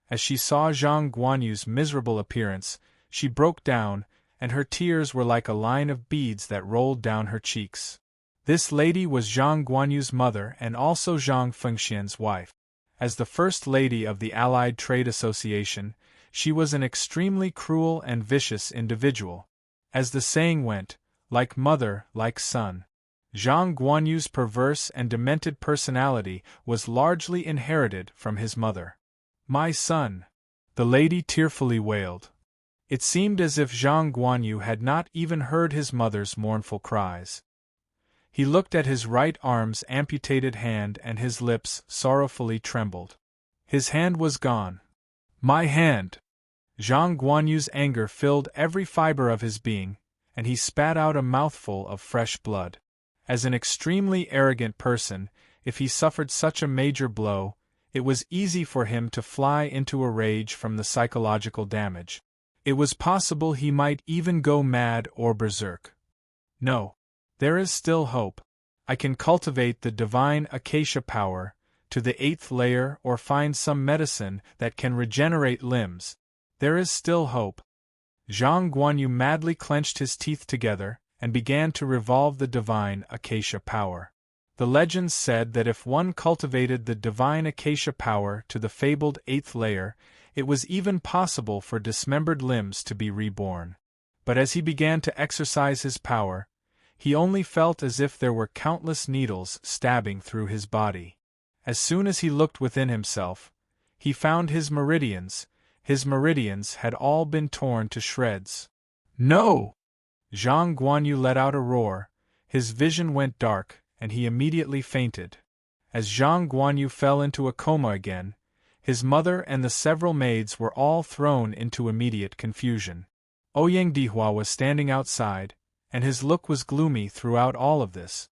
As she saw Zhang Guanyu's miserable appearance, she broke down, and her tears were like a line of beads that rolled down her cheeks. This lady was Zhang Guanyu's mother and also Zhang Fengxian's wife. As the First Lady of the Allied Trade Association, she was an extremely cruel and vicious individual. As the saying went, like mother, like son. Zhang Guanyu's perverse and demented personality was largely inherited from his mother. "My son," the lady tearfully wailed. It seemed as if Zhang Guanyu had not even heard his mother's mournful cries. He looked at his right arm's amputated hand and his lips sorrowfully trembled. His hand was gone. "My hand!" Zhang Guanyu's anger filled every fiber of his being, and he spat out a mouthful of fresh blood. As an extremely arrogant person, if he suffered such a major blow, it was easy for him to fly into a rage from the psychological damage. It was possible he might even go mad or berserk. No. There is still hope. I can cultivate the divine acacia power to the 8th layer or find some medicine that can regenerate limbs. There is still hope. Zhang Guanyu madly clenched his teeth together and began to revolve the divine acacia power. The legends said that if one cultivated the divine acacia power to the fabled 8th layer, it was even possible for dismembered limbs to be reborn. But as he began to exercise his power, he only felt as if there were countless needles stabbing through his body. As soon as he looked within himself, he found his meridians had all been torn to shreds. "No!" Zhang Guanyu let out a roar, his vision went dark, and he immediately fainted. As Zhang Guanyu fell into a coma again, his mother and the several maids were all thrown into immediate confusion. Ouyang Dihua was standing outside, and his look was gloomy throughout all of this.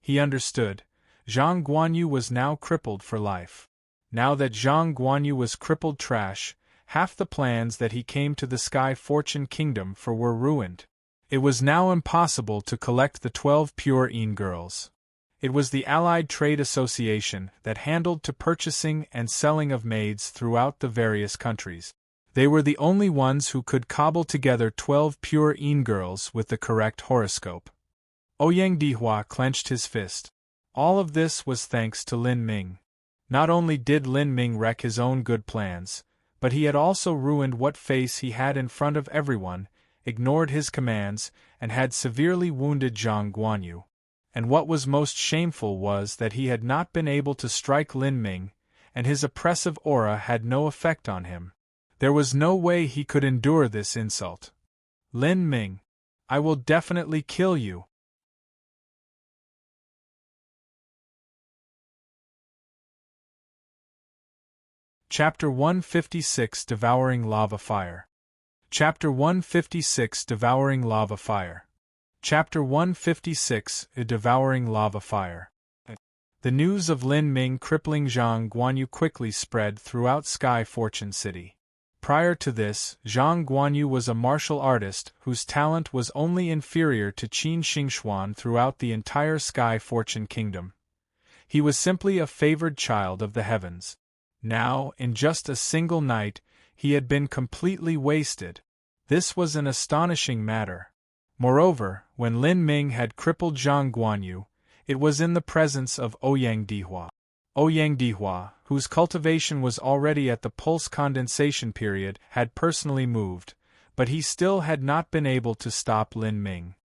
He understood. Zhang Guanyu was now crippled for life. Now that Zhang Guanyu was crippled trash, half the plans that he came to the Sky Fortune Kingdom for were ruined. It was now impossible to collect the 12 pure Yin girls. It was the Allied Trade Association that handled the purchasing and selling of maids throughout the various countries. They were the only ones who could cobble together 12 pure Yin girls with the correct horoscope. Ouyang Dihua clenched his fist. All of this was thanks to Lin Ming. Not only did Lin Ming wreck his own good plans, but he had also ruined what face he had in front of everyone, ignored his commands, and had severely wounded Zhang Guanyu. And what was most shameful was that he had not been able to strike Lin Ming, and his oppressive aura had no effect on him. There was no way he could endure this insult. "Lin Ming, I will definitely kill you." Chapter 156 Devouring Lava Fire. Chapter 156 Devouring Lava Fire. Chapter 156 Devouring Lava Fire. The news of Lin Ming crippling Zhang Guanyu quickly spread throughout Sky Fortune City. Prior to this, Zhang Guanyu was a martial artist whose talent was only inferior to Qin Xingxuan throughout the entire Sky Fortune Kingdom. He was simply a favored child of the heavens. Now, in just a single night, he had been completely wasted. This was an astonishing matter. Moreover, when Lin Ming had crippled Zhang Guanyu, it was in the presence of Ouyang Dihua. Ouyang Dihua, whose cultivation was already at the pulse condensation period, had personally moved, but he still had not been able to stop Lin Ming.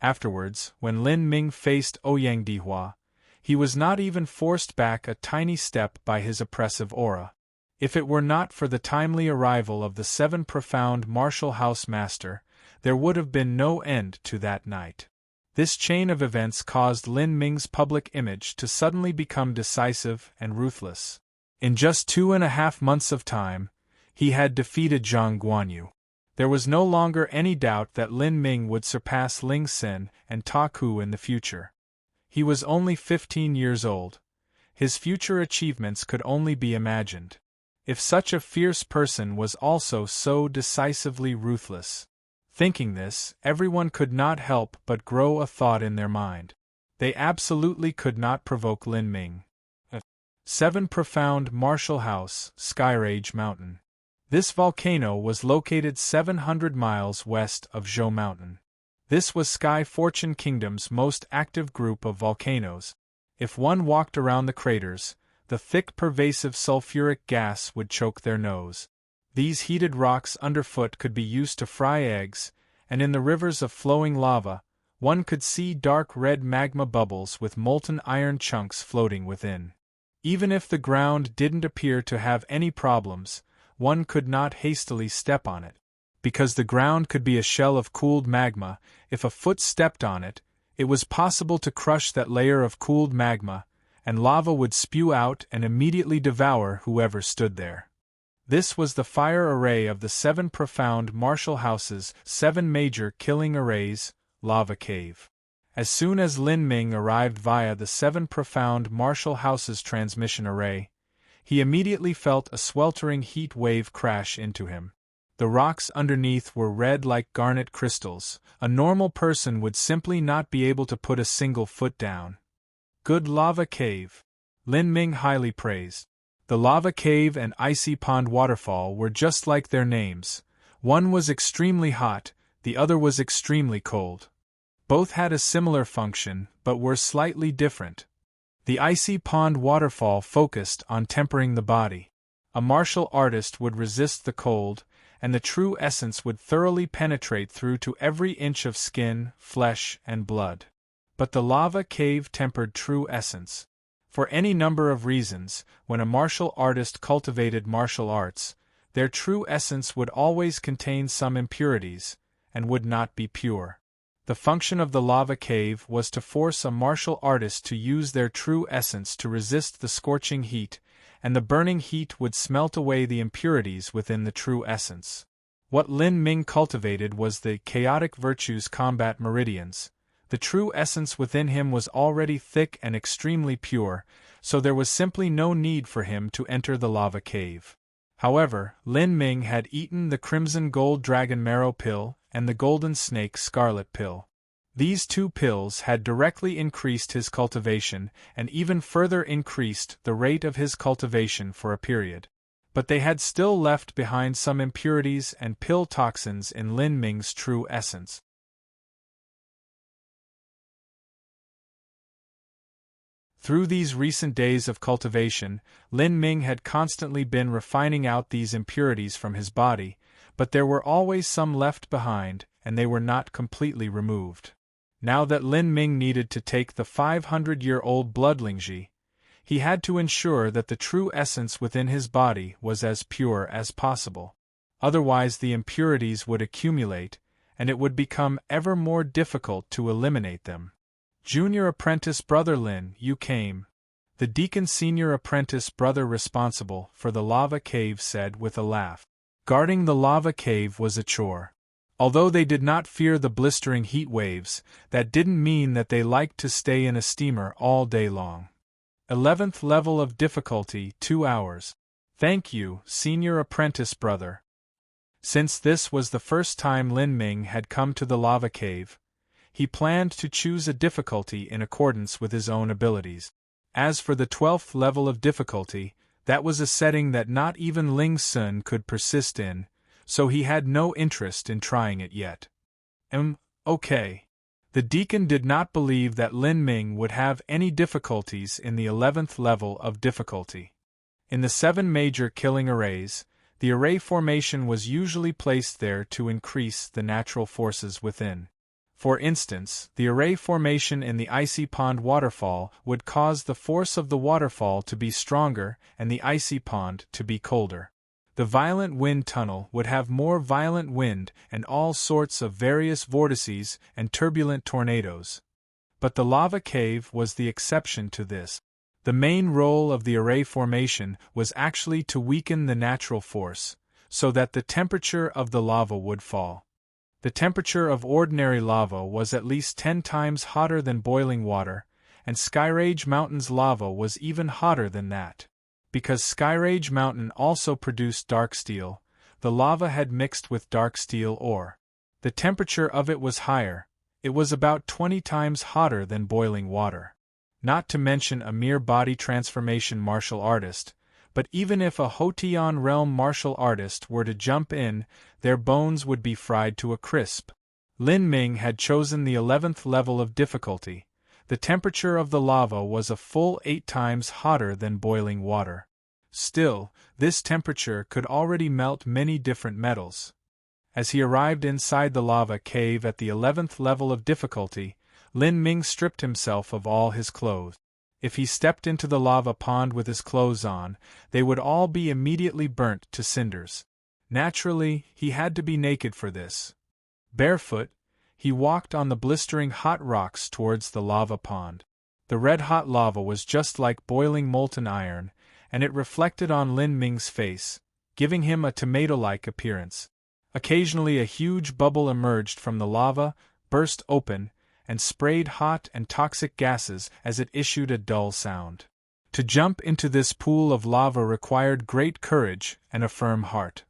Afterwards, when Lin Ming faced Ouyang Dihua, he was not even forced back a tiny step by his oppressive aura. If it were not for the timely arrival of the 7 profound martial house master, there would have been no end to that night. This chain of events caused Lin Ming's public image to suddenly become decisive and ruthless. In just 2.5 months of time, he had defeated Zhang Guanyu. There was no longer any doubt that Lin Ming would surpass Ling Xin and Ta Ku in the future. He was only 15 years old. His future achievements could only be imagined. If such a fierce person was also so decisively ruthless. Thinking this, everyone could not help but grow a thought in their mind. They absolutely could not provoke Lin Ming. 7 Profound Martial House, Skyrage Mountain. This volcano was located 700 miles west of Zhou Mountain. This was Sky Fortune Kingdom's most active group of volcanoes. If one walked around the craters, the thick pervasive sulfuric gas would choke their nose. These heated rocks underfoot could be used to fry eggs, and in the rivers of flowing lava, one could see dark red magma bubbles with molten iron chunks floating within. Even if the ground didn't appear to have any problems, one could not hastily step on it. Because the ground could be a shell of cooled magma, if a foot stepped on it, it was possible to crush that layer of cooled magma, and lava would spew out and immediately devour whoever stood there. This was the fire array of the 7 profound Marshall House's 7 major killing arrays, lava cave. As soon as Lin Ming arrived via the 7 profound Marshall House's transmission array, he immediately felt a sweltering heat wave crash into him. The rocks underneath were red like garnet crystals. A normal person would simply not be able to put a single foot down. Good lava cave, Lin Ming highly praised. The lava cave and icy pond waterfall were just like their names. One was extremely hot, the other was extremely cold. Both had a similar function, but were slightly different. The icy pond waterfall focused on tempering the body. A martial artist would resist the cold, and the true essence would thoroughly penetrate through to every inch of skin, flesh, and blood. But the lava cave tempered true essence. For any number of reasons, when a martial artist cultivated martial arts, their true essence would always contain some impurities, and would not be pure. The function of the lava cave was to force a martial artist to use their true essence to resist the scorching heat, and the burning heat would smelt away the impurities within the true essence. What Lin Ming cultivated was the chaotic virtues combat meridians. The true essence within him was already thick and extremely pure, so there was simply no need for him to enter the lava cave. However, Lin Ming had eaten the crimson gold dragon marrow pill and the golden snake scarlet pill. These 2 pills had directly increased his cultivation and even further increased the rate of his cultivation for a period. But they had still left behind some impurities and pill toxins in Lin Ming's true essence. Through these recent days of cultivation, Lin Ming had constantly been refining out these impurities from his body, but there were always some left behind, and they were not completely removed. Now that Lin Ming needed to take the 500-year-old blood Lingji, he had to ensure that the true essence within his body was as pure as possible. Otherwise the impurities would accumulate, and it would become ever more difficult to eliminate them. Junior apprentice brother Lin, you came. The deacon senior apprentice brother responsible for the lava cave said with a laugh. Guarding the lava cave was a chore. Although they did not fear the blistering heat waves, that didn't mean that they liked to stay in a steamer all day long. 11th level of difficulty, 2 hours. Thank you, senior apprentice brother. Since this was the first time Lin Ming had come to the lava cave, he planned to choose a difficulty in accordance with his own abilities. As for the 12th level of difficulty, that was a setting that not even Ling Sun could persist in, so he had no interest in trying it yet. Okay. The deacon did not believe that Lin Ming would have any difficulties in the 11th level of difficulty. In the 7 major killing arrays, the array formation was usually placed there to increase the natural forces within. For instance, the array formation in the icy pond waterfall would cause the force of the waterfall to be stronger and the icy pond to be colder. The violent wind tunnel would have more violent wind and all sorts of various vortices and turbulent tornadoes. But the lava cave was the exception to this. The main role of the array formation was actually to weaken the natural force, so that the temperature of the lava would fall. The temperature of ordinary lava was at least 10 times hotter than boiling water, and Skyrage Mountain's lava was even hotter than that. Because Skyrage Mountain also produced dark steel, the lava had mixed with dark steel ore. The temperature of it was higher, it was about 20 times hotter than boiling water. Not to mention a mere body transformation martial artist, but even if a Hotian realm martial artist were to jump in, their bones would be fried to a crisp. Lin Ming had chosen the 11th level of difficulty. The temperature of the lava was a full 8 times hotter than boiling water. Still, this temperature could already melt many different metals. As he arrived inside the lava cave at the 11th level of difficulty, Lin Ming stripped himself of all his clothes. If he stepped into the lava pond with his clothes on, they would all be immediately burnt to cinders. Naturally, he had to be naked for this. Barefoot, he walked on the blistering hot rocks towards the lava pond. The red-hot lava was just like boiling molten iron, and it reflected on Lin Ming's face, giving him a tomato-like appearance. Occasionally a huge bubble emerged from the lava, burst open, and sprayed hot and toxic gases as it issued a dull sound. To jump into this pool of lava required great courage and a firm heart.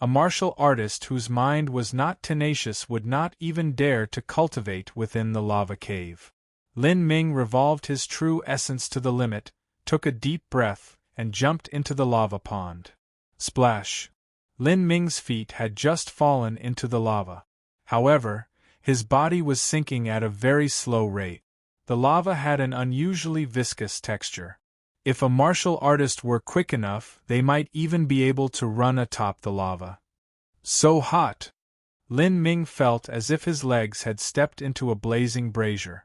A martial artist whose mind was not tenacious would not even dare to cultivate within the lava cave. Lin Ming revolved his true essence to the limit, took a deep breath, and jumped into the lava pond. Splash! Lin Ming's feet had just fallen into the lava. However, his body was sinking at a very slow rate. The lava had an unusually viscous texture. If a martial artist were quick enough, they might even be able to run atop the lava. So hot! Lin Ming felt as if his legs had stepped into a blazing brazier.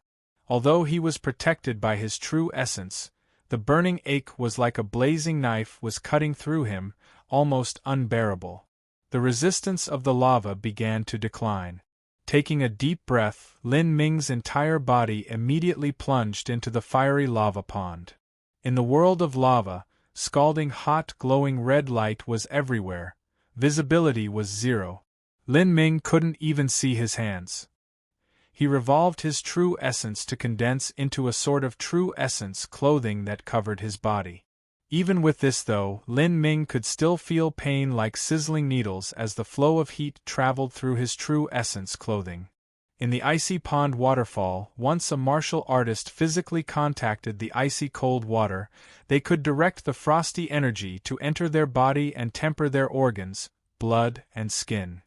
Although he was protected by his true essence, the burning ache was like a blazing knife was cutting through him, almost unbearable. The resistance of the lava began to decline. Taking a deep breath, Lin Ming's entire body immediately plunged into the fiery lava pond. In the world of lava, scalding hot glowing red light was everywhere. Visibility was zero. Lin Ming couldn't even see his hands. He revolved his true essence to condense into a sort of true essence clothing that covered his body. Even with this though, Lin Ming could still feel pain like sizzling needles as the flow of heat traveled through his true essence clothing. In the icy pond waterfall, once a martial artist physically contacted the icy cold water, they could direct the frosty energy to enter their body and temper their organs, blood, and skin.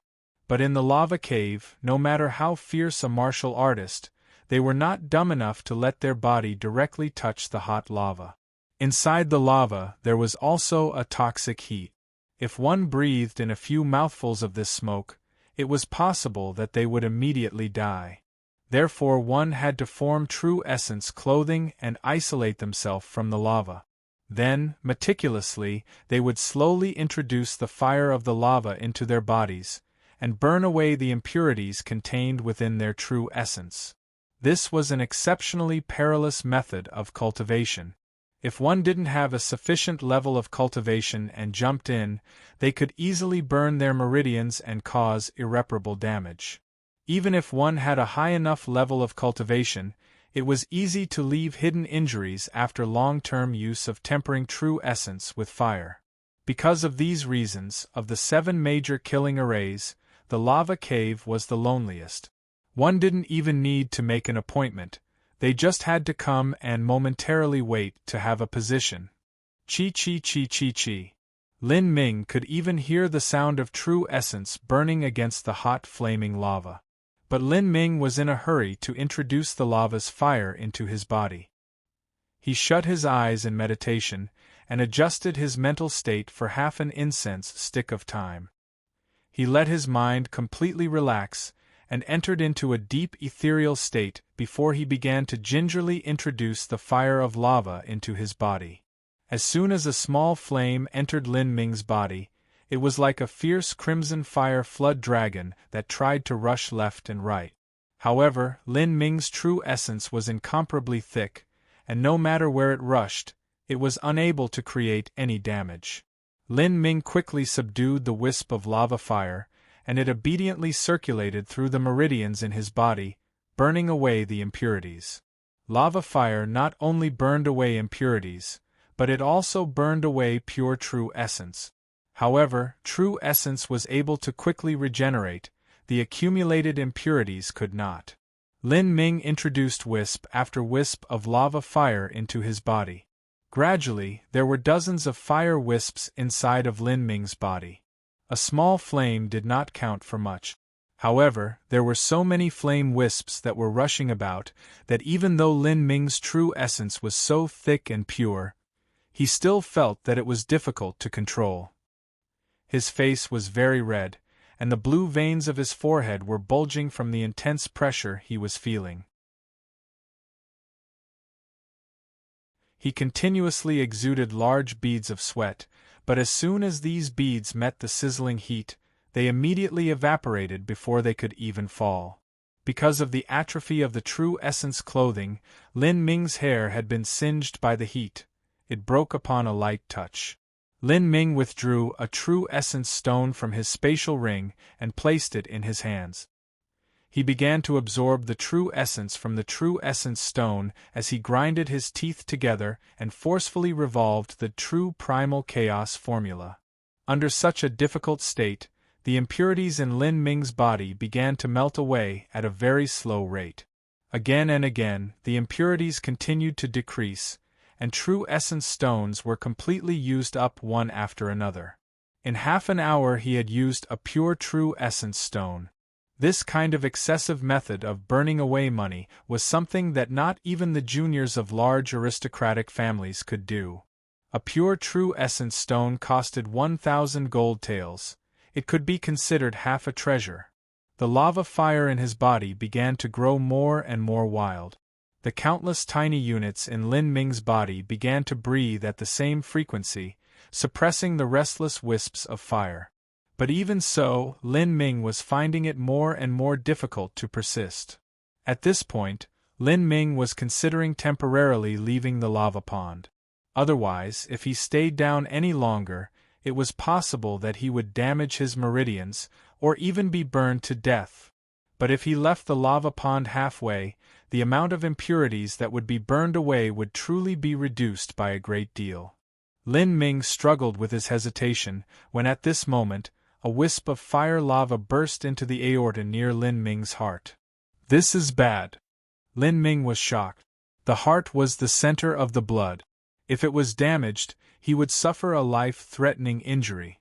But in the lava cave, no matter how fierce a martial artist, they were not dumb enough to let their body directly touch the hot lava. Inside the lava, there was also a toxic heat. If one breathed in a few mouthfuls of this smoke, it was possible that they would immediately die. Therefore one had to form true essence clothing and isolate themselves from the lava. Then, meticulously, they would slowly introduce the fire of the lava into their bodies, and burn away the impurities contained within their true essence. This was an exceptionally perilous method of cultivation. If one didn't have a sufficient level of cultivation and jumped in, they could easily burn their meridians and cause irreparable damage. Even if one had a high enough level of cultivation, it was easy to leave hidden injuries after long-term use of tempering true essence with fire. Because of these reasons, of the 7 major killing arrays, the lava cave was the loneliest. One didn't even need to make an appointment. They just had to come and momentarily wait to have a position. Chi. Lin Ming could even hear the sound of true essence burning against the hot flaming lava. But Lin Ming was in a hurry to introduce the lava's fire into his body. He shut his eyes in meditation, and adjusted his mental state for half an incense stick of time. He let his mind completely relax, and entered into a deep ethereal state before he began to gingerly introduce the fire of lava into his body. As soon as a small flame entered Lin Ming's body, it was like a fierce crimson fire flood dragon that tried to rush left and right. However, Lin Ming's true essence was incomparably thick, and no matter where it rushed, it was unable to create any damage. Lin Ming quickly subdued the wisp of lava fire, and it obediently circulated through the meridians in his body, burning away the impurities. Lava fire not only burned away impurities, but it also burned away pure true essence. However, true essence was able to quickly regenerate, the accumulated impurities could not. Lin Ming introduced wisp after wisp of lava fire into his body. Gradually, there were dozens of fire wisps inside of Lin Ming's body. A small flame did not count for much. However, there were so many flame wisps that were rushing about, that even though Lin Ming's true essence was so thick and pure, he still felt that it was difficult to control. His face was very red, and the blue veins of his forehead were bulging from the intense pressure he was feeling. He continuously exuded large beads of sweat, but as soon as these beads met the sizzling heat, they immediately evaporated before they could even fall. Because of the atrophy of the true essence clothing, Lin Ming's hair had been singed by the heat. It broke upon a light touch. Lin Ming withdrew a true essence stone from his spatial ring and placed it in his hands. He began to absorb the true essence from the true essence stone as he grinded his teeth together and forcefully revolved the true primal chaos formula. Under such a difficult state, the impurities in Lin Ming's body began to melt away at a very slow rate. Again and again, the impurities continued to decrease, and true essence stones were completely used up one after another. In half an hour he had used a pure true essence stone. This kind of excessive method of burning away money was something that not even the juniors of large aristocratic families could do. A pure true essence stone costed 1,000 gold taels. It could be considered half a treasure. The lava fire in his body began to grow more and more wild. The countless tiny units in Lin Ming's body began to breathe at the same frequency, suppressing the restless wisps of fire. But even so, Lin Ming was finding it more and more difficult to persist. At this point, Lin Ming was considering temporarily leaving the lava pond. Otherwise, if he stayed down any longer, it was possible that he would damage his meridians, or even be burned to death. But if he left the lava pond halfway, the amount of impurities that would be burned away would truly be reduced by a great deal. Lin Ming struggled with his hesitation, when at this moment, a wisp of fire lava burst into the aorta near Lin Ming's heart. "This is bad." Lin Ming was shocked. The heart was the center of the blood. If it was damaged, he would suffer a life-threatening injury.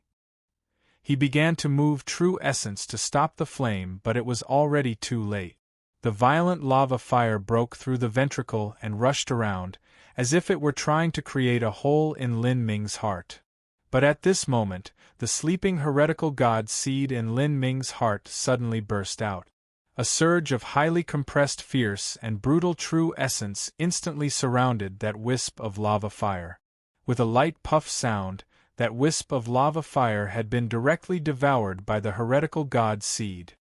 He began to move true essence to stop the flame, but it was already too late. The violent lava fire broke through the ventricle and rushed around, as if it were trying to create a hole in Lin Ming's heart. But at this moment, the sleeping heretical god seed in Lin Ming's heart suddenly burst out. A surge of highly compressed fierce and brutal true essence instantly surrounded that wisp of lava fire. With a light puff sound, that wisp of lava fire had been directly devoured by the heretical god seed.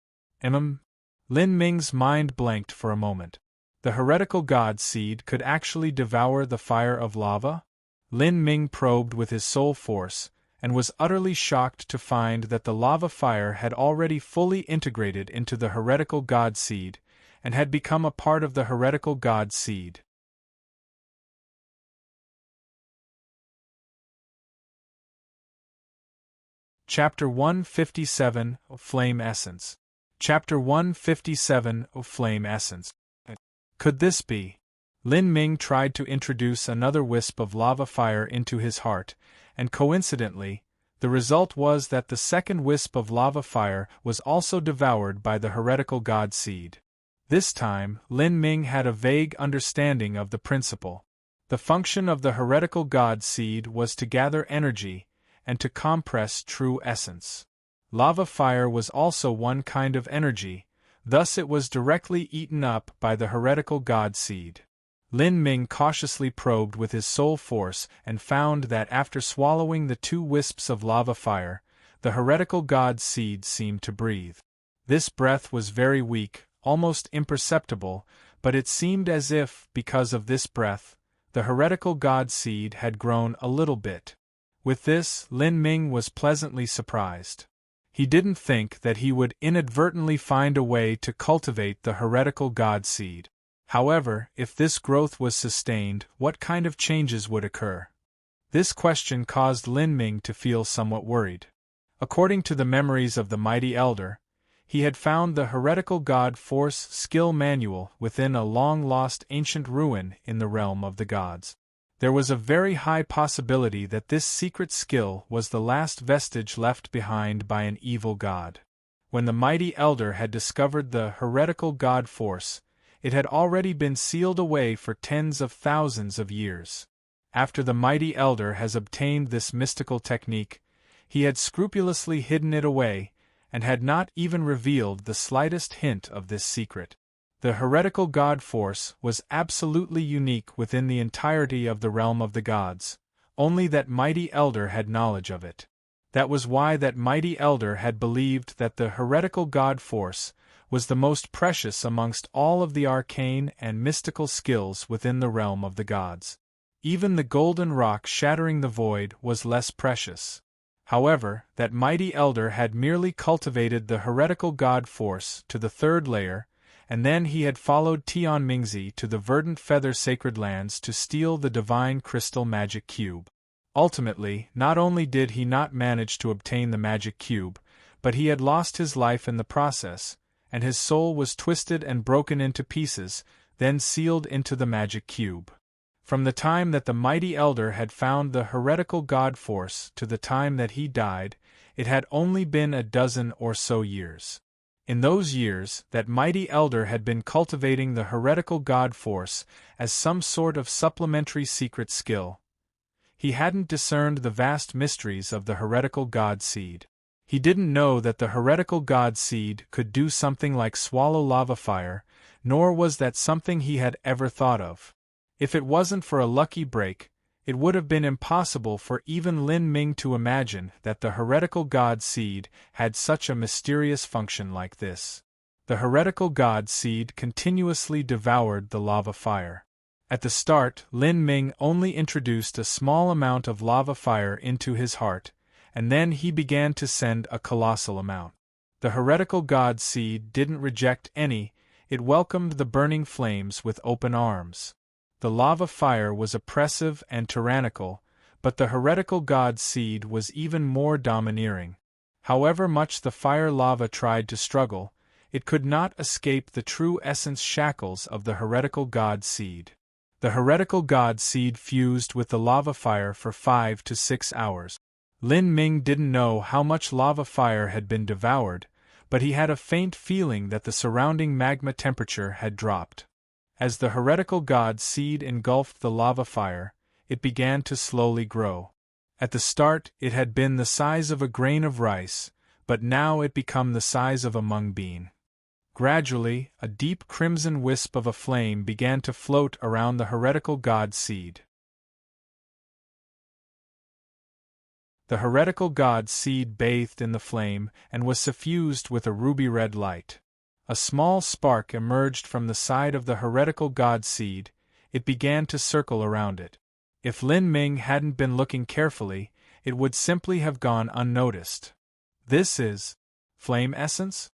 Lin Ming's mind blanked for a moment. The heretical god seed could actually devour the fire of lava? Lin Ming probed with his soul force, and was utterly shocked to find that the lava fire had already fully integrated into the heretical god seed, and had become a part of the heretical god seed. Chapter 157, Flame Essence. Chapter 157, Flame Essence. Could this be? Lin Ming tried to introduce another wisp of lava fire into his heart, and coincidentally, the result was that the second wisp of lava fire was also devoured by the heretical god seed. This time, Lin Ming had a vague understanding of the principle. The function of the heretical god seed was to gather energy, and to compress true essence. Lava fire was also one kind of energy, thus it was directly eaten up by the heretical god seed. Lin Ming cautiously probed with his soul force and found that after swallowing the two wisps of lava fire, the heretical god seed seemed to breathe. This breath was very weak, almost imperceptible, but it seemed as if, because of this breath, the heretical god seed had grown a little bit. With this, Lin Ming was pleasantly surprised. He didn't think that he would inadvertently find a way to cultivate the heretical god seed. However, if this growth was sustained, what kind of changes would occur? This question caused Lin Ming to feel somewhat worried. According to the memories of the mighty elder, he had found the heretical god force skill manual within a long-lost ancient ruin in the realm of the gods. There was a very high possibility that this secret skill was the last vestige left behind by an evil god. When the mighty elder had discovered the heretical god force, it had already been sealed away for tens of thousands of years. After the mighty elder has obtained this mystical technique, he had scrupulously hidden it away, and had not even revealed the slightest hint of this secret. The heretical god force was absolutely unique within the entirety of the realm of the gods. Only that mighty elder had knowledge of it. That was why that mighty elder had believed that the heretical god force was the most precious amongst all of the arcane and mystical skills within the realm of the gods. Even the golden rock shattering the void was less precious. However, that mighty elder had merely cultivated the heretical god force to the third layer, and then he had followed Tianmingzi to the verdant feather sacred lands to steal the divine crystal magic cube. Ultimately, not only did he not manage to obtain the magic cube, but he had lost his life in the process, and his soul was twisted and broken into pieces, then sealed into the magic cube. From the time that the mighty elder had found the heretical god force to the time that he died, it had only been a dozen or so years. In those years, that mighty elder had been cultivating the heretical god force as some sort of supplementary secret skill. He hadn't discerned the vast mysteries of the heretical god seed. He didn't know that the heretical god seed could do something like swallow lava fire, nor was that something he had ever thought of. If it wasn't for a lucky break, it would have been impossible for even Lin Ming to imagine that the heretical god seed had such a mysterious function like this. The heretical god seed continuously devoured the lava fire. At the start, Lin Ming only introduced a small amount of lava fire into his heart, and then he began to send a colossal amount. The heretical god seed didn't reject any, it welcomed the burning flames with open arms. The lava fire was oppressive and tyrannical, but the heretical god seed was even more domineering. However much the fire lava tried to struggle, it could not escape the true essence shackles of the heretical god seed. The heretical god seed fused with the lava fire for 5 to 6 hours. Lin Ming didn't know how much lava fire had been devoured, but he had a faint feeling that the surrounding magma temperature had dropped. As the heretical god seed engulfed the lava fire, it began to slowly grow. At the start, it had been the size of a grain of rice, but now it became the size of a mung bean. Gradually, a deep crimson wisp of a flame began to float around the heretical god seed. The heretical god seed bathed in the flame and was suffused with a ruby-red light. A small spark emerged from the side of the heretical god seed, it began to circle around it. If Lin Ming hadn't been looking carefully, it would simply have gone unnoticed. This is flame essence?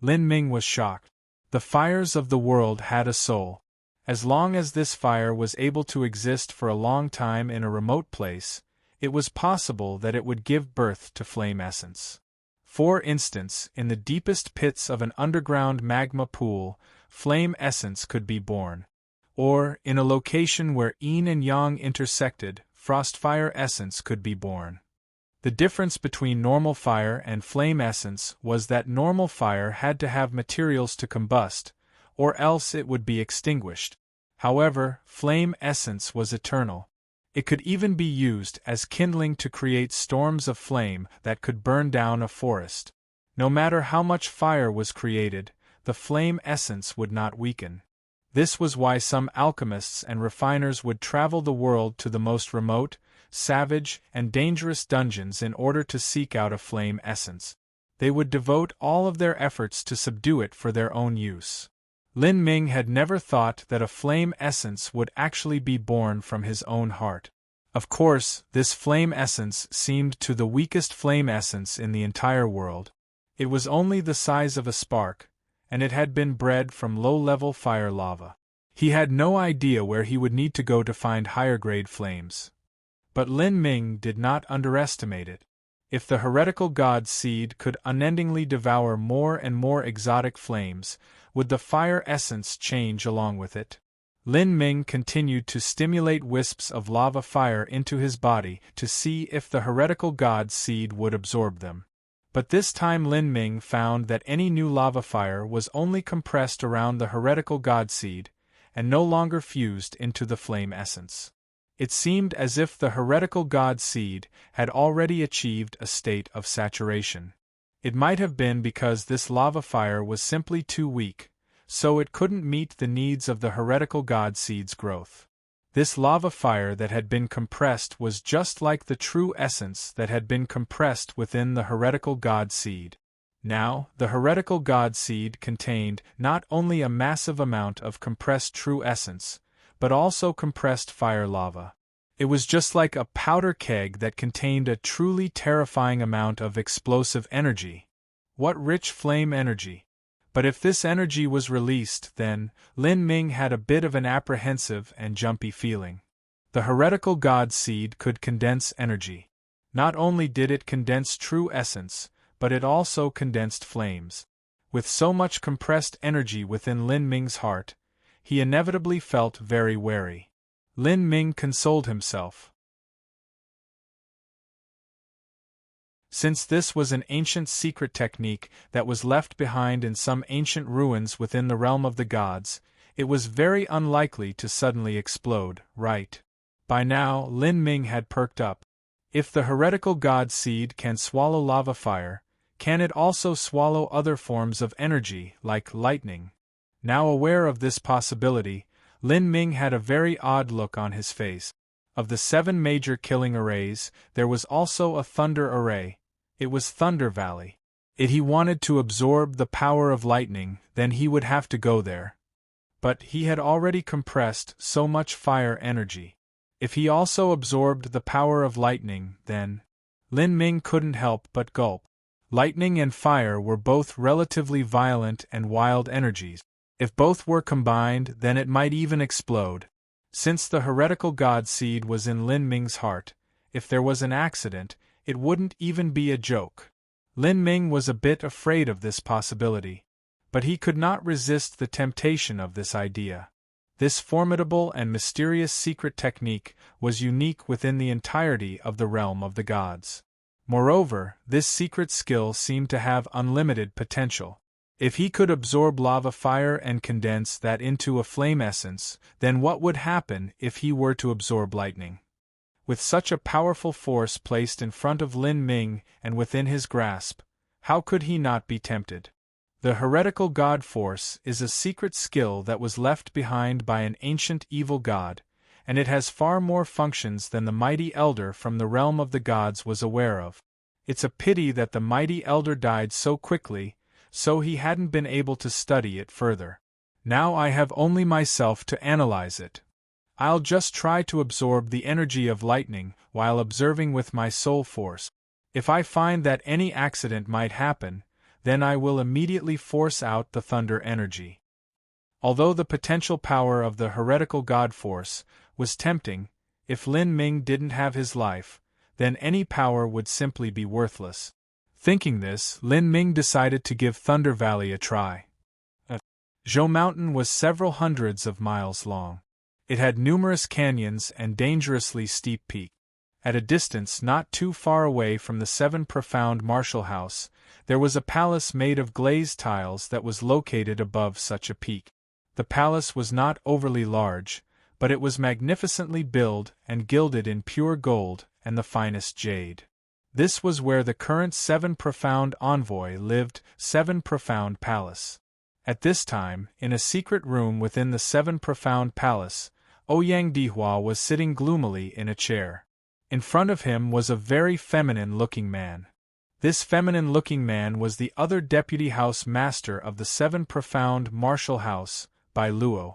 Lin Ming was shocked. The fires of the world had a soul. As long as this fire was able to exist for a long time in a remote place, it was possible that it would give birth to flame essence. For instance, in the deepest pits of an underground magma pool, flame essence could be born. Or, in a location where yin and yang intersected, frostfire essence could be born. The difference between normal fire and flame essence was that normal fire had to have materials to combust, or else it would be extinguished. However, flame essence was eternal. It could even be used as kindling to create storms of flame that could burn down a forest. No matter how much fire was created, the flame essence would not weaken. This was why some alchemists and refiners would travel the world to the most remote, savage, and dangerous dungeons in order to seek out a flame essence. They would devote all of their efforts to subdue it for their own use. Lin Ming had never thought that a flame essence would actually be born from his own heart. Of course, this flame essence seemed to the weakest flame essence in the entire world. It was only the size of a spark, and it had been bred from low-level fire lava. He had no idea where he would need to go to find higher-grade flames. But Lin Ming did not underestimate it. If the heretical god seed could unendingly devour more and more exotic flames, would the fire essence change along with it? Lin Ming continued to stimulate wisps of lava fire into his body to see if the heretical god seed would absorb them. But this time Lin Ming found that any new lava fire was only compressed around the heretical god seed, and no longer fused into the flame essence. It seemed as if the heretical god seed had already achieved a state of saturation. It might have been because this lava fire was simply too weak, so it couldn't meet the needs of the heretical god seed's growth. This lava fire that had been compressed was just like the true essence that had been compressed within the heretical god seed. Now, the heretical god seed contained not only a massive amount of compressed true essence, but also compressed fire lava. It was just like a powder keg that contained a truly terrifying amount of explosive energy. What rich flame energy! But if this energy was released, then, Lin Ming had a bit of an apprehensive and jumpy feeling. The heretical god seed could condense energy. Not only did it condense true essence, but it also condensed flames. With so much compressed energy within Lin Ming's heart, he inevitably felt very wary. Lin Ming consoled himself. Since this was an ancient secret technique that was left behind in some ancient ruins within the realm of the gods, it was very unlikely to suddenly explode, right? By now, Lin Ming had perked up. If the heretical god seed can swallow lava fire, can it also swallow other forms of energy, like lightning? Now aware of this possibility, Lin Ming had a very odd look on his face. Of the 7 major killing arrays, there was also a thunder array. It was Thunder Valley. If he wanted to absorb the power of lightning, then he would have to go there. But he had already compressed so much fire energy. If he also absorbed the power of lightning, then Lin Ming couldn't help but gulp. Lightning and fire were both relatively violent and wild energies. If both were combined, then it might even explode. Since the heretical god seed was in Lin Ming's heart, if there was an accident, it wouldn't even be a joke. Lin Ming was a bit afraid of this possibility, but he could not resist the temptation of this idea. This formidable and mysterious secret technique was unique within the entirety of the realm of the gods. Moreover, this secret skill seemed to have unlimited potential. If he could absorb lava fire and condense that into a flame essence, then what would happen if he were to absorb lightning? With such a powerful force placed in front of Lin Ming and within his grasp, how could he not be tempted? The heretical god force is a secret skill that was left behind by an ancient evil god, and it has far more functions than the mighty elder from the realm of the gods was aware of. It's a pity that the mighty elder died so quickly, so he hadn't been able to study it further. Now I have only myself to analyze it. I'll just try to absorb the energy of lightning while observing with my soul force. If I find that any accident might happen, then I will immediately force out the thunder energy. Although the potential power of the heretical god force was tempting, if Lin Ming didn't have his life, then any power would simply be worthless. Thinking this, Lin Ming decided to give Thunder Valley a try. Zhou Mountain was several hundreds of miles long. It had numerous canyons and dangerously steep peaks. At a distance not too far away from the 7 Profound Martial House, there was a palace made of glazed tiles that was located above such a peak. The palace was not overly large, but it was magnificently built and gilded in pure gold and the finest jade. This was where the current 7 Profound Envoy lived, 7 Profound Palace. At this time, in a secret room within the 7 Profound Palace, Ouyang Dihua was sitting gloomily in a chair. In front of him was a very feminine-looking man. This feminine-looking man was the other deputy house master of the 7 Profound Martial House, Bai Luo.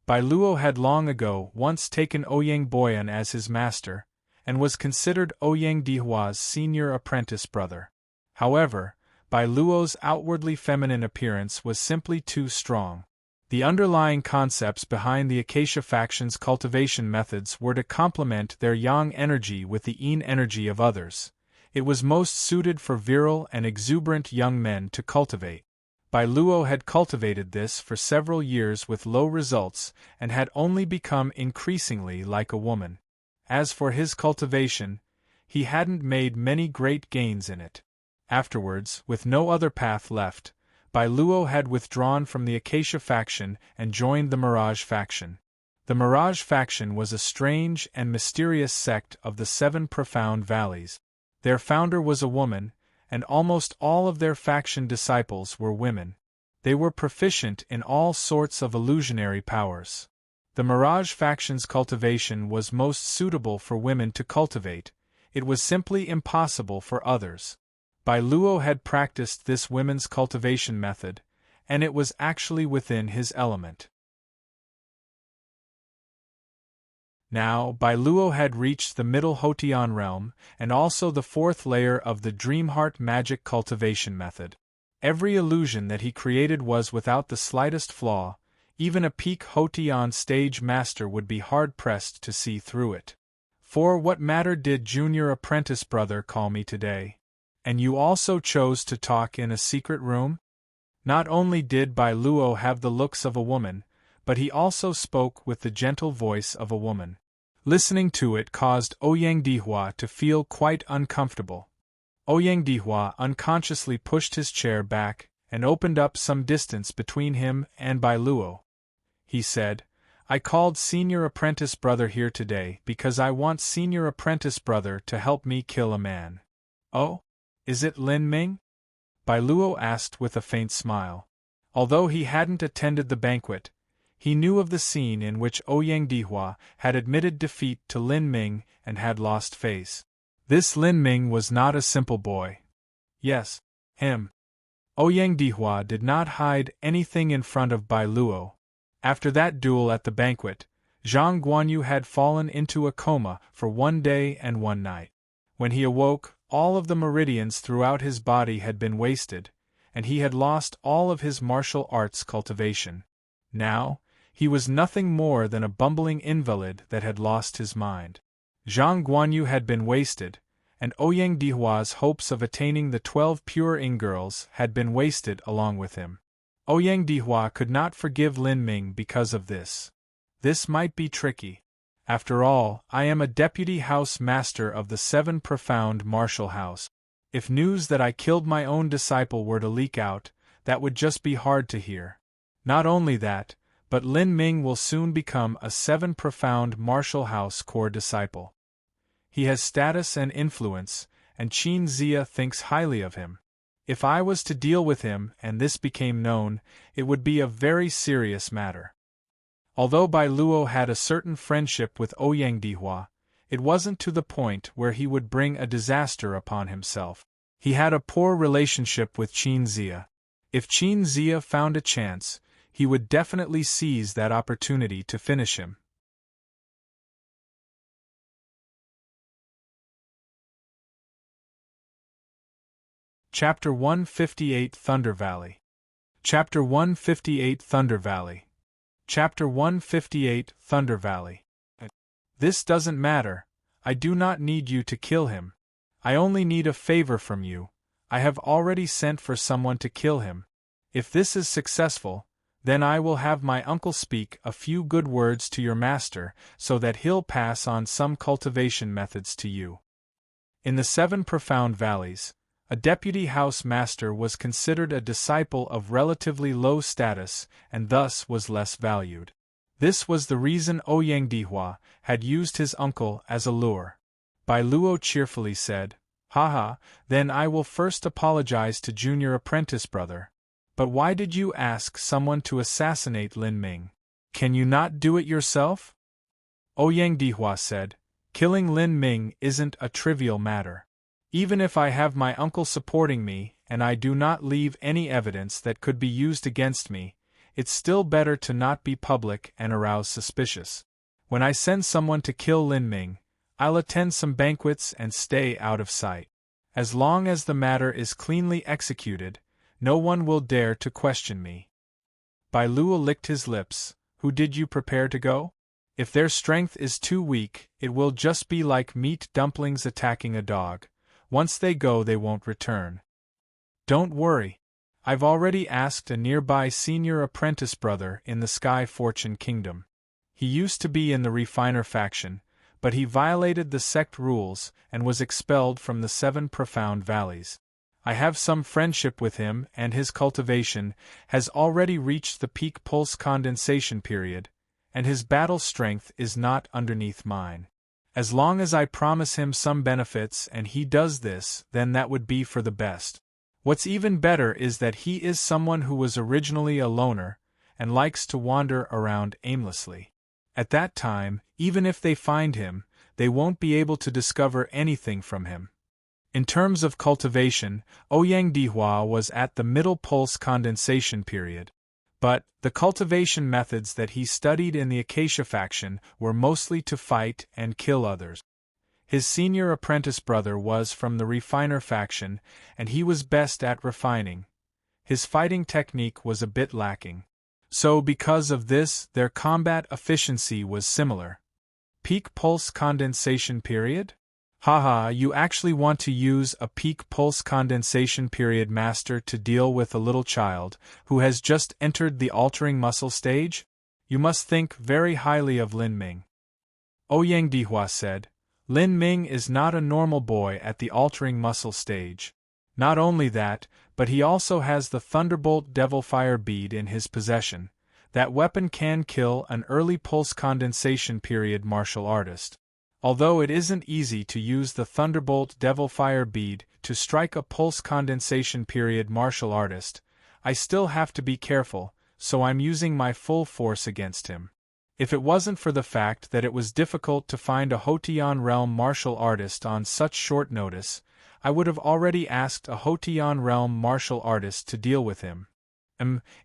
Bai Luo had long ago once taken Ouyang Boyan as his master, and was considered Ouyang Dihua's senior apprentice brother. However, Bai Luo's outwardly feminine appearance was simply too strong. The underlying concepts behind the Acacia faction's cultivation methods were to complement their yang energy with the yin energy of others. It was most suited for virile and exuberant young men to cultivate. Bai Luo had cultivated this for several years with low results and had only become increasingly like a woman. As for his cultivation, he hadn't made many great gains in it. Afterwards, with no other path left, Bai Luo had withdrawn from the Acacia faction and joined the Mirage faction. The Mirage faction was a strange and mysterious sect of the Seven Profound Valleys. Their founder was a woman, and almost all of their faction disciples were women. They were proficient in all sorts of illusionary powers. The Mirage faction's cultivation was most suitable for women to cultivate. It was simply impossible for others. Bai Luo had practiced this women's cultivation method, and it was actually within his element. Now, Bai Luo had reached the middle Hotian realm, and also the fourth layer of the Dreamheart magic cultivation method. Every illusion that he created was without the slightest flaw. Even a peak Hotian stage master would be hard-pressed to see through it. For what matter did junior apprentice brother call me today? And you also chose to talk in a secret room? Not only did Bai Luo have the looks of a woman, but he also spoke with the gentle voice of a woman. Listening to it caused Ouyang Dihua to feel quite uncomfortable. Ouyang Dihua unconsciously pushed his chair back and opened up some distance between him and Bai Luo. He said, "I called senior apprentice brother here today because I want senior apprentice brother to help me kill a man." "Oh? Is it Lin Ming?" Bai Luo asked with a faint smile. Although he hadn't attended the banquet, he knew of the scene in which Ouyang Dihua had admitted defeat to Lin Ming and had lost face. This Lin Ming was not a simple boy. Yes, him. Ouyang Dihua did not hide anything in front of Bai Luo. After that duel at the banquet, Zhang Guanyu had fallen into a coma for 1 day and 1 night. When he awoke, all of the meridians throughout his body had been wasted, and he had lost all of his martial arts cultivation. Now, he was nothing more than a bumbling invalid that had lost his mind. Zhang Guanyu had been wasted, and Ouyang Dihua's hopes of attaining the 12 pure Ing girls had been wasted along with him. Ouyang Dihua could not forgive Lin Ming because of this. This might be tricky. After all, I am a deputy house master of the 7 Profound Martial House. If news that I killed my own disciple were to leak out, that would just be hard to hear. Not only that, but Lin Ming will soon become a 7 Profound Martial House core disciple. He has status and influence, and Qin Zia thinks highly of him. If I was to deal with him and this became known, it would be a very serious matter. Although Bai Luo had a certain friendship with Ouyang Dihua, it wasn't to the point where he would bring a disaster upon himself. He had a poor relationship with Qin Zia. If Qin Zia found a chance, he would definitely seize that opportunity to finish him. Chapter 158 Thunder Valley. Chapter 158 Thunder Valley. Chapter 158 Thunder Valley. This doesn't matter. I do not need you to kill him. I only need a favor from you. I have already sent for someone to kill him. If this is successful, then I will have my uncle speak a few good words to your master so that he'll pass on some cultivation methods to you. In the 7 Profound Valleys, a deputy house master was considered a disciple of relatively low status and thus was less valued. This was the reason Ouyang Dihua had used his uncle as a lure. Bai Luo cheerfully said, "Haha, then I will first apologize to junior apprentice brother. But why did you ask someone to assassinate Lin Ming? Can you not do it yourself?" Ouyang Dihua said, "Killing Lin Ming isn't a trivial matter. Even if I have my uncle supporting me and I do not leave any evidence that could be used against me, it's still better to not be public and arouse suspicious. When I send someone to kill Lin Ming, I'll attend some banquets and stay out of sight. As long as the matter is cleanly executed, no one will dare to question me." Bai Luo licked his lips. "Who did you prepare to go? If their strength is too weak, it will just be like meat dumplings attacking a dog. Once they go, they won't return. Don't worry. I've already asked a nearby senior apprentice brother in the Sky Fortune Kingdom. He used to be in the Refiner faction, but he violated the sect rules and was expelled from the 7 Profound Valleys. I have some friendship with him, and his cultivation has already reached the peak pulse condensation period, and his battle strength is not underneath mine. As long as I promise him some benefits and he does this, then that would be for the best. What's even better is that he is someone who was originally a loner, and likes to wander around aimlessly. At that time, even if they find him, they won't be able to discover anything from him. In terms of cultivation, Ouyang Dihua was at the middle pulse condensation period. But the cultivation methods that he studied in the Acacia faction were mostly to fight and kill others. His senior apprentice brother was from the refiner faction, and he was best at refining. His fighting technique was a bit lacking. So because of this, their combat efficiency was similar. Peak pulse condensation period? Haha, you actually want to use a peak pulse condensation period master to deal with a little child who has just entered the altering muscle stage? You must think very highly of Lin Ming. Ouyang Dihua said. Lin Ming is not a normal boy at the altering muscle stage. Not only that, but he also has the Thunderbolt Devil Fire Bead in his possession. That weapon can kill an early pulse condensation period martial artist. Although it isn't easy to use the Thunderbolt Devil Fire Bead to strike a pulse condensation period martial artist, I still have to be careful, so I'm using my full force against him. If it wasn't for the fact that it was difficult to find a Hotian Realm martial artist on such short notice, I would have already asked a Hotian Realm martial artist to deal with him.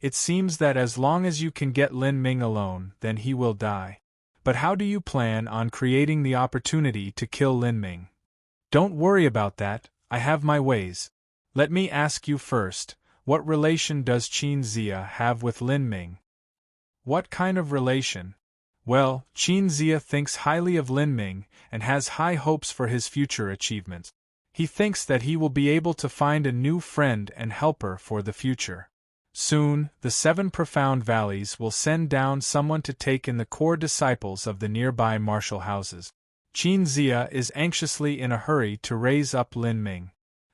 It seems that as long as you can get Lin Ming alone, then he will die. But how do you plan on creating the opportunity to kill Lin Ming? Don't worry about that, I have my ways. Let me ask you first, what relation does Qin Zia have with Lin Ming? What kind of relation? Well, Qin Zia thinks highly of Lin Ming and has high hopes for his future achievements. He thinks that he will be able to find a new friend and helper for the future. Soon, the 7 profound valleys will send down someone to take in the core disciples of the nearby martial houses. Qin Zia is anxiously in a hurry to raise up Lin Ming.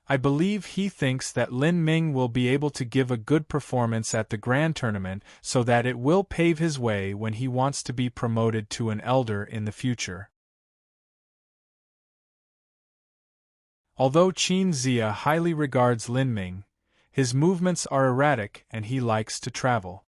I believe he thinks that Lin Ming will be able to give a good performance at the Grand Tournament so that it will pave his way when he wants to be promoted to an elder in the future. Although Qin Zia highly regards Lin Ming, his movements are erratic and he likes to travel.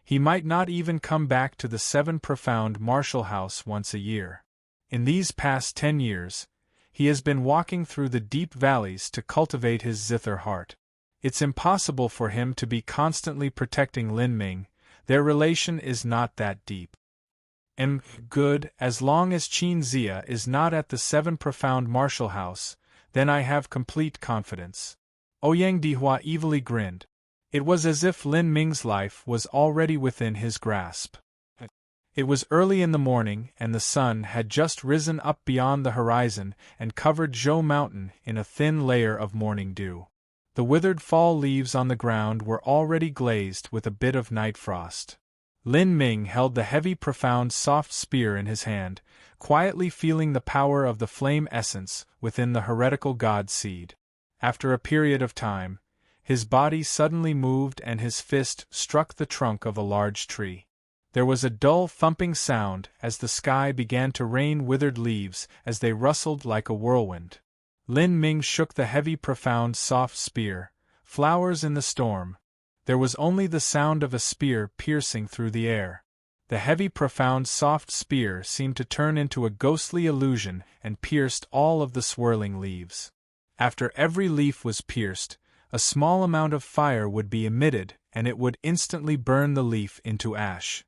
He might not even come back to the 7 profound martial house once a year. In these past 10 years, he has been walking through the deep valleys to cultivate his zither heart. It's impossible for him to be constantly protecting Lin Ming, their relation is not that deep. Good, as long as Qin Zia is not at the 7 profound martial house, then I have complete confidence. Ouyang Dihua evilly grinned. It was as if Lin Ming's life was already within his grasp. It was early in the morning and the sun had just risen up beyond the horizon and covered Zhou Mountain in a thin layer of morning dew. The withered fall leaves on the ground were already glazed with a bit of night frost. Lin Ming held the heavy profound soft spear in his hand, quietly feeling the power of the flame essence within the heretical god seed. After a period of time, his body suddenly moved and his fist struck the trunk of a large tree. There was a dull thumping sound as the sky began to rain withered leaves as they rustled like a whirlwind. Lin Ming shook the heavy profound soft spear, flowers in the storm. There was only the sound of a spear piercing through the air. The heavy profound soft spear seemed to turn into a ghostly illusion and pierced all of the swirling leaves. After every leaf was pierced, a small amount of fire would be emitted and it would instantly burn the leaf into ash.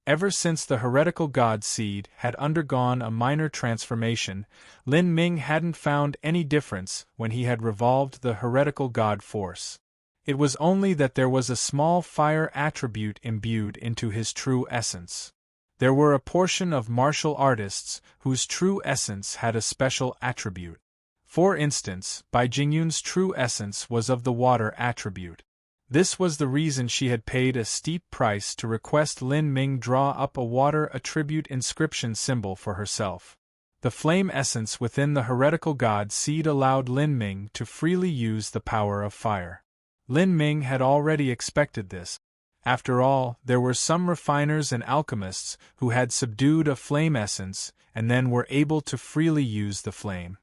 Ever since the heretical god seed had undergone a minor transformation, Lin Ming hadn't found any difference when he had revolved the heretical god force. It was only that there was a small fire attribute imbued into his true essence. There were a portion of martial artists whose true essence had a special attribute. For instance, Bai Jingyun's true essence was of the water attribute. This was the reason she had paid a steep price to request Lin Ming draw up a water attribute inscription symbol for herself. The flame essence within the heretical god seed allowed Lin Ming to freely use the power of fire. Lin Ming had already expected this. After all, there were some refiners and alchemists who had subdued a flame essence and then were able to freely use the flame.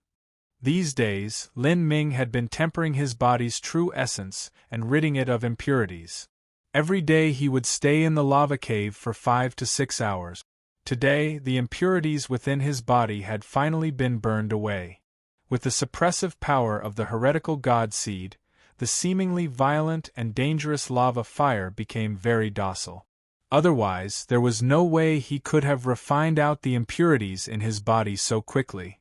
These days, Lin Ming had been tempering his body's true essence and ridding it of impurities. Every day he would stay in the lava cave for 5 to 6 hours. Today, the impurities within his body had finally been burned away. With the suppressive power of the heretical god seed, the seemingly violent and dangerous lava fire became very docile. Otherwise, there was no way he could have refined out the impurities in his body so quickly.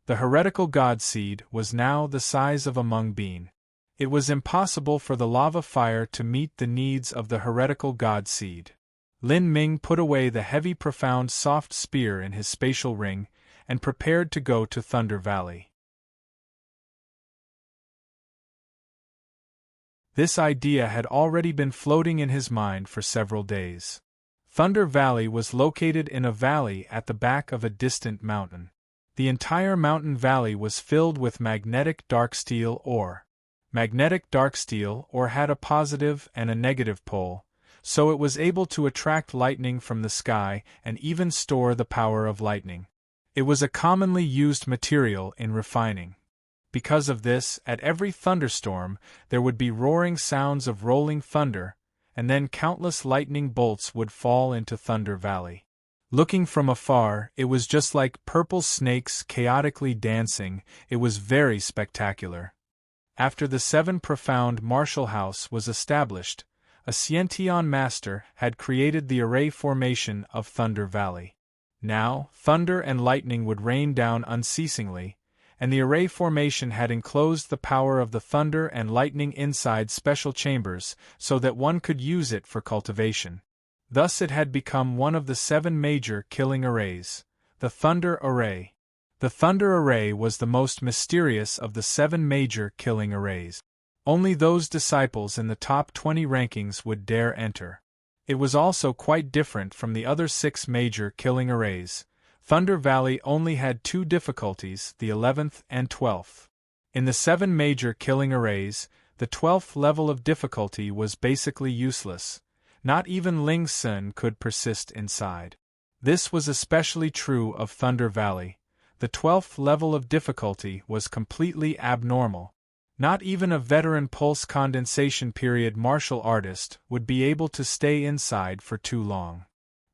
The heretical god seed was now the size of a mung bean. It was impossible for the lava fire to meet the needs of the heretical god seed. Lin Ming put away the heavy profound soft spear in his spatial ring and prepared to go to Thunder Valley. This idea had already been floating in his mind for several days. Thunder Valley was located in a valley at the back of a distant mountain. The entire mountain valley was filled with magnetic dark steel ore. Magnetic dark steel ore had a positive and a negative pole, so it was able to attract lightning from the sky and even store the power of lightning. It was a commonly used material in refining. Because of this, at every thunderstorm, there would be roaring sounds of rolling thunder, and then countless lightning bolts would fall into Thunder Valley. Looking from afar, it was just like purple snakes chaotically dancing. It was very spectacular. After the 7 profound martial house was established, a Xiantian master had created the array formation of Thunder Valley. Now, thunder and lightning would rain down unceasingly, and the array formation had enclosed the power of the thunder and lightning inside special chambers so that one could use it for cultivation. Thus it had become one of the 7 major killing arrays, the Thunder Array. The Thunder Array was the most mysterious of the 7 major killing arrays. Only those disciples in the top 20 rankings would dare enter. It was also quite different from the other 6 major killing arrays. Thunder Valley only had 2 difficulties, the 11th and 12th. In the 7 major killing arrays, the 12th level of difficulty was basically useless. Not even Ling Sun could persist inside. This was especially true of Thunder Valley. The 12th level of difficulty was completely abnormal. Not even a veteran pulse condensation period martial artist would be able to stay inside for too long.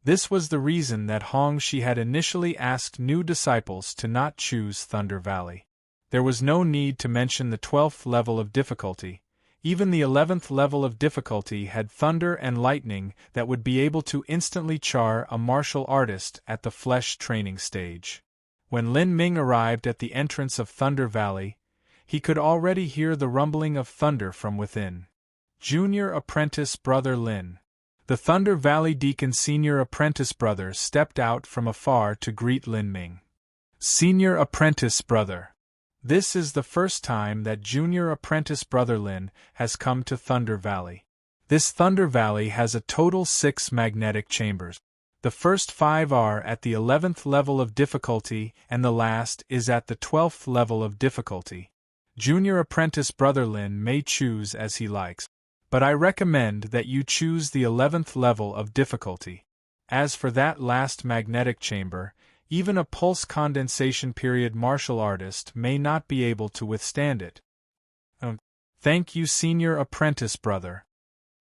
This was the reason that Hong Shi had initially asked new disciples to not choose Thunder Valley. There was no need to mention the 12th level of difficulty. Even the 11th level of difficulty had thunder and lightning that would be able to instantly char a martial artist at the flesh training stage. When Lin Ming arrived at the entrance of Thunder Valley, he could already hear the rumbling of thunder from within. Junior apprentice brother Lin. The Thunder Valley Deacon senior apprentice brother stepped out from afar to greet Lin Ming. Senior apprentice brother. This is the first time that junior apprentice brother Lin has come to Thunder Valley. This Thunder Valley has a total 6 magnetic chambers. The first 5 are at the 11th level of difficulty and the last is at the 12th level of difficulty. Junior apprentice brother Lin may choose as he likes, but I recommend that you choose the 11th level of difficulty. As for that last magnetic chamber, even a pulse condensation period martial artist may not be able to withstand it. Thank you, senior apprentice brother.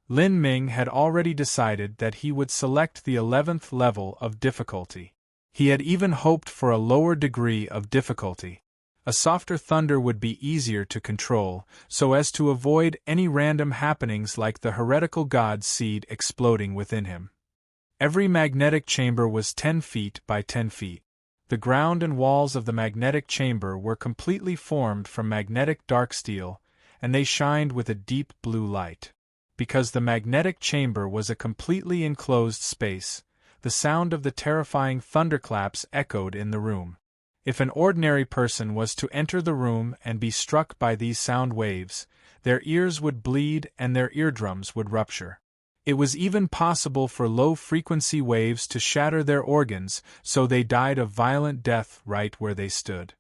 Lin Ming had already decided that he would select the 11th level of difficulty. He had even hoped for a lower degree of difficulty. A softer thunder would be easier to control, so as to avoid any random happenings like the heretical god seed exploding within him. Every magnetic chamber was 10 feet by 10 feet. The ground and walls of the magnetic chamber were completely formed from magnetic dark steel, and they shined with a deep blue light. Because the magnetic chamber was a completely enclosed space, the sound of the terrifying thunderclaps echoed in the room. If an ordinary person was to enter the room and be struck by these sound waves, their ears would bleed and their eardrums would rupture. It was even possible for low-frequency waves to shatter their organs, so they died a violent death right where they stood.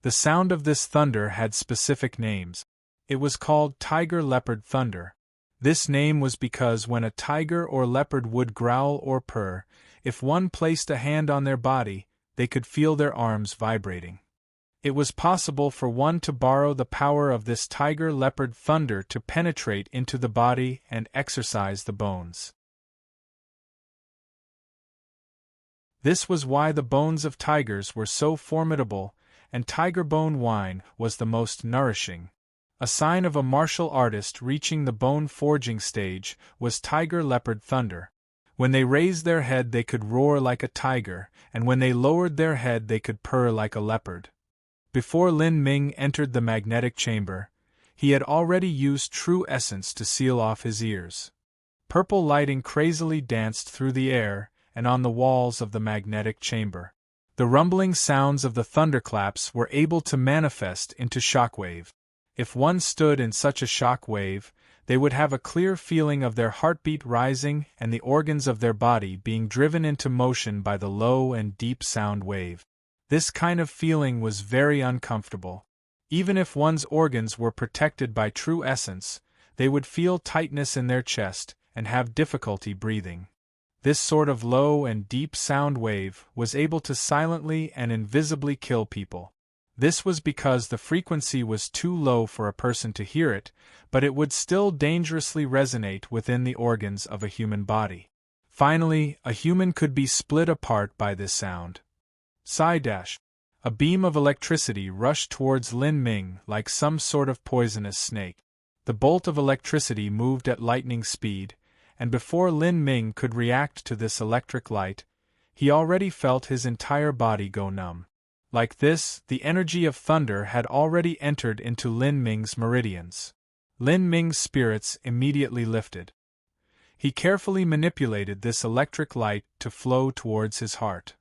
The sound of this thunder had specific names. It was called tiger-leopard thunder. This name was because when a tiger or leopard would growl or purr, if one placed a hand on their body, they could feel their arms vibrating. It was possible for one to borrow the power of this tiger-leopard thunder to penetrate into the body and exercise the bones. This was why the bones of tigers were so formidable, and tiger bone wine was the most nourishing. A sign of a martial artist reaching the bone-forging stage was tiger-leopard thunder. When they raised their head they could roar like a tiger, and when they lowered their head they could purr like a leopard. Before Lin Ming entered the magnetic chamber, he had already used true essence to seal off his ears. Purple lighting crazily danced through the air and on the walls of the magnetic chamber. The rumbling sounds of the thunderclaps were able to manifest into shockwave. If one stood in such a shock wave, they would have a clear feeling of their heartbeat rising and the organs of their body being driven into motion by the low and deep sound wave. This kind of feeling was very uncomfortable. Even if one's organs were protected by true essence, they would feel tightness in their chest and have difficulty breathing. This sort of low and deep sound wave was able to silently and invisibly kill people. This was because the frequency was too low for a person to hear it, but it would still dangerously resonate within the organs of a human body. Finally, a human could be split apart by this sound. A beam of electricity rushed towards Lin Ming like some sort of poisonous snake. The bolt of electricity moved at lightning speed, and before Lin Ming could react to this electric light, he already felt his entire body go numb. Like this, the energy of thunder had already entered into Lin Ming's meridians. Lin Ming's spirits immediately lifted. He carefully manipulated this electric light to flow towards his heart.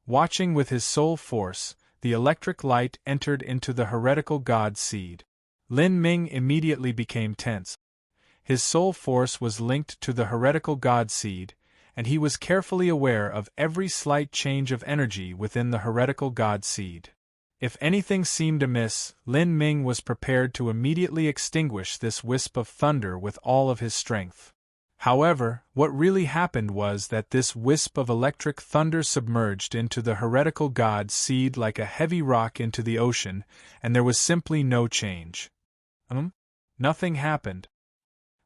Watching with his soul force, the electric light entered into the heretical god seed. Lin Ming immediately became tense. His soul force was linked to the heretical god seed, and he was carefully aware of every slight change of energy within the heretical god seed. If anything seemed amiss, Lin Ming was prepared to immediately extinguish this wisp of thunder with all of his strength. However, what really happened was that this wisp of electric thunder submerged into the heretical god seed like a heavy rock into the ocean, and there was simply no change. Nothing happened.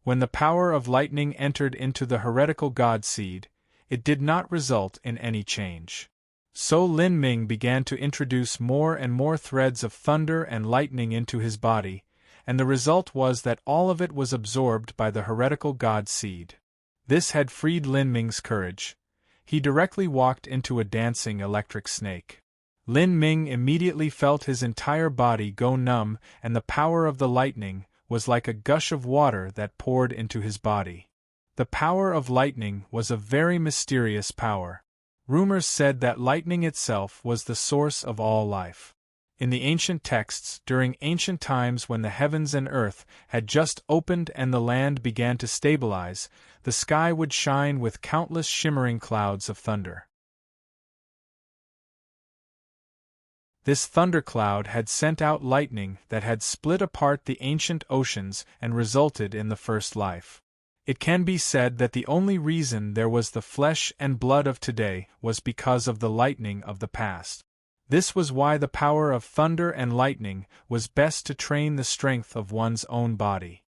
When the power of lightning entered into the heretical god seed, it did not result in any change. So Lin Ming began to introduce more and more threads of thunder and lightning into his body, and the result was that all of it was absorbed by the heretical god seed. This had freed Lin Ming's courage. He directly walked into a dancing electric snake. Lin Ming immediately felt his entire body go numb, and the power of the lightning was like a gush of water that poured into his body. The power of lightning was a very mysterious power. Rumors said that lightning itself was the source of all life. In the ancient texts, during ancient times when the heavens and earth had just opened and the land began to stabilize, the sky would shine with countless shimmering clouds of thunder. This thundercloud had sent out lightning that had split apart the ancient oceans and resulted in the first life. It can be said that the only reason there was the flesh and blood of today was because of the lightning of the past. This was why the power of thunder and lightning was best to train the strength of one's own body.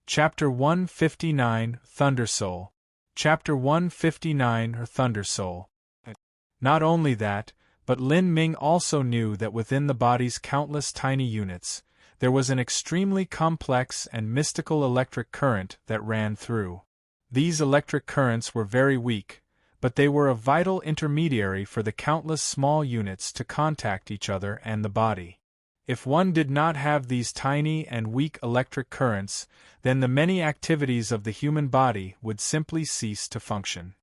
Chapter 159 Thunder Soul. Chapter 159 Thunder Soul. Not only that, but Lin Ming also knew that within the body's countless tiny units, there was an extremely complex and mystical electric current that ran through. These electric currents were very weak, but they were a vital intermediary for the countless small units to contact each other and the body. If one did not have these tiny and weak electric currents, then the many activities of the human body would simply cease to function.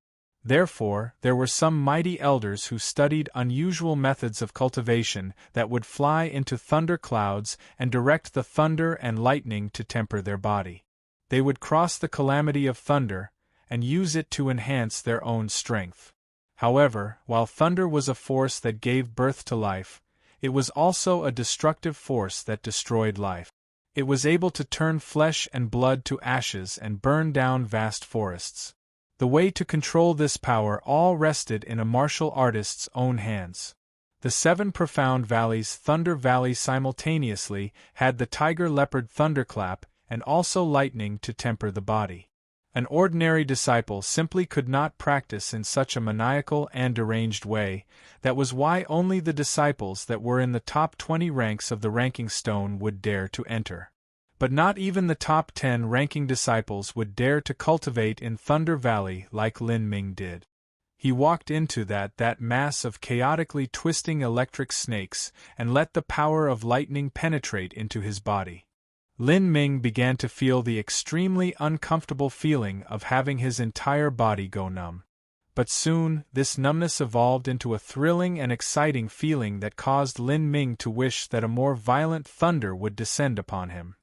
Therefore, there were some mighty elders who studied unusual methods of cultivation that would fly into thunder clouds and direct the thunder and lightning to temper their body. They would cross the calamity of thunder and use it to enhance their own strength. However, while thunder was a force that gave birth to life, it was also a destructive force that destroyed life. It was able to turn flesh and blood to ashes and burn down vast forests. The way to control this power all rested in a martial artist's own hands. The 7 profound valleys Thunder Valley simultaneously had the tiger-leopard thunderclap and also lightning to temper the body. An ordinary disciple simply could not practice in such a maniacal and deranged way. That was why only the disciples that were in the top 20 ranks of the ranking stone would dare to enter. But not even the top 10 ranking disciples would dare to cultivate in Thunder Valley like Lin Ming did. He walked into that mass of chaotically twisting electric snakes and let the power of lightning penetrate into his body. Lin Ming began to feel the extremely uncomfortable feeling of having his entire body go numb. But soon, this numbness evolved into a thrilling and exciting feeling that caused Lin Ming to wish that a more violent thunder would descend upon him.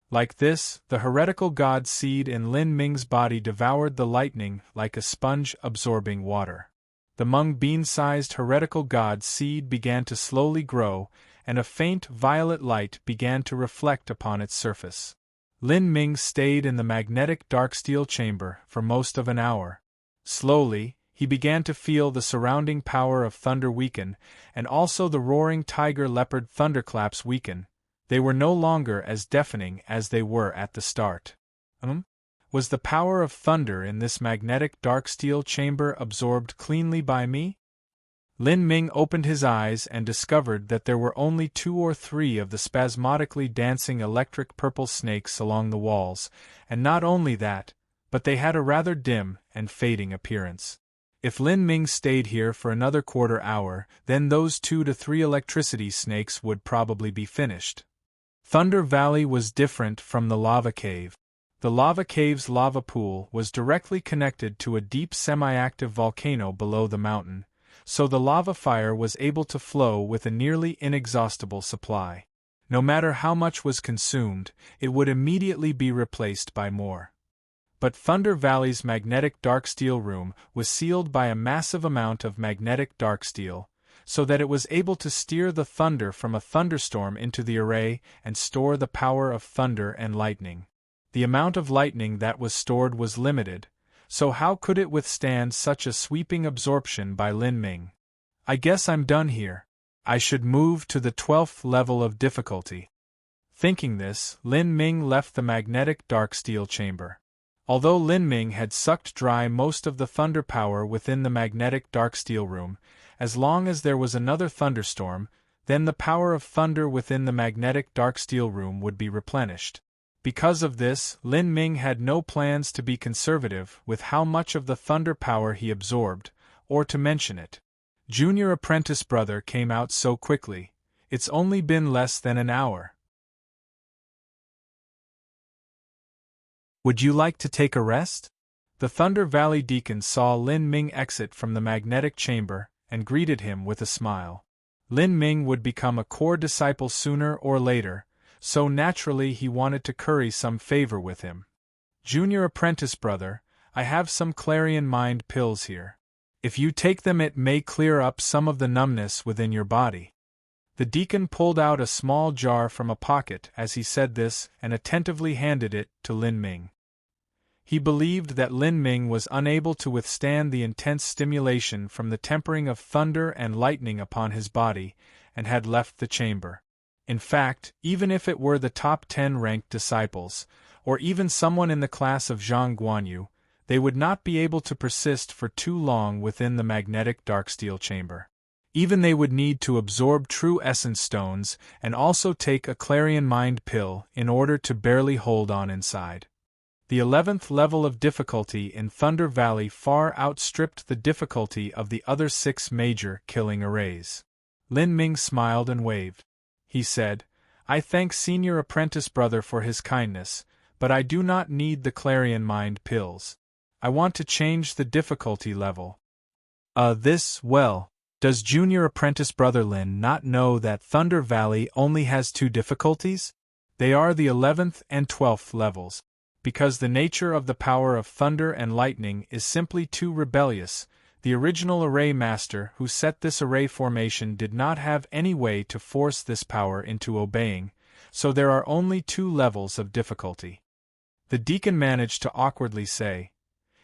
Like this, the heretical god seed in Lin Ming's body devoured the lightning like a sponge absorbing water. The mung bean-sized heretical god seed began to slowly grow, and a faint violet light began to reflect upon its surface. Lin Ming stayed in the magnetic dark steel chamber for most of an hour. Slowly, he began to feel the surrounding power of thunder weaken, and also the roaring tiger-leopard thunderclaps weaken. They were no longer as deafening as they were at the start. Was the power of thunder in this magnetic dark steel chamber absorbed cleanly by me? Lin Ming opened his eyes and discovered that there were only 2 or 3 of the spasmodically dancing electric purple snakes along the walls, and not only that, but they had a rather dim and fading appearance. If Lin Ming stayed here for another quarter hour, then those 2 to 3 electricity snakes would probably be finished. Thunder Valley was different from the lava cave. The lava cave's lava pool was directly connected to a deep semi-active volcano below the mountain, so the lava fire was able to flow with a nearly inexhaustible supply. No matter how much was consumed, it would immediately be replaced by more. But Thunder Valley's magnetic dark steel room was sealed by a massive amount of magnetic dark steel, so that it was able to steer the thunder from a thunderstorm into the array and store the power of thunder and lightning. The amount of lightning that was stored was limited, so how could it withstand such a sweeping absorption by Lin Ming? I guess I'm done here. I should move to the 12th level of difficulty. Thinking this, Lin Ming left the magnetic dark steel chamber. Although Lin Ming had sucked dry most of the thunder power within the magnetic dark steel room, as long as there was another thunderstorm, then the power of thunder within the magnetic dark steel room would be replenished. Because of this, Lin Ming had no plans to be conservative with how much of the thunder power he absorbed, or to mention it. Junior apprentice brother came out so quickly. It's only been less than an hour. Would you like to take a rest? The Thunder Valley deacon saw Lin Ming exit from the magnetic chamber and greeted him with a smile. Lin Ming would become a core disciple sooner or later, so naturally he wanted to curry some favor with him. Junior apprentice brother, I have some clarion mind pills here. If you take them it may clear up some of the numbness within your body. The deacon pulled out a small jar from a pocket as he said this and attentively handed it to Lin Ming. He believed that Lin Ming was unable to withstand the intense stimulation from the tempering of thunder and lightning upon his body, and had left the chamber. In fact, even if it were the top 10 ranked disciples, or even someone in the class of Zhang Guanyu, they would not be able to persist for too long within the magnetic dark steel chamber. Even they would need to absorb true essence stones and also take a clarion mind pill in order to barely hold on inside. The 11th level of difficulty in Thunder Valley far outstripped the difficulty of the other 6 major killing arrays. Lin Ming smiled and waved. He said, I thank senior apprentice brother for his kindness, but I do not need the clarion mind pills. I want to change the difficulty level. Does Junior Apprentice Brother Lin not know that Thunder Valley only has 2 difficulties? They are the 11th and 12th levels. Because the nature of the power of thunder and lightning is simply too rebellious, the original array master who set this array formation did not have any way to force this power into obeying, so there are only 2 levels of difficulty. The deacon managed to awkwardly say.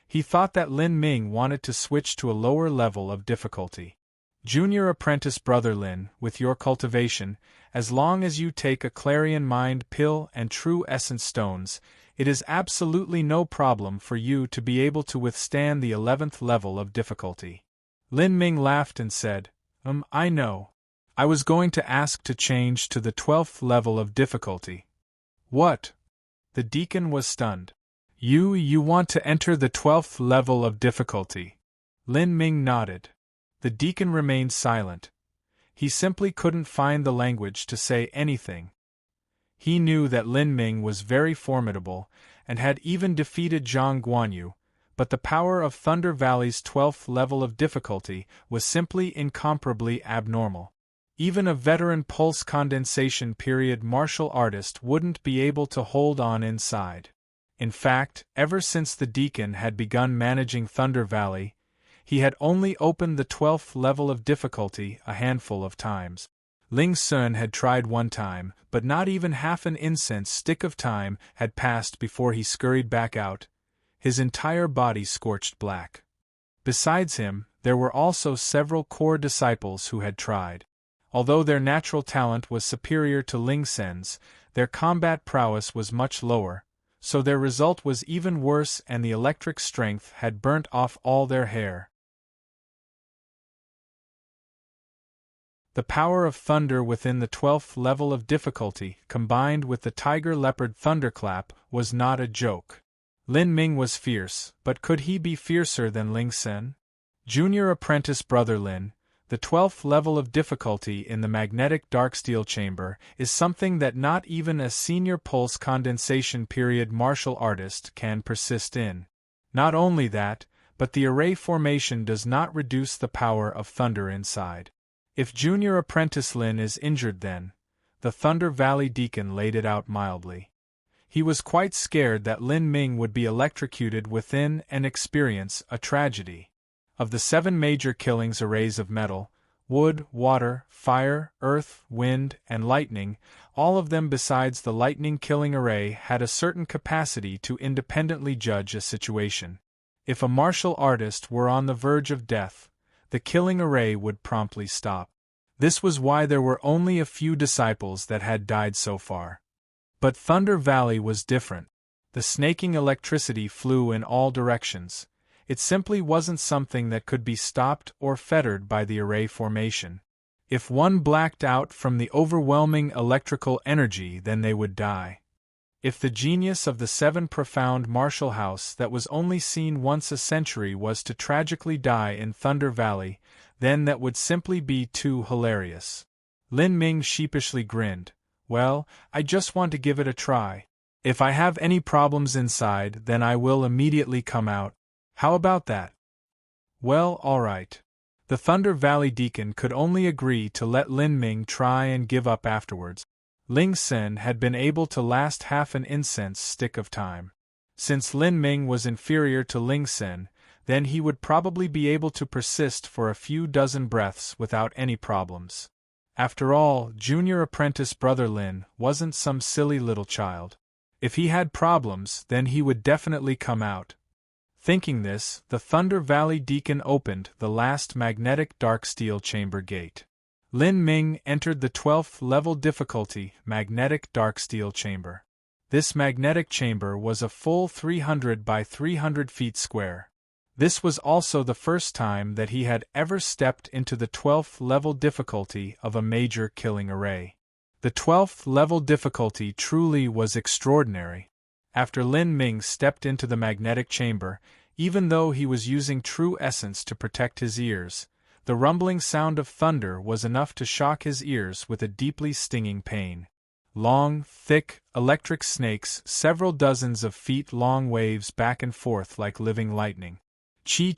He thought that Lin Ming wanted to switch to a lower level of difficulty. Junior Apprentice Brother Lin, with your cultivation, as long as you take a clarion mind pill and true essence stones, it is absolutely no problem for you to be able to withstand the 11th level of difficulty. Lin Ming laughed and said, I know. I was going to ask to change to the 12th level of difficulty. What? The deacon was stunned. You want to enter the 12th level of difficulty? Lin Ming nodded. The deacon remained silent. He simply couldn't find the language to say anything. He knew that Lin Ming was very formidable, and had even defeated Zhang Guanyu, but the power of Thunder Valley's 12th level of difficulty was simply incomparably abnormal. Even a veteran pulse condensation period martial artist wouldn't be able to hold on inside. In fact, ever since the deacon had begun managing Thunder Valley, he had only opened the 12th level of difficulty a handful of times. Ling Sun had tried one time, but not even half an incense stick of time had passed before he scurried back out, his entire body scorched black. Besides him, there were also several core disciples who had tried. Although their natural talent was superior to Ling Sen's, their combat prowess was much lower, so their result was even worse, and the electric strength had burnt off all their hair. The power of thunder within the 12th level of difficulty, combined with the tiger leopard thunderclap, was not a joke. Lin Ming was fierce, but could he be fiercer than Ling Sen? Junior Apprentice Brother Lin, the 12th level of difficulty in the magnetic dark steel chamber is something that not even a senior pulse condensation period martial artist can persist in. Not only that, but the array formation does not reduce the power of thunder inside. If Junior Apprentice Lin is injured then, the Thunder Valley Deacon laid it out mildly. He was quite scared that Lin Ming would be electrocuted within and experience a tragedy. Of the 7 major killings arrays of metal, wood, water, fire, earth, wind, and lightning, all of them besides the lightning killing array had a certain capacity to independently judge a situation. If a martial artist were on the verge of death, the killing array would promptly stop. This was why there were only a few disciples that had died so far. But Thunder Valley was different. The snaking electricity flew in all directions. It simply wasn't something that could be stopped or fettered by the array formation. If one blacked out from the overwhelming electrical energy, then they would die. If the genius of the 7 profound martial house that was only seen once a century was to tragically die in Thunder Valley, then that would simply be too hilarious. Lin Ming sheepishly grinned. Well, I just want to give it a try. If I have any problems inside, then I will immediately come out. How about that? Well, all right. The Thunder Valley Deacon could only agree to let Lin Ming try and give up afterwards. Ling Sen had been able to last half an incense stick of time. Since Lin Ming was inferior to Ling Sen, then he would probably be able to persist for a few dozen breaths without any problems. After all, Junior Apprentice Brother Lin wasn't some silly little child. If he had problems, then he would definitely come out. Thinking this, the Thunder Valley Deacon opened the last magnetic dark steel chamber gate. Lin Ming entered the 12th level difficulty magnetic dark steel chamber. This magnetic chamber was a full 300 by 300 feet square. This was also the first time that he had ever stepped into the 12th level difficulty of a major killing array. The 12th level difficulty truly was extraordinary. After Lin Ming stepped into the magnetic chamber, even though he was using true essence to protect his ears, the rumbling sound of thunder was enough to shock his ears with a deeply stinging pain. Long, thick, electric snakes, several dozens of feet long waves back and forth like living lightning. Chi.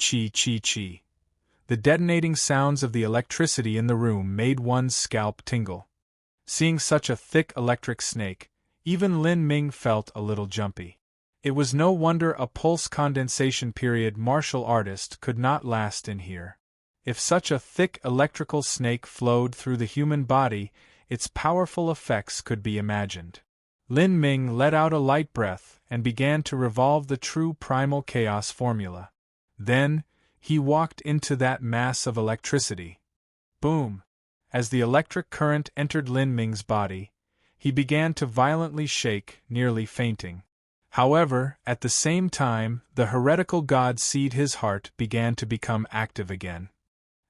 The detonating sounds of the electricity in the room made one's scalp tingle. Seeing such a thick electric snake, even Lin Ming felt a little jumpy. It was no wonder a pulse condensation period martial artist could not last in here. If such a thick electrical snake flowed through the human body, its powerful effects could be imagined. Lin Ming let out a light breath and began to revolve the true primal chaos formula. Then, he walked into that mass of electricity. Boom! As the electric current entered Lin Ming's body, he began to violently shake, nearly fainting. However, at the same time, the heretical god seed his heart began to become active again.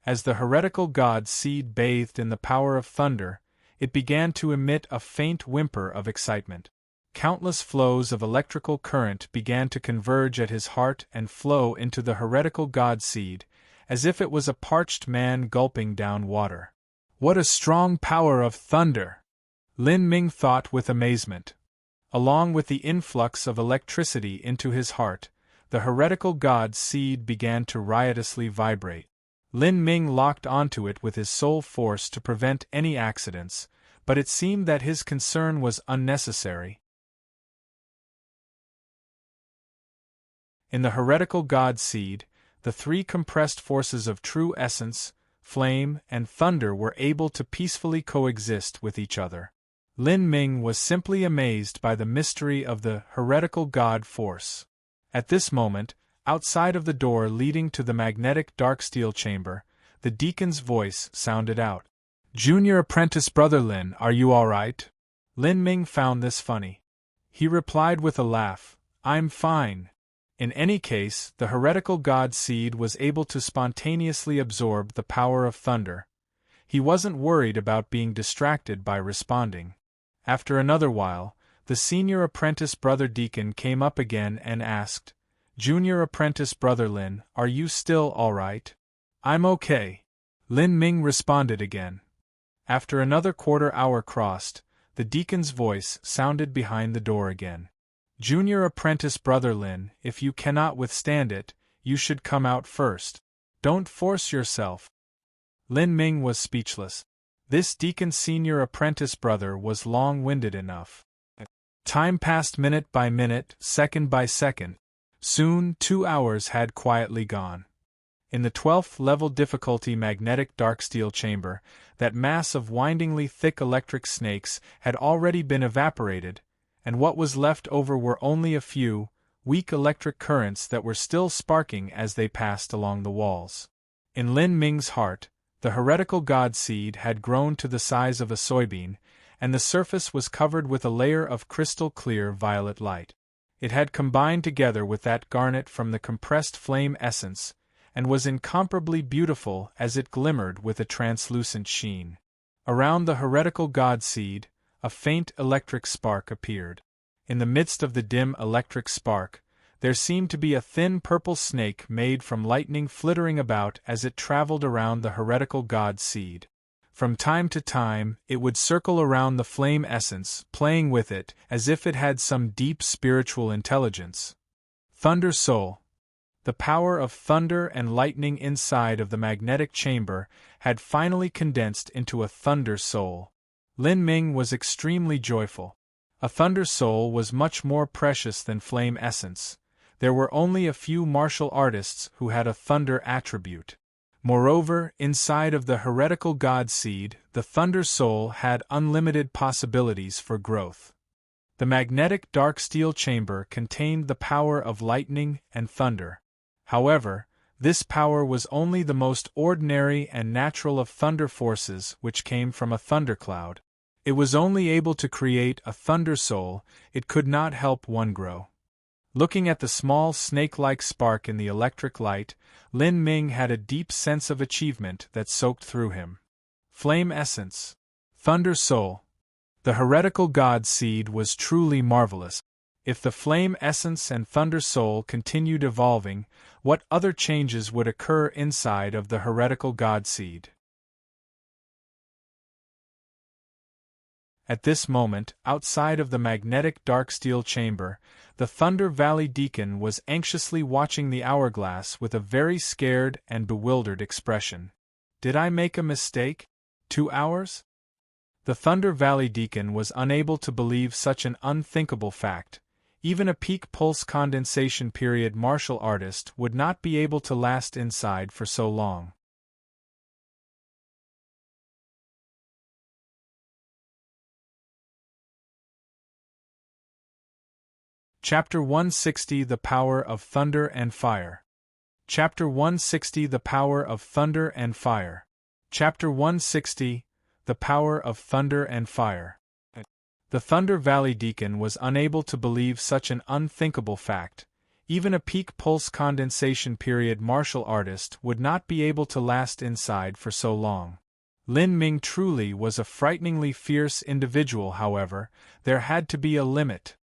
As the heretical god seed bathed in the power of thunder, it began to emit a faint whimper of excitement. Countless flows of electrical current began to converge at his heart and flow into the heretical god seed, as if it was a parched man gulping down water. What a strong power of thunder! Lin Ming thought with amazement. Along with the influx of electricity into his heart, the heretical god seed began to riotously vibrate. Lin Ming locked onto it with his soul force to prevent any accidents, but it seemed that his concern was unnecessary. In the heretical god seed, the three compressed forces of true essence, flame, and thunder were able to peacefully coexist with each other. Lin Ming was simply amazed by the mystery of the heretical god force. At this moment, outside of the door leading to the magnetic dark steel chamber, the deacon's voice sounded out. "Junior apprentice brother Lin, are you all right?" Lin Ming found this funny. He replied with a laugh, "I'm fine." In any case, the heretical god seed was able to spontaneously absorb the power of thunder. He wasn't worried about being distracted by responding. After another while, the senior apprentice brother deacon came up again and asked, "Junior apprentice brother Lin, are you still all right?" "I'm okay," Lin Ming responded again. After another quarter-hour crossed, the deacon's voice sounded behind the door again. "Junior apprentice brother Lin, if you cannot withstand it, you should come out first. Don't force yourself." Lin Ming was speechless. This deacon's senior apprentice brother was long-winded enough. Time passed minute by minute, second by second. Soon 2 hours had quietly gone. In the 12th level difficulty magnetic dark steel chamber, that mass of windingly thick electric snakes had already been evaporated, and what was left over were only a few, weak electric currents that were still sparking as they passed along the walls. In Lin Ming's heart, the heretical god seed had grown to the size of a soybean, and the surface was covered with a layer of crystal-clear violet light. It had combined together with that garnet from the compressed flame essence, and was incomparably beautiful as it glimmered with a translucent sheen. Around the heretical god seed, a faint electric spark appeared. In the midst of the dim electric spark, there seemed to be a thin purple snake made from lightning flittering about as it traveled around the heretical god seed. From time to time, it would circle around the flame essence, playing with it as if it had some deep spiritual intelligence. Thunder Soul. The power of thunder and lightning inside of the magnetic chamber had finally condensed into a Thunder Soul. Lin Ming was extremely joyful. A Thunder Soul was much more precious than flame essence. There were only a few martial artists who had a thunder attribute. Moreover, inside of the heretical god seed, the Thunder Soul had unlimited possibilities for growth. The magnetic dark steel chamber contained the power of lightning and thunder. However, this power was only the most ordinary and natural of thunder forces which came from a thundercloud. It was only able to create a Thunder Soul, it could not help one grow. Looking at the small snake-like spark in the electric light, Lin Ming had a deep sense of achievement that soaked through him. Flame Essence. Thunder Soul. The heretical god seed was truly marvelous. If the Flame Essence and Thunder Soul continued evolving, what other changes would occur inside of the heretical god seed? At this moment, outside of the magnetic dark steel chamber, the Thunder Valley Deacon was anxiously watching the hourglass with a very scared and bewildered expression. Did I make a mistake? 2 hours? The Thunder Valley Deacon was unable to believe such an unthinkable fact. Even a peak pulse condensation period martial artist would not be able to last inside for so long. Chapter 160 The Power of Thunder and Fire. Chapter 160 The Power of Thunder and Fire. Chapter 160 The Power of Thunder and Fire. The Thunder Valley Deacon was unable to believe such an unthinkable fact. Even a peak pulse condensation period martial artist would not be able to last inside for so long. Lin Ming truly was a frighteningly fierce individual. However, there had to be a limit.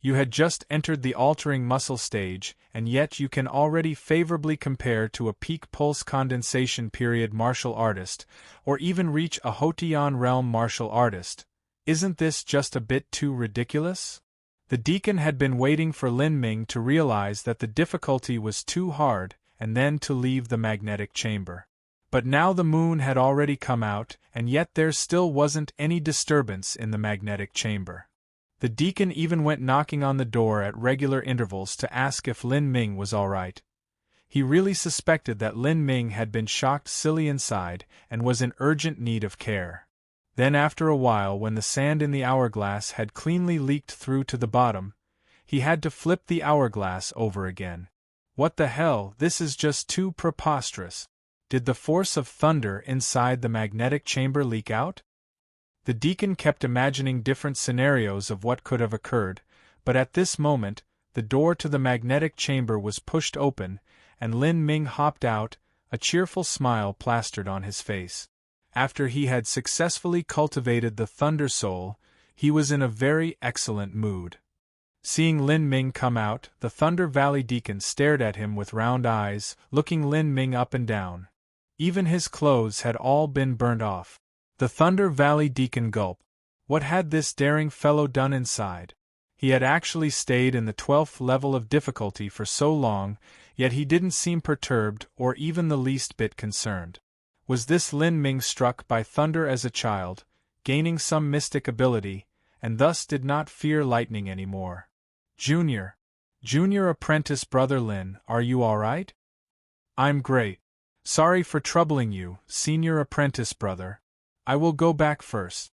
You had just entered the altering muscle stage, and yet you can already favorably compare to a peak pulse condensation period martial artist, or even reach a Hotian realm martial artist. Isn't this just a bit too ridiculous? The deacon had been waiting for Lin Ming to realize that the difficulty was too hard, and then to leave the magnetic chamber. But now the moon had already come out, and yet there still wasn't any disturbance in the magnetic chamber. The deacon even went knocking on the door at regular intervals to ask if Lin Ming was all right. He really suspected that Lin Ming had been shocked silly inside and was in urgent need of care. Then after a while, when the sand in the hourglass had cleanly leaked through to the bottom, he had to flip the hourglass over again. What the hell, this is just too preposterous. Did the force of thunder inside the magnetic chamber leak out? The deacon kept imagining different scenarios of what could have occurred, but at this moment, the door to the magnetic chamber was pushed open, and Lin Ming hopped out, a cheerful smile plastered on his face. After he had successfully cultivated the Thunder Soul, he was in a very excellent mood. Seeing Lin Ming come out, the Thunder Valley Deacon stared at him with round eyes, looking Lin Ming up and down. Even his clothes had all been burned off. The Thunder Valley Deacon gulped. What had this daring fellow done inside? He had actually stayed in the 12th level of difficulty for so long, yet he didn't seem perturbed or even the least bit concerned. Was this Lin Ming struck by thunder as a child, gaining some mystic ability, and thus did not fear lightning anymore? Junior apprentice brother Lin, are you all right? I'm great. Sorry for troubling you, senior apprentice brother. I will go back first.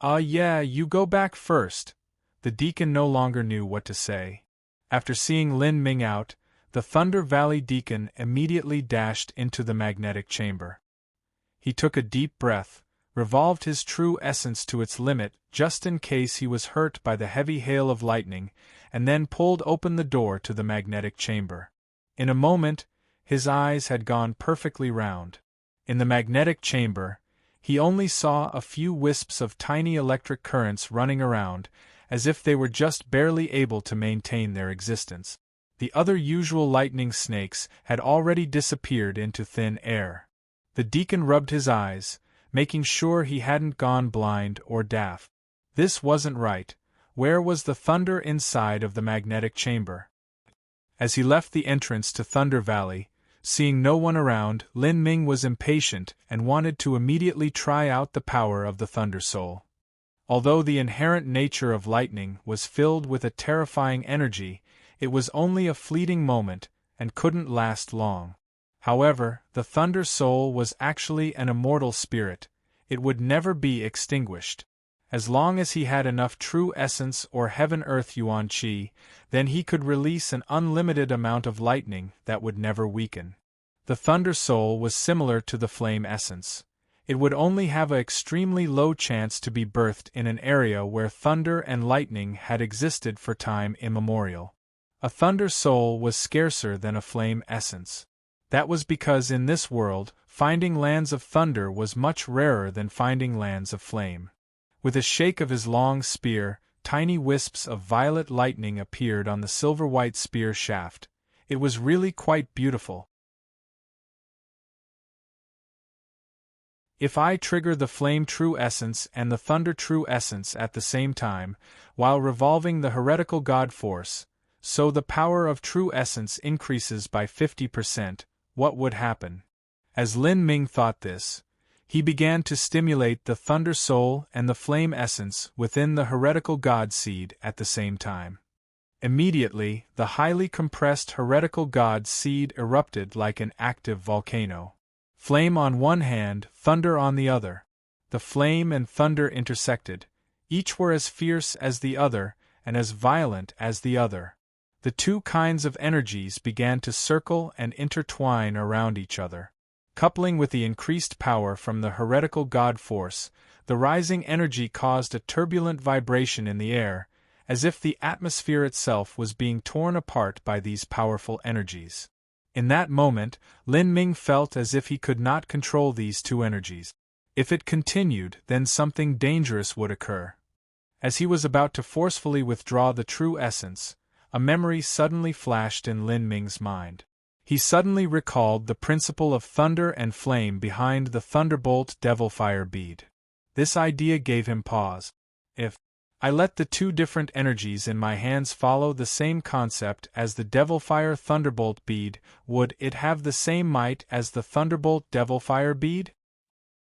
Yeah, you go back first. The deacon no longer knew what to say. After seeing Lin Ming out, the Thunder Valley Deacon immediately dashed into the magnetic chamber. He took a deep breath, revolved his true essence to its limit just in case he was hurt by the heavy hail of lightning, and then pulled open the door to the magnetic chamber. In a moment, his eyes had gone perfectly round. In the magnetic chamber, he only saw a few wisps of tiny electric currents running around, as if they were just barely able to maintain their existence. The other usual lightning snakes had already disappeared into thin air. The deacon rubbed his eyes, making sure he hadn't gone blind or daft. This wasn't right. Where was the thunder inside of the magnetic chamber? As he left the entrance to Thunder Valley, seeing no one around, Lin Ming was impatient and wanted to immediately try out the power of the Thunder Soul. Although the inherent nature of lightning was filled with a terrifying energy, it was only a fleeting moment and couldn't last long. However, the Thunder Soul was actually an immortal spirit. It would never be extinguished. As long as he had enough true essence or heaven-earth yuan qi, then he could release an unlimited amount of lightning that would never weaken. The Thunder Soul was similar to the flame essence. It would only have an extremely low chance to be birthed in an area where thunder and lightning had existed for time immemorial. A Thunder Soul was scarcer than a flame essence. That was because in this world, finding lands of thunder was much rarer than finding lands of flame. With a shake of his long spear, tiny wisps of violet lightning appeared on the silver-white spear shaft. It was really quite beautiful. If I trigger the flame true essence and the thunder true essence at the same time, while revolving the heretical God force, so the power of true essence increases by 50%, what would happen? As Lin Ming thought this, he began to stimulate the thunder soul and the flame essence within the heretical God seed at the same time. Immediately, the highly compressed heretical God seed erupted like an active volcano. Flame on one hand, thunder on the other. The flame and thunder intersected. Each were as fierce as the other, and as violent as the other. The two kinds of energies began to circle and intertwine around each other. Coupling with the increased power from the heretical God force, the rising energy caused a turbulent vibration in the air, as if the atmosphere itself was being torn apart by these powerful energies. In that moment, Lin Ming felt as if he could not control these two energies. If it continued, then something dangerous would occur. As he was about to forcefully withdraw the true essence, a memory suddenly flashed in Lin Ming's mind. He suddenly recalled the principle of thunder and flame behind the thunderbolt devil fire bead. This idea gave him pause. If I let the two different energies in my hands follow the same concept as the Devilfire Thunderbolt bead, would it have the same might as the Thunderbolt Devilfire bead?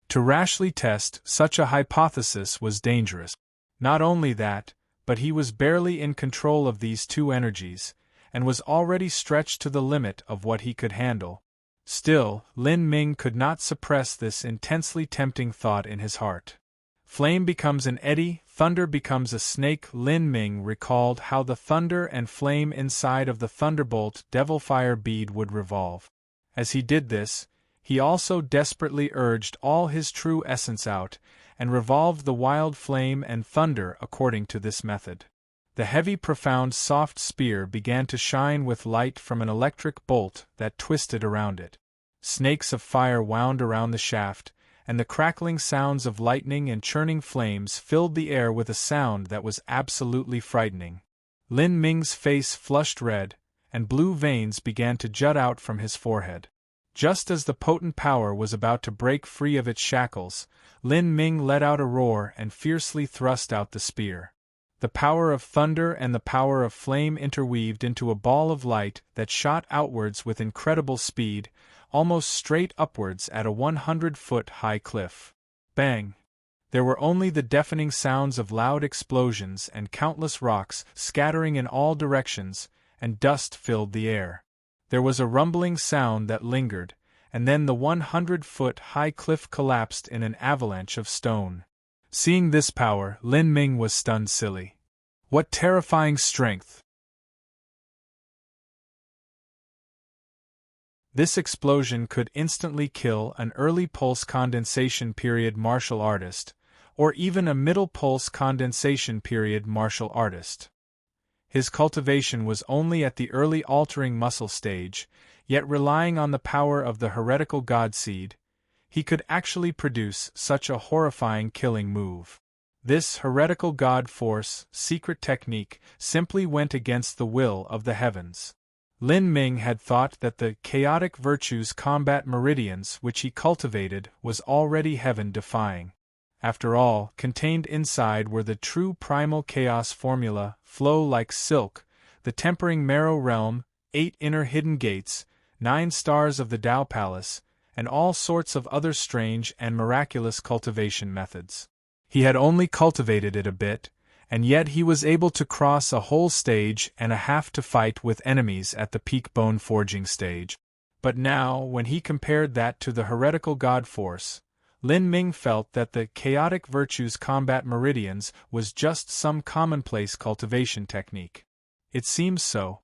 To rashly test such a hypothesis was dangerous. Not only that, but he was barely in control of these two energies, and was already stretched to the limit of what he could handle. Still, Lin Ming could not suppress this intensely tempting thought in his heart. Flame becomes an eddy, thunder becomes a snake. Lin Ming recalled how the thunder and flame inside of the Thunderbolt Devilfire bead would revolve. As he did this, he also desperately urged all his true essence out, and revolved the wild flame and thunder according to this method. The heavy, profound, soft spear began to shine with light from an electric bolt that twisted around it. Snakes of fire wound around the shaft, and the crackling sounds of lightning and churning flames filled the air with a sound that was absolutely frightening. Lin Ming's face flushed red, and blue veins began to jut out from his forehead. Just as the potent power was about to break free of its shackles, Lin Ming let out a roar and fiercely thrust out the spear. The power of thunder and the power of flame interweaved into a ball of light that shot outwards with incredible speed, almost straight upwards at a 100-foot-high cliff. Bang! There were only the deafening sounds of loud explosions and countless rocks scattering in all directions, and dust filled the air. There was a rumbling sound that lingered, and then the 100-foot-high cliff collapsed in an avalanche of stone. Seeing this power, Lin Ming was stunned silly. What terrifying strength! This explosion could instantly kill an early pulse condensation period martial artist, or even a middle pulse condensation period martial artist. His cultivation was only at the early altering muscle stage, yet relying on the power of the heretical God seed, he could actually produce such a horrifying killing move. This heretical God force, secret technique, simply went against the will of the heavens. Lin Ming had thought that the chaotic virtues combat meridians which he cultivated was already heaven-defying. After all, contained inside were the true primal chaos formula, flow like silk, the tempering marrow realm, 8 inner hidden gates, 9 stars of the Tao Palace, and all sorts of other strange and miraculous cultivation methods. He had only cultivated it a bit, and yet he was able to cross a whole stage and a half to fight with enemies at the peak bone forging stage. But now, when he compared that to the heretical God force, Lin Ming felt that the chaotic virtues combat meridians was just some commonplace cultivation technique. It seems so.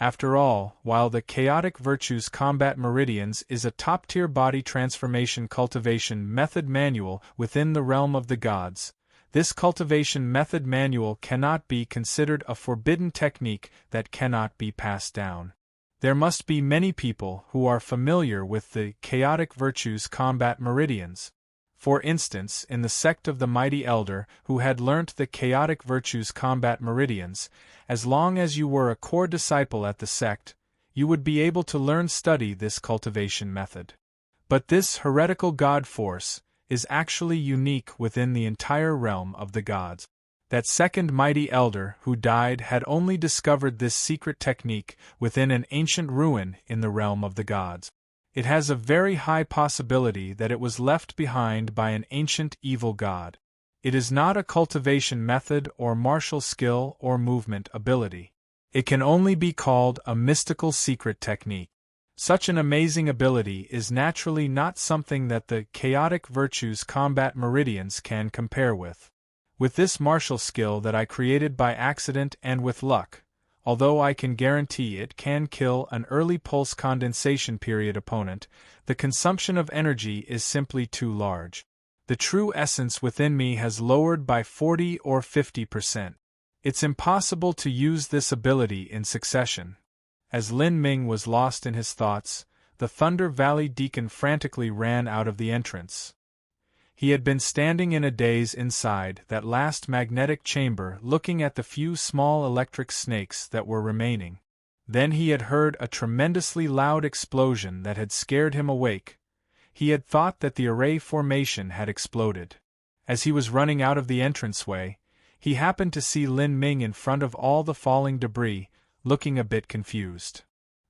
After all, while the chaotic virtues combat meridians is a top-tier body transformation cultivation method manual within the realm of the gods, this cultivation method manual cannot be considered a forbidden technique that cannot be passed down. There must be many people who are familiar with the chaotic virtues combat meridians. For instance, in the sect of the Mighty Elder who had learnt the chaotic virtues combat meridians, as long as you were a core disciple at the sect, you would be able to study this cultivation method. But this heretical God force, is actually unique within the entire realm of the gods. That second mighty elder who died had only discovered this secret technique within an ancient ruin in the realm of the gods. It has a very high possibility that it was left behind by an ancient evil god. It is not a cultivation method or martial skill or movement ability. It can only be called a mystical secret technique. Such an amazing ability is naturally not something that the chaotic virtues combat meridians can compare with. With this martial skill that I created by accident and with luck, although I can guarantee it can kill an early pulse condensation period opponent, the consumption of energy is simply too large. The true essence within me has lowered by 40 or 50%. It's impossible to use this ability in succession. As Lin Ming was lost in his thoughts, the Thunder Valley deacon frantically ran out of the entrance. He had been standing in a daze inside that last magnetic chamber looking at the few small electric snakes that were remaining. Then he had heard a tremendously loud explosion that had scared him awake. He had thought that the array formation had exploded. As he was running out of the entranceway, he happened to see Lin Ming in front of all the falling debris, looking a bit confused.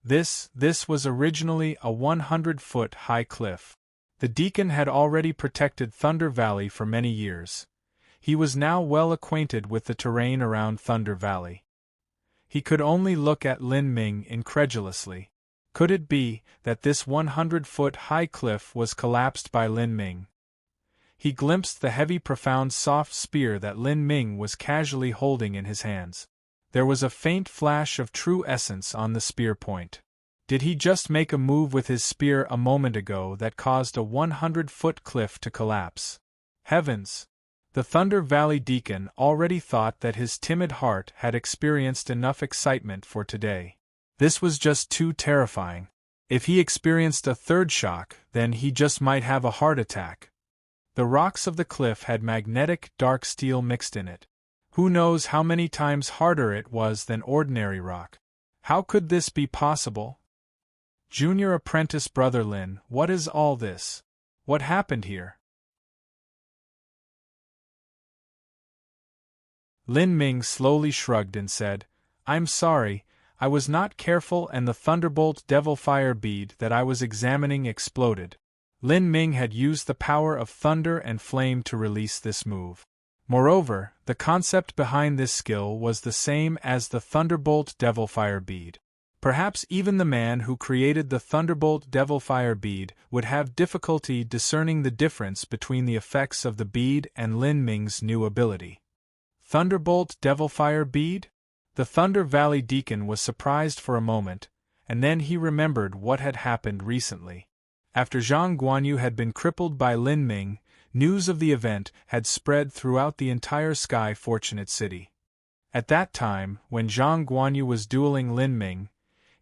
This was originally a 100-foot high cliff. The deacon had already protected Thunder Valley for many years. He was now well acquainted with the terrain around Thunder Valley. He could only look at Lin Ming incredulously. Could it be that this 100-foot high cliff was collapsed by Lin Ming? He glimpsed the heavy, profound, soft spear that Lin Ming was casually holding in his hands. There was a faint flash of true essence on the spear point. Did he just make a move with his spear a moment ago that caused a 100-foot cliff to collapse? Heavens! The Thunder Valley deacon already thought that his timid heart had experienced enough excitement for today. This was just too terrifying. If he experienced a third shock, then he just might have a heart attack. The rocks of the cliff had magnetic dark steel mixed in it. Who knows how many times harder it was than ordinary rock? How could this be possible? Junior apprentice Brother Lin, what is all this? What happened here? Lin Ming slowly shrugged and said, I'm sorry, I was not careful and the thunderbolt devil fire bead that I was examining exploded. Lin Ming had used the power of thunder and flame to release this move. Moreover, the concept behind this skill was the same as the thunderbolt devil fire bead. Perhaps even the man who created the Thunderbolt Devil Fire bead would have difficulty discerning the difference between the effects of the bead and Lin Ming's new ability. Thunderbolt Devil Fire bead? The Thunder Valley deacon was surprised for a moment, and then he remembered what had happened recently. After Zhang Guanyu had been crippled by Lin Ming, news of the event had spread throughout the entire Sky Fortunate City. At that time, when Zhang Guanyu was dueling Lin Ming,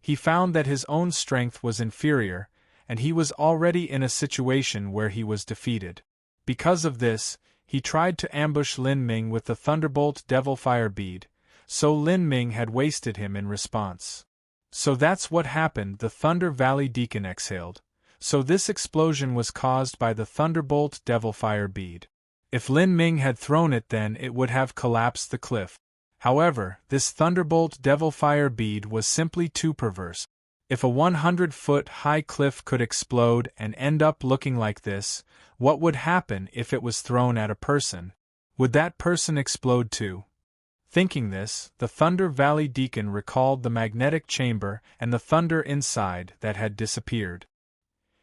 he found that his own strength was inferior, and he was already in a situation where he was defeated. Because of this, he tried to ambush Lin Ming with the Thunderbolt Devil Fire bead, so Lin Ming had wasted him in response. So that's what happened, the Thunder Valley deacon exhaled. So this explosion was caused by the Thunderbolt Devil Fire bead. If Lin Ming had thrown it, then it would have collapsed the cliff. However, this Thunderbolt Devil Fire bead was simply too perverse. If a 100-foot high cliff could explode and end up looking like this, what would happen if it was thrown at a person? Would that person explode too? Thinking this, the Thunder Valley deacon recalled the magnetic chamber and the thunder inside that had disappeared.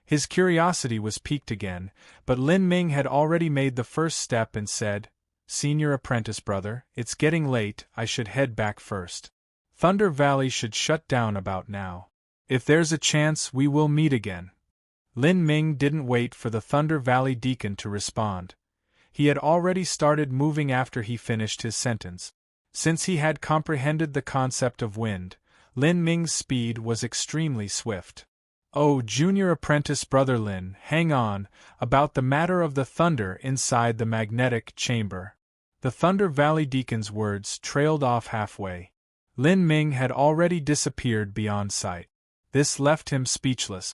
His curiosity was piqued again, but Lin Ming had already made the first step and said, Senior apprentice brother, it's getting late, I should head back first. Thunder Valley should shut down about now. If there's a chance, we will meet again. Lin Ming didn't wait for the Thunder Valley deacon to respond. He had already started moving after he finished his sentence. Since he had comprehended the concept of wind, Lin Ming's speed was extremely swift. Oh, Junior apprentice Brother Lin, hang on, about the matter of the thunder inside the magnetic chamber. The Thunder Valley deacon's words trailed off halfway. Lin Ming had already disappeared beyond sight. This left him speechless.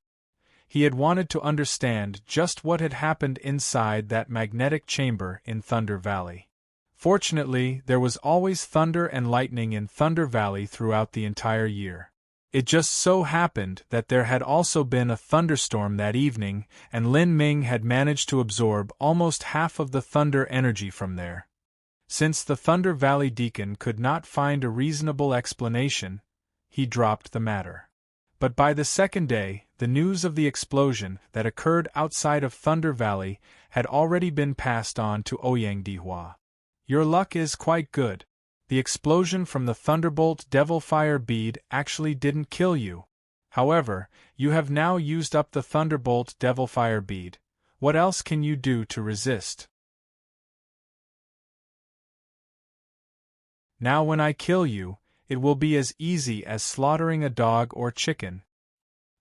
He had wanted to understand just what had happened inside that magnetic chamber in Thunder Valley. Fortunately, there was always thunder and lightning in Thunder Valley throughout the entire year. It just so happened that there had also been a thunderstorm that evening, and Lin Ming had managed to absorb almost half of the thunder energy from there. Since the Thunder Valley deacon could not find a reasonable explanation, he dropped the matter. But by the second day, the news of the explosion that occurred outside of Thunder Valley had already been passed on to Ouyang Dihua. Your luck is quite good. The explosion from the Thunderbolt Devil Fire bead actually didn't kill you. However, you have now used up the Thunderbolt Devil Fire bead. What else can you do to resist? Now when I kill you, it will be as easy as slaughtering a dog or chicken.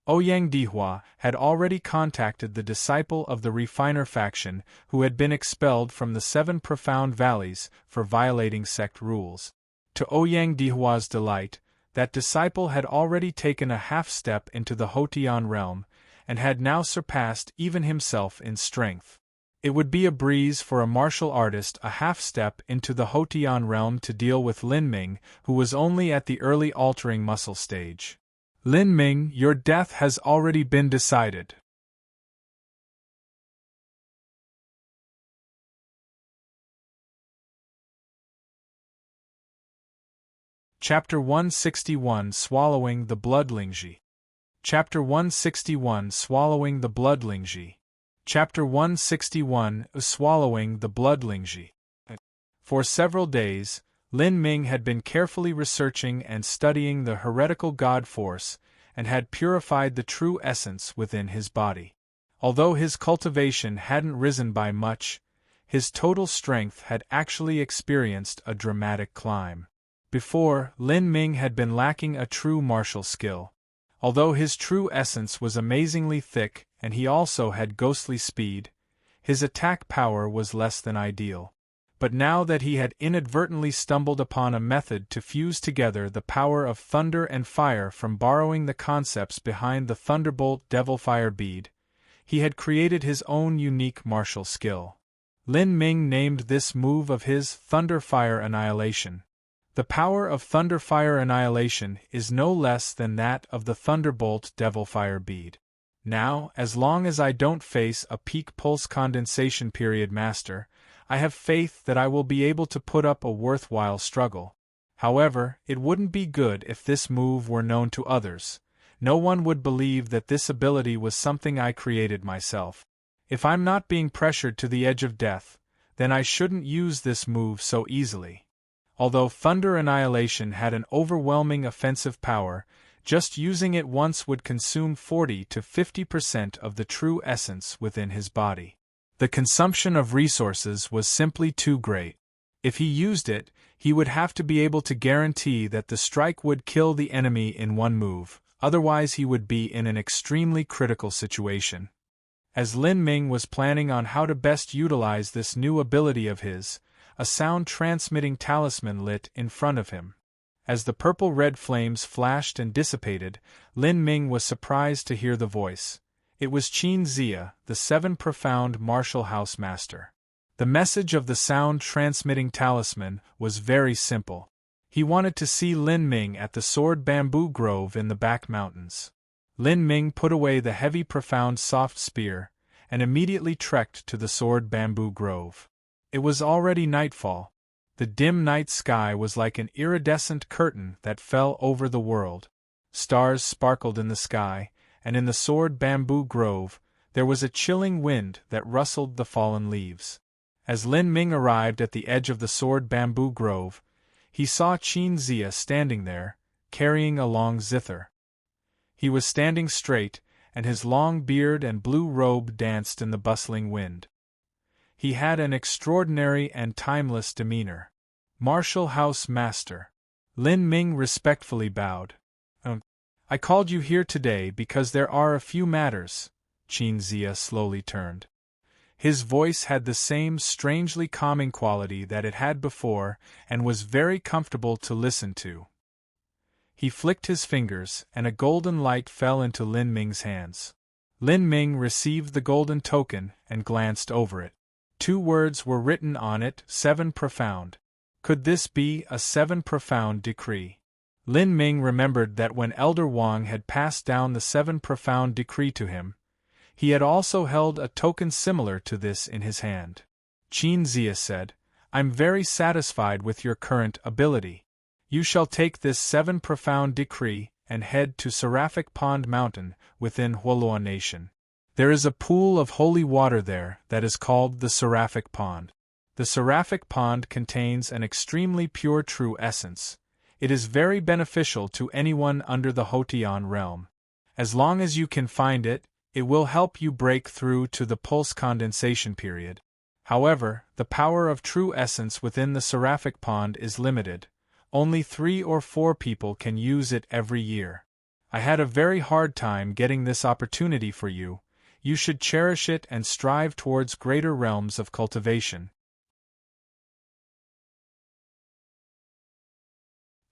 Ouyang Dihua had already contacted the disciple of the Refiner faction who had been expelled from the 7 Profound Valleys for violating sect rules. To Ouyang Dihua's delight, that disciple had already taken a half-step into the Hotian realm, and had now surpassed even himself in strength. It would be a breeze for a martial artist a half-step into the Hotian realm to deal with Lin Ming, who was only at the early altering muscle stage. Lin Ming, your death has already been decided. Chapter 161 Swallowing the Bloodlingji. Chapter 161 Swallowing the Bloodlingji. Chapter 161 Swallowing the Bloodlingji. For several days, Lin Ming had been carefully researching and studying the heretical god force, and had purified the true essence within his body. Although his cultivation hadn't risen by much, his total strength had actually experienced a dramatic climb. Before, Lin Ming had been lacking a true martial skill. Although his true essence was amazingly thick and he also had ghostly speed, his attack power was less than ideal. But now that he had inadvertently stumbled upon a method to fuse together the power of thunder and fire from borrowing the concepts behind the Thunderbolt Devil Fire bead, he had created his own unique martial skill. Lin Ming named this move of his Thunder Fire Annihilation. The power of Thunder Fire Annihilation is no less than that of the Thunderbolt Devil Fire bead. Now, as long as I don't face a peak pulse condensation period master, I have faith that I will be able to put up a worthwhile struggle. However, it wouldn't be good if this move were known to others. No one would believe that this ability was something I created myself. If I'm not being pressured to the edge of death, then I shouldn't use this move so easily. Although Thunder Annihilation had an overwhelming offensive power, just using it once would consume 40 to 50% of the true essence within his body. The consumption of resources was simply too great. If he used it, he would have to be able to guarantee that the strike would kill the enemy in one move, otherwise he would be in an extremely critical situation. As Lin Ming was planning on how to best utilize this new ability of his, a sound-transmitting talisman lit in front of him. As the purple-red flames flashed and dissipated, Lin Ming was surprised to hear the voice. It was Qin Zia, the 7 Profound Martial House Master. The message of the sound-transmitting talisman was very simple. He wanted to see Lin Ming at the Sword Bamboo Grove in the back mountains. Lin Ming put away the heavy profound soft spear, and immediately trekked to the Sword Bamboo Grove. It was already nightfall. The dim night sky was like an iridescent curtain that fell over the world. Stars sparkled in the sky, and in the Sword Bamboo Grove, there was a chilling wind that rustled the fallen leaves. As Lin Ming arrived at the edge of the Sword Bamboo Grove, he saw Qin Zia standing there, carrying a long zither. He was standing straight, and his long beard and blue robe danced in the bustling wind. He had an extraordinary and timeless demeanor. Martial House Master. Lin Ming respectfully bowed. I called you here today because there are a few matters. Qin Zia slowly turned. His voice had the same strangely calming quality that it had before, and was very comfortable to listen to. He flicked his fingers, and a golden light fell into Lin Ming's hands. Lin Ming received the golden token and glanced over it. 2 words were written on it, 7 profound. Could this be a 7 profound decree? Lin Ming remembered that when Elder Wang had passed down the 7 profound decree to him, he had also held a token similar to this in his hand. Qin Zia said, "I'm very satisfied with your current ability. You shall take this 7 profound decree and head to Seraphic Pond Mountain within Huoluo Nation. There is a pool of holy water there that is called the Seraphic Pond. The Seraphic Pond contains an extremely pure true essence. It is very beneficial to anyone under the Hotian realm. As long as you can find it, it will help you break through to the pulse condensation period. However, the power of true essence within the Seraphic Pond is limited. Only 3 or 4 people can use it every year. I had a very hard time getting this opportunity for you. You should cherish it and strive towards greater realms of cultivation."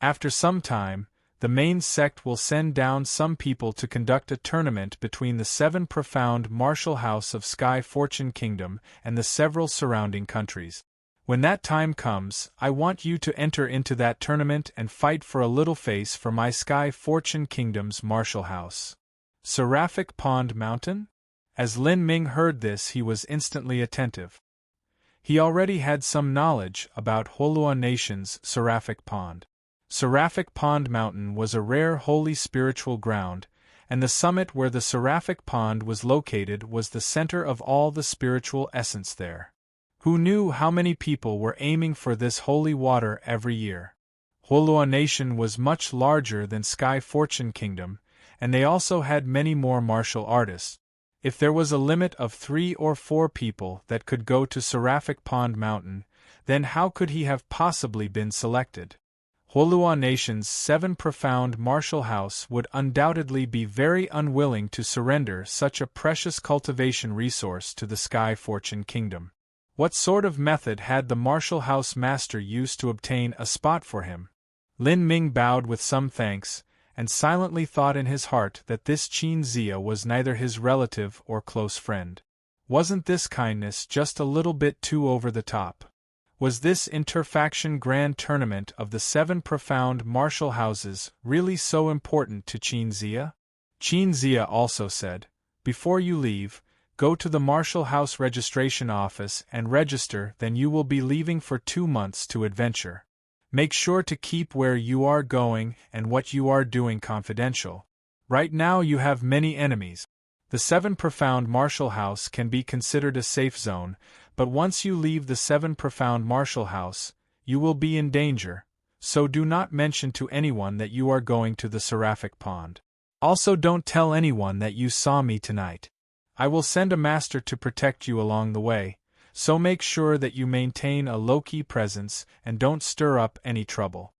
After some time, the main sect will send down some people to conduct a tournament between the 7 profound martial house of Sky Fortune Kingdom and the several surrounding countries. When that time comes, I want you to enter into that tournament and fight for a little face for my Sky Fortune Kingdom's martial house. Seraphic Pond Mountain? As Lin Ming heard this, he was instantly attentive. He already had some knowledge about Huoluo Nation's Seraphic Pond. Seraphic Pond Mountain was a rare holy spiritual ground, and the summit where the Seraphic Pond was located was the center of all the spiritual essence there. Who knew how many people were aiming for this holy water every year? Huoluo Nation was much larger than Sky Fortune Kingdom, and they also had many more martial artists. If there was a limit of 3 or 4 people that could go to Seraphic Pond Mountain, then how could he have possibly been selected? Huoluo Nation's 7 profound martial house would undoubtedly be very unwilling to surrender such a precious cultivation resource to the Sky Fortune Kingdom. What sort of method had the martial house master used to obtain a spot for him? Lin Ming bowed with some thanks, and silently thought in his heart that this Qin Zia was neither his relative or close friend. Wasn't this kindness just a little bit too over the top? Was this interfaction grand tournament of the 7 profound martial houses really so important to Qin Zia? Qin Zia also said, "Before you leave, go to the martial house registration office and register, then you will be leaving for 2 months to adventure. Make sure to keep where you are going and what you are doing confidential. Right now you have many enemies. The 7 profound martial house can be considered a safe zone, but once you leave the 7 profound martial house, you will be in danger, so do not mention to anyone that you are going to the Seraphic Pond. Also don't tell anyone that you saw me tonight. I will send a master to protect you along the way, so make sure that you maintain a low-key presence and don't stir up any trouble."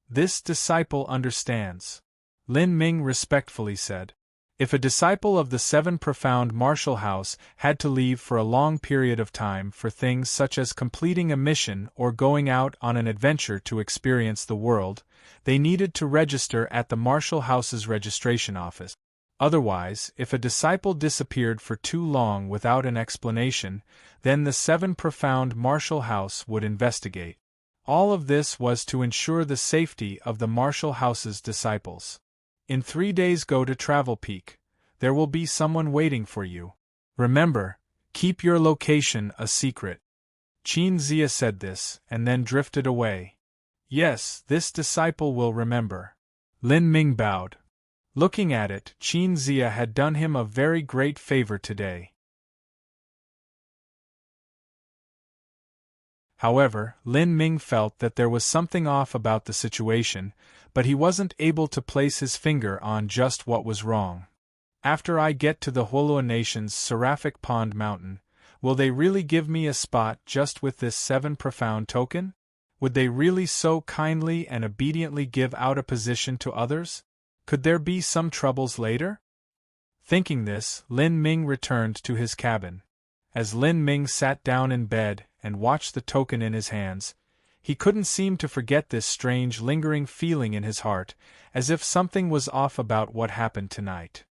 "This disciple understands," Lin Ming respectfully said. If a disciple of the 7 profound martial house had to leave for a long period of time for things such as completing a mission or going out on an adventure to experience the world, they needed to register at the martial house's registration office. Otherwise, if a disciple disappeared for too long without an explanation, then the 7 profound martial house would investigate. All of this was to ensure the safety of the martial house's disciples. In 3 days go to Travel Peak. There will be someone waiting for you. Remember, keep your location a secret. Qin Zia said this, and then drifted away. Yes, this disciple will remember. Lin Ming bowed. Looking at it, Qin Zia had done him a very great favor today. However, Lin Ming felt that there was something off about the situation, but he wasn't able to place his finger on just what was wrong. After I get to the Huoluo Nation's Seraphic Pond Mountain, will they really give me a spot just with this 7 profound token? Would they really so kindly and obediently give out a position to others? Could there be some troubles later? Thinking this, Lin Ming returned to his cabin. As Lin Ming sat down in bed and watched the token in his hands, he couldn't seem to forget this strange lingering feeling in his heart, as if something was off about what happened tonight.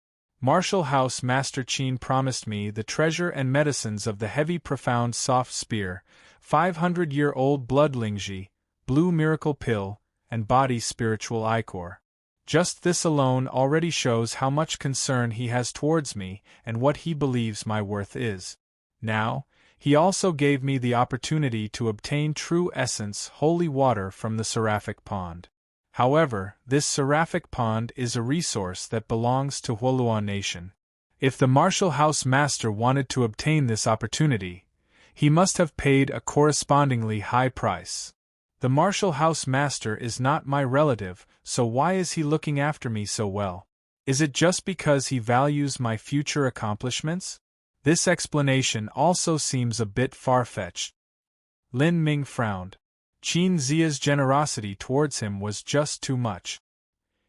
Martial House Master Qin promised me the treasure and medicines of the heavy profound soft spear, 500-year-old blood lingji, blue miracle pill, and body spiritual ichor. Just this alone already shows how much concern he has towards me and what he believes my worth is. Now, he also gave me the opportunity to obtain true essence holy water from the seraphic pond. However, this seraphic pond is a resource that belongs to Huoluan Nation. If the Martial House Master wanted to obtain this opportunity, he must have paid a correspondingly high price. The Martial House Master is not my relative, so why is he looking after me so well? Is it just because he values my future accomplishments? This explanation also seems a bit far-fetched. Lin Ming frowned. Qin Zia's generosity towards him was just too much.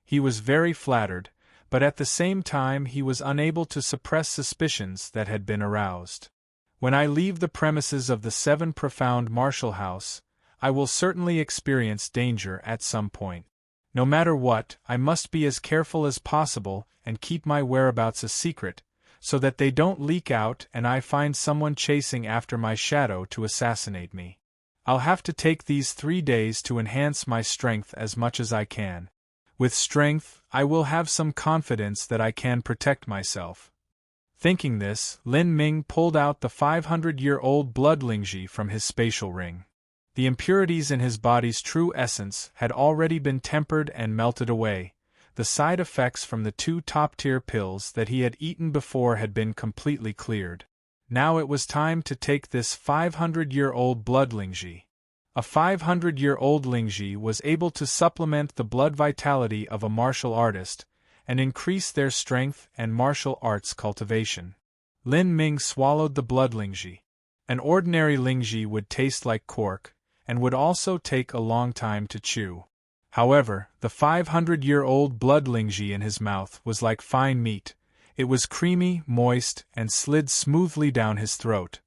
He was very flattered, but at the same time he was unable to suppress suspicions that had been aroused. When I leave the premises of the Seven Profound Martial House, I will certainly experience danger at some point. No matter what, I must be as careful as possible and keep my whereabouts a secret, so that they don't leak out and I find someone chasing after my shadow to assassinate me. I'll have to take these 3 days to enhance my strength as much as I can. With strength, I will have some confidence that I can protect myself. Thinking this, Lin Ming pulled out the 500-year-old blood lingji from his spatial ring. The impurities in his body's true essence had already been tempered and melted away. The side effects from the 2 top-tier pills that he had eaten before had been completely cleared. Now it was time to take this 500-year-old blood lingji. A 500-year-old lingji was able to supplement the blood vitality of a martial artist, and increase their strength and martial arts cultivation. Lin Ming swallowed the blood lingji. An ordinary lingji would taste like cork, and would also take a long time to chew. However, the 500-year-old blood lingji in his mouth was like fine meat. It was creamy, moist, and slid smoothly down his throat.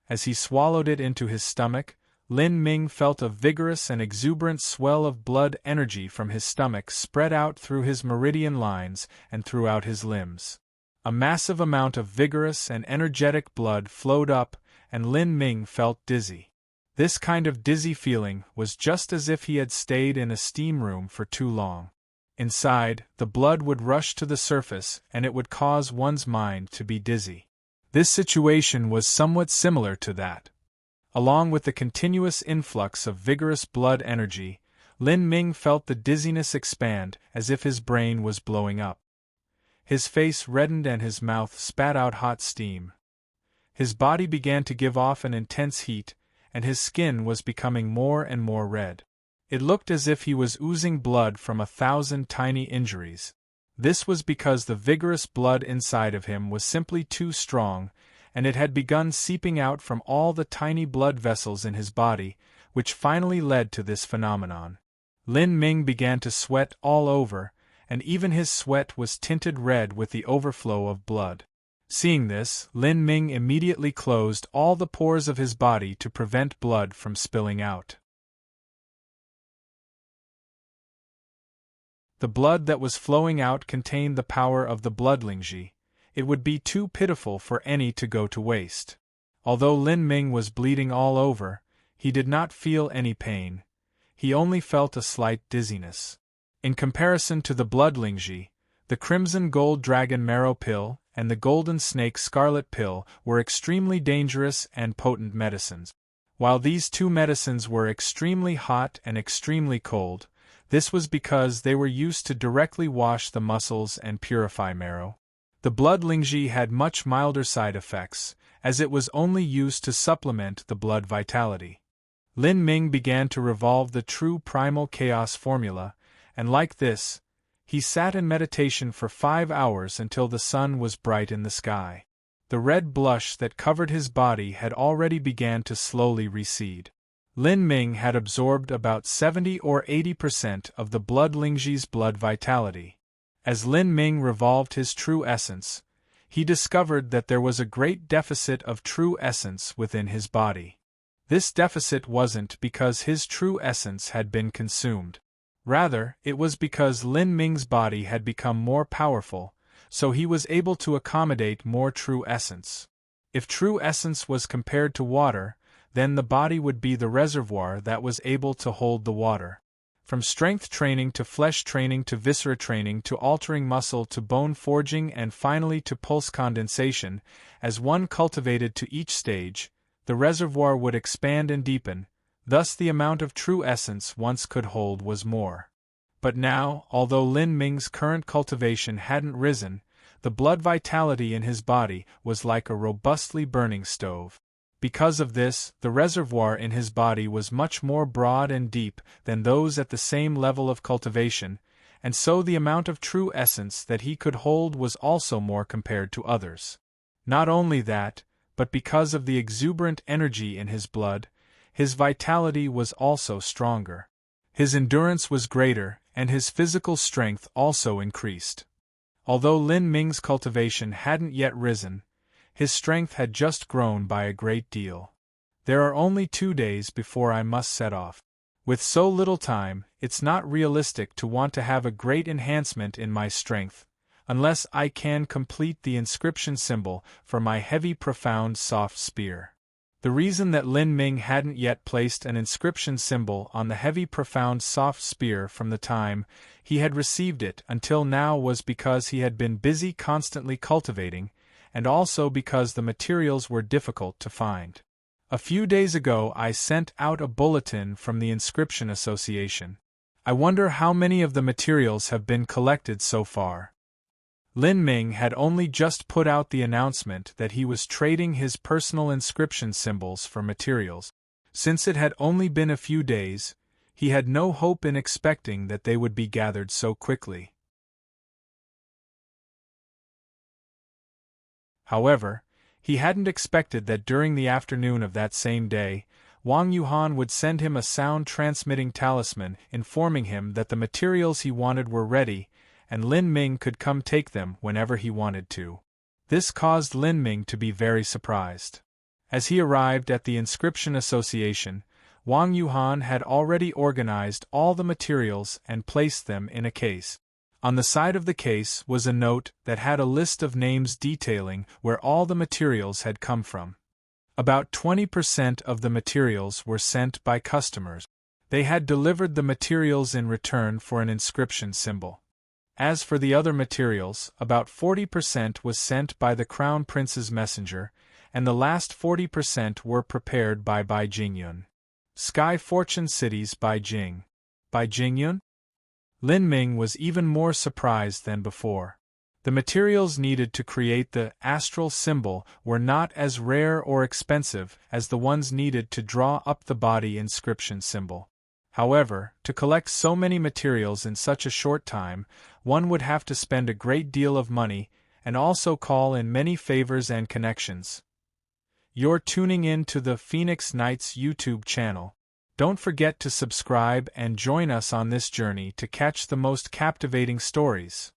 As he swallowed it into his stomach, Lin Ming felt a vigorous and exuberant swell of blood energy from his stomach spread out through his meridian lines and throughout his limbs. A massive amount of vigorous and energetic blood flowed up, and Lin Ming felt dizzy. This kind of dizzy feeling was just as if he had stayed in a steam room for too long. Inside, the blood would rush to the surface and it would cause one's mind to be dizzy. This situation was somewhat similar to that. Along with the continuous influx of vigorous blood energy, Lin Ming felt the dizziness expand as if his brain was blowing up. His face reddened and his mouth spat out hot steam. His body began to give off an intense heat, and his skin was becoming more and more red. It looked as if he was oozing blood from 1,000 tiny injuries. This was because the vigorous blood inside of him was simply too strong, and it had begun seeping out from all the tiny blood vessels in his body, which finally led to this phenomenon. Lin Ming began to sweat all over, and even his sweat was tinted red with the overflow of blood. Seeing this, Lin Ming immediately closed all the pores of his body to prevent blood from spilling out. The blood that was flowing out contained the power of the blood lingji. It would be too pitiful for any to go to waste. Although Lin Ming was bleeding all over, he did not feel any pain. He only felt a slight dizziness. In comparison to the blood lingji, the crimson gold dragon marrow pill and the golden snake scarlet pill were extremely dangerous and potent medicines. While these 2 medicines were extremely hot and extremely cold, this was because they were used to directly wash the muscles and purify marrow. The blood lingji had much milder side effects, as it was only used to supplement the blood vitality. Lin Ming began to revolve the true primal chaos formula, and like this, he sat in meditation for 5 hours until the sun was bright in the sky. The red blush that covered his body had already begun to slowly recede. Lin Ming had absorbed about 70 or 80% of the blood lingji's blood vitality. As Lin Ming revolved his true essence, he discovered that there was a great deficit of true essence within his body. This deficit wasn't because his true essence had been consumed. Rather, it was because Lin Ming's body had become more powerful, so he was able to accommodate more true essence. If true essence was compared to water, then the body would be the reservoir that was able to hold the water. From strength training to flesh training to viscera training to altering muscle to bone forging and finally to pulse condensation, as one cultivated to each stage, the reservoir would expand and deepen, thus the amount of true essence once could hold was more. But now, although Lin Ming's current cultivation hadn't risen, the blood vitality in his body was like a robustly burning stove. Because of this, the reservoir in his body was much more broad and deep than those at the same level of cultivation, and so the amount of true essence that he could hold was also more compared to others. Not only that, but because of the exuberant energy in his blood, his vitality was also stronger. His endurance was greater, and his physical strength also increased. Although Lin Ming's cultivation hadn't yet risen, his strength had just grown by a great deal. There are only 2 days before I must set off. With so little time, it's not realistic to want to have a great enhancement in my strength, unless I can complete the inscription symbol for my heavy profound soft spear. The reason that Lin Ming hadn't yet placed an inscription symbol on the heavy profound soft spear from the time he had received it until now was because he had been busy constantly cultivating, and also because the materials were difficult to find. A few days ago I sent out a bulletin from the Inscription Association. I wonder how many of the materials have been collected so far. Lin Ming had only just put out the announcement that he was trading his personal inscription symbols for materials. Since it had only been a few days, he had no hope in expecting that they would be gathered so quickly. However, he hadn't expected that during the afternoon of that same day, Wang Yuhan would send him a sound-transmitting talisman informing him that the materials he wanted were ready, and Lin Ming could come take them whenever he wanted to. This caused Lin Ming to be very surprised. As he arrived at the Inscription Association, Wang Yuhan had already organized all the materials and placed them in a case. On the side of the case was a note that had a list of names detailing where all the materials had come from. About 20% of the materials were sent by customers. They had delivered the materials in return for an inscription symbol. As for the other materials, about 40% was sent by the Crown Prince's messenger, and the last 40% were prepared by Bai Jingyun. Sky Fortune Cities by Jing. By Jingyun? Lin Ming was even more surprised than before. The materials needed to create the astral symbol were not as rare or expensive as the ones needed to draw up the body inscription symbol. However, to collect so many materials in such a short time, one would have to spend a great deal of money and also call in many favors and connections. You're tuning in to the Phoenix Nights YouTube channel. Don't forget to subscribe and join us on this journey to catch the most captivating stories.